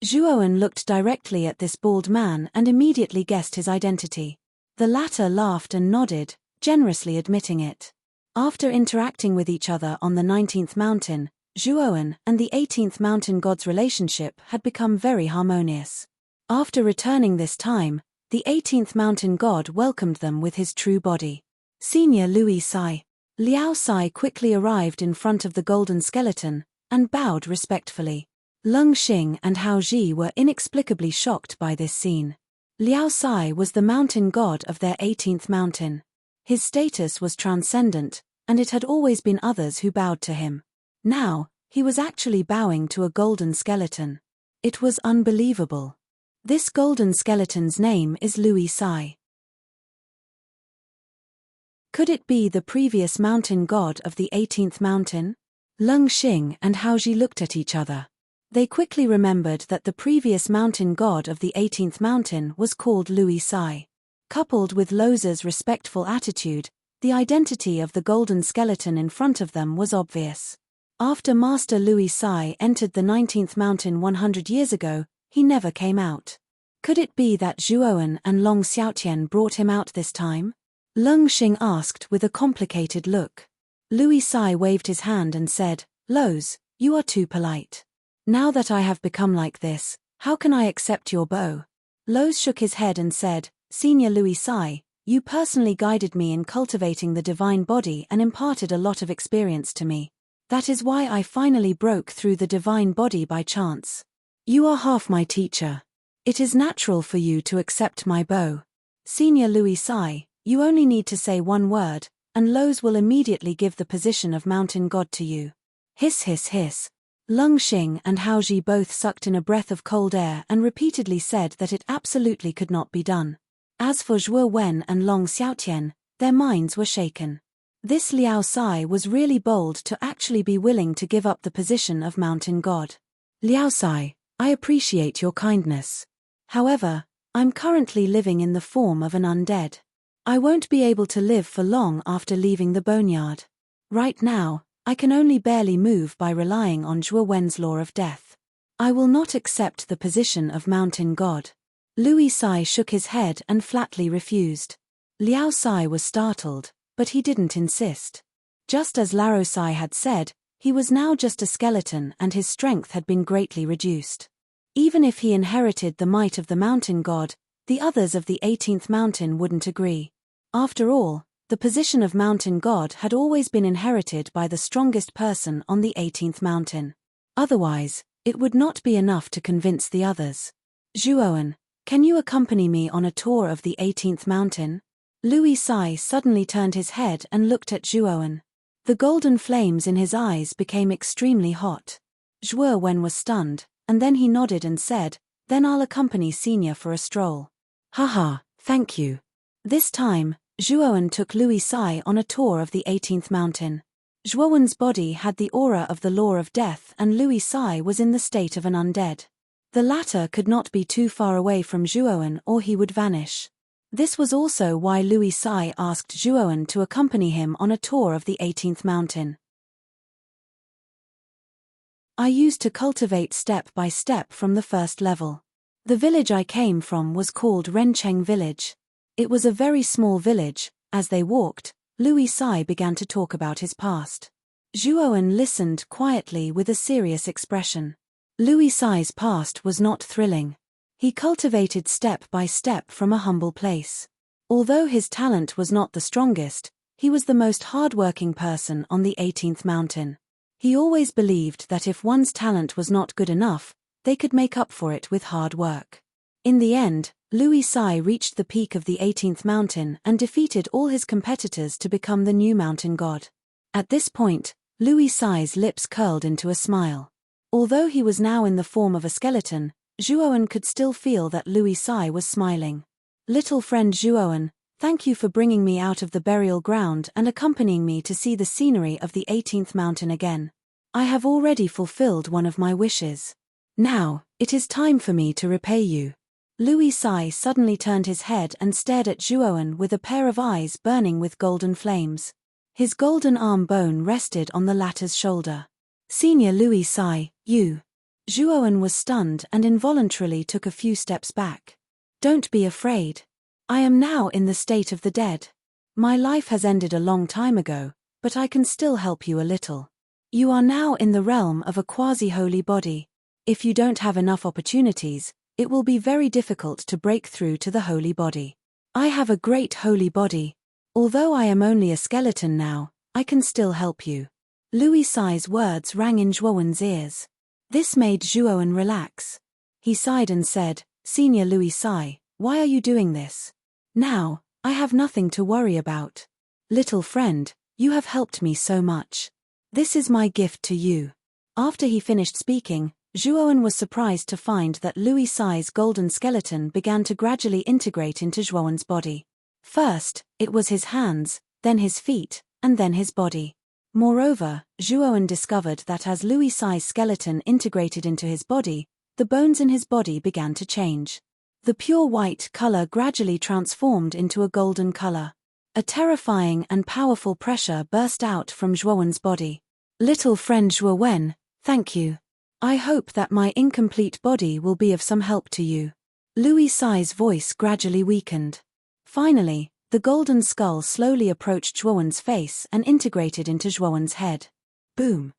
Zhuowen looked directly at this bald man and immediately guessed his identity. The latter laughed and nodded, generously admitting it. After interacting with each other on the 19th mountain, Zhuowen and the 18th mountain god's relationship had become very harmonious. After returning this time, the 18th mountain god welcomed them with his true body. Senior Louis Sai. Liao Sai quickly arrived in front of the golden skeleton and bowed respectfully. Leng Xing and Hao Ji were inexplicably shocked by this scene. Liao Sai was the mountain god of their 18th mountain. His status was transcendent, and it had always been others who bowed to him. Now, he was actually bowing to a golden skeleton. It was unbelievable. This golden skeleton's name is Louis Sai. Could it be the previous mountain god of the 18th mountain? Leng Xing and Hao Ji looked at each other. They quickly remembered that the previous mountain god of the 18th mountain was called Louis Sai. Coupled with Loza's respectful attitude, the identity of the golden skeleton in front of them was obvious. After Master Louis Sai entered the 19th mountain 100 years ago, he never came out. Could it be that Zhuowen and Long Xiaotian brought him out this time? Leng Xing asked with a complicated look. Louis Sai waved his hand and said, "Loz, you are too polite. Now that I have become like this, how can I accept your bow?" Loz shook his head and said, "Senior Louis Sai, you personally guided me in cultivating the divine body and imparted a lot of experience to me. That is why I finally broke through the divine body by chance. You are half my teacher. It is natural for you to accept my bow. Senior Louis Sai, you only need to say one word, and Loz will immediately give the position of mountain god to you." Hiss hiss hiss. Leng Xing and Hao Ji both sucked in a breath of cold air and repeatedly said that it absolutely could not be done. As for Zhuowen and Long Xiaotian, their minds were shaken. This Liao Sai was really bold to actually be willing to give up the position of mountain god. "Liao Sai, I appreciate your kindness. However, I'm currently living in the form of an undead. I won't be able to live for long after leaving the boneyard. Right now, I can only barely move by relying on Zhuowen's law of death. I will not accept the position of mountain god." Louis Sai shook his head and flatly refused. Liao Sai was startled, but he didn't insist. Just as Laro Sai had said, he was now just a skeleton and his strength had been greatly reduced. Even if he inherited the might of the mountain god, the others of the 18th mountain wouldn't agree. After all, the position of mountain god had always been inherited by the strongest person on the 18th mountain. Otherwise, it would not be enough to convince the others. "Zhuowen, can you accompany me on a tour of the 18th mountain?" Louis Sai suddenly turned his head and looked at Zhuowen. The golden flames in his eyes became extremely hot. Zhuowen was stunned, and then he nodded and said, "Then I'll accompany Senior for a stroll." "Haha, thank you." This time, Zhuowen took Louis Sai on a tour of the 18th mountain. Zhuowen's body had the aura of the law of death and Louis Sai was in the state of an undead. The latter could not be too far away from Zhuowen or he would vanish. This was also why Louis Sai asked Zhuowen to accompany him on a tour of the 18th mountain. "I used to cultivate step by step from the first level. The village I came from was called Rencheng village. It was a very small village." As they walked, Louis Sai began to talk about his past. Zhuowen listened quietly with a serious expression. Louis Sai's past was not thrilling. He cultivated step by step from a humble place. Although his talent was not the strongest, he was the most hard-working person on the 18th mountain. He always believed that if one's talent was not good enough, they could make up for it with hard work. In the end, Louis Sai reached the peak of the 18th mountain and defeated all his competitors to become the new mountain god. At this point, Louis Sai's lips curled into a smile. Although he was now in the form of a skeleton, Zhuowen could still feel that Louis Sai was smiling. "Little friend Zhuowen, thank you for bringing me out of the burial ground and accompanying me to see the scenery of the 18th mountain again. I have already fulfilled one of my wishes. Now, it is time for me to repay you." Louis Sai suddenly turned his head and stared at Zhuowen with a pair of eyes burning with golden flames. His golden arm bone rested on the latter's shoulder. "Senior Louis Sai, you." Zhuowen was stunned and involuntarily took a few steps back. Don't be afraid. I am now in the state of the dead. My life has ended a long time ago, but I can still help you a little. You are now in the realm of a quasi-holy body. If you don't have enough opportunities, it will be very difficult to break through to the holy body. I have a great holy body. Although I am only a skeleton now, I can still help you. Louis Sai's words rang in Zhuowen's ears. This made Zhuowen relax. He sighed and said, Senior Louis Sai, why are you doing this? Now, I have nothing to worry about. Little friend, you have helped me so much. This is my gift to you. After he finished speaking, Zhuowen was surprised to find that Louis Sai's golden skeleton began to gradually integrate into Zhuowen's body. First, it was his hands, then his feet, and then his body. Moreover, Zhuowen discovered that as Louis Sai's skeleton integrated into his body, the bones in his body began to change. The pure white color gradually transformed into a golden color. A terrifying and powerful pressure burst out from Zhuowen's body. Little friend Zhuowen, thank you. I hope that my incomplete body will be of some help to you. Louis Sai's voice gradually weakened. Finally, the golden skull slowly approached Zhuowen's face and integrated into Zhuowen's head. Boom.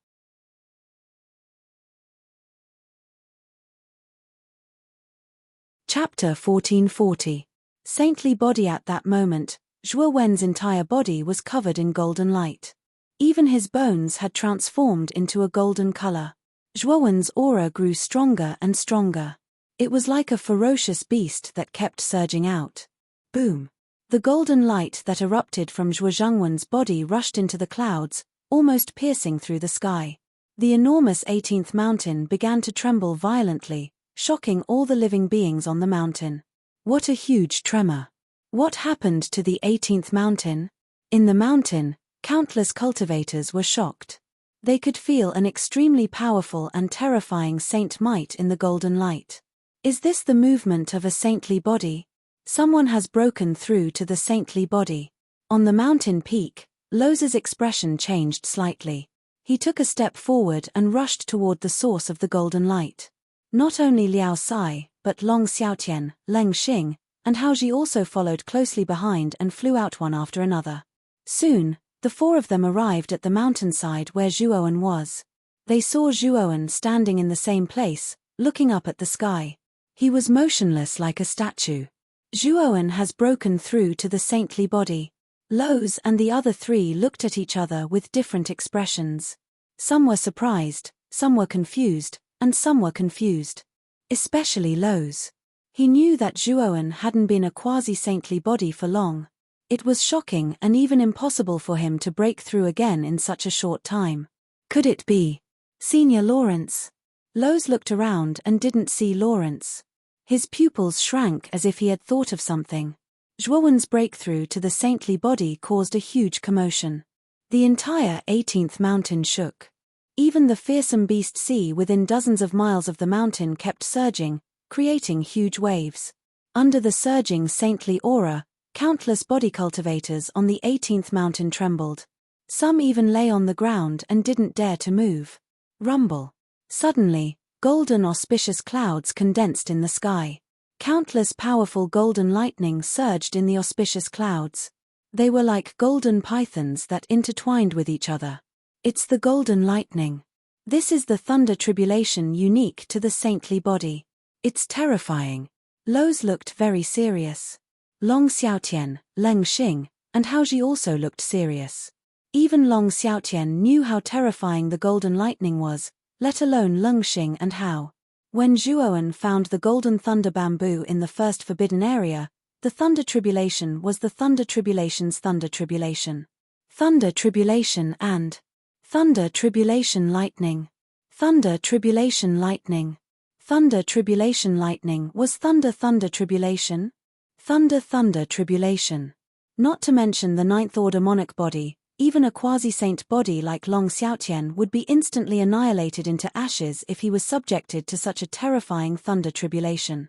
Chapter 1440. Saintly body. At that moment, Zhuowen's entire body was covered in golden light. Even his bones had transformed into a golden color. Zhuowen's aura grew stronger and stronger. It was like a ferocious beast that kept surging out. Boom. The golden light that erupted from Zhuozhangwen's body rushed into the clouds, almost piercing through the sky. The enormous 18th mountain began to tremble violently, shocking all the living beings on the mountain. What a huge tremor! What happened to the 18th mountain? In the mountain, countless cultivators were shocked. They could feel an extremely powerful and terrifying saint might in the golden light. Is this the movement of a saintly body? Someone has broken through to the saintly body. On the mountain peak, Loz's expression changed slightly. He took a step forward and rushed toward the source of the golden light. Not only Liao Sai, but Long Xiaotian, Leng Xing, and Haoji also followed closely behind and flew out one after another. Soon, the four of them arrived at the mountainside where Zhuowen was. They saw Zhuowen standing in the same place, looking up at the sky. He was motionless like a statue. Zhuowen has broken through to the saintly body. Loz and the other three looked at each other with different expressions. Some were surprised, some were confused, and some were confused. Especially Loz. He knew that Zhuowen hadn't been a quasi-saintly body for long. It was shocking and even impossible for him to break through again in such a short time. Could it be Senior Lawrence? Loz looked around and didn't see Lawrence. His pupils shrank as if he had thought of something. Zhuowen's breakthrough to the saintly body caused a huge commotion. The entire 18th mountain shook. Even the fearsome beast sea within dozens of miles of the mountain kept surging, creating huge waves. Under the surging saintly aura, countless body cultivators on the 18th mountain trembled. Some even lay on the ground and didn't dare to move. Rumble. Suddenly, golden auspicious clouds condensed in the sky. Countless powerful golden lightning surged in the auspicious clouds. They were like golden pythons that intertwined with each other. It's the golden lightning. This is the thunder tribulation unique to the saintly body. It's terrifying. Loz looked very serious. Long Xiaotian, Leng Xing, and Haoji also looked serious. Even Long Xiaotian knew how terrifying the golden lightning was, let alone Leng Xing and Hao. When Zhuowen found the golden thunder bamboo in the first forbidden area, the thunder tribulation was the thunder tribulation's thunder tribulation. Thunder tribulation and thunder tribulation lightning. Thunder tribulation lightning. Thunder tribulation lightning was thunder tribulation. Thunder tribulation. Not to mention the ninth order monarch body, even a quasi-saint body like Long Xiaotian would be instantly annihilated into ashes if he was subjected to such a terrifying thunder tribulation.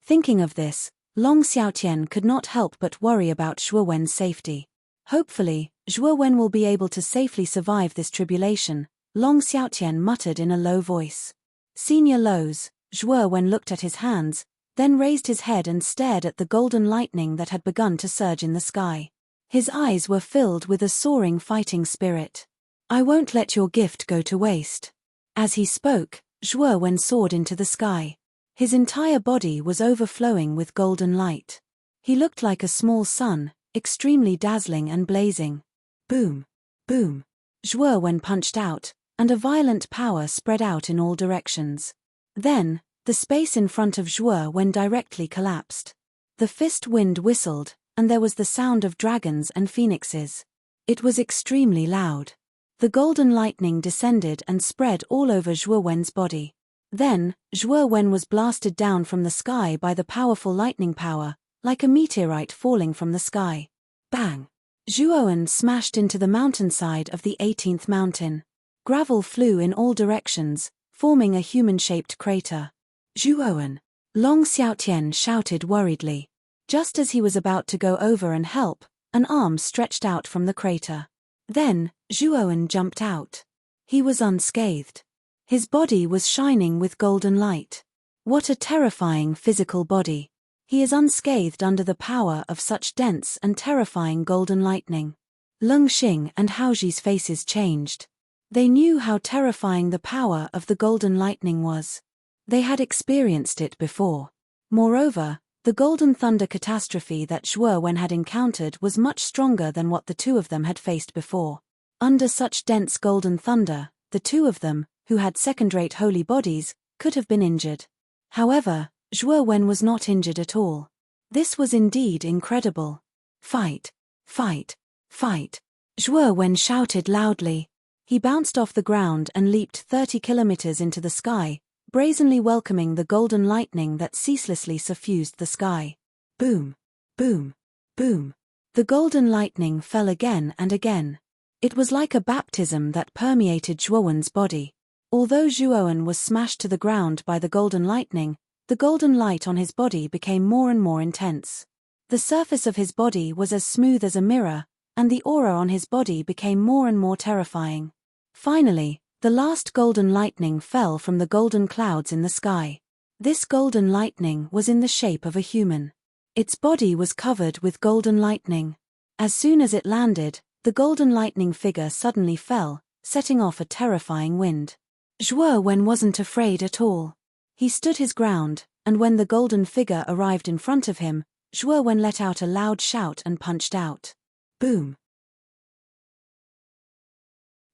Thinking of this, Long Xiaotian could not help but worry about Zhuowen's safety. Hopefully, Zhuowen will be able to safely survive this tribulation, Long Xiaotian muttered in a low voice. Senior Lows, Zhuo Wen looked at his hands, then raised his head and stared at the golden lightning that had begun to surge in the sky. His eyes were filled with a soaring fighting spirit. I won't let your gift go to waste. As he spoke, Zhuo Wen soared into the sky. His entire body was overflowing with golden light. He looked like a small sun, extremely dazzling and blazing. Boom! Boom! Zhuo Wen punched out, and a violent power spread out in all directions. Then, the space in front of Zhuo Wen directly collapsed. The fist wind whistled, and there was the sound of dragons and phoenixes. It was extremely loud. The golden lightning descended and spread all over Zhuo Wen's body. Then, Zhuo Wen was blasted down from the sky by the powerful lightning power, like a meteorite falling from the sky. Bang! Zhuo Wen smashed into the mountainside of the 18th mountain. Gravel flew in all directions, forming a human-shaped crater. Zhuo Wen! Long Xiaotian shouted worriedly. Just as he was about to go over and help, an arm stretched out from the crater. Then, Zhuo Wen jumped out. He was unscathed. His body was shining with golden light. What a terrifying physical body. He is unscathed under the power of such dense and terrifying golden lightning. Leng Xing and Haoji's faces changed. They knew how terrifying the power of the golden lightning was. They had experienced it before. Moreover, the golden thunder catastrophe that Zhuo Wen had encountered was much stronger than what the two of them had faced before. Under such dense golden thunder, the two of them, who had second-rate holy bodies, could have been injured. However, Zhuo Wen was not injured at all. This was indeed incredible. Fight! Fight! Fight! Zhuo Wen shouted loudly. He bounced off the ground and leaped 30 kilometers into the sky, brazenly welcoming the golden lightning that ceaselessly suffused the sky. Boom! Boom! Boom! The golden lightning fell again and again. It was like a baptism that permeated Zhuo Wen's body. Although Zhuo Wen was smashed to the ground by the golden lightning, the golden light on his body became more and more intense. The surface of his body was as smooth as a mirror, and the aura on his body became more and more terrifying. Finally, the last golden lightning fell from the golden clouds in the sky. This golden lightning was in the shape of a human. Its body was covered with golden lightning. As soon as it landed, the golden lightning figure suddenly fell, setting off a terrifying wind. Zhuo Wen wasn't afraid at all. He stood his ground, and when the golden figure arrived in front of him, Zhuo Wen let out a loud shout and punched out. Boom!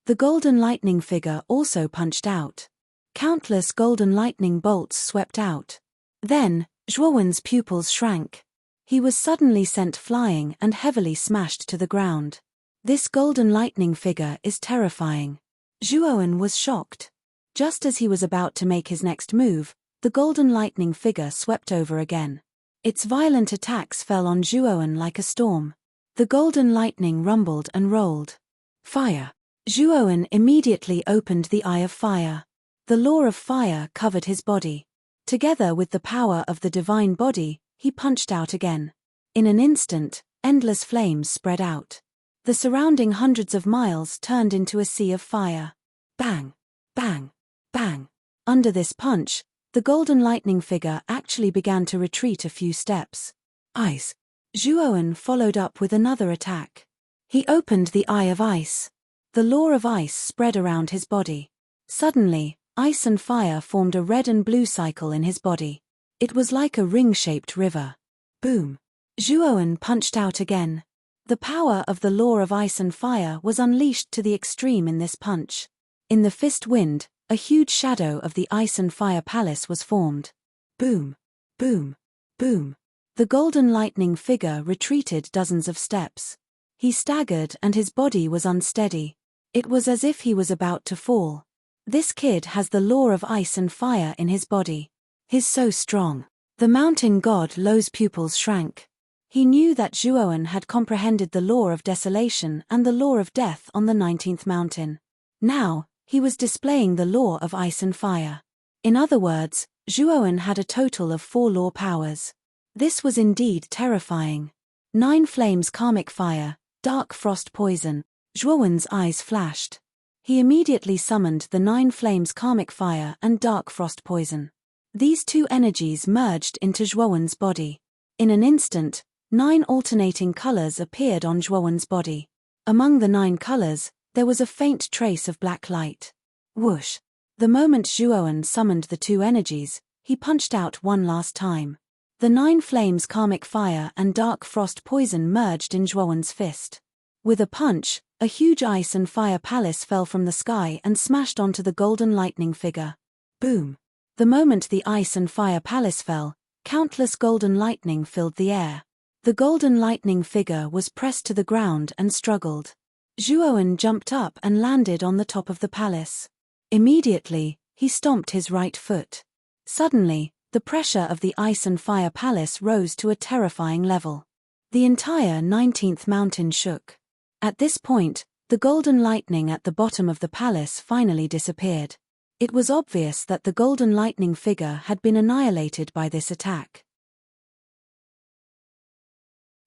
The golden lightning figure also punched out. Countless golden lightning bolts swept out. Then, Zhuo Wen's pupils shrank. He was suddenly sent flying and heavily smashed to the ground. This golden lightning figure is terrifying. Zhuo Wen was shocked. Just as he was about to make his next move, the golden lightning figure swept over again. Its violent attacks fell on Zhuo Wen like a storm. The golden lightning rumbled and rolled. Fire! Zhuo Wen immediately opened the Eye of Fire. The law of fire covered his body. Together with the power of the divine body, he punched out again. In an instant, endless flames spread out. The surrounding hundreds of miles turned into a sea of fire. Bang! Bang! Bang! Under this punch, the golden lightning figure actually began to retreat a few steps. Ice! Zhuo Wen followed up with another attack. He opened the Eye of Ice. The law of ice spread around his body. Suddenly, ice and fire formed a red and blue cycle in his body. It was like a ring-shaped river. Boom! Zhuo Wen punched out again. The power of the law of ice and fire was unleashed to the extreme in this punch. In the fist wind, a huge shadow of the ice and fire palace was formed. Boom! Boom! Boom! The golden lightning figure retreated dozens of steps. He staggered and his body was unsteady. It was as if he was about to fall. This kid has the law of ice and fire in his body. He's so strong. The mountain god Lo's pupils shrank. He knew that Zhuo Wen had comprehended the law of desolation and the law of death on the 19th mountain. Now, he was displaying the law of ice and fire. In other words, Zhuo Wen had a total of 4 law powers. This was indeed terrifying. 9 flames karmic fire, dark frost poison. Zhuo Wen's eyes flashed. He immediately summoned the 9 flames karmic fire and dark frost poison. These two energies merged into Zhuowen's body. In an instant, 9 alternating colors appeared on Zhuowen's body. Among the 9 colors, there was a faint trace of black light. Whoosh! The moment Zhuowen summoned the 2 energies, he punched out one last time. The 9 flames karmic fire and dark frost poison merged in Zhuowen's fist. With a punch, a huge ice and fire palace fell from the sky and smashed onto the golden lightning figure. Boom! The moment the ice and fire palace fell, countless golden lightning filled the air. The golden lightning figure was pressed to the ground and struggled. Zhuowen jumped up and landed on the top of the palace. Immediately, he stomped his right foot. Suddenly, the pressure of the ice and fire palace rose to a terrifying level. The entire 19th mountain shook. At this point, the golden lightning at the bottom of the palace finally disappeared. It was obvious that the golden lightning figure had been annihilated by this attack.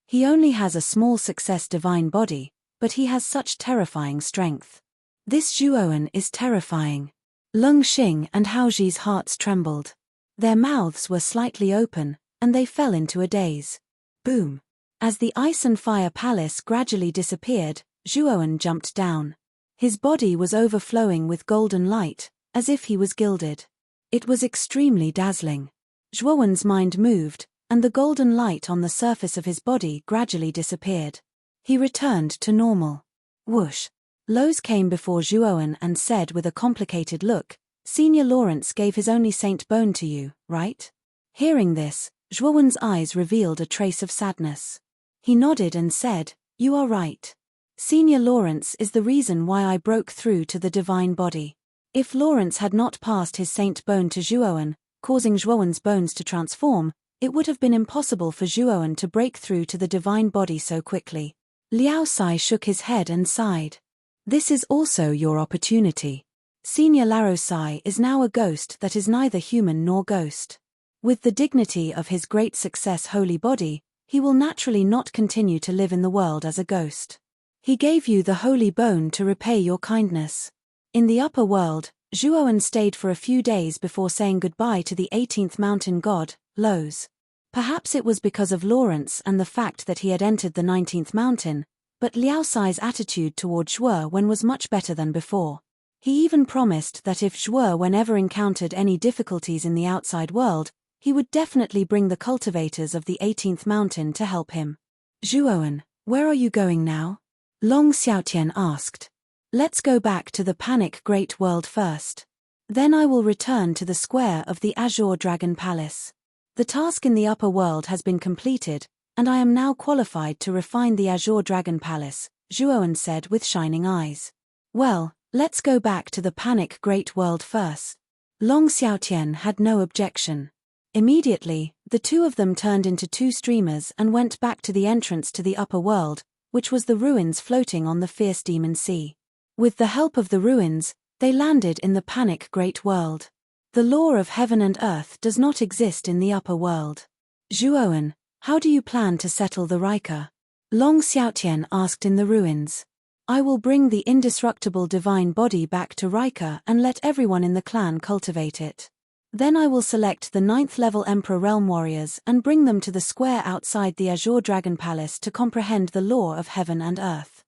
He only has a small success divine body, but he has such terrifying strength. This Zhuowen is terrifying. Lung Xing and Haoji's hearts trembled. Their mouths were slightly open, and they fell into a daze. Boom! As the ice and fire palace gradually disappeared, Zhuowen jumped down. His body was overflowing with golden light, as if he was gilded. It was extremely dazzling. Zhuowen's mind moved, and the golden light on the surface of his body gradually disappeared. He returned to normal. Whoosh! Lowe's came before Zhuowen and said with a complicated look, "Senior Lawrence gave his only saint bone to you, right?" Hearing this, Zhuowen's eyes revealed a trace of sadness. He nodded and said, "You are right. Senior Lawrence is the reason why I broke through to the divine body. If Lawrence had not passed his saint bone to Zhuowen, causing Zhuowen's bones to transform, it would have been impossible for Zhuowen to break through to the divine body so quickly." Liao Sai shook his head and sighed. "This is also your opportunity. Senior Lao Sai is now a ghost that is neither human nor ghost. With the dignity of his great success holy body, he will naturally not continue to live in the world as a ghost. He gave you the holy bone to repay your kindness." In the upper world, Zhuowen stayed for a few days before saying goodbye to the 18th mountain god, Lowe's. Perhaps it was because of Lawrence and the fact that he had entered the 19th mountain, but Liao Sai's attitude toward Zhuowen was much better than before. He even promised that if Zhuowen ever encountered any difficulties in the outside world, he would definitely bring the cultivators of the 18th mountain to help him. "Zhuowen, where are you going now?" Long Xiaotian asked. "Let's go back to the Panic Great World first. Then I will return to the square of the Azure Dragon Palace. The task in the upper world has been completed, and I am now qualified to refine the Azure Dragon Palace," Zhuowen said with shining eyes. "Well, let's go back to the Panic Great World first." Long Xiaotian had no objection. Immediately, the two of them turned into 2 streamers and went back to the entrance to the upper world, which was the ruins floating on the fierce demon sea. With the help of the ruins, they landed in the Panic Great World. The law of heaven and earth does not exist in the upper world. "Zhuowen, how do you plan to settle the Rika?" Long Xiaotian asked in the ruins. "I will bring the indestructible divine body back to Rika and let everyone in the clan cultivate it. Then I will select the 9th level Emperor Realm warriors and bring them to the square outside the Azure Dragon Palace to comprehend the law of heaven and earth."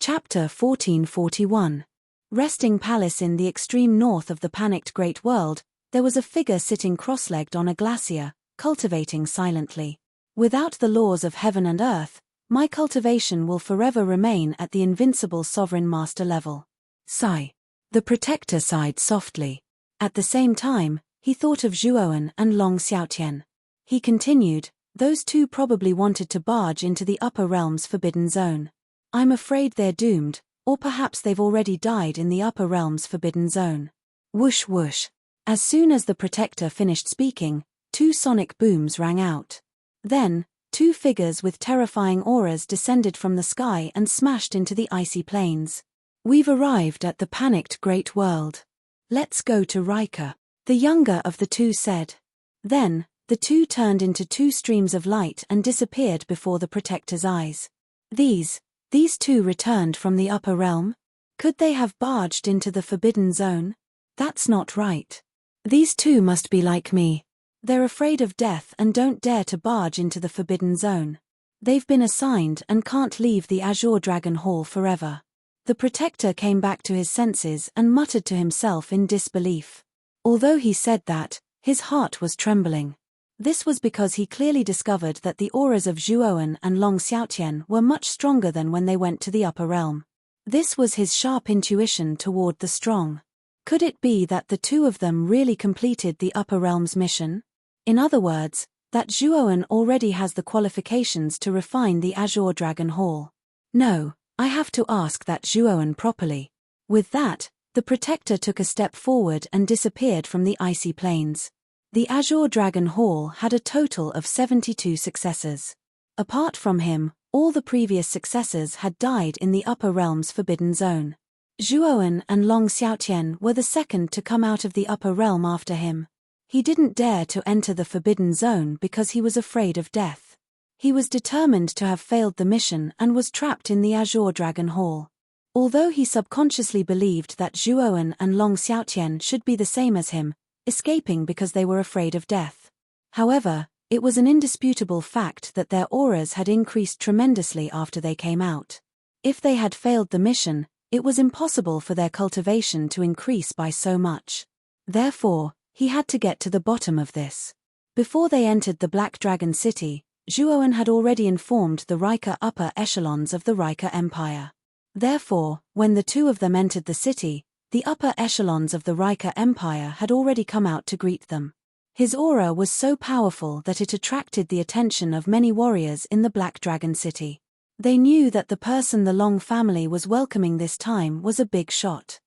Chapter 1441. Resting palace. In the extreme north of the panicked Great World, there was a figure sitting cross-legged on a glacier, cultivating silently. "Without the laws of heaven and earth, my cultivation will forever remain at the invincible sovereign master level." Sigh. The protector sighed softly. At the same time, he thought of Zhuowen and Long Xiaotian. He continued, "Those two probably wanted to barge into the upper realm's forbidden zone. I'm afraid they're doomed, or perhaps they've already died in the upper realm's forbidden zone." Whoosh whoosh. As soon as the protector finished speaking, 2 sonic booms rang out. Then, 2 figures with terrifying auras descended from the sky and smashed into the icy plains. "We've arrived at the panicked Great World. Let's go to Rika," the younger of the 2 said. Then, The two turned into two streams of light and disappeared before the protector's eyes. These two returned from the upper realm? Could they have barged into the forbidden zone? That's not right. These two must be like me. They're afraid of death and don't dare to barge into the forbidden zone. They've been assigned and can't leave the Azure Dragon Hall forever. The protector came back to his senses and muttered to himself in disbelief. Although he said that, his heart was trembling. This was because he clearly discovered that the auras of Zhuowen and Long Xiaotian were much stronger than when they went to the upper realm. This was his sharp intuition toward the strong. Could it be that the two of them really completed the upper realm's mission? In other words, that Zhuowen already has the qualifications to refine the Azure Dragon Hall. No, I have to ask that Zhuowen properly. With that, the protector took a step forward and disappeared from the icy plains. The Azure Dragon Hall had a total of 72 successors. Apart from him, all the previous successors had died in the upper realm's forbidden zone. Zhuowen and Long Xiaotian were the second to come out of the upper realm after him. He didn't dare to enter the forbidden zone because he was afraid of death. He was determined to have failed the mission and was trapped in the Azure Dragon Hall. Although he subconsciously believed that Zhuowen and Long Xiaotian should be the same as him, escaping because they were afraid of death. However, it was an indisputable fact that their auras had increased tremendously after they came out. If they had failed the mission, it was impossible for their cultivation to increase by so much. Therefore, he had to get to the bottom of this. Before they entered the Black Dragon City, Zhuowen had already informed the Rika upper echelons of the Rika Empire. Therefore, when the two of them entered the city, the upper echelons of the Rika Empire had already come out to greet them. His aura was so powerful that it attracted the attention of many warriors in the Black Dragon City. They knew that the person the Long family was welcoming this time was a big shot.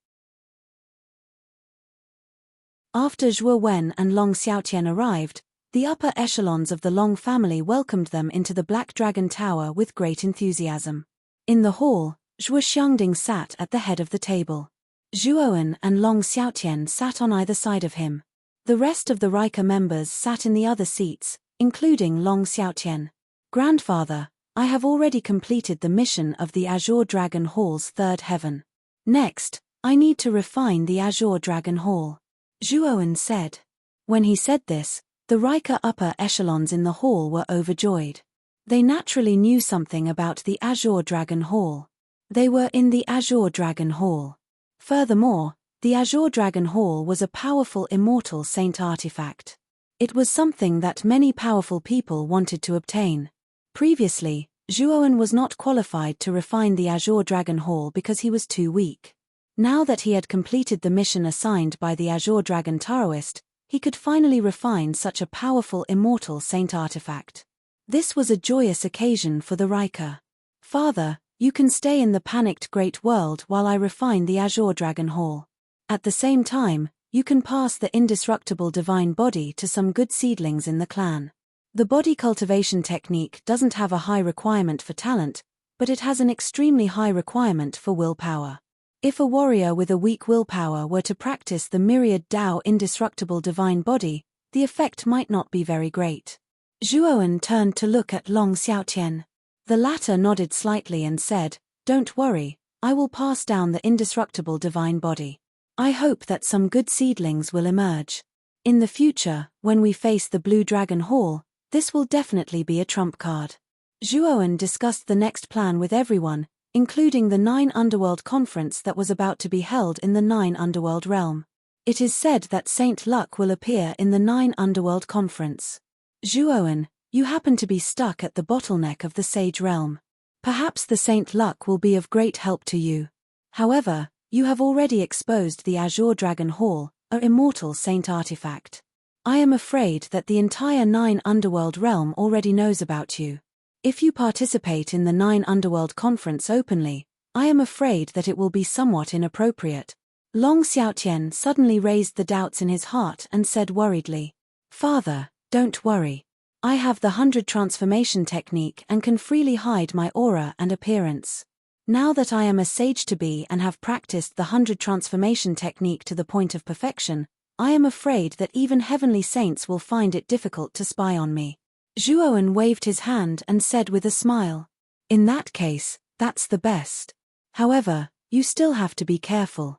After Zhuowen and Long Xiaotian arrived, the upper echelons of the Long family welcomed them into the Black Dragon Tower with great enthusiasm. In the hall, Zhuo Xiangding sat at the head of the table. Zhuowen and Long Xiaotian sat on either side of him. The rest of the Rika members sat in the other seats, including Long Xiaotian. Grandfather, I have already completed the mission of the Azure Dragon Hall's third heaven. Next, I need to refine the Azure Dragon Hall. Zhuowen said. When he said this, the Rika upper echelons in the hall were overjoyed. They naturally knew something about the Azure Dragon Hall. They were in the Azure Dragon Hall. Furthermore, the Azure Dragon Hall was a powerful immortal saint artifact. It was something that many powerful people wanted to obtain. Previously, Zhuowen was not qualified to refine the Azure Dragon Hall because he was too weak. Now that he had completed the mission assigned by the Azure Dragon Taoist, he could finally refine such a powerful immortal saint artifact. This was a joyous occasion for the Rika. Father, you can stay in the panicked Great World while I refine the Azure Dragon Hall. At the same time, you can pass the indestructible divine body to some good seedlings in the clan. The body cultivation technique doesn't have a high requirement for talent, but it has an extremely high requirement for willpower. If a warrior with a weak willpower were to practice the myriad Tao indestructible divine body, the effect might not be very great. Zhuowen turned to look at Long Xiaotian. The latter nodded slightly and said, "Don't worry, I will pass down the indestructible divine body. I hope that some good seedlings will emerge. In the future, when we face the Blue Dragon Hall, this will definitely be a trump card." Zhuowen discussed the next plan with everyone, including the 9 Underworld Conference that was about to be held in the 9 Underworld realm. It is said that Saint Luck will appear in the 9 Underworld Conference. Zhuowen, you happen to be stuck at the bottleneck of the Sage realm. Perhaps the Saint Luck will be of great help to you. However, you have already exposed the Azure Dragon Hall, an immortal saint artifact. I am afraid that the entire 9 Underworld realm already knows about you. If you participate in the 9 Underworld Conference openly, I am afraid that it will be somewhat inappropriate. Long Xiaotian suddenly raised the doubts in his heart and said worriedly, "Father, don't worry. I have the 100 transformation technique and can freely hide my aura and appearance. Now that I am a sage-to-be and have practiced the 100 transformation technique to the point of perfection, I am afraid that even heavenly saints will find it difficult to spy on me. Zhuowen waved his hand and said with a smile. In that case, that's the best. However, you still have to be careful.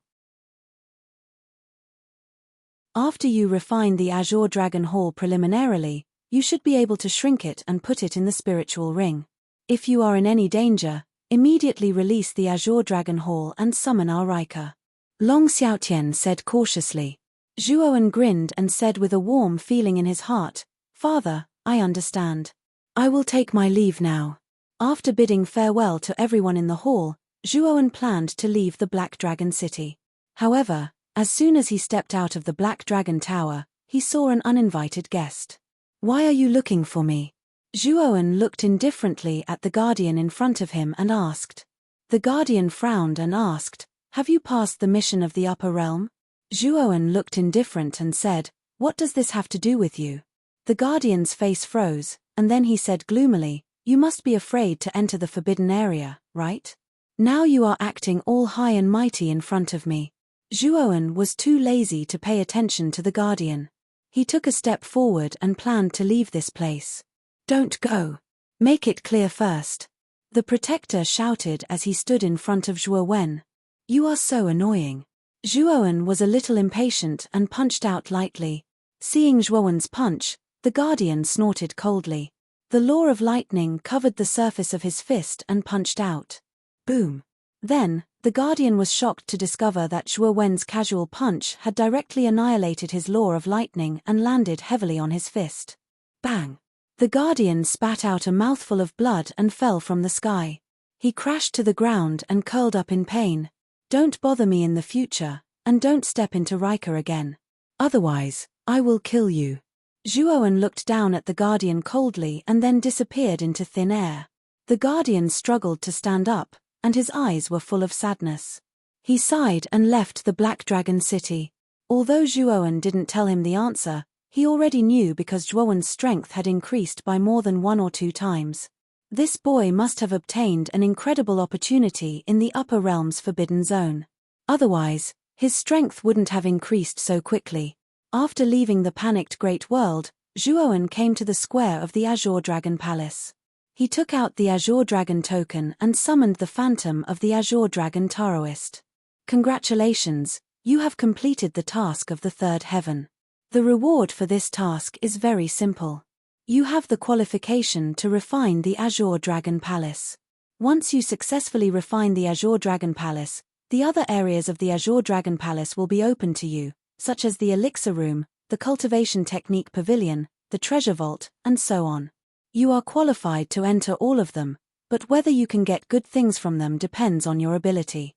After you refine the Azure Dragon Hall preliminarily, you should be able to shrink it and put it in the spiritual ring. If you are in any danger, immediately release the Azure Dragon Hall and summon our Rika. Long Xiaotian said cautiously. Zhuowen grinned and said with a warm feeling in his heart, Father, I understand. I will take my leave now. After bidding farewell to everyone in the hall, Zhuowen planned to leave the Black Dragon City. However, as soon as he stepped out of the Black Dragon Tower, he saw an uninvited guest. Why are you looking for me? Zhuowen looked indifferently at the Guardian in front of him and asked. The Guardian frowned and asked, Have you passed the mission of the Upper Realm? Zhuowen looked indifferent and said, What does this have to do with you? The Guardian's face froze, and then he said gloomily, You must be afraid to enter the forbidden area, right? Now you are acting all high and mighty in front of me. Zhuowen was too lazy to pay attention to the Guardian. He took a step forward and planned to leave this place. Don't go. Make it clear first. The protector shouted as he stood in front of Zhuowen. You are so annoying. Zhuowen was a little impatient and punched out lightly. Seeing Zhuowen's punch, the Guardian snorted coldly. The law of lightning covered the surface of his fist and punched out. Boom. Then, the Guardian was shocked to discover that Zhuowen's casual punch had directly annihilated his law of lightning and landed heavily on his fist. Bang! The Guardian spat out a mouthful of blood and fell from the sky. He crashed to the ground and curled up in pain. Don't bother me in the future, and don't step into Rika again. Otherwise, I will kill you. Zhuowen looked down at the Guardian coldly and then disappeared into thin air. The Guardian struggled to stand up, and his eyes were full of sadness. He sighed and left the Black Dragon City. Although Zhuowen didn't tell him the answer, he already knew because Zhuowen's strength had increased by more than 1 or 2 times. This boy must have obtained an incredible opportunity in the Upper Realm's Forbidden Zone. Otherwise, his strength wouldn't have increased so quickly. After leaving the panicked Great World, Zhuowen came to the square of the Azure Dragon Palace. He took out the Azure Dragon token and summoned the phantom of the Azure Dragon Taoist. Congratulations, you have completed the task of the third heaven. The reward for this task is very simple. You have the qualification to refine the Azure Dragon Palace. Once you successfully refine the Azure Dragon Palace, the other areas of the Azure Dragon Palace will be open to you, such as the Elixir Room, the Cultivation Technique Pavilion, the Treasure Vault, and so on. You are qualified to enter all of them, but whether you can get good things from them depends on your ability.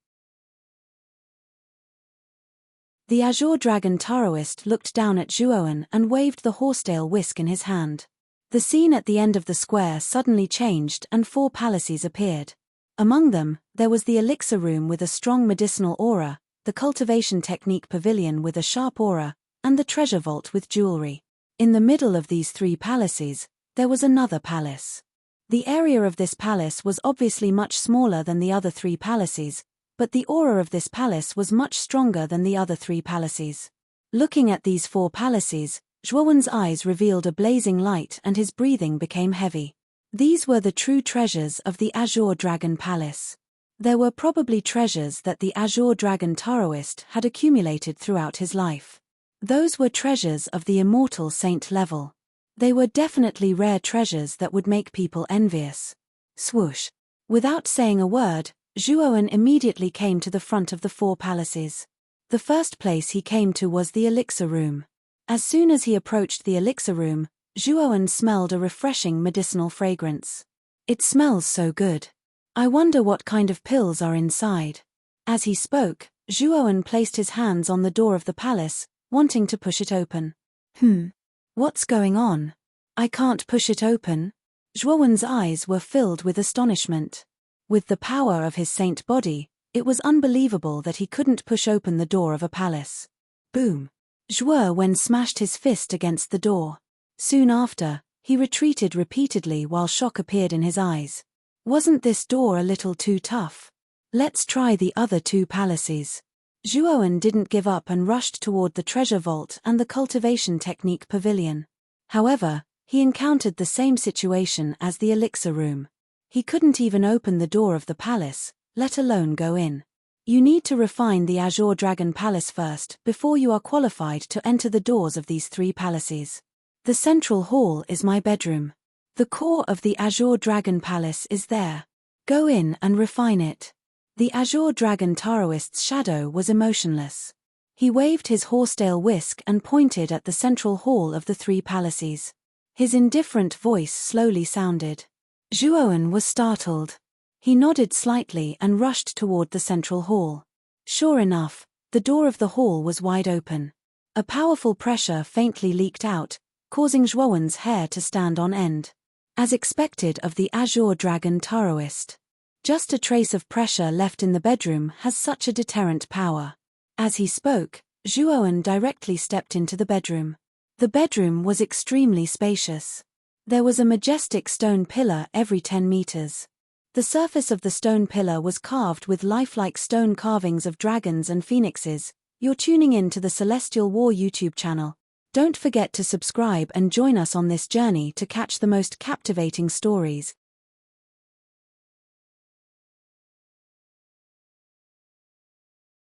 The Azure Dragon Taoist looked down at Zhuowen and waved the horsetail whisk in his hand. The scene at the end of the square suddenly changed and 4 palaces appeared. Among them, there was the Elixir Room with a strong medicinal aura, the Cultivation Technique Pavilion with a sharp aura, and the Treasure Vault with jewelry. In the middle of these 3 palaces, there was another palace. The area of this palace was obviously much smaller than the other 3 palaces, but the aura of this palace was much stronger than the other 3 palaces. Looking at these 4 palaces, Zhuowen's eyes revealed a blazing light and his breathing became heavy. These were the true treasures of the Azure Dragon Palace. There were probably treasures that the Azure Dragon Taoist had accumulated throughout his life. Those were treasures of the immortal saint level. They were definitely rare treasures that would make people envious. Swoosh. Without saying a word, Zhuowen immediately came to the front of the 4 palaces. The first place he came to was the Elixir Room. As soon as he approached the Elixir Room, Zhuowen smelled a refreshing medicinal fragrance. It smells so good. I wonder what kind of pills are inside. As he spoke, Zhuowen placed his hands on the door of the palace, wanting to push it open. What's going on? I can't push it open. Zhuowen's eyes were filled with astonishment. With the power of his saint body, it was unbelievable that he couldn't push open the door of a palace. Boom. Zhuowen smashed his fist against the door. Soon after, he retreated repeatedly while shock appeared in his eyes. Wasn't this door a little too tough? Let's try the other 2 palaces. Zhuowen didn't give up and rushed toward the treasure vault and the cultivation technique pavilion. However, he encountered the same situation as the elixir room. He couldn't even open the door of the palace, let alone go in. You need to refine the Azure Dragon Palace first before you are qualified to enter the doors of these 3 palaces. The central hall is my bedroom. The core of the Azure Dragon Palace is there. Go in and refine it. The Azure Dragon Taoist's shadow was emotionless. He waved his horsetail whisk and pointed at the central hall of the 3 palaces. His indifferent voice slowly sounded. Zhuowen was startled. He nodded slightly and rushed toward the central hall. Sure enough, the door of the hall was wide open. A powerful pressure faintly leaked out, causing Zhuowen's hair to stand on end. As expected of the Azure Dragon Taoist. Just a trace of pressure left in the bedroom has such a deterrent power. As he spoke, Zhuowen directly stepped into the bedroom. The bedroom was extremely spacious. There was a majestic stone pillar every 10 meters. The surface of the stone pillar was carved with lifelike stone carvings of dragons and phoenixes. You're tuning in to the Celestial War YouTube channel. Don't forget to subscribe and join us on this journey to catch the most captivating stories.